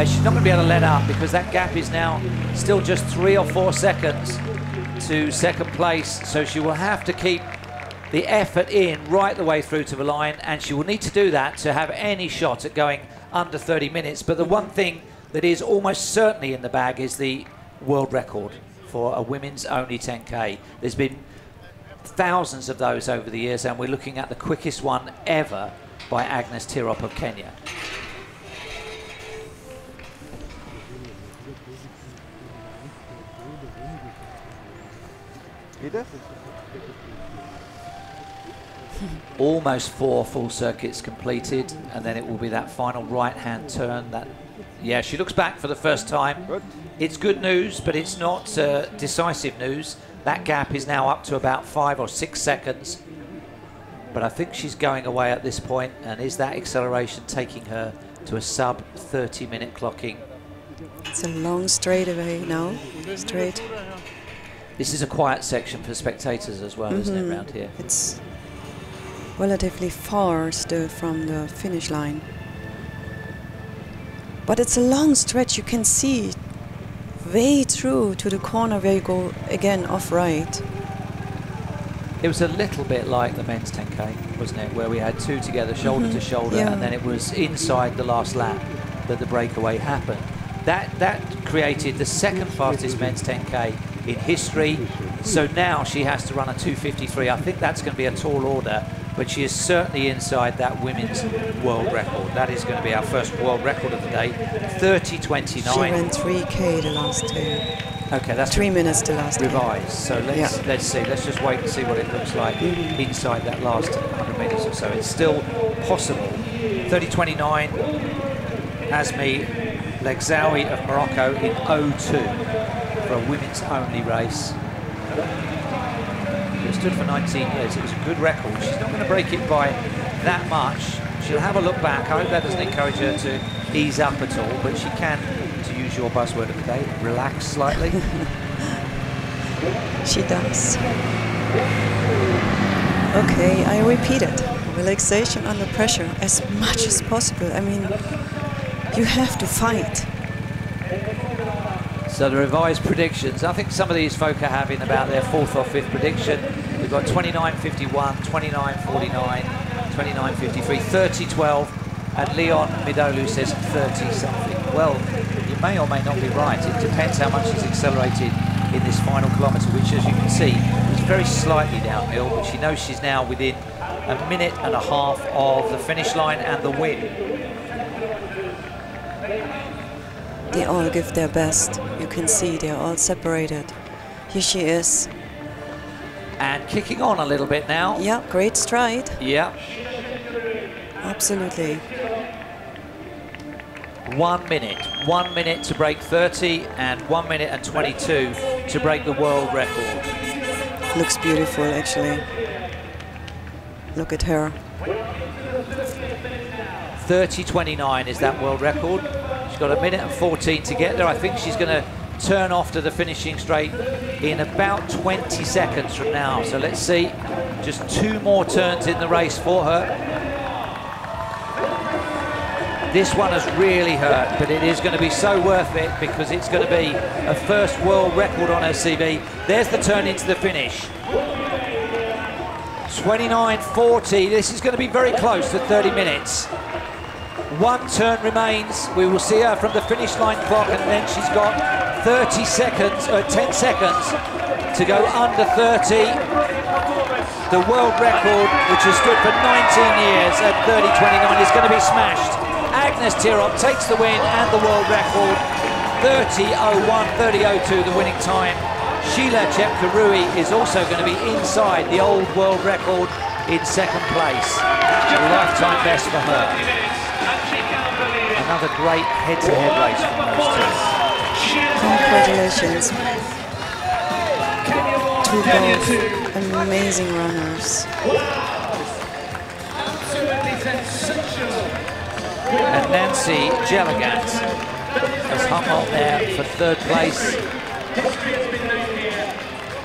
She's not going to be able to let up because that gap is now still just 3 or 4 seconds to second place, so she will have to keep the effort in right the way through to the line, and she will need to do that to have any shot at going under 30 minutes. But the one thing that is almost certainly in the bag is the world record for a women's only 10K. There's been thousands of those over the years, and we're looking at the quickest one ever by Agnes Tirop of Kenya. Almost 4 full circuits completed, and then it will be that final right-hand turn. That, yeah, she looks back for the first time. It's good news, but it's not decisive news. That gap is now up to about 5 or 6 seconds. But I think she's going away at this point, and is that acceleration taking her to a sub 30-minute clocking? It's a long straightaway now. Straight. This is a quiet section for spectators as well, isn't it, around here? It's relatively far still from the finish line. But it's a long stretch. You can see way through to the corner where you go again off right. It was a little bit like the men's 10K, wasn't it? Where we had 2 together, shoulder to shoulder, and then it was inside the last lap that the breakaway happened. That created the second fastest men's 10K in history. So now she has to run a 2:53. I think that's going to be a tall order, but she is certainly inside that women's world record. That is going to be our first world record of the day, 30:29. She ran 3K the last 2. Okay, that's 3 minutes the last revised. So let's see. Let's just wait and see what it looks like inside that last 100 meters or so. It's still possible. 30:29. Azmi Legzawi of Morocco in 02 for a women's only race. It stood for 19 years. It was a good record. She's not going to break it by that much. She'll have a look back. I hope that doesn't encourage her to ease up at all, but she can, to use your buzzword of the day, relax slightly. She does. Okay, I repeat it. Relaxation under pressure as much as possible. I mean, you have to fight. So the revised predictions, I think some of these folk are having about their 4th or 5th prediction. We've got 29:51, 29:49, 29:53, 30:12, and Leon Midolu says 30 something. Well, you may or may not be right. It depends how much she's accelerated in this final kilometre, which, as you can see, is very slightly downhill, but she knows she's now within a minute and a half of the finish line and the win. They all give their best. You can see they're all separated. Here she is. And kicking on a little bit now. Yeah, great stride. Yeah. Absolutely. 1 minute. 1 minute to break 30 and 1 minute and 22 to break the world record. Looks beautiful, actually. Look at her. 30:29 is that world record. She's got 1 minute and 14 to get there. I think she's going to turn off to the finishing straight in about 20 seconds from now. So let's see. Just 2 more turns in the race for her. This one has really hurt, but it is going to be so worth it because it's going to be a first world record on her CV. There's the turn into the finish. 29:40. This is going to be very close to 30 minutes. 1 turn remains. We will see her from the finish line clock, and then she's got 30 seconds, or 10 seconds to go under 30. The world record, which has stood for 19 years at 30:29, is going to be smashed. Agnes Tirop takes the win and the world record. 30:01, 30:02 the winning time. Sheila Chepkarui is also going to be inside the old world record in 2nd place. A lifetime best for her. Another great head-to-head race from those two. Congratulations to both amazing runners. And Nancy Jellegant has hung on there for 3rd place.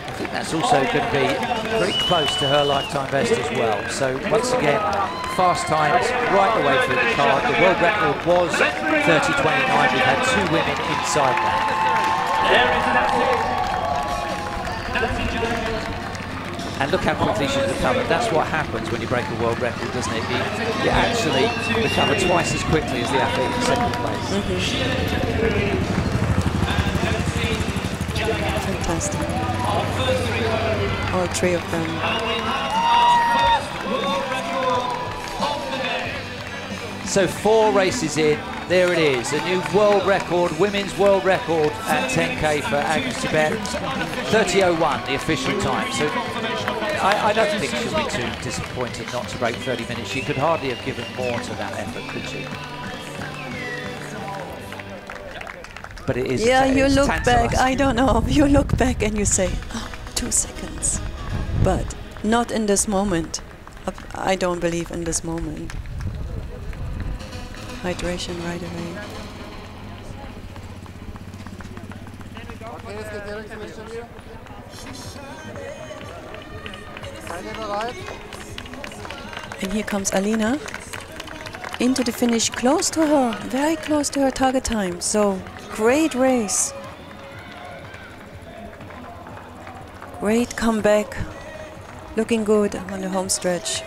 I think that's also going to be very close to her lifetime best as well. So once again, fast times right the way through the card. The world record was 30:29. We've had 2 women inside that. And look how quickly she's recovered. That's what happens when you break a world record, doesn't it? You actually recover twice as quickly as the athlete in second place. Fantastic. All three of them. So 4 races in, there it is, a new world record, women's world record at 10K for Agnes Tibet, 30:01, the official time. So I don't think she'll be too disappointed not to break 30 minutes. She could hardly have given more to that effort, could she? But it is. Yeah, you look back, I don't know, you look back and you say, oh, 2 seconds. But not in this moment. I don't believe in this moment. Hydration right away. And here comes Alina into the finish, close to her, very close to her target time. So great race. Great comeback. Looking good on the home stretch.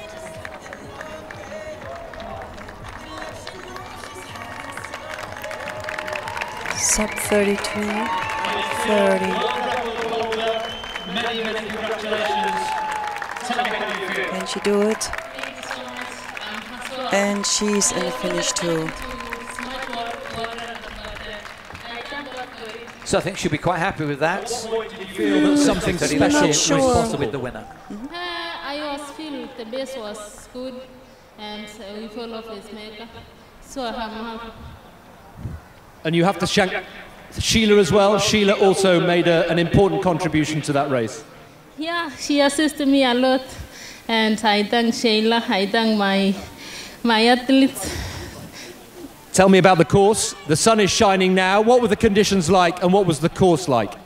Sub 32, 30. Many congratulations. Can she do it? And she's in the finish too. So I think she'll be quite happy with that. Feel that something special was possible with the winner. I was feel the base was good, and we follow his maker. So I'm happy. And you have to thank Sheila as well. Sheila also made an important contribution to that race. Yeah, she assisted me a lot, and I thank Sheila. I thank my athletes. Tell me about the course. The sun is shining now. What were the conditions like, and what was the course like?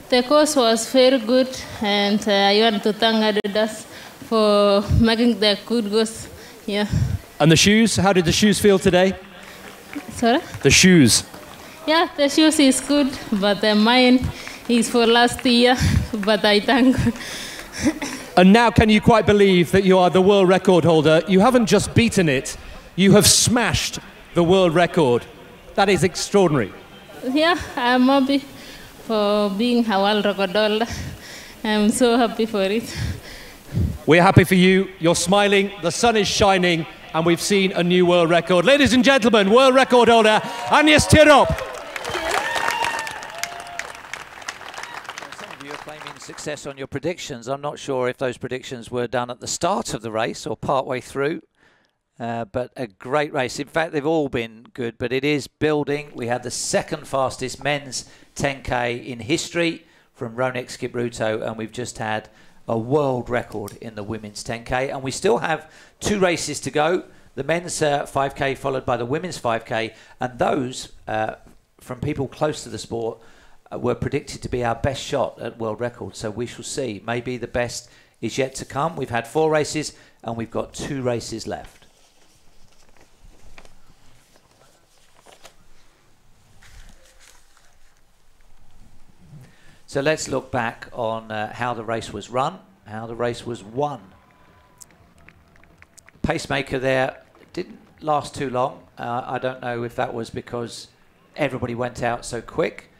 The course was very good, and I want to thank ADIDAS for making the good course. Yeah. And the shoes? How did the shoes feel today? Sorry? The shoes. Yeah, the shoes is good, but mine is for last year, but I thank God. And now can you quite believe that you are the world record holder? You haven't just beaten it, you have smashed the world record. That is extraordinary. Yeah, I'm happy for being a world record holder. I'm so happy for it. We're happy for you. You're smiling, the sun is shining, and we've seen a new world record. Ladies and gentlemen, world record holder, Agnes Tirop. Some of you are claiming success on your predictions. I'm not sure if those predictions were done at the start of the race or partway through, but a great race. In fact, they've all been good, but it is building. We had the second fastest men's 10K in history from Ronek Skipruto, and we've just had a world record in the women's 10K, and we still have 2 races to go. The men's 5K followed by the women's 5K, and those from people close to the sport were predicted to be our best shot at world record. So we shall see. Maybe the best is yet to come. We've had 4 races and we've got 2 races left. So let's look back on how the race was run, how the race was won. Pacemaker there didn't last too long. I don't know if that was because everybody went out so quick,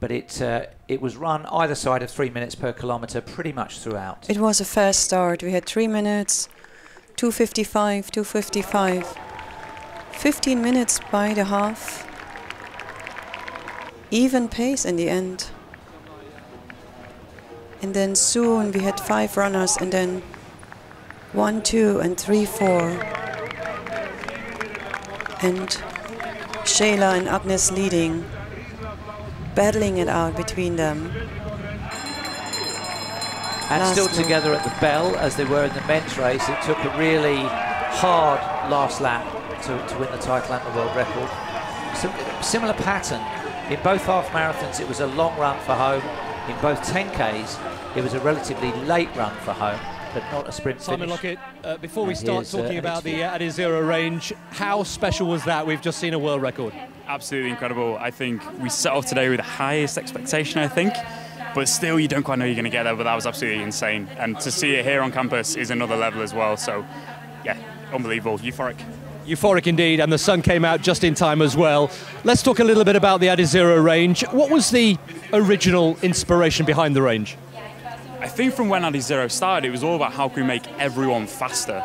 but it was run either side of 3 minutes per kilometre pretty much throughout. It was a fast start. We had 3 minutes, 2:55, 2:55. 15 minutes by the half. Even pace in the end. And then soon we had 5 runners, and then 1, 2, and 3, 4. And Shayla and Agnes leading, battling it out between them. And still together at the bell as they were in the men's race. It took a really hard last lap to win the title and the world record. Similar pattern. In both half marathons it was a long run for home. In both 10Ks it was a relatively late run for home, but not a sprint Simon finish. Lockett, before we start talking about the ADIZERO range, how special was that? We've just seen a world record. Absolutely incredible. I think we set off today with the highest expectation, I think. but still you don't quite know you're going to get there, but that was absolutely insane. And to see it here on campus is another level as well, so yeah, unbelievable, euphoric. Euphoric indeed, and the sun came out just in time as well. Let's talk a little bit about the ADIZERO range. What was the original inspiration behind the range? I think from when ADIZERO started, it was all about how can we make everyone faster.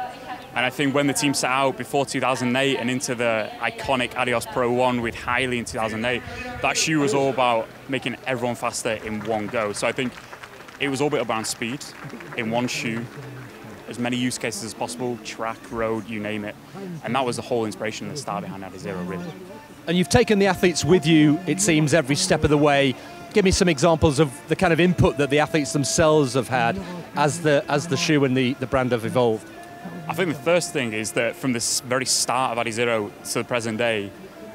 And I think when the team set out before 2008 and into the iconic Adidas Pro 1 with Hailey in 2008, that shoe was all about making everyone faster in one go. So I think it was all about speed in one shoe, as many use cases as possible, track, road, you name it. And that was the whole inspiration and the start behind ADIZERO, really. And you've taken the athletes with you, it seems, every step of the way. Give me some examples of the kind of input that the athletes themselves have had as the shoe and the brand have evolved. I think the first thing is that from this very start of ADIZERO to the present day,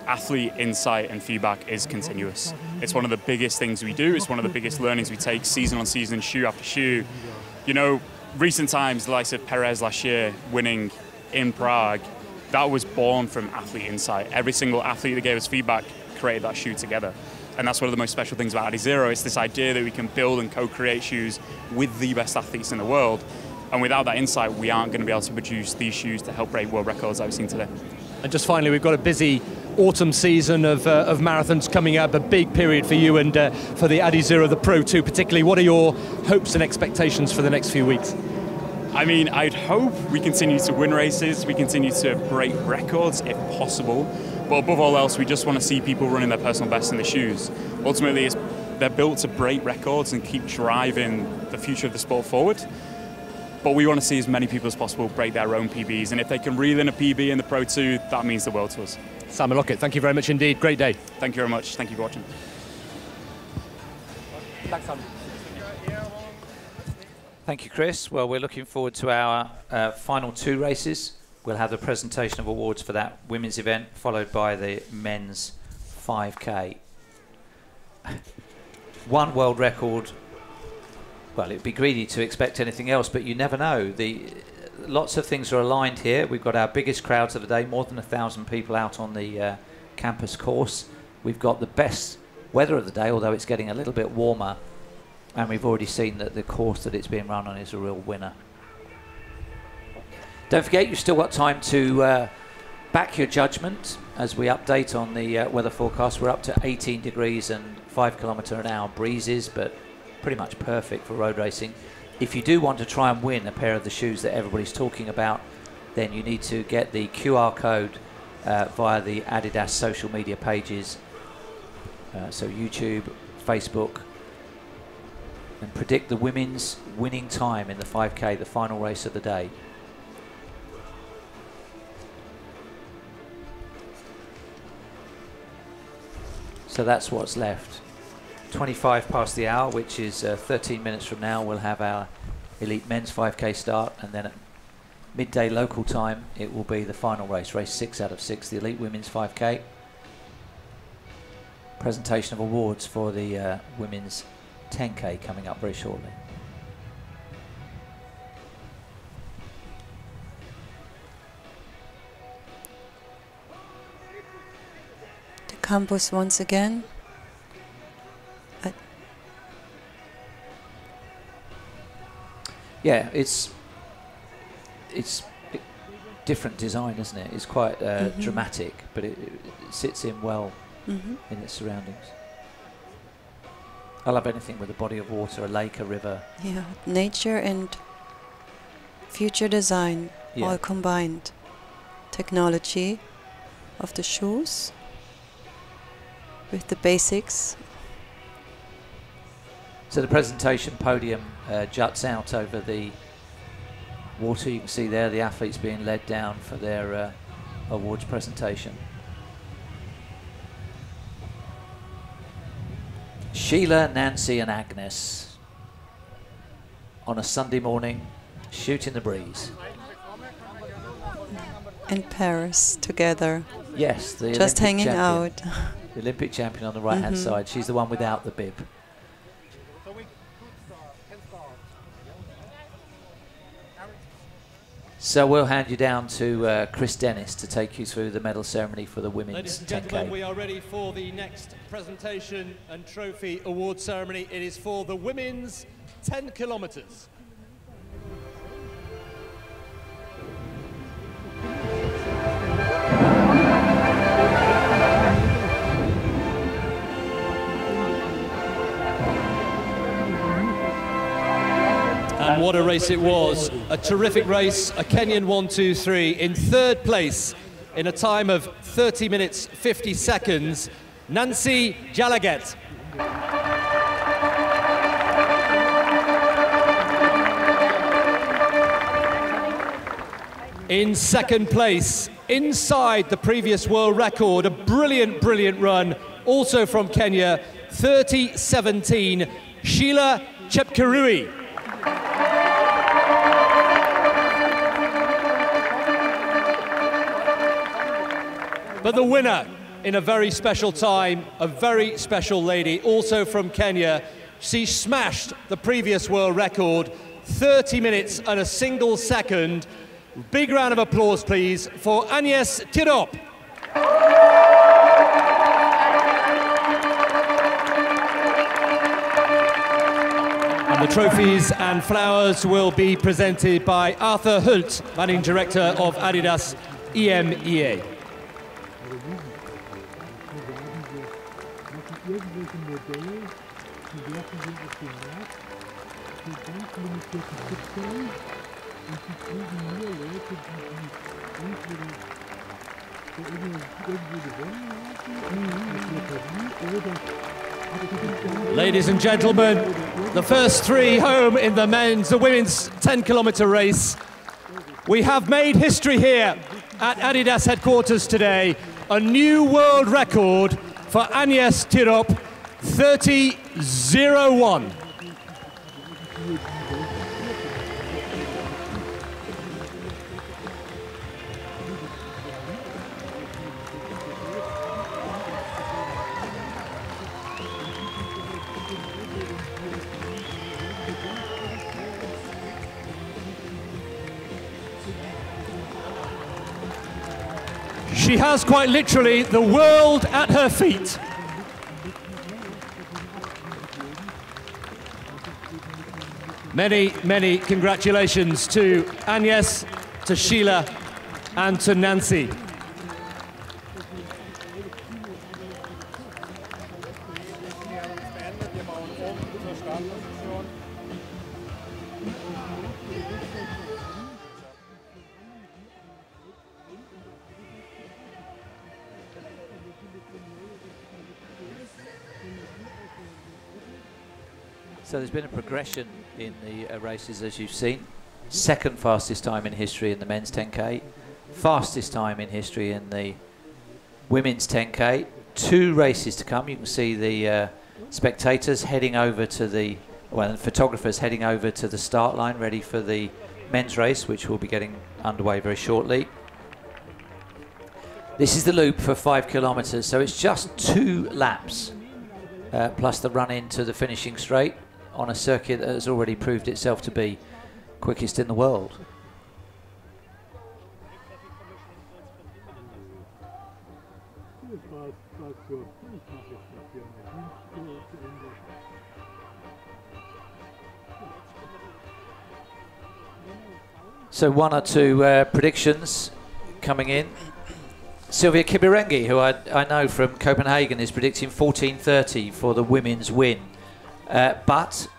athlete insight and feedback is continuous. It's one of the biggest things we do. It's one of the biggest learnings we take season on season, shoe after shoe. You know, recent times, the likes of Perez last year winning in Prague, that was born from athlete insight. Every single athlete that gave us feedback created that shoe together. And that's one of the most special things about ADIZERO. It's this idea that we can build and co-create shoes with the best athletes in the world. And without that insight, we aren't going to be able to produce these shoes to help break world records that we've seen today. And just finally, we've got a busy autumn season of marathons coming up, a big period for you and for the ADIZERO, the Pro 2 particularly. What are your hopes and expectations for the next few weeks? I mean, I'd hope we continue to win races, we continue to break records if possible, but above all else, we just want to see people running their personal best in the shoes. Ultimately, they're built to break records and keep driving the future of the sport forward. But we want to see as many people as possible break their own PBs, and if they can reel in a PB in the Pro 2, that means the world to us. Simon Lockett, thank you very much indeed. Great day. Thank you very much. Thank you for watching. Thanks, Simon. Thank you, Chris. Well, we're looking forward to our final two races. We'll have the presentation of awards for that women's event, followed by the men's 5K. One world record. Well, it'd be greedy to expect anything else, but you never know. Lots of things are aligned here. We've got our biggest crowds of the day, more than 1,000 people out on the campus course. We've got the best weather of the day, although it's getting a little bit warmer. And we've already seen that the course that it's being run on is a real winner. Don't forget, you've still got time to back your judgment as we update on the weather forecast. We're up to 18 degrees and 5 km/h breezes, but pretty much perfect for road racing. If you do want to try and win a pair of the shoes that everybody's talking about, then you need to get the QR code via the Adidas social media pages, so YouTube, Facebook, and predict the women's winning time in the 5K, the final race of the day. So that's what's left. 25 past the hour, which is 13 minutes from now, we'll have our elite men's 5K start, and then at midday local time it will be the final race, race 6 out of 6, the elite women's 5K. Presentation of awards for the women's 10K coming up very shortly. The campus once again. Yeah, it's different design, isn't it? It's quite dramatic, but it sits in well in its surroundings. I love anything with a body of water, a lake, a river. Yeah, nature and future design all combined. Technology of the shoes with the basics. So the presentation podium juts out over the water. You can see there the athletes being led down for their awards presentation. Sheila, Nancy and Agnes on a Sunday morning, shooting the breeze. In Paris together. Yes, the just Olympic hanging champion. out. The Olympic champion on the right hand side. She's the one without the bib. So we'll hand you down to Chris Dennis to take you through the medal ceremony for the women's 10K. Ladies and gentlemen, we are ready for the next presentation and trophy award ceremony. It is for the women's 10 kilometers. And what a race it was. A terrific race, a Kenyan 1-2-3. In third place, in a time of 30 minutes, 50 seconds, Nancy Jalaget. In second place, inside the previous world record, a brilliant, brilliant run, also from Kenya, 30:17, Sheila Chepkirui. But the winner, in a very special time, a very special lady, also from Kenya. She smashed the previous world record, 30 minutes and a single second. Big round of applause, please, for Agnes Tirop. And the trophies and flowers will be presented by Arthur Hult, Managing Director of Adidas EMEA. Ladies and gentlemen, the first three home in the women's 10-kilometer race. We have made history here at Adidas headquarters today. A new world record for Agnes Tirop, 30:01. She has quite literally the world at her feet. Many, many congratulations to Agnes, to Sheila, and to Nancy. So there's been a progression in the races, as you've seen. Second fastest time in history in the men's 10K. Fastest time in history in the women's 10K. 2 races to come. You can see the spectators heading over to the, well, the photographers heading over to the start line, ready for the men's race, which will be getting underway very shortly. This is the loop for 5 kilometers, so it's just 2 laps, plus the run into the finishing straight, on a circuit that has already proved itself to be quickest in the world. So 1 or 2 predictions coming in. Sylvia Kibirengi, who I know from Copenhagen, is predicting 14:30 for the women's win. But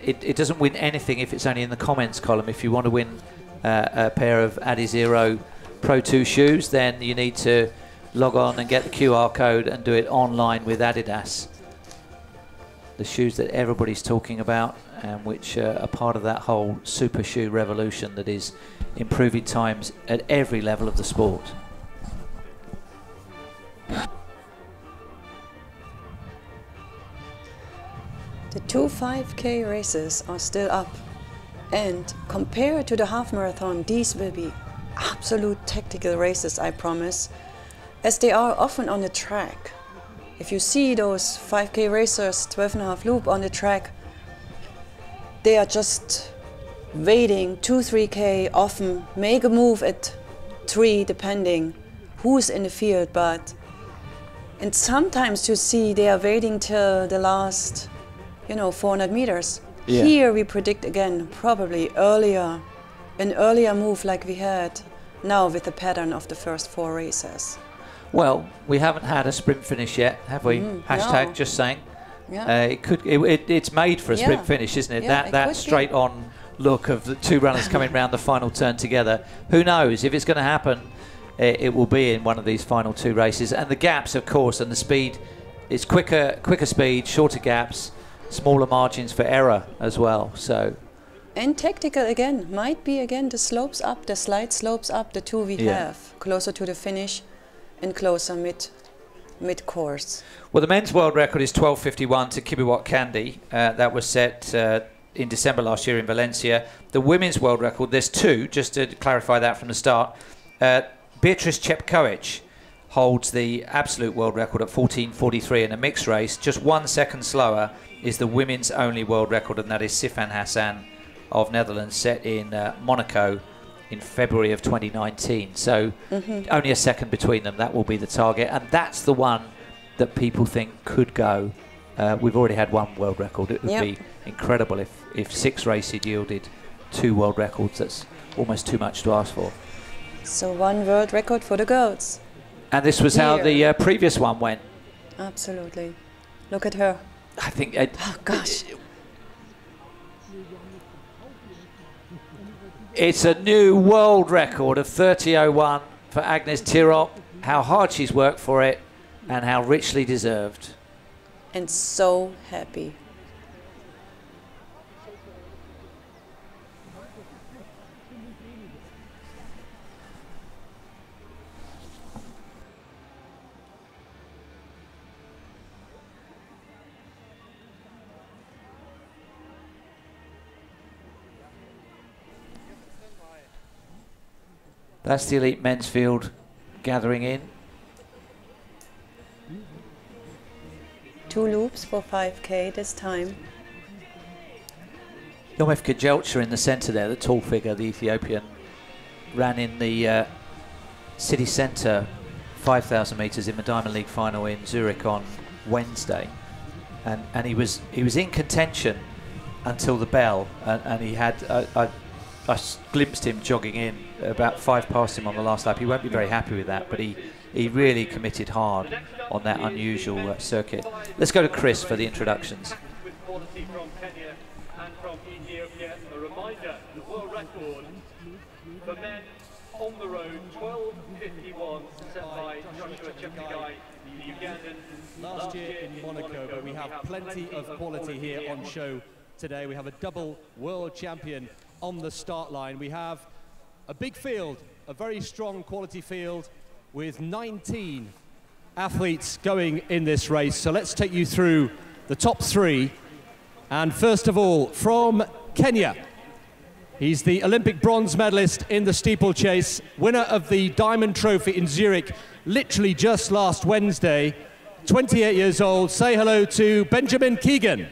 it doesn't win anything if it's only in the comments column. If you want to win a pair of ADIZERO Pro 2 shoes, then you need to log on and get the QR code and do it online with Adidas. The shoes that everybody's talking about, and which are part of that whole super shoe revolution that is improving times at every level of the sport. The 2 5K races are still up, and compared to the half marathon, these will be absolute tactical races, I promise, as they are often on the track. If you see those 5K racers, 12.5 loop on the track, they are just waiting 2-3K, often make a move at 3, depending who's in the field, and sometimes you see they are waiting till the last, 400 meters. Yeah. Here we predict again, probably an earlier move like we had now with the pattern of the first 4 races. Well, we haven't had a sprint finish yet, have we? Hashtag no. just saying. Yeah. It's made for a sprint finish, isn't it? Yeah, that straight on look of the 2 runners coming round the final turn together. Who knows if it's going to happen? It will be in one of these final 2 races, and the gaps, of course, and the speed is quicker speed, shorter gaps, smaller margins for error as well. So. And tactical again, might be again the slopes up, the slight slopes up, the 2 we have, closer to the finish and closer mid-course. Well, the men's world record is 12:51 to Kibcumber. That was set in December last year in Valencia. The women's world record, there's 2, just to clarify that from the start. Beatrice Kipchoge holds the absolute world record at 14:43 in a mixed race. Just 1 second slower is the women's only world record, and that is Sifan Hassan of Netherlands, set in Monaco in February of 2019. So only a second between them. That will be the target, and that's the one that people think could go. We've already had 1 world record. It would be incredible if 6 races yielded 2 world records. That's almost too much to ask for. So 1 world record for the girls. And this was how the previous one went. Absolutely. Look at her. I think. Oh gosh. It's a new world record of 30:01 for Agnes Tirop. How hard she's worked for it, and how richly deserved. And so happy. That's the elite men's field gathering in. 2 loops for 5K this time. Yomef Kipchoge in the centre there, the tall figure, the Ethiopian, ran in the city centre 5,000 metres in the Diamond League final in Zurich on Wednesday, and he was in contention until the bell, and he had I glimpsed him jogging in about 5 past him on the last lap. He won't be very happy with that, but he really committed hard on that unusual circuit. Let's go to Chris for the introductions. With quality from Kenya and from Ethiopia, a reminder, the world record for men on the road, 12:51, set by Joshua Kipchoge, the Ugandan. Last year in Monaco, but we have plenty of quality here on show today. We have a double world champion on the start line. We have a big field, a very strong quality field with 19 athletes going in this race. So let's take you through the top 3. And first of all, from Kenya, he's the Olympic bronze medalist in the steeplechase, winner of the Diamond Trophy in Zurich, literally just last Wednesday, 28 years old. Say hello to Benjamin Keegan.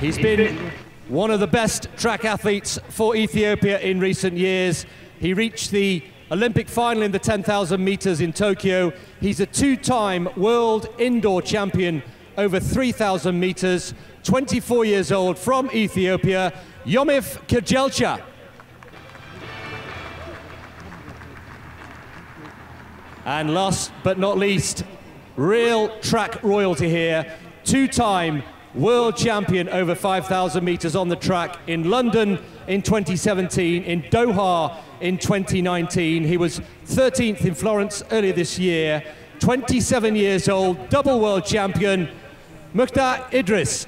He's been one of the best track athletes for Ethiopia in recent years. He reached the Olympic final in the 10,000 meters in Tokyo. He's a 2-time world indoor champion over 3,000 meters, 24 years old, from Ethiopia, Yomif Kipchoge. And last but not least, real track royalty here, 2-time world champion over 5,000 meters on the track in London in 2017, in Doha in 2019. He was 13th in Florence earlier this year. 27 years old, double world champion, Mukhtar Idris.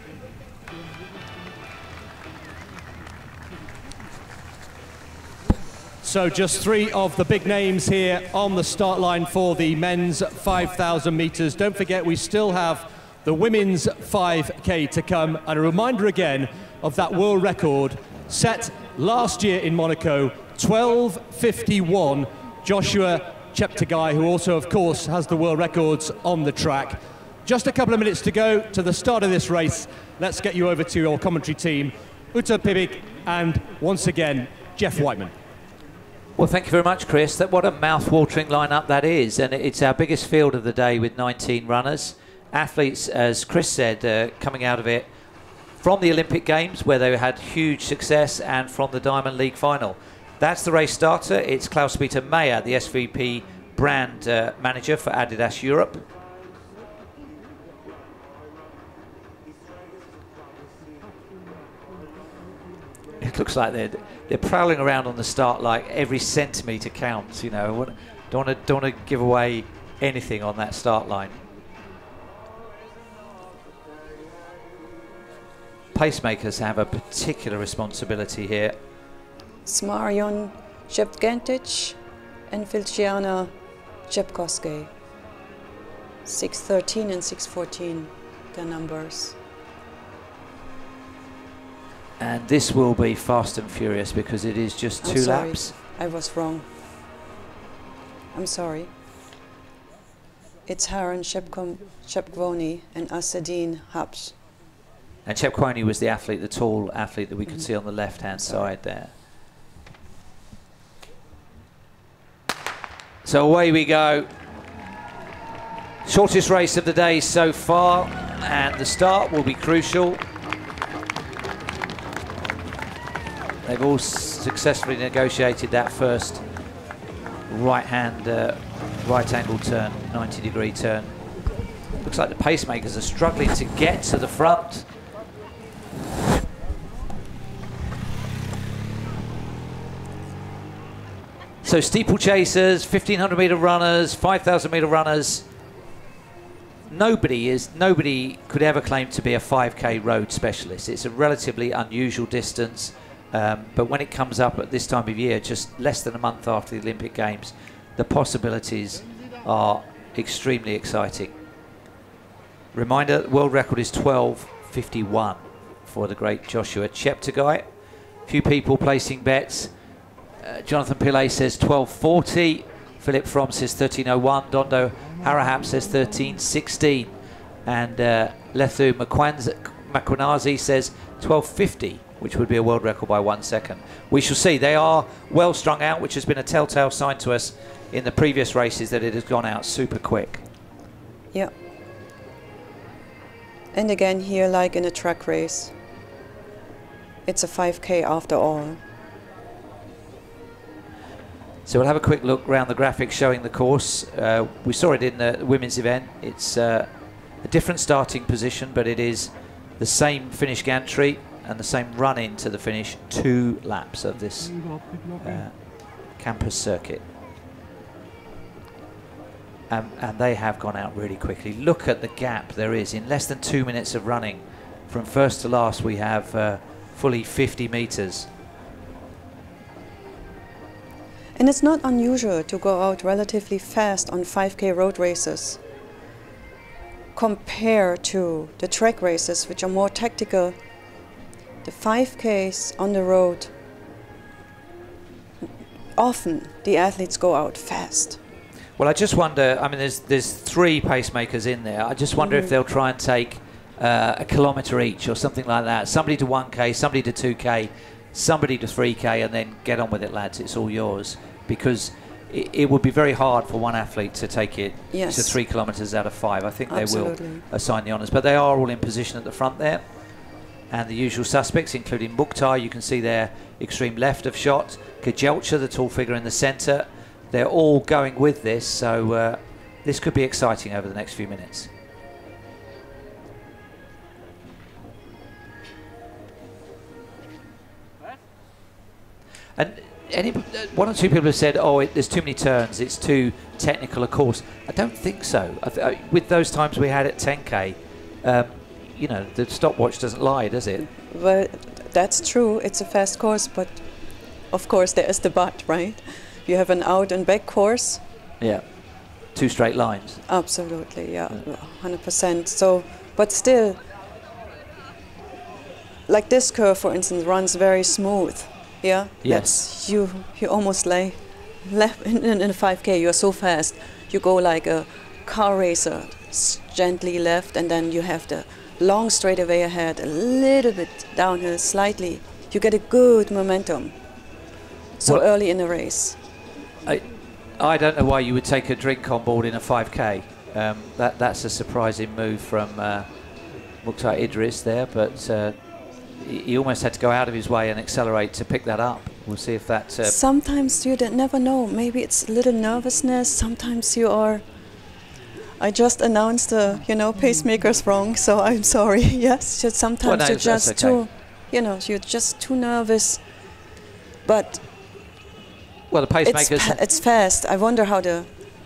So just 3 of the big names here on the start line for the men's 5,000 meters. Don't forget, we still have the women's 5K to come, and a reminder again of that world record set last year in Monaco, 12:51. Joshua Kipchoge, who also, of course, has the world records on the track. just a couple of minutes to go to the start of this race. Let's get you over to your commentary team, Uta Pibik and, once again, Jeff Whiteman. Well, thank you very much, Chris. What a mouth-watering lineup that is. And it's our biggest field of the day with 19 runners. Athletes, as Chris said, coming out of it from the Olympic Games, where they had huge success, and from the Diamond League final. That's the race starter. It's Klaus-Peter Meyer, the SVP brand manager for Adidas Europe. It looks like they're prowling around on the start like every centimetre counts, you know. Don't want to give away anything on that start line. Pacemakers have a particular responsibility here. Smarion Jevgentic and Filciana Jepkoske. 6:13 and 6:14, their numbers. And this will be fast and furious because it is just two laps. I was wrong. I'm sorry. It's Haran Chepkwony and Asedin Habs. And Chepkwony was the athlete, the tall athlete that we could see on the left-hand side there. So away we go. Shortest race of the day so far, and the start will be crucial. They've all successfully negotiated that first right-hand, right-angle turn, 90-degree turn. Looks like the pacemakers are struggling to get to the front. So steeplechasers, 1,500-meter runners, 5,000-meter runners. Nobody could ever claim to be a 5K road specialist. It's a relatively unusual distance, but when it comes up at this time of year, just less than a month after the Olympic Games, the possibilities are extremely exciting. Reminder, the world record is 12:51 for the great Joshua Cheptegei. Few people placing bets. Jonathan Pillay says 12:40. Philip Fromm says 13:01. Dondo Harahap says 13:16. And Lethu Makwanazi says 12:50, which would be a world record by 1 second. We shall see. They are well strung out, which has been a telltale sign to us in the previous races that it has gone out super quick. Yeah. And again here, like in a track race, it's a 5K after all. So we'll have a quick look around the graphics showing the course. We saw it in the women's event. It's a different starting position, but it is the same finish gantry and the same run into the finish, 2 laps of this campus circuit. And they have gone out really quickly. Look at the gap there is. In less than 2 minutes of running, from first to last, we have fully 50 meters. And it's not unusual to go out relatively fast on 5K road races compared to the track races, which are more tactical. The 5Ks on the road, often the athletes go out fast. Well, I just wonder, I mean, there's 3 pacemakers in there. I just wonder if they'll try and take a kilometre each or something like that. Somebody to 1K, somebody to 2K, somebody to 3K, and then get on with it, lads. It's all yours. Because it would be very hard for one athlete to take it to 3 kilometres out of 5. I think they will assign the honours. But they are all in position at the front there. And the usual suspects, including Mukhtar, you can see there, extreme left of shot. Kajelcha, the tall figure in the centre. They're all going with this, so this could be exciting over the next few minutes. And one or two people have said, oh, there's too many turns, it's too technical a course. I don't think so. With those times we had at 10K, you know, the stopwatch doesn't lie, does it? Well, that's true. It's a fast course, but of course there is the but, right? You have an out and back course. Yeah, 2 straight lines. Absolutely, yeah, 100%. So, but still, like this curve, for instance, runs very smooth. Yeah. Yes. That's, you almost lay left in a 5K. You're so fast. You go like a car racer, gently left, and then you have the long straightaway ahead, a little bit downhill slightly. You get a good momentum so early in the race. I don't know why you would take a drink on board in a 5K. That's a surprising move from Mukhtar Idris there, but he almost had to go out of his way and accelerate to pick that up. We'll see if that... Sometimes you never know. Maybe it's a little nervousness. Sometimes you are... I just announced the, pacemakers wrong, so I'm sorry. Yes, sometimes you're just too, you're just too nervous. But well, the pacemakers... It's fast. I wonder how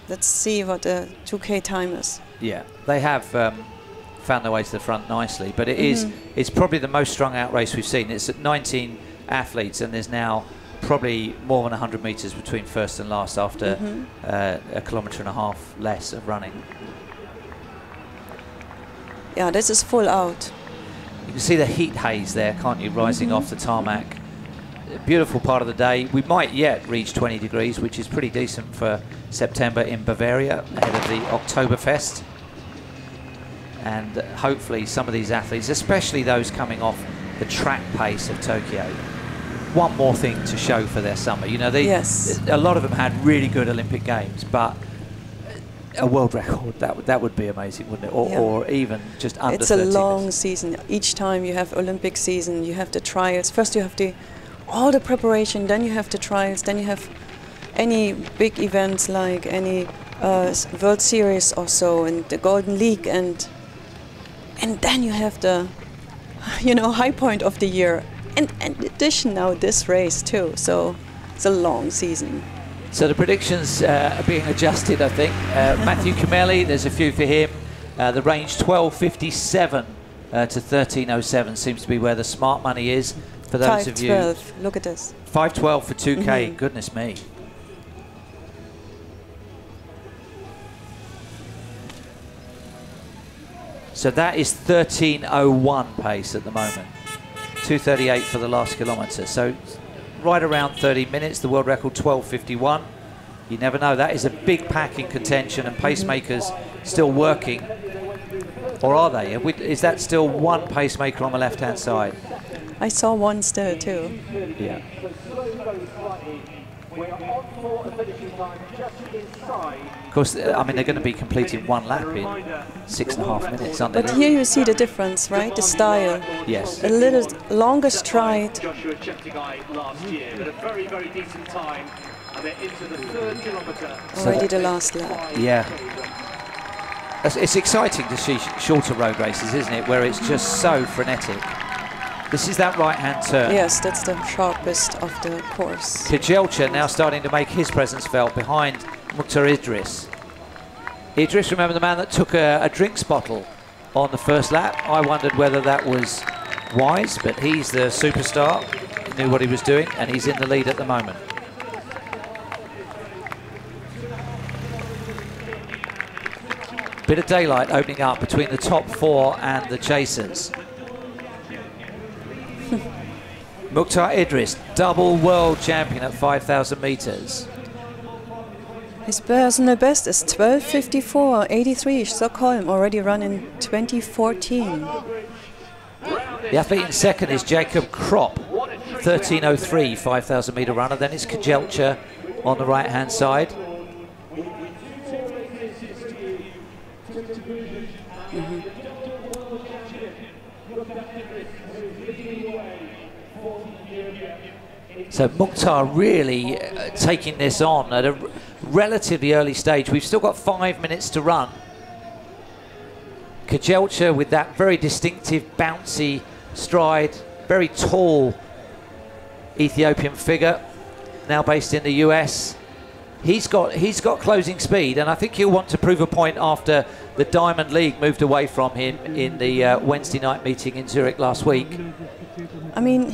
let's see what the 2K time is. Yeah, they have found their way to the front nicely, but it's probably the most strung out race we've seen. It's at 19 athletes, and there's now probably more than 100 meters between first and last after a kilometre and a half less of running. Yeah, this is full out. You can see the heat haze there, can't you, rising off the tarmac. A beautiful part of the day. We might yet reach 20 degrees, which is pretty decent for September in Bavaria, ahead of the Oktoberfest. And hopefully some of these athletes, especially those coming off the track pace of Tokyo, one more thing to show for their summer. A lot of them had really good Olympic Games, but a world record, that would be amazing, wouldn't it? Or even just under 30 It's a long season. Each time you have Olympic season, you have the trials. First you have all the preparation, then you have the trials, then you have any big events like any World Series or so, and the Golden League, and then you have the high point of the year, and in addition now this race too. So it's a long season. So the predictions are being adjusted, I think. Matthew Kimeli, there's a few for him. The range 12:57 to 13:07 seems to be where the smart money is for those of you. 5:12. Look at this. 5:12 for 2K. Goodness me. So that is 13:01 pace at the moment. 2:38 for the last kilometre. So right around 30 minutes. The world record 12:51. You never know. That is a big pack in contention, and pacemakers still working. Or are they? Is that still one pacemaker on the left-hand side? I saw one still too. Yeah. Of course, I mean, they're going to be completing one lap in 6.5 minutes, aren't they? But here you see the difference, right? The style. Yes. A little longer stride. Joshua Cheptegei last year, but a very, very decent time. And they're into the 3rd kilometre. Already the last lap. Yeah. It's exciting to see shorter road races, isn't it? Where it's just so frenetic. This is that right-hand turn. Yes, that's the sharpest of the course. Kibcumber now starting to make his presence felt behind Mukhtar Idris. Idris, remember the man that took a drinks bottle on the first lap? I wondered whether that was wise, but he's the superstar. He knew what he was doing, and he's in the lead at the moment. Bit of daylight opening up between the top 4 and the chasers. Mukhtar Idris, double world champion at 5,000 meters. His personal best is 12:54.83. Stockholm, already run in 2014. The athlete in second is Jacob Kropp, 13:03, 5,000 meter runner. Then it's Kibcumber on the right hand side. So Mukhtar really taking this on at a relatively early stage. We've still got 5 minutes to run. Kibcumber with that very distinctive bouncy stride, very tall Ethiopian figure, now based in the US. He's got closing speed, and I think he'll want to prove a point after the Diamond League moved away from him in the Wednesday night meeting in Zurich last week. I mean,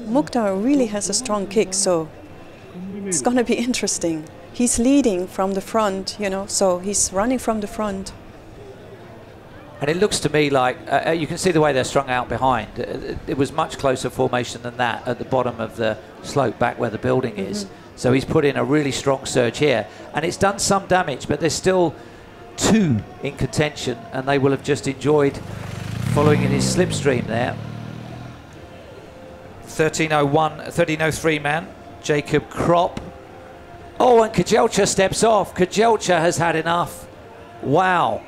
Mukhtar really has a strong kick, so it's going to be interesting. He's leading from the front, so he's running from the front. And it looks to me like, you can see the way they're strung out behind. It was much closer formation than that at the bottom of the slope back where the building is. So he's put in a really strong surge here. And it's done some damage, but there's still 2 in contention, and they will have just enjoyed following in his slipstream there. 13:03 man, Jacob Krop. Oh, and Kipchoge steps off. Kipchoge has had enough. Wow,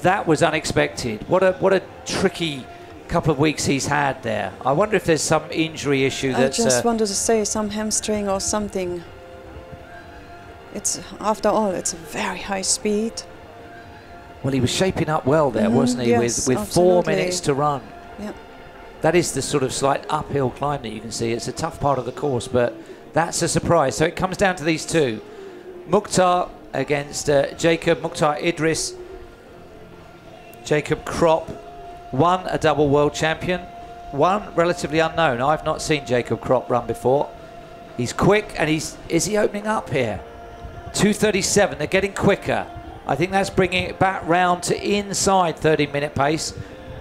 that was unexpected. What a tricky couple of weeks he's had there. I wonder if there's some injury issue that's... I just wanted to say some hamstring or something. It's, after all, it's a very high speed. Well, he was shaping up well there, wasn't he? Yes, with 4 minutes to run. Yeah. That is the sort of slight uphill climb that you can see. It's a tough part of the course, but that's a surprise. So it comes down to these two. Mukhtar against Jacob. Mukhtar Idris. Jacob Krop. One, a double world champion. One, relatively unknown. I've not seen Jacob Krop run before. He's quick, and is he opening up here? 2:37, they're getting quicker. I think that's bringing it back round to inside 30-minute pace.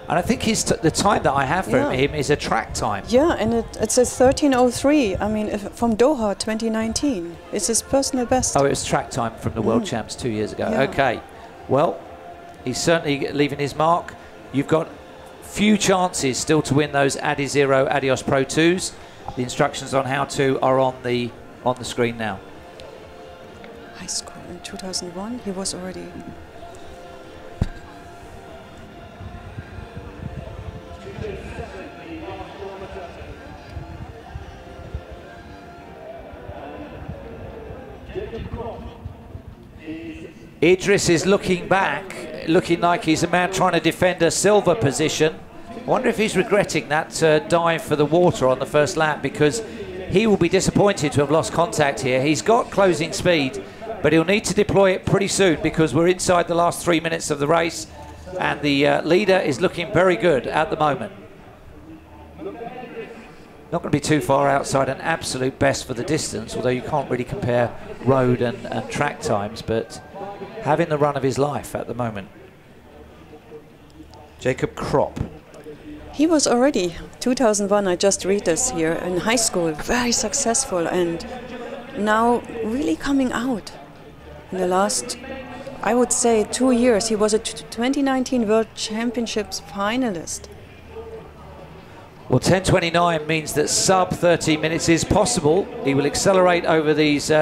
And I think the time that I have for him is a track time. Yeah, and it says 13:03. I mean, from Doha 2019. It's his personal best. Oh, it was track time from the World Champs 2 years ago. Yeah. Okay, well, he's certainly leaving his mark. You've got few chances still to win those ADIZERO Adios Pro 2s. The instructions on how to are on the screen now. High school in 2001, he was already... Idris is looking back, looking like he's a man trying to defend a silver position. I wonder if he's regretting that dive for the water on the first lap, because he will be disappointed to have lost contact here. He's got closing speed, but he'll need to deploy it pretty soon, because we're inside the last 3 minutes of the race, and the leader is looking very good at the moment. Not going to be too far outside an absolute best for the distance, although you can't really compare road and track times, but having the run of his life at the moment. Jacob Krop. He was already, 2001, I just read this here, in high school, very successful, and now really coming out. In the last, I would say, 2 years, he was a 2019 World Championships finalist. Well, 10:29 means that sub 30 minutes is possible. He will accelerate over these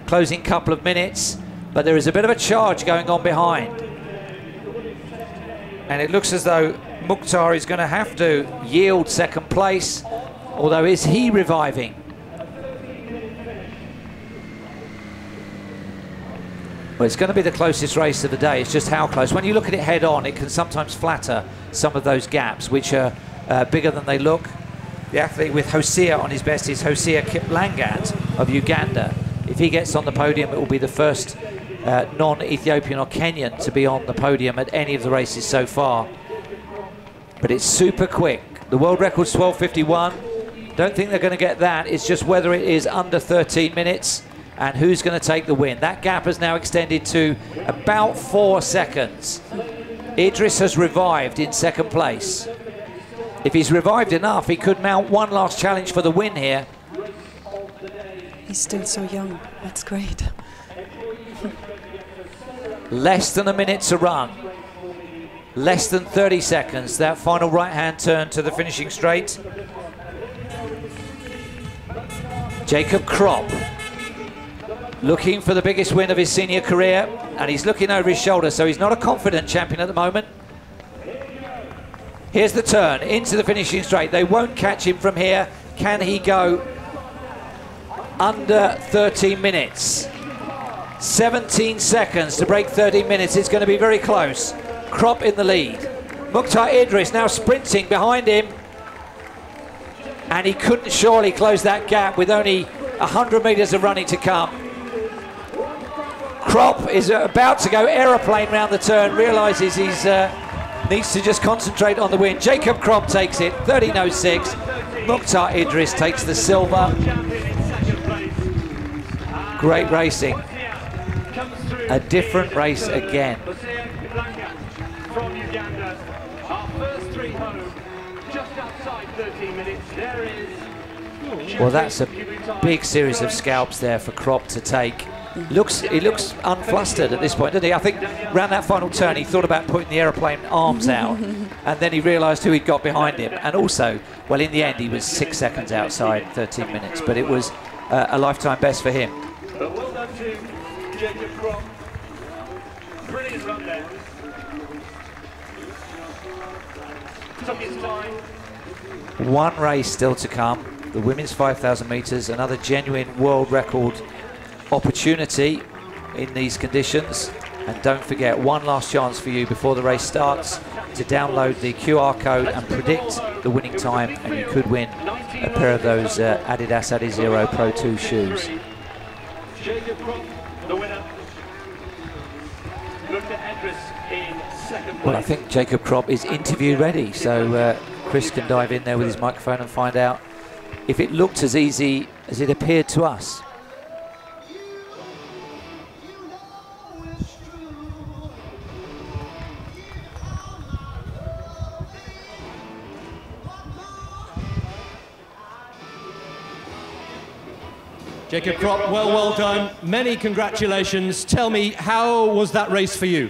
closing couple of minutes, but there is a bit of a charge going on behind. And it looks as though Mukhtar is going to have to yield second place, although is he reviving? Well, it's going to be the closest race of the day. It's just how close. When you look at it head on, it can sometimes flatter some of those gaps, which are bigger than they look. The athlete with Hosea on his best is Hosea Kiplangat of Uganda. If he gets on the podium, it will be the first non-Ethiopian or Kenyan to be on the podium at any of the races so far. But it's super quick. The world record's 12:51. Don't think they're going to get that. It's just whether it is under 13 minutes and who's going to take the win. That gap has now extended to about 4 seconds. Idris has revived in second place. If he's revived enough, he could mount one last challenge for the win here. He's still so young. That's great. Less than a minute to run. Less than 30 seconds. That final right-hand turn to the finishing straight. Jacob Krop looking for the biggest win of his senior career, and he's looking over his shoulder, so he's not a confident champion at the moment. Here's the turn into the finishing straight. They won't catch him from here. Can he go under 13 minutes? 17 seconds to break 13 minutes. It's going to be very close. Krop in the lead. Mukhtar Idris now sprinting behind him. And he couldn't surely close that gap with only 100 meters of running to come. Krop is about to go aeroplane round the turn, realizes he's needs to just concentrate on the win. Jacob Krop takes it, 13:06. Mukhtar Idris takes the silver. Great racing. A different race again. From Uganda, our first three home, just outside 13 minutes. There is... Well, that's a big series of scalps there for Krop to take. He looks unflustered at this point, doesn't he? I think around that final turn he thought about putting the aeroplane arms out, and then he realised who he'd got behind him. And also, well, in the end he was 6 seconds outside 13 minutes, but it was a lifetime best for him. But well done to Jacob Krop. Brilliant run there. Took his time. One race still to come, the women's 5,000 metres, another genuine world record opportunity in these conditions. And don't forget, one last chance for you before the race starts to download the QR code and predict the winning time, and you could win a pair of those Adidas ADIZERO Pro 2 shoes. Jacob Krop, the winner. In second place. Well, I think Jacob Krop is interview ready, so Chris can dive in there with his microphone and find out if it looked as easy as it appeared to us. Jacob Krop, well done. Many congratulations. Tell me, how was that race for you?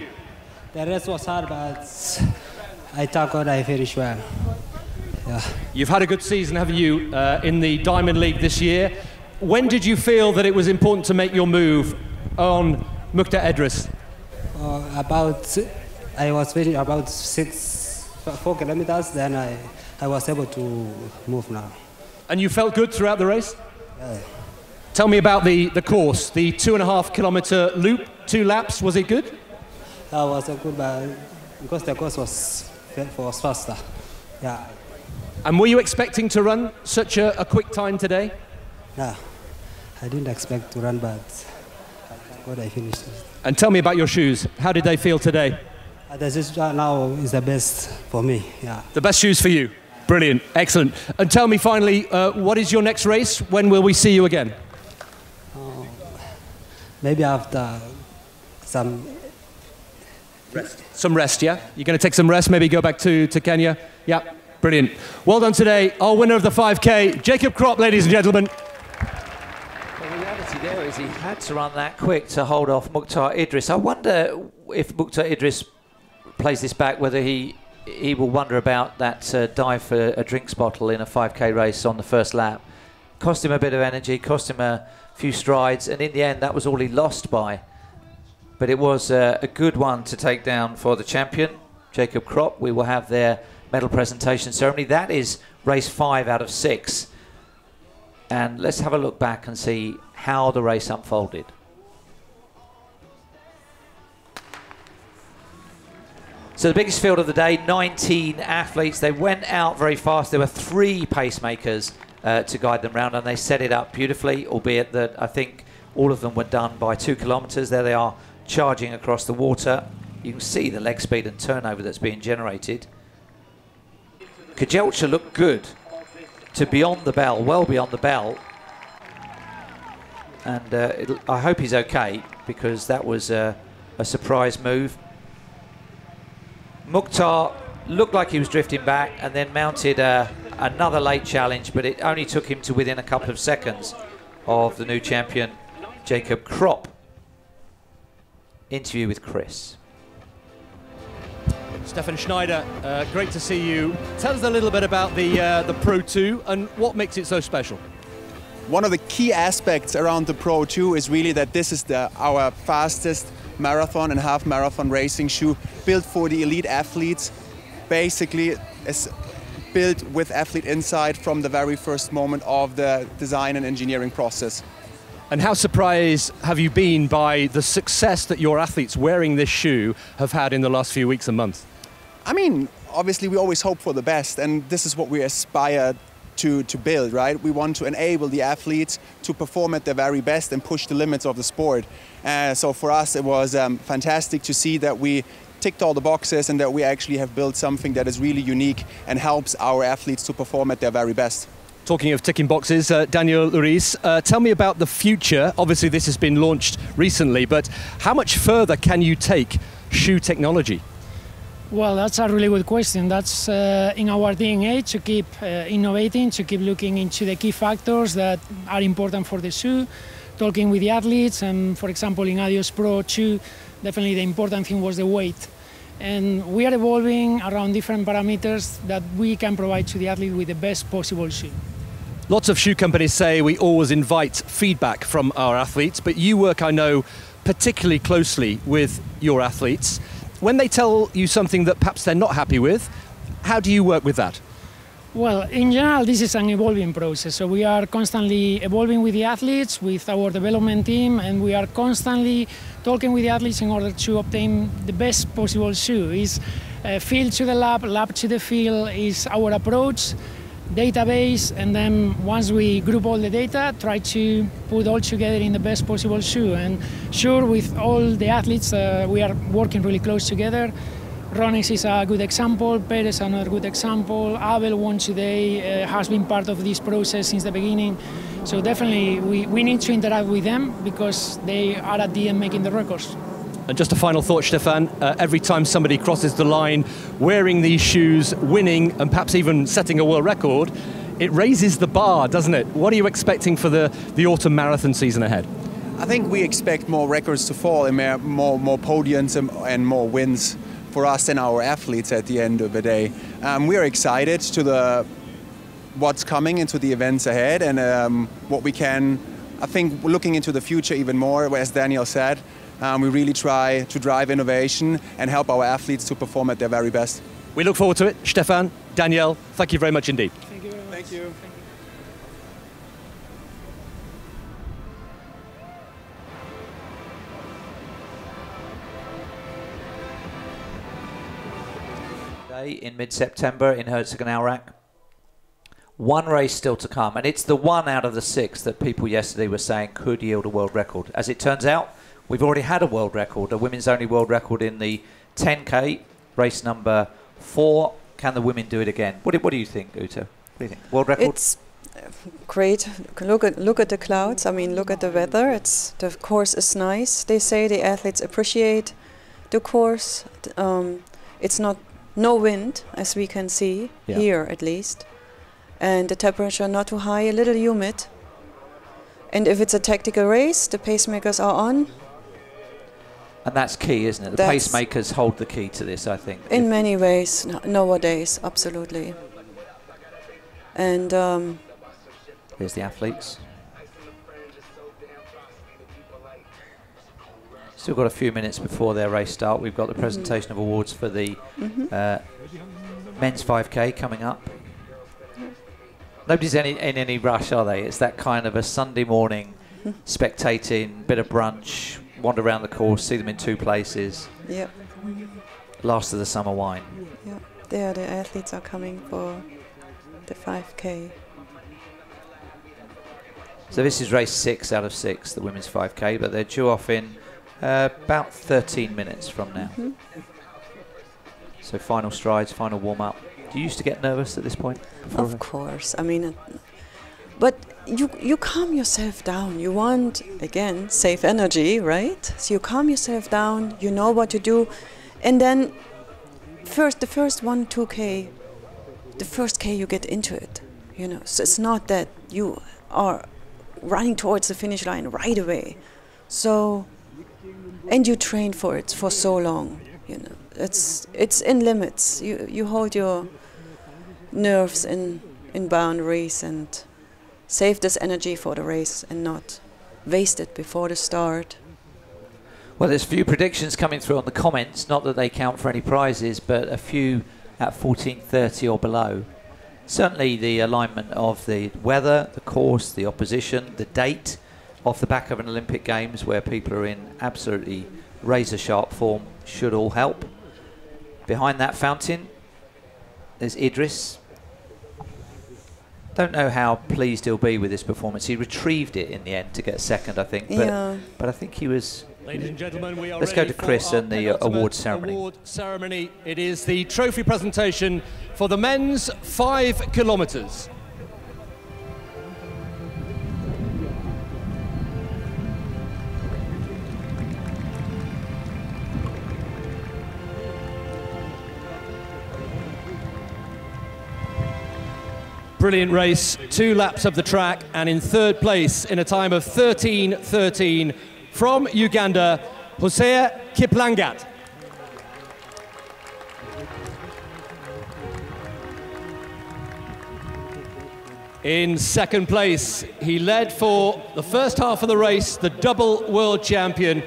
The race was hard, but I thank God I finished well. Yeah. You've had a good season, haven't you, in the Diamond League this year. When did you feel that it was important to make your move on Mukta Idris? I was finishing about 4 kilometers, then I was able to move now. And you felt good throughout the race? Yeah. Tell me about the course, the 2.5 kilometer loop, 2 laps, was it good? That was a good, but because the course was faster. Yeah. And were you expecting to run such a quick time today? No, I didn't expect to run, but thank God I finished it. And tell me about your shoes. How did they feel today? This is now is the best for me. Yeah. The best shoes for you. Brilliant, excellent. And tell me finally, what is your next race? When will we see you again? Maybe after some rest. Some rest, yeah? You're going to take some rest, maybe go back to Kenya? Yeah, brilliant. Well done today. Our winner of the 5K, Jacob Krop, ladies and gentlemen. Well, the reality there is he had to run that quick to hold off Mukta Idris. I wonder if Mukta Idris plays this back, whether he will wonder about that dive for a drinks bottle in a 5K race on the first lap. Cost him a bit of energy, cost him a few strides, and in the end that was all he lost by. But it was a good one to take down for the champion, Jacob Krop. We will have their medal presentation ceremony. That is race 5 out of 6. And let's have a look back and see how the race unfolded. So the biggest field of the day, 19 athletes. They went out very fast. There were 3 pacemakers to guide them round, and they set it up beautifully, albeit that I think all of them were done by 2 kilometres. There they are, charging across the water. You can see the leg speed and turnover that's being generated. Kipchoge looked good to beyond the bell, well beyond the bell. And I hope he's okay, because that was a surprise move. Mukhtar looked like he was drifting back and then mounted another late challenge, but it only took him to within a couple of seconds of the new champion, Jacob Krop. Interview with Chris. Stefan Schneider, great to see you. Tell us a little bit about the Pro 2 and what makes it so special. One of the key aspects around the Pro 2 is really that this is our fastest marathon and half marathon racing shoe, built for the elite athletes. Basically, it's built with athlete insight from the very first moment of the design and engineering process. And how surprised have you been by the success that your athletes wearing this shoe have had in the last few weeks and months? I mean, obviously we always hope for the best, and this is what we aspire to build, right? We want to enable the athletes to perform at their very best and push the limits of the sport. So for us, it was fantastic to see that we ticked all the boxes and that we actually have built something that is really unique and helps our athletes to perform at their very best. Talking of ticking boxes, Daniel Luis, tell me about the future. Obviously this has been launched recently, but how much further can you take shoe technology? Well, that's a really good question. That's in our DNA, to keep innovating, to keep looking into the key factors that are important for the shoe, talking with the athletes, and for example in Adios Pro 2, definitely the important thing was the weight. And we are evolving around different parameters that we can provide to the athlete with the best possible shoe. Lots of shoe companies say we always invite feedback from our athletes, but you work, I know, particularly closely with your athletes. When they tell you something that perhaps they're not happy with, how do you work with that? Well, in general, this is an evolving process. So we are constantly evolving with the athletes, with our development team, and we are constantly talking with the athletes in order to obtain the best possible shoe. Is field to the lab, lab to the field is our approach, database, and then once we group all the data, try to put all together in the best possible shoe. And sure, with all the athletes, we are working really close together. Ronex is a good example, Perez another good example, Abel won today, has been part of this process since the beginning. So definitely we need to interact with them because they are at the end making the records. And just a final thought, Stefan, every time somebody crosses the line wearing these shoes, winning and perhaps even setting a world record, it raises the bar, doesn't it? What are you expecting for the autumn marathon season ahead? I think we expect more records to fall and more podiums and more wins for us and our athletes at the end of the day. We are excited to what's coming into the events ahead and what we can, I think, looking into the future even more, as Daniel said, we really try to drive innovation and help our athletes to perform at their very best. We look forward to it. Stefan, Danielle, thank you very much indeed. Thank you very much. Thank you. In mid-September in Herzogenaurach. One race still to come, and it's the one out of the 6 that people yesterday were saying could yield a world record. As it turns out, we've already had a world record, a women's only world record in the 10K, race number 4. Can the women do it again? What do you think, Uta? What do you think? World record? It's great. Look at the clouds. I mean, look at the weather. The course is nice. They say the athletes appreciate the course. It's no wind, as we can see, here at least. And the temperature not too high, a little humid. And if it's a tactical race, the pacemakers are on. And that's key, isn't it? The pacemakers hold the key to this, I think. In many ways, nowadays, absolutely. And here's the athletes. Still got a few minutes before their race start. We've got the presentation of awards for the men's 5K coming up. Nobody's in any rush, are they? It's that kind of a Sunday morning, spectating, bit of brunch, wander around the course, see them in 2 places. Yep. Last of the summer wine. Yep. There the athletes are coming for the 5K. So this is race 6 out of 6, the women's 5K, but they're due off in about 13 minutes from now. So final strides, final warm-up. Do you used to get nervous at this point? Of course. I mean, but you calm yourself down. You want, again, save energy, right? So you calm yourself down, you know what to do. And then the first 1-2K, the first K you get into it, you know. So it's not that you are running towards the finish line right away. So, and you train for it for so long, you know. It's in limits. You hold your nerves in boundaries and save this energy for the race and not waste it before the start. Well, there's a few predictions coming through on the comments, not that they count for any prizes, but a few at 14:30 or below. Certainly the alignment of the weather, the course, the opposition, the date off the back of an Olympic Games where people are in absolutely razor-sharp form should all help. Behind that fountain, there's Idris. Don't know how pleased he'll be with this performance. He retrieved it in the end to get second, I think. But I think he was... Ladies and gentlemen, we are Let's go to Chris and the award ceremony. Award ceremony. It is the trophy presentation for the men's 5 kilometers. brilliant race, 2 laps of the track, and in 3rd place in a time of 13:13 from Uganda, Hosea Kiplangat. In 2nd place, he led for the first half of the race, the double world champion,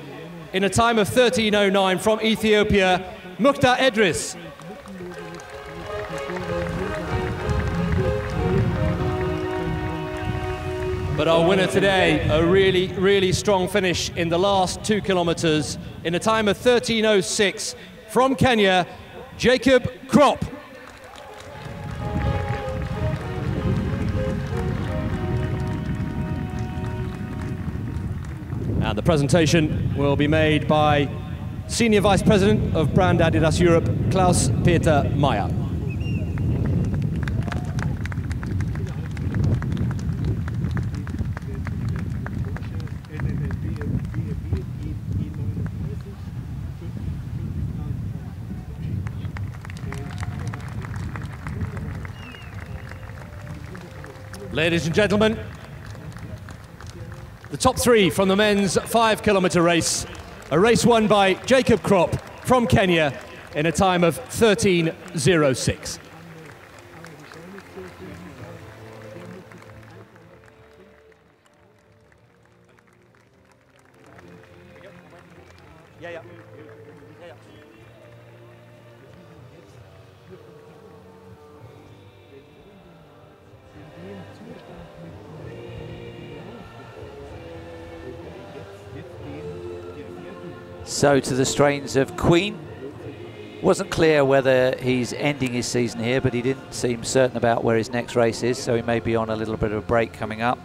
in a time of 13:09 from Ethiopia, Mukta Edris. But our winner today, a really, really strong finish in the last 2 kilometers, in a time of 13:06 from Kenya, Jacob Krop. And the presentation will be made by Senior Vice President of Brand Adidas Europe, Klaus-Peter Meyer. Ladies and gentlemen, the top 3 from the men's 5-kilometer race, a race won by Jacob Krop from Kenya in a time of 13:06. So to the strains of Queen. Wasn't clear whether he's ending his season here, but he didn't seem certain about where his next race is, so he may be on a little bit of a break coming up.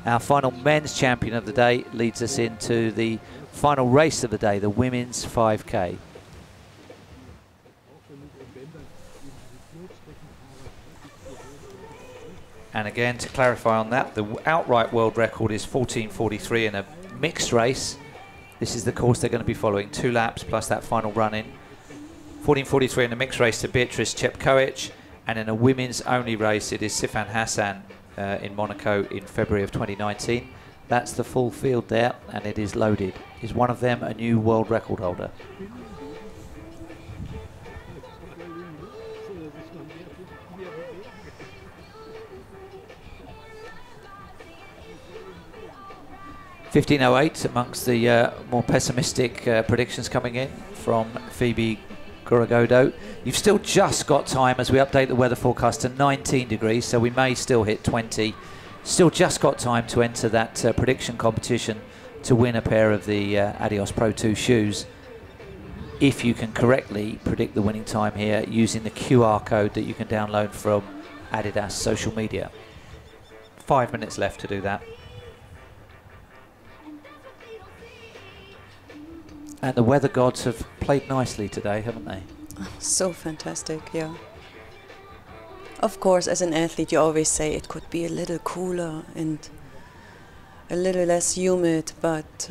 Our final men's champion of the day leads us into the final race of the day, the women's 5K. And again, to clarify on that, the outright world record is 14:43 in a mixed race. This is the course they're going to be following, 2 laps plus that final run-in. 14:43 in a mixed race to Jairus Kipchoge, and in a women's only race it is Sifan Hassan in Monaco in February of 2019. That's the full field there, and it is loaded. Is one of them a new world record holder? (15:08) amongst the more pessimistic predictions coming in from Phoebe Gorogodo. You've still just got time as we update the weather forecast to 19 degrees, so we may still hit 20. Still just got time to enter that prediction competition to win a pair of the Adios Pro 2 shoes, if you can correctly predict the winning time here using the QR code that you can download from Adidas social media. 5 minutes left to do that. And the weather gods have played nicely today, haven't they? So fantastic, yeah. Of course, as an athlete, you always say it could be a little cooler and a little less humid, but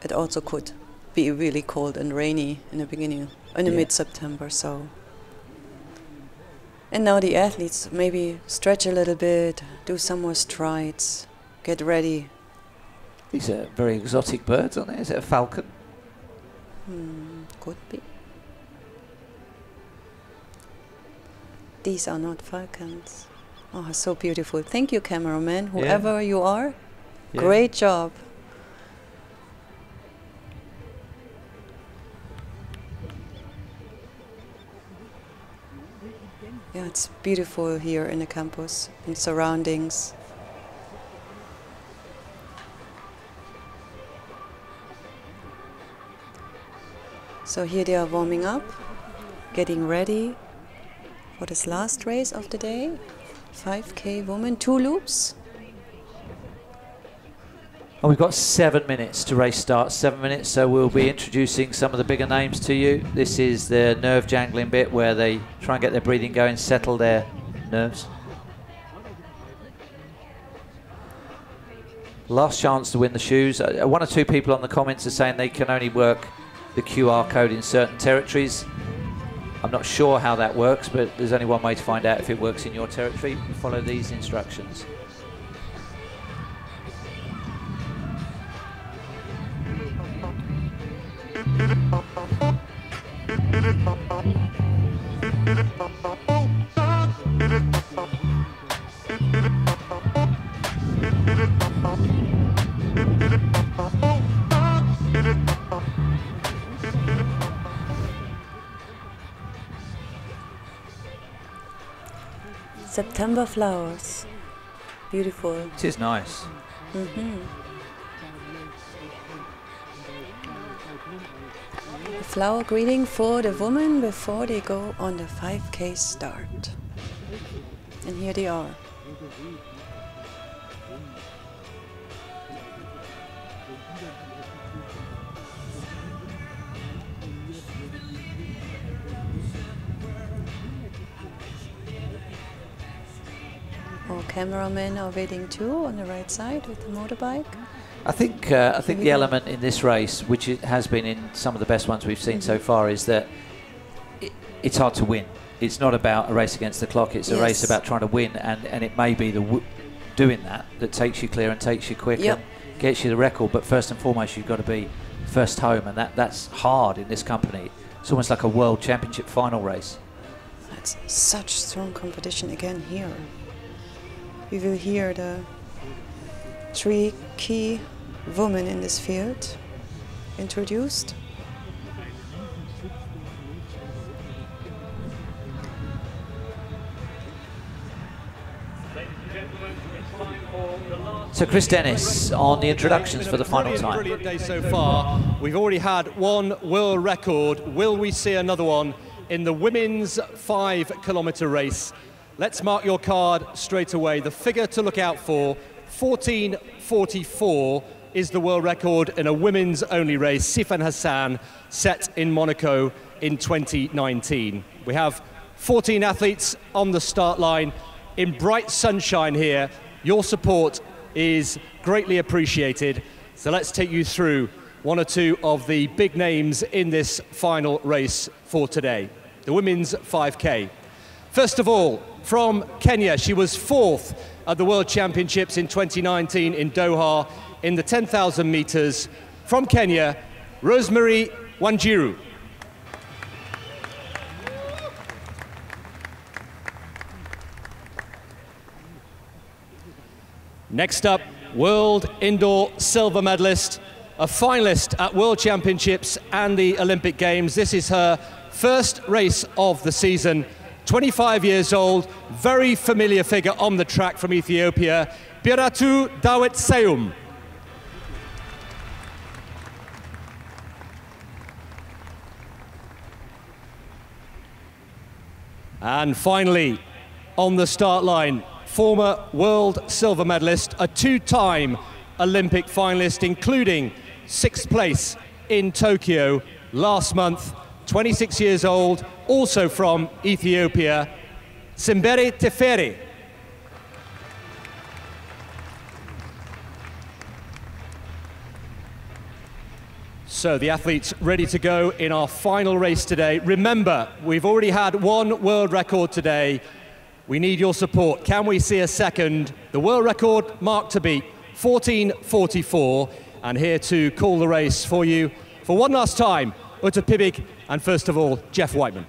it also could be really cold and rainy in the beginning, in the mid-September. So, and now the athletes maybe stretch a little bit, do some more strides, get ready. These are very exotic birds, aren't they? Is it a falcon? Could be. These are not falcons. Oh, so beautiful. Thank you, cameraman, whoever you are. Yeah. Great job. Yeah, it's beautiful here in the campus and surroundings. So here they are warming up, getting ready for this last race of the day. 5K woman, 2 loops. And we've got 7 minutes to race start, 7 minutes, so we'll be introducing some of the bigger names to you. This is the nerve jangling bit where they try and get their breathing going, settle their nerves. Last chance to win the shoes. 1 or 2 people on the comments are saying they can only work the QR code in certain territories. I'm not sure how that works, but there's only one way to find out if it works in your territory. Follow these instructions. September flowers. Beautiful. It is nice. A flower greeting for the women before they go on the 5K start. And here they are. Our cameramen are waiting too on the right side with the motorbike. I think the element in this race, which it has been in some of the best ones we've seen so far, is that it's hard to win. It's not about a race against the clock. It's a race about trying to win, and it may be doing that takes you clear and takes you quick and gets you the record. But first and foremost, you've got to be first home, and that's hard in this company. It's almost like a world championship final race. That's such strong competition again here. We will hear the 3 key women in this field introduced. So Chris Dennis on the introductions for the final time. Brilliant day so far. We've already had one world record. Will we see another one in the women's 5-kilometer race? Let's mark your card straight away. The figure to look out for, 14:44, is the world record in a women's only race. Sifan Hassan set in Monaco in 2019. We have 14 athletes on the start line in bright sunshine here. Your support is greatly appreciated. So let's take you through one or two of the big names in this final race for today, the women's 5K. First of all, from Kenya, she was 4th at the World Championships in 2019 in Doha in the 10,000 meters. From Kenya, Rosemary Wanjiru. Next up, world indoor silver medalist, a finalist at World Championships and the Olympic Games. This is her first race of the season. 25 years old, very familiar figure on the track from Ethiopia, Biratu Dawet Seum. And finally, on the start line, former world silver medalist, a 2-time Olympic finalist, including 6th place in Tokyo last month, 26 years old, also from Ethiopia, Simberi Teferi. So the athletes ready to go in our final race today. Remember, we've already had one world record today. We need your support. Can we see a second? The world record mark to beat, 14:44. And here to call the race for you for one last time, Uta Pibik, and first of all, Jeff Whiteman.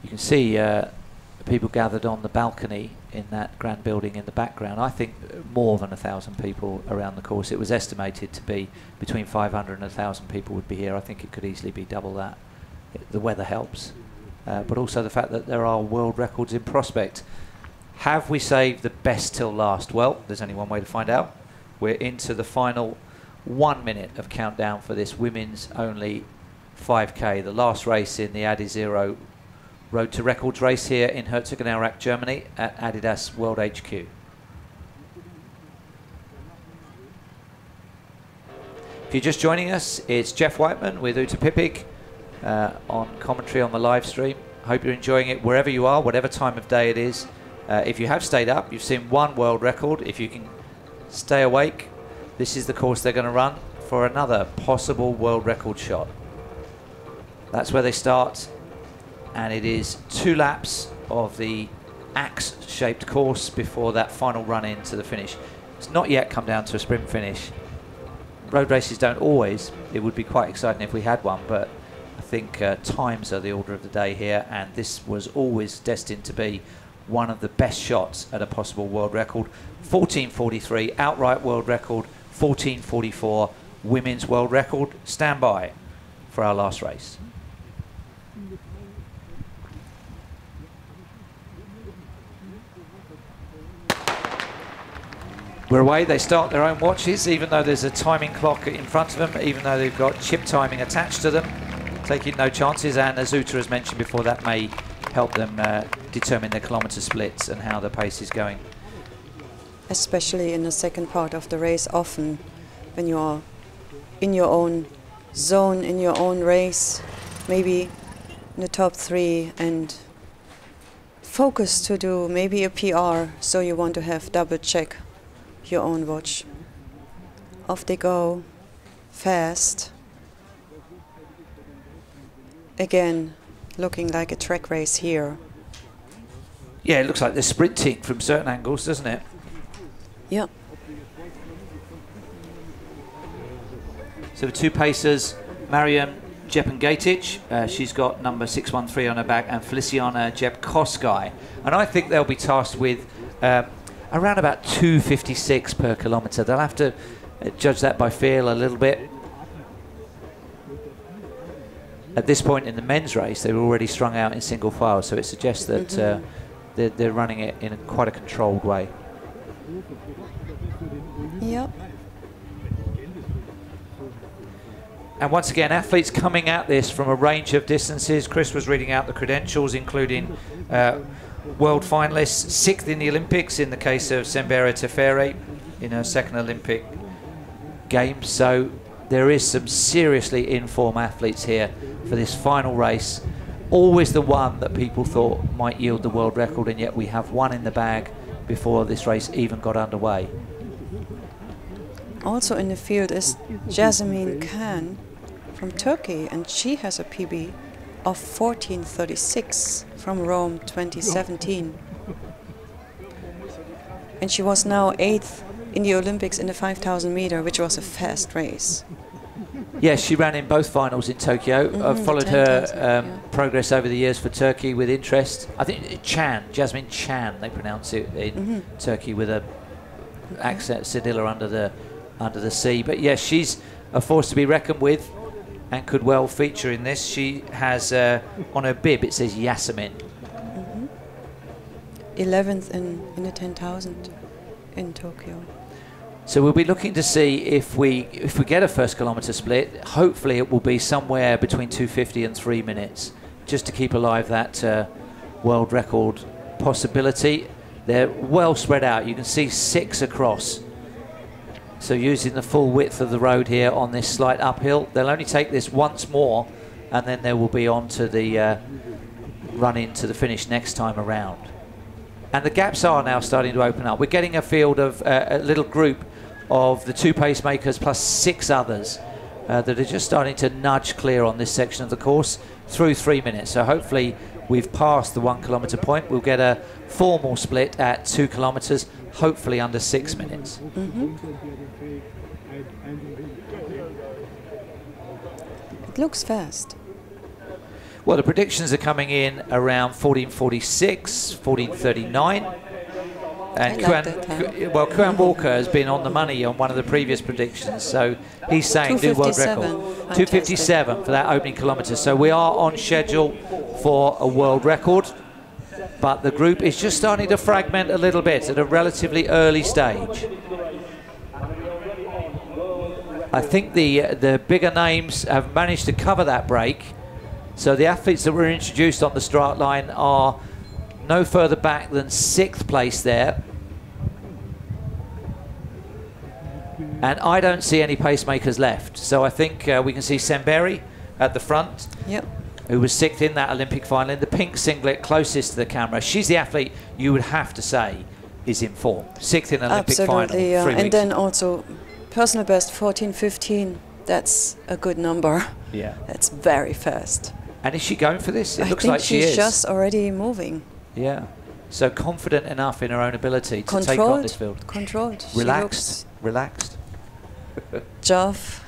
can see people gathered on the balcony in that grand building in the background. I think more than 1,000 people around the course. It was estimated to be between 500 and 1,000 people would be here. I think it could easily be double that. The weather helps, but also the fact that there are world records in prospect. Have we saved the best till last? Well, there's only one way to find out. We're into the final 1 minute of countdown for this women's only 5K, the last race in the ADIZERO Road to Records race here in Herzogenaurach, Germany at Adidas World HQ. If you're just joining us, it's Jeff Whiteman with Uta Pipig on commentary on the live stream. Hope you're enjoying it wherever you are, whatever time of day it is. If you have stayed up, you've seen one world record. If you can stay awake, this is the course they're going to run for another possible world record shot. That's where they start, and it is 2 laps of the axe-shaped course before that final run into the finish. It's not yet come down to a sprint finish. Road races don't always. It would be quite exciting if we had one, but I think times are the order of the day here, and this was always destined to be one of the best shots at a possible world record. 14:43 outright world record, 14:44 women's world record. Stand by for our last race. We're away. They start their own watches, even though there's a timing clock in front of them, even though they've got chip timing attached to them, taking no chances. And as Uta has mentioned before, that may help them determine their kilometre splits and how the pace is going. Especially in the second part of the race, often when you are in your own zone, in your own race, maybe in the top 3 and focus to do maybe a PR, so you want to have double check your own watch. Off they go, fast. Again, looking like a track race here. Yeah, it looks like they're sprinting from certain angles, doesn't it? Yeah. So the 2 pacers, Mariam Jepengaitic, she's got number 613 on her back, and Feliciana Jepkoskai. And I think they'll be tasked with around about 2:56 per kilometre. They'll have to judge that by feel a little bit. At this point in the men's race, they were already strung out in single file, so it suggests that they're running it in quite a controlled way. Yep. And once again, athletes coming at this from a range of distances. Chris was reading out the credentials, including world finalists, 6th in the Olympics in the case of Sembera Tefere in her 2nd Olympic Games. So there is some seriously in-form athletes here for this final race. Always the one that people thought might yield the world record, and yet we have one in the bag before this race even got underway. Also in the field is Jasmine Khan from Turkey, and she has a PB of 14:36 from Rome 2017. And she was now 8th in the Olympics in the 5,000 meter, which was a fast race. Yes, she ran in both finals in Tokyo. I've followed her progress over the years for Turkey with interest. I think Jasmine Chan, they pronounce it in Turkey with a accent, cedilla under the C. But yes, she's a force to be reckoned with and could well feature in this. She has on her bib it says Yasemin. 11th in the 10,000 in Tokyo. So we'll be looking to see if we get a first kilometre split. Hopefully it will be somewhere between 2:50 and 3 minutes, just to keep alive that world record possibility. They're well spread out. You can see 6 across. So using the full width of the road here on this slight uphill. They'll only take this once more, and then they will be on to the run into the finish next time around. And the gaps are now starting to open up. We're getting a field of a little group of the 2 pacemakers plus 6 others that are just starting to nudge clear on this section of the course through 3 minutes. So hopefully we've passed the 1 kilometre point. We'll get a formal split at 2 kilometres, hopefully under 6 minutes. It looks fast. Well, the predictions are coming in around 14:46, 14:39. And Kuan Walker has been on the money on one of the previous predictions, so he's saying new world record. 2:57 for that opening kilometre. So we are on schedule for a world record, but the group is just starting to fragment a little bit at a relatively early stage. I think the bigger names have managed to cover that break. So the athletes that were introduced on the start line are no further back than 6th place there. And I don't see any pacemakers left. So I think we can see Semberi at the front, who was 6th in that Olympic final, in the pink singlet closest to the camera. She's the athlete you would have to say is in form. 6th in Olympic final. Absolutely, and then also personal best 14:15. That's a good number. Yeah. That's very fast. And is she going for this? It looks think like she is. she's just already moving. Yeah. So confident enough in her own ability to take on this field. Controlled. Relaxed. Relaxed. Geoff.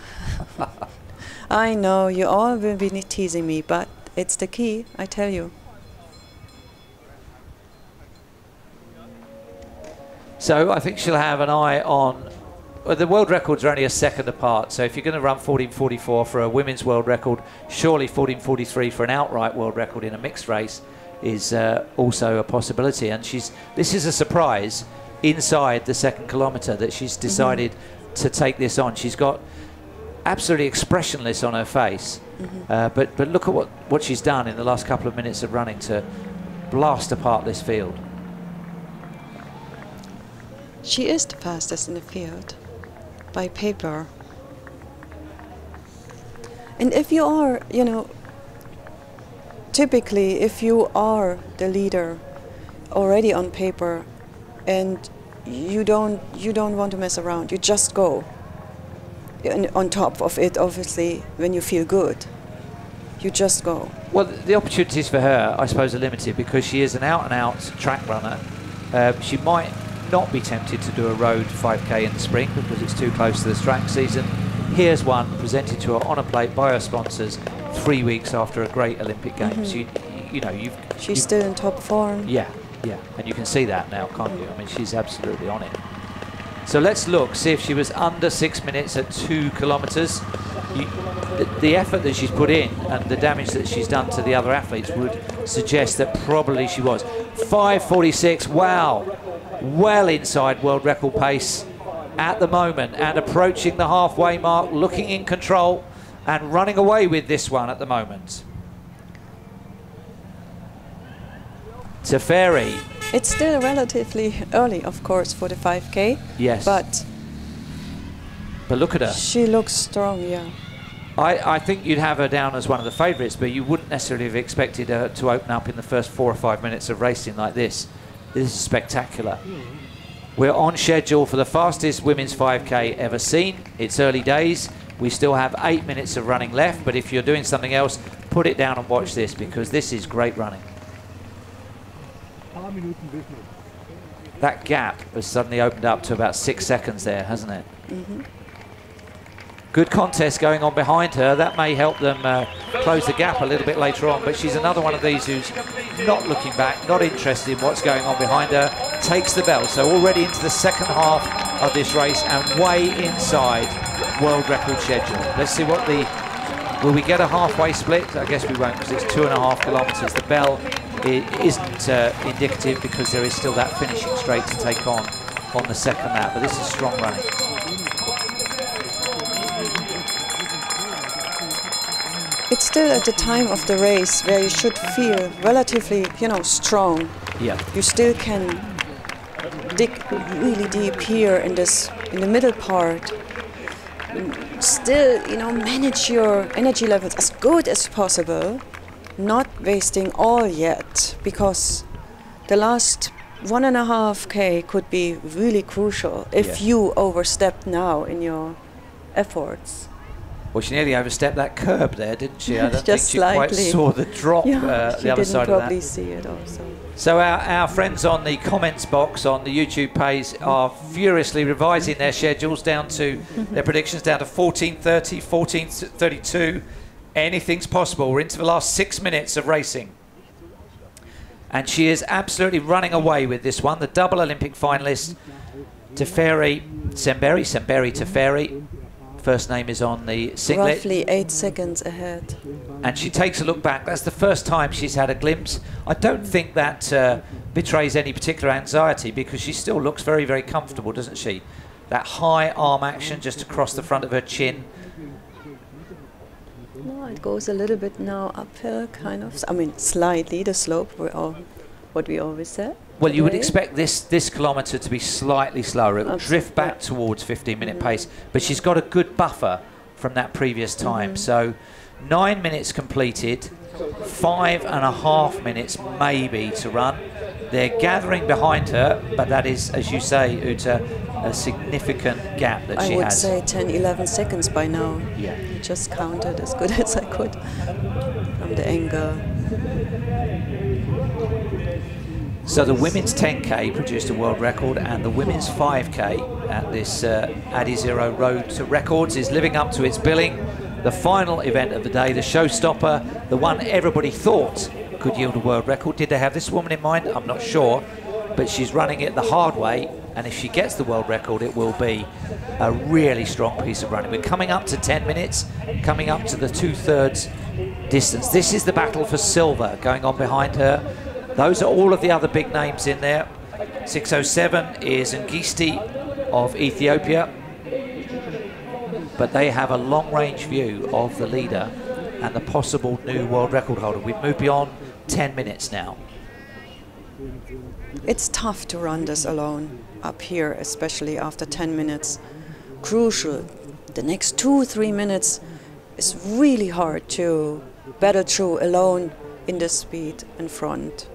I know you all will be teasing me, but it's the key, I tell you. So I think she'll have an eye on... Well, the world records are only a second apart, so if you're going to run 14:44 for a women's world record, surely 14:43 for an outright world record in a mixed race is also a possibility. And this is a surprise inside the second kilometre that she's decided to take this on. She's got absolutely expressionless on her face, but look at what she's done in the last couple of minutes of running to blast apart this field. She is the fastest in the field, by paper. And if you are, you know, typically if you are the leader already on paper and you don't want to mess around, you just go. And on top of it, obviously, when you feel good, you just go. Well, the opportunities for her, I suppose, are limited because she is an out-and-out track runner. She might not be tempted to do a road 5K in the spring because it's too close to the track season. Here's one presented to her on a plate by her sponsors 3 weeks after a great Olympic Games. She's still in top form. Yeah, and you can see that now, can't you? I mean, she's absolutely on it. So let's look, see if she was under 6 minutes at 2 kilometres. The effort that she's put in and the damage that she's done to the other athletes would suggest that probably she was. 5:46, wow. Well inside world record pace at the moment and approaching the halfway mark, looking in control and running away with this one at the moment. Teferi. It's still relatively early, of course, for the 5K. Yes. But look at her. She looks strong, yeah. I think you'd have her down as one of the favourites, but you wouldn't necessarily have expected her to open up in the first 4 or 5 minutes of racing like this. This is spectacular. We're on schedule for the fastest women's 5K ever seen. It's early days. We still have 8 minutes of running left, but if you're doing something else, put it down and watch this because this is great running. That gap has suddenly opened up to about 6 seconds there, hasn't it? Good contest going on behind her. That may help them close the gap a little bit later on, but she's another one of these who's not looking back, not interested in what's going on behind her, takes the bell. So already into the second half of this race and way inside world record schedule. Let's see what will we get a halfway split? I guess we won't because it's 2.5 kilometres. The bell isn't indicative because there is still that finishing straight to take on the second lap, but this is strong running. It's still at the time of the race where you should feel relatively, strong. Yeah. You still can dig really deep here in the middle part. Still, manage your energy levels as good as possible, not wasting all yet, because the last 1.5K could be really crucial if you overstep now in your efforts. Well, she nearly overstepped that curb there, didn't she? I don't think Just she quite slightly. saw the drop the other side of that. She didn't probably see it also. So our friends on the comments box on the YouTube page are furiously revising their schedules down to their predictions down to 14:30, 14:32, Anything's possible. We're into the last 6 minutes of racing. And she is absolutely running away with this one. The double Olympic finalist, Teferi Teferi. First name is on the singlet. Roughly 8 seconds ahead. And she takes a look back. That's the first time she's had a glimpse. I don't think that betrays any particular anxiety because she still looks very, very comfortable, doesn't she? That high arm action just across the front of her chin. No, it goes a little bit now uphill, kind of. I mean, slightly, the slope, what we always said. Well, you would expect this kilometre to be slightly slower. It will drift back towards 15-minute pace, but she's got a good buffer from that previous time. So 9 minutes completed, 5.5 minutes maybe to run. They're gathering behind her, but that is, as you say, Uta, a significant gap that she has. I would say 10, 11 seconds by now. Yeah. I just counted as good as I could from the angle. So the women's 10K produced a world record, and the women's 5K at this ADIZERO Road to Records is living up to its billing. The final event of the day, the showstopper, the one everybody thought could yield a world record. Did they have this woman in mind? I'm not sure, but she's running it the hard way, and if she gets the world record, it will be a really strong piece of running. We're coming up to 10 minutes, coming up to the 2/3 distance. This is the battle for silver going on behind her. Those are all of the other big names in there. 6:07 is Ngisti of Ethiopia, but they have a long-range view of the leader and the possible new world record holder. We've moved beyond 10 minutes now. It's tough to run this alone up here, especially after 10 minutes. Crucial. The next 2-3 minutes is really hard to battle through alone in the speed in front.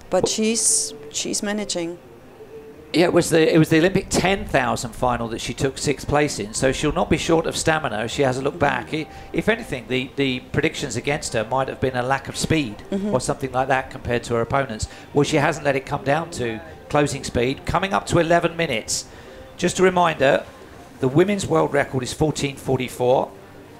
But she's managing. Yeah, it was the Olympic 10,000 final that she took 6th place in, so she'll not be short of stamina if she has a look back. If anything, the predictions against her might have been a lack of speed or something like that compared to her opponents. Well, she hasn't let it come down to closing speed. Coming up to 11 minutes. Just a reminder, the women's world record is 14:44.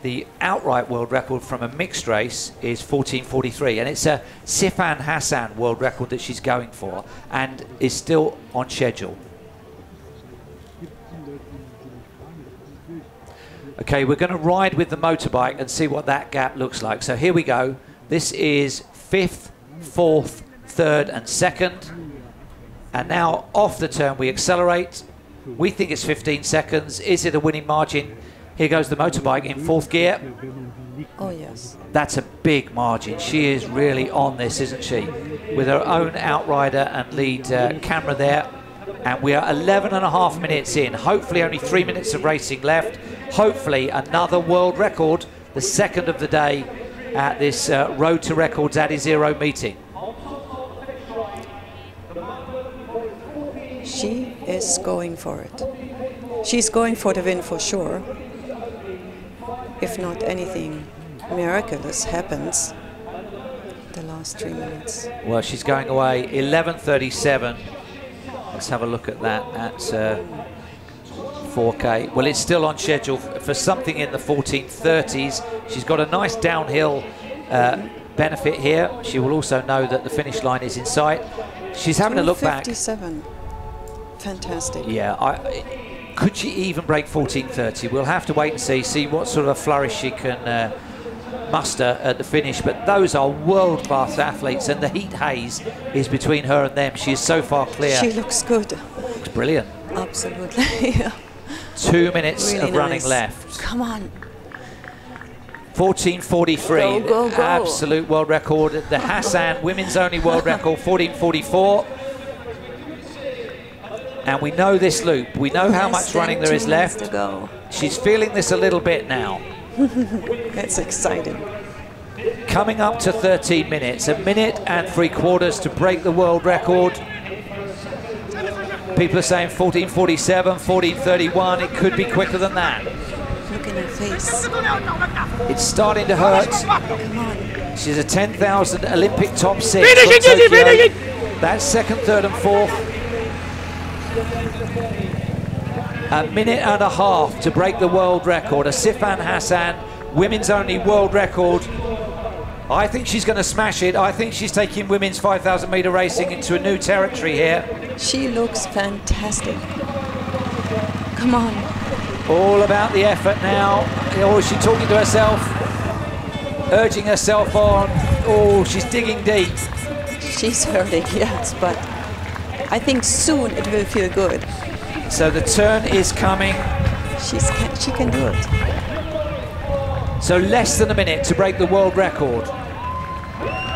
The outright world record from a mixed race is 14:43, and it's a Sifan Hassan world record that she's going for and is still on schedule. Okay, we're going to ride with the motorbike and see what that gap looks like. So here we go. This is 5th, 4th, 3rd and 2nd. And now off the turn we accelerate. We think it's 15 seconds. Is it a winning margin? Here goes the motorbike in 4th gear. Oh, yes. That's a big margin. She is really on this, isn't she? With her own outrider and lead camera there. And we are 11.5 minutes in. Hopefully only 3 minutes of racing left. Hopefully another world record, the 2nd of the day at this Road to Records ADIZERO meeting. She is going for it. She's going for the win for sure. If not anything miraculous happens the last 3 minutes. Well, she's going away 11:37. Let's have a look at that at 4K. Well, it's still on schedule for something in the 14:30s. She's got a nice downhill benefit here. She will also know that the finish line is in sight. She's having a look back. 57. Fantastic. Yeah, could she even break 14:30? We'll have to wait and see what sort of a flourish she can muster at the finish. But those are world-class athletes, and the heat haze is between her and them. She is so far clear. She looks good. Looks brilliant. Absolutely. Yeah. 2 minutes Really of running nice. left. Come on. 14:43. Go, go, go. Absolute world record. The Hassan women's only world record, 14:44. And we know this loop. We know how much running there is left. To go. She's feeling this a little bit now. That's exciting. Coming up to 13 minutes. 1 minute and 3/4 to break the world record. People are saying 14:47, 14:31. It could be quicker than that. Look in her face. It's starting to hurt. Come on. She's a 10,000 Olympic top 6. That's 2nd, 3rd and 4th. 1 minute and a half to break the world record. A Sifan Hassan women's only world record. I think she's going to smash it. I think she's taking women's 5,000 metre racing into a new territory here. She looks fantastic. Come on. All about the effort now. Oh, is she talking to herself? Urging herself on. Oh, she's digging deep. She's hurting, yes, but I think soon it will feel good. So the turn is coming. She can do it. So less than a minute to break the world record.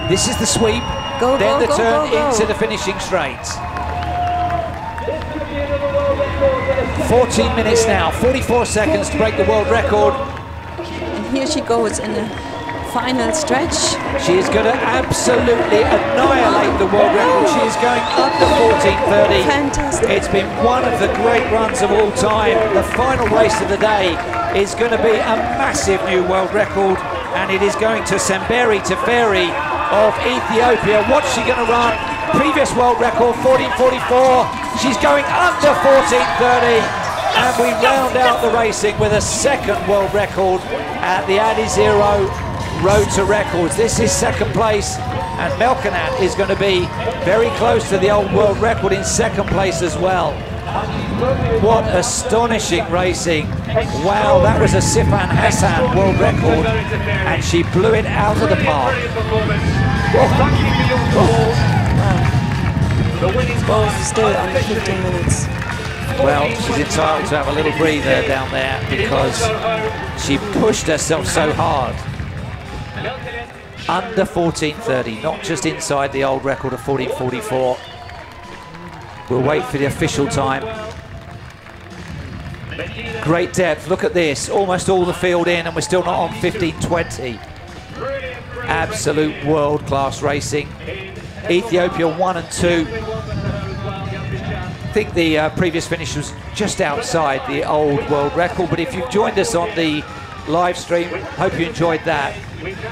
This is the sweep, then the turn into the finishing straight. 14 minutes now, 44 seconds to break the world record. And here she goes in the final stretch. She is going to absolutely annihilate the world record. She is going under 14:30. Fantastic. It's been one of the great runs of all time. The final race of the day is going to be a massive new world record, and it is going to Semberi Teferi of Ethiopia. What's she going to run? Previous world record, 14:44. She's going under 14:30, and we round out the racing with a second world record at the ADIZERO Road to Records. This is second place, and Melkanat is going to be very close to the old world record in second place as well. What astonishing racing. Wow, that was a Sifan Hassan world record, and she blew it out of the park. Still under 15 minutes. Well, she's entitled to have a little breather down there because she pushed herself so hard. Under 14:30, not just inside the old record of 14:44. We'll wait for the official time. Great depth, look at this, almost all the field in, and we're still not on 15:20. Absolute world-class racing. Ethiopia 1 and 2. I think the previous finish was just outside the old world record, but if you've joined us on the live stream, hope you enjoyed that.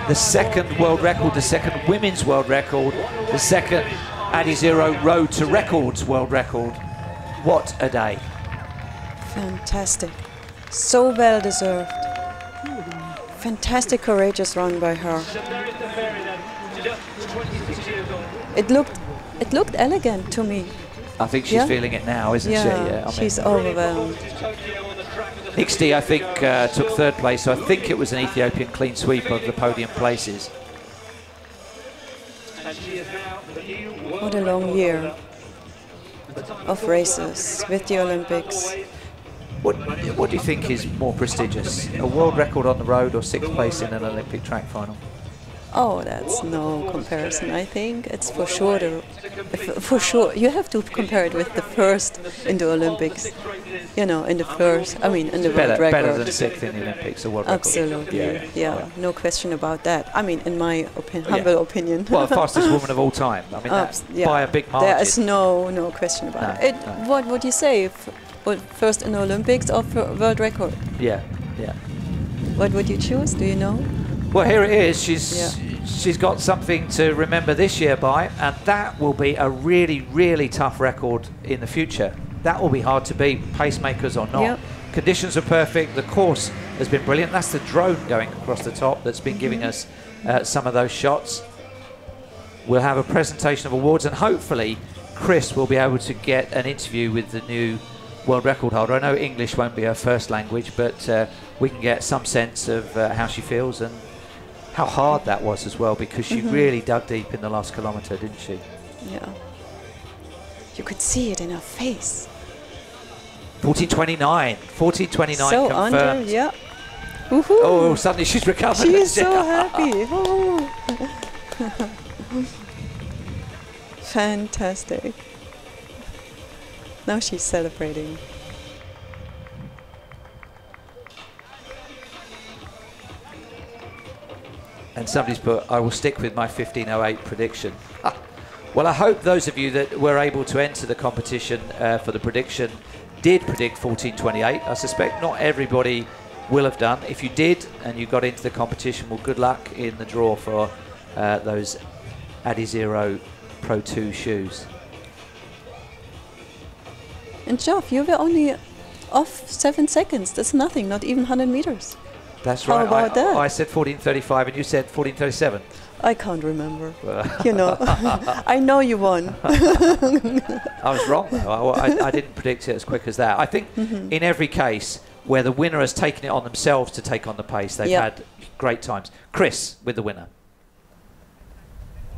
The second world record, the second women's world record, the second ADIZERO Road to Records world record. What a day. Fantastic. So well deserved. Fantastic, courageous run by her. It looked elegant to me. I think she's feeling it now, isn't she? Yeah, I mean, she's overwhelmed. Nixty, I think, took third place, so I think it was an Ethiopian clean sweep of the podium places. What a long year of races with the Olympics. What do you think is more prestigious? A world record on the road or sixth place in an Olympic track final? Oh, that's no comparison. I think it's for sure. You have to compare it with the first in the Olympics. You know, in the first. I mean, in the world record. Better than sixth in the Olympics, a world record. Absolutely. Yeah, no question about that. I mean, in my humble opinion. Well, fastest woman of all time. I mean, that's by a big margin. There is no question about it. What would you say? First in the Olympics or world record? Yeah. What would you choose? Do you know? Well, here it is. She's got something to remember this year by, and that will be a really, really tough record in the future. That will be hard to beat, pacemakers or not. Yep. Conditions are perfect. The course has been brilliant. That's the drone going across the top that's been giving us some of those shots. We'll have a presentation of awards, and hopefully Chris will be able to get an interview with the new world record holder. I know English won't be her first language, but we can get some sense of how she feels and how hard that was as well, because she really dug deep in the last kilometre, didn't she? Yeah. You could see it in her face. 14:29 so confirmed. Under, yeah. Oh, suddenly she's recovered. She is so happy. Fantastic. Now she's celebrating. And somebody's put, I will stick with my 15:08 prediction. Well, I hope those of you that were able to enter the competition for the prediction did predict 14:28. I suspect not everybody will have done. If you did and you got into the competition, well, good luck in the draw for those ADIZERO Pro 2 shoes. And Geoff, you were only off 7 seconds. That's nothing, not even 100 meters. That's How right. about that? I said 14:35 and you said 14:37. I can't remember. You know, I know you won. I was wrong, though. I didn't predict it as quick as that. I think in every case where the winner has taken it on themselves to take on the pace, they've had great times. Chris with the winner.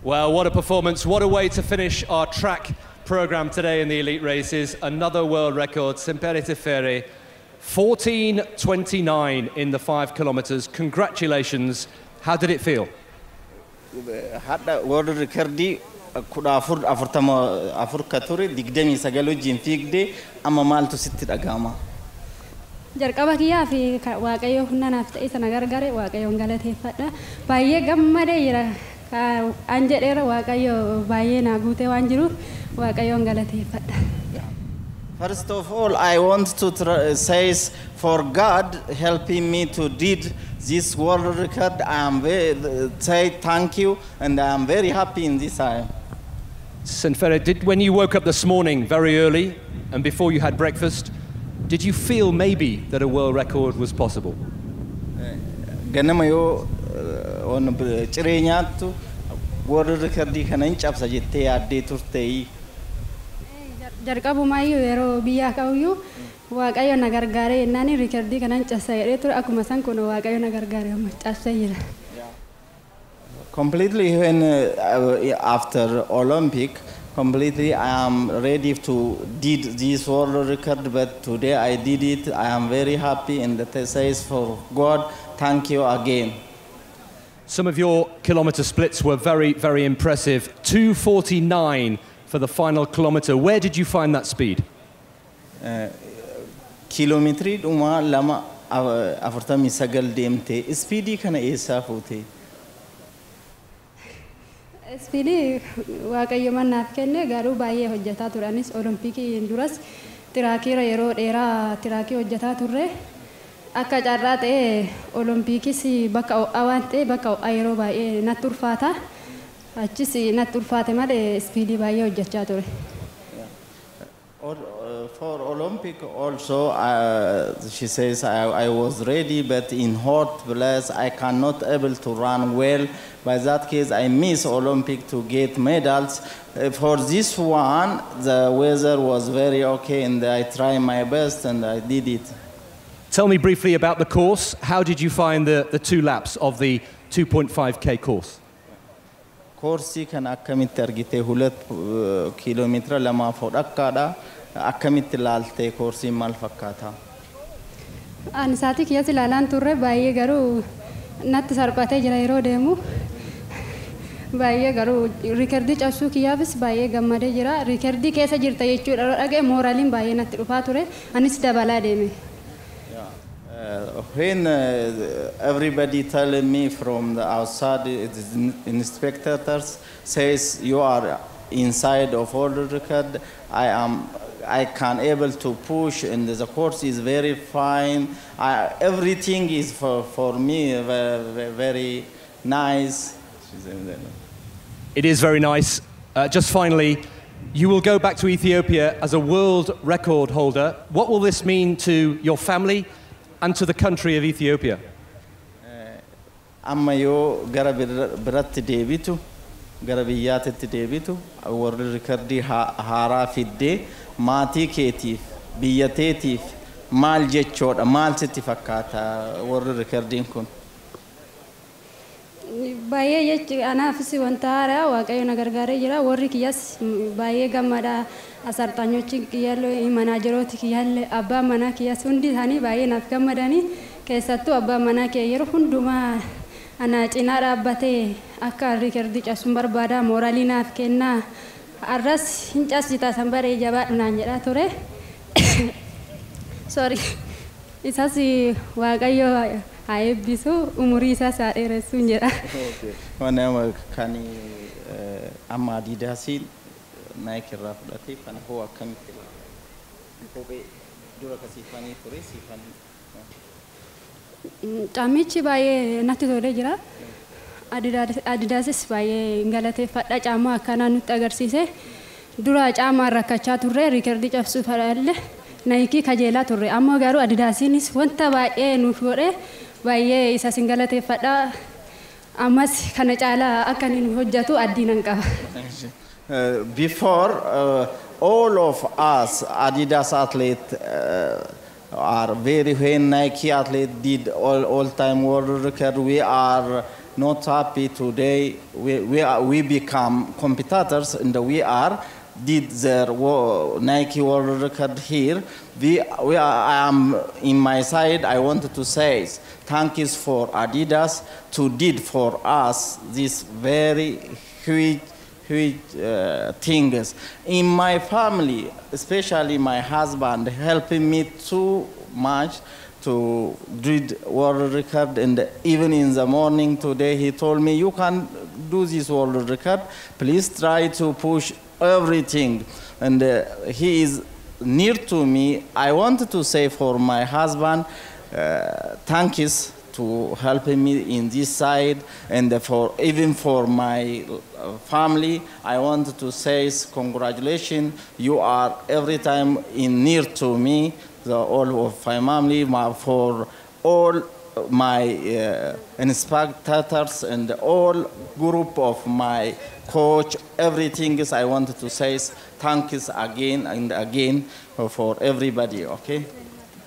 Well, what a performance. What a way to finish our track program today in the elite races. Another world record, Simpere Tefere, 14:29 in the 5 kilometers. Congratulations. How did it feel? Hadda world record kuda afur katuri digdemi sagalo jin figde amma maltu sitti dagama. Jalqaba kiyyaa fi waaqayyo hunna naaf ta'e sana gargare waaqayyoon galateeffadha. Baay'ee gammadee jira. An jedheera waaqayyo baay'ee naa guutee waan jiruuf waaqayyoon galateeffadha. First of all, I want to say for God helping me to did this world record. I am say thank you, and I am very happy in this time. Sinfere, when you woke up this morning very early and before you had breakfast, did you feel maybe that a world record was possible? Ganamayo on Chirenyatu world record kana cabsa jette adde turtei. Jalqabumayyuu yeroo biyyaa ka'uyyuu waaqayyo na gargaaree jennaan riikardii kanan cabsa jedhee ture akkuma san kun waaqayyo na gargaaree amma cabsa jira. Completely when after Olympic, completely I am ready to did this world record, but today I did it. I am very happy, and that says for God, thank you again. Some of your kilometer splits were very, very impressive. 2:49 for the final kilometer. Where did you find that speed? Kilometri duma lama afartami sagal demte. Speedy kana esa fute. Speedy waaqayyo mannaaf kenne garuu baay'ee hojjetaa turanis olompikii duras tiraakiira yeroo dheeraa tiraakii hojjetaa turre. Akka carraa ta'e olompikis bakka waan ta'e bakka yeroo baay'ee natti ulfaata. Achis natti ulfaate malee speedii baay'ee hojjechaa ture. For Olympic also, she says I was ready, but in hot place I cannot able to run well. By that case, I miss Olympic to get medals. For this one, the weather was very okay, and I tried my best, and I did it. Tell me briefly about the course. How did you find the 2 laps of the 2.5K course? Course kan akkamitti argite 2 kilomeetira lama fodhakkaadha. Akkamitti laalte course maal fakkaata? Ani saatii kiyyatti ilaalaan turre baay'ee garuu natti sarphatee jira yeroo deemu. Baay'ee garuu riikardii cabsuu kiyyaafis baay'ee gammadee jira. Riikardii keessa jirta jechuudha. Dhaga'e mooraliin baay'ee natti dhufaa ture. Anis dabalaa deeme. When everybody telling me from the outside, the inspectors says you are inside of world record, I can able to push, and the course is very fine. Everything is for me very nice. It is very nice. Just finally, you will go back to Ethiopia as a world record holder. What will this mean to your family and to the country of Ethiopia? Amma yoo gara biratti deebitu, gara biyyaatti deebitu, world record haaraa fiddee maatii keetiif, biyya teetiif maal jechoodha, maal sitti fakkaata world recordiin kun? Baay'ee jechi anaafis wanta haaraa waaqayyo na gargaaree jira. Warri kiyyas baay'ee gammada. Asartaanyochi kiyyalle manaajerooti kiyyalle abbaan manaa kiyyas hundi isaanii baay'ee naaf gammadanii keessattuu abbaan manaa kiyya yeroo hundumaa ana cinaa dhaabbatee akka riikardii cabsuun barbaada mooraalii naaf kennaa arras hin cabsita san baree jabaadhu naan jedhaa ture. Sorry. Isas waaqayyo haa eebbisu umurii isaas haa dheeressuun jedha. Wanama kan amma adidaasiin Nike irraa fudhatee kana hoo akkamitti kophee dura kasiifanii ture siifanii. Caamichi baay'ee natti tolee jira. Adidaasis baay'ee galateeffadha. Caamaa akkanaa nutti agarsiise. Dura caamaa rakkachaa turre riikardii cabsuuf ilaalle Nike kajeelaa turre. Amma garuu adidaasiinis wanta baay'ee nuuf godhe baay'ee isa singalateeffadha. Ammas kana caalaa akka inni hojjetu abdiin qaba. Before, all of us Adidas athletes are very, when Nike athlete did all-time world record, we are not happy today. We become competitors, and we did their Nike world record here. I am in my side. I wanted to say thank you for Adidas to did for us this very huge things. In my family, especially my husband, helping me too much to do world record, and even in the morning today he told me, you can do this world record, please try to push everything, and he is near to me. I wanted to say for my husband, thank you to helping me in this side, and even for my family, I wanted to say congratulations. You are every time near to me, all of my family, for all my inspectors and all group of my coach, everything is I wanted to say thank you again and again for everybody, okay?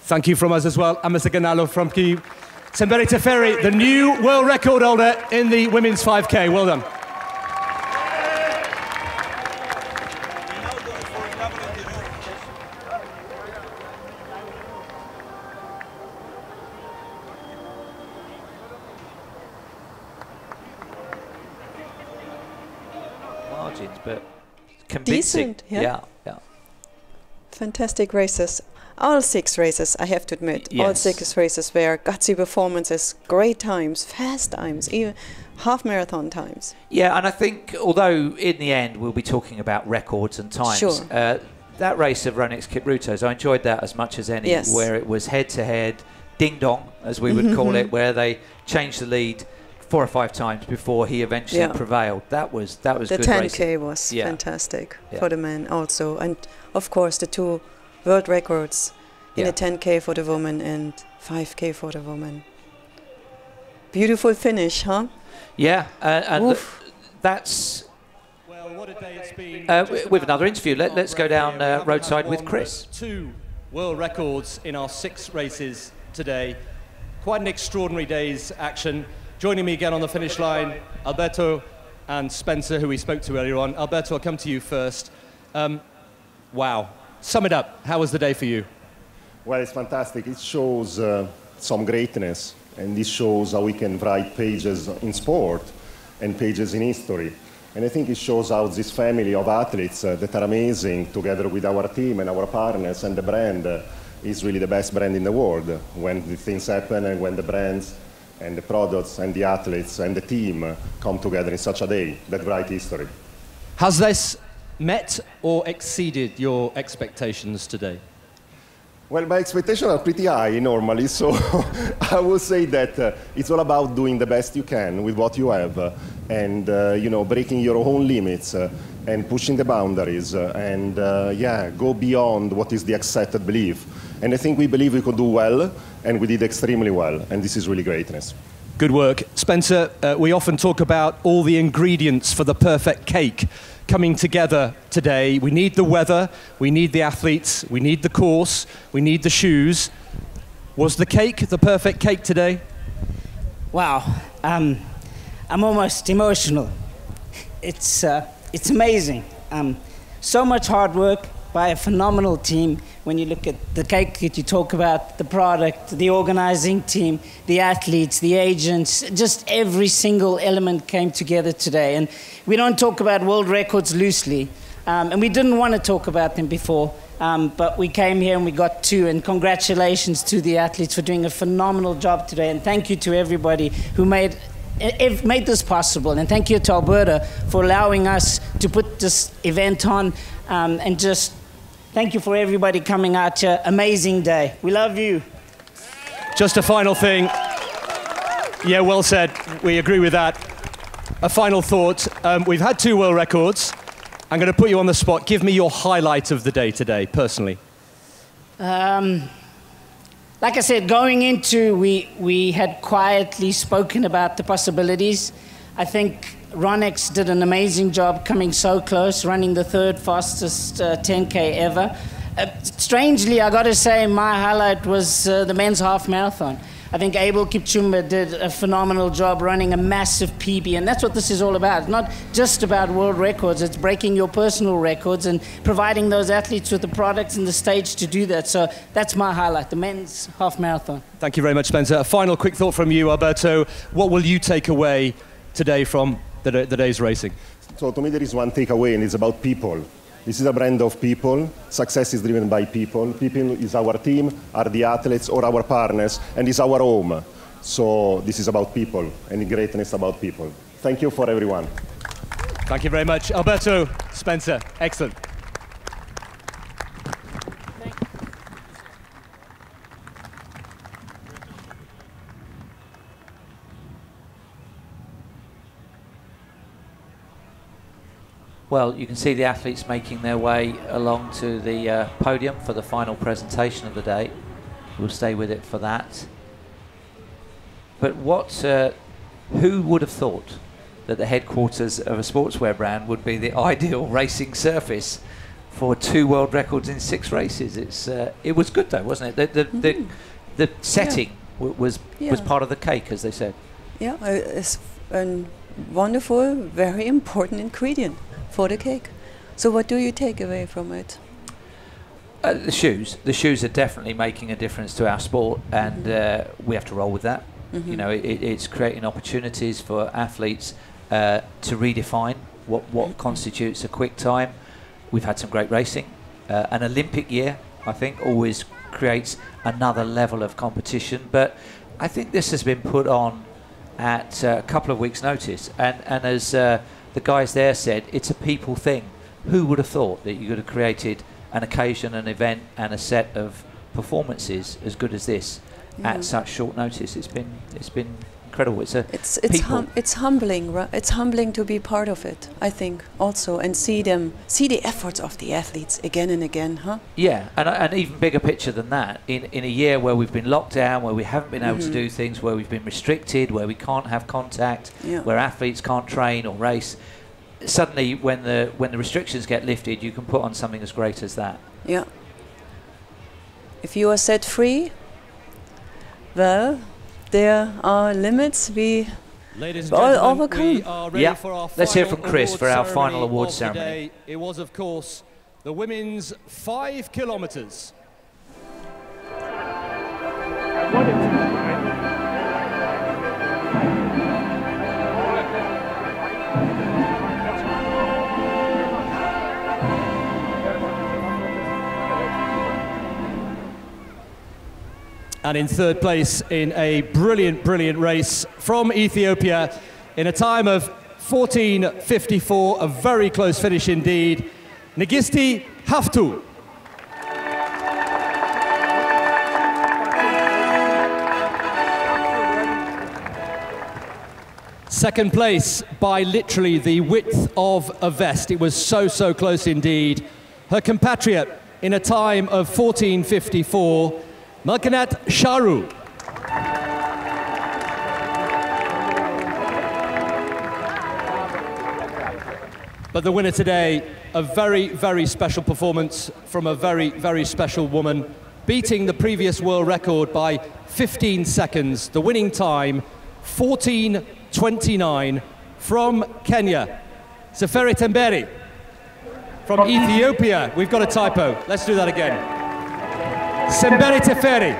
Thank you from us as well. Herzogenaurach from Kibcumber Teferi, the new world record holder in the women's 5K. Well done. Margins, but convincing. Decent, yeah. Fantastic races. All 6 races, I have to admit, all 6 races were gutsy performances, great times, fast times, even half marathon times. Yeah, and I think, although in the end we'll be talking about records and times, sure. That race of Ronix Kiprutos, I enjoyed that as much as any, where it was head-to-head, ding-dong, as we would call it, where they changed the lead 4 or 5 times before he eventually prevailed. That was good racing. The 10K was fantastic for the men also, and of course the 2 world records in the 10K for the woman and 5K for the woman. Beautiful finish, huh? Yeah, and that's... Well, what a day it's been. With another interview, let's go down roadside with Chris. 2 world records in our 6 races today. Quite an extraordinary day's action. Joining me again on the finish line, Alberto and Spencer, who we spoke to earlier on. Alberto, I'll come to you first. Wow. Sum it up. How was the day for you? Well, it's fantastic. It shows some greatness, and this shows how we can write pages in sport and pages in history. And I think it shows how this family of athletes that are amazing, together with our team and our partners and the brand, is really the best brand in the world. When the things happen and when the brands and the products and the athletes and the team come together in such a day that write history. Has this met or exceeded your expectations today? Well, my expectations are pretty high normally, so I would say that it's all about doing the best you can with what you have, and breaking your own limits and pushing the boundaries, and go beyond what is the accepted belief. And I think we believe we could do well, and we did extremely well, and this is really greatness. Good work. Spencer, we often talk about all the ingredients for the perfect cake coming together today. We need the weather, we need the athletes, we need the course, we need the shoes. Was the cake the perfect cake today? Wow, I'm almost emotional. It's amazing. So much hard work by a phenomenal team. When you look at the cake that you talk about, the product, the organizing team, the athletes, the agents, just every single element came together today. And we don't talk about world records loosely, and we didn't want to talk about them before, but we came here and we got 2, and congratulations to the athletes for doing a phenomenal job today, and thank you to everybody who made this possible, and thank you to Alberta for allowing us to put this event on, and just thank you for everybody coming out here. Amazing day. We love you. Just a final thing. Yeah, well said. We agree with that. A final thought. We've had 2 world records. I'm going to put you on the spot. Give me your highlight of the day today, personally. like I said, going into, we had quietly spoken about the possibilities. I think Ronex did an amazing job coming so close, running the third fastest 10K ever. Strangely, I got to say, my highlight was the men's half marathon. I think Kibcumber did a phenomenal job running a massive PB, and that's what this is all about. It's not just about world records, it's breaking your personal records and providing those athletes with the products and the stage to do that. So that's my highlight, the men's half marathon. Thank you very much, Spencer. A final quick thought from you, Alberto. What will you take away today from the day's racing? So to me there is one takeaway, and it's about people. This is a brand of people. Success is driven by people. People is our team, are the athletes or our partners, and is our home. So this is about people, and greatness about people. Thank you for everyone. Thank you very much. Alberto, Spencer, excellent. Well, you can see the athletes making their way along to the podium for the final presentation of the day. We'll stay with it for that. But who would have thought that the headquarters of a sportswear brand would be the ideal racing surface for 2 world records in 6 races? It was good though, wasn't it? The setting was part of the cake, as they said. Yeah, it's a wonderful, very important ingredient for the cake. So what do you take away from it? The shoes. The shoes are definitely making a difference to our sport, and we have to roll with that. You know, it's creating opportunities for athletes to redefine what constitutes a quick time. We've had some great racing. An Olympic year, I think, always creates another level of competition, but I think this has been put on at a couple of weeks' notice, and as the guys there said, it's a people thing. Who would have thought that you could have created an occasion, an event, and a set of performances as good as this at such short notice? It's been incredible. It's humbling. It's humbling to be part of it, I think, also, and see the efforts of the athletes again and again, huh? Yeah, and an even bigger picture than that. In a year where we've been locked down, where we haven't been able to do things, where we've been restricted, where we can't have contact, where athletes can't train or race, suddenly when the restrictions get lifted, you can put on something as great as that. Yeah. If you are set free, well, there are limits we all overcome. We are ready for our Let's hear from final Chris for our award final award ceremony. ceremony. It was, of course, the women's 5 kilometers. And in 3rd place in a brilliant, brilliant race from Ethiopia in a time of 14:54, a very close finish indeed, Nigisti Haftu. Second place by literally the width of a vest. It was so, so close indeed. Her compatriot in a time of 14:54, Malkanat Sharu. But the winner today, a very, very special performance from a very, very special woman, beating the previous world record by 15 seconds. The winning time, 14:29, from Kenya. Seferi Temberi. From Ethiopia, we've got a typo. Let's do that again. Semberi Teferi.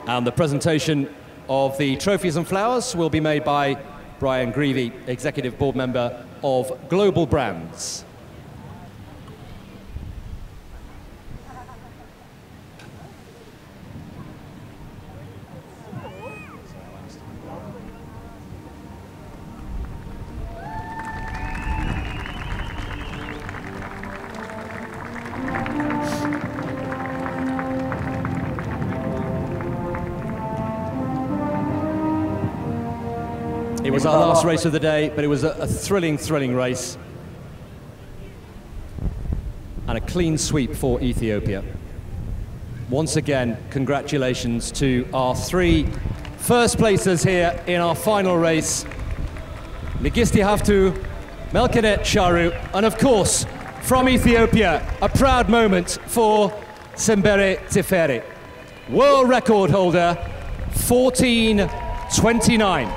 And the presentation of the trophies and flowers will be made by Brian Greevy, Executive Board Member of Global Brands. It was our last race of the day, but it was a thrilling, thrilling race. And a clean sweep for Ethiopia. Once again, congratulations to our 3 first placers here in our final race. Nigisti Haftu, Melkenet Sharu, and of course, from Ethiopia, a proud moment for Sembere Teferi. World record holder, 14:29.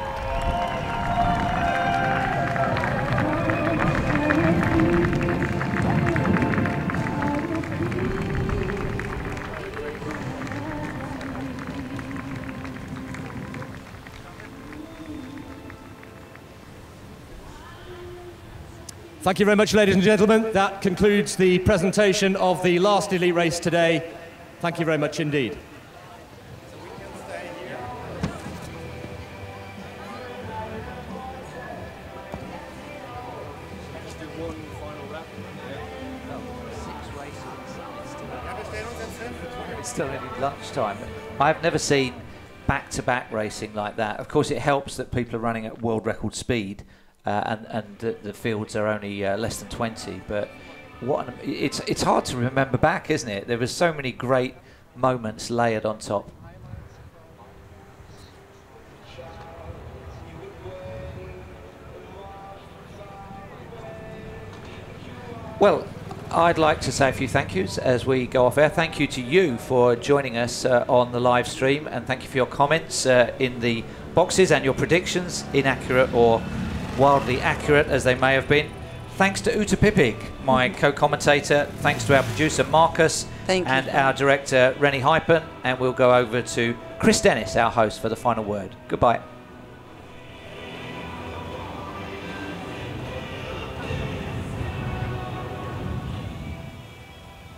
Thank you very much, ladies and gentlemen. That concludes the presentation of the last elite race today. Thank you very much indeed. It's still only lunchtime. I've never seen back-to-back racing like that. Of course, it helps that people are running at world record speed. And the fields are only less than 20, but it's hard to remember back, isn't it? There were so many great moments layered on top. Well, I'd like to say a few thank yous as we go off air. Thank you to you for joining us on the live stream, and thank you for your comments in the boxes and your predictions, inaccurate or wildly accurate as they may have been. Thanks to Uta Pipig, my co-commentator. Thanks to our producer Marcus and our director Rennie Hypen. And we'll go over to Chris Dennis, our host, for the final word. Goodbye.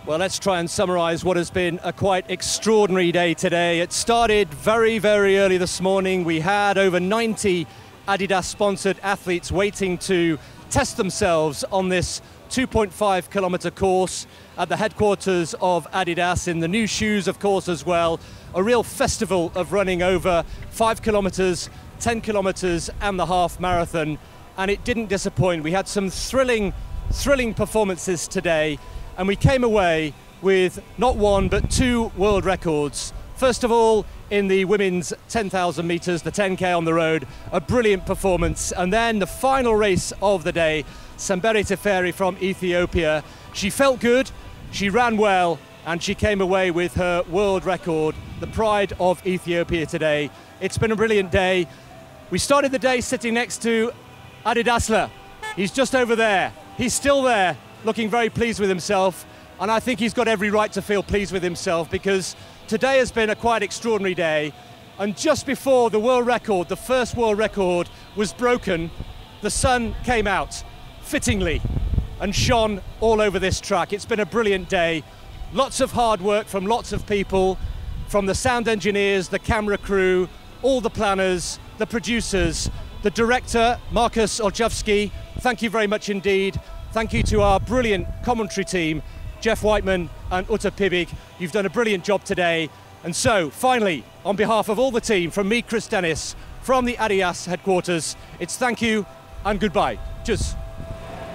Well, let's try and summarise what has been a quite extraordinary day today. It started very, very early this morning. We had over 90 Adidas-sponsored athletes waiting to test themselves on this 2.5 kilometre course at the headquarters of Adidas in the new shoes, of course, as well. A real festival of running over 5 kilometres, 10 kilometres and the half marathon, and it didn't disappoint. We had some thrilling performances today, and we came away with not 1 but 2 world records. First of all, in the women's 10,000 metres, the 10K on the road, a brilliant performance. And then the final race of the day, Sembere Teferi from Ethiopia. She felt good, she ran well, and she came away with her world record, the pride of Ethiopia today. It's been a brilliant day. We started the day sitting next to Adidasla. He's just over there. He's still there, looking very pleased with himself. And I think he's got every right to feel pleased with himself, because today has been a quite extraordinary day, and just before the world record, the first world record, was broken, the sun came out, fittingly, and shone all over this track. It's been a brilliant day. Lots of hard work from lots of people, from the sound engineers, the camera crew, all the planners, the producers, the director, Marcus Olchowski. Thank you very much indeed. Thank you to our brilliant commentary team, Jeff Whiteman and Uta Pibig. You've done a brilliant job today. And so, finally, on behalf of all the team, from me, Chris Dennis, from the Adidas headquarters, it's thank you and goodbye. Cheers.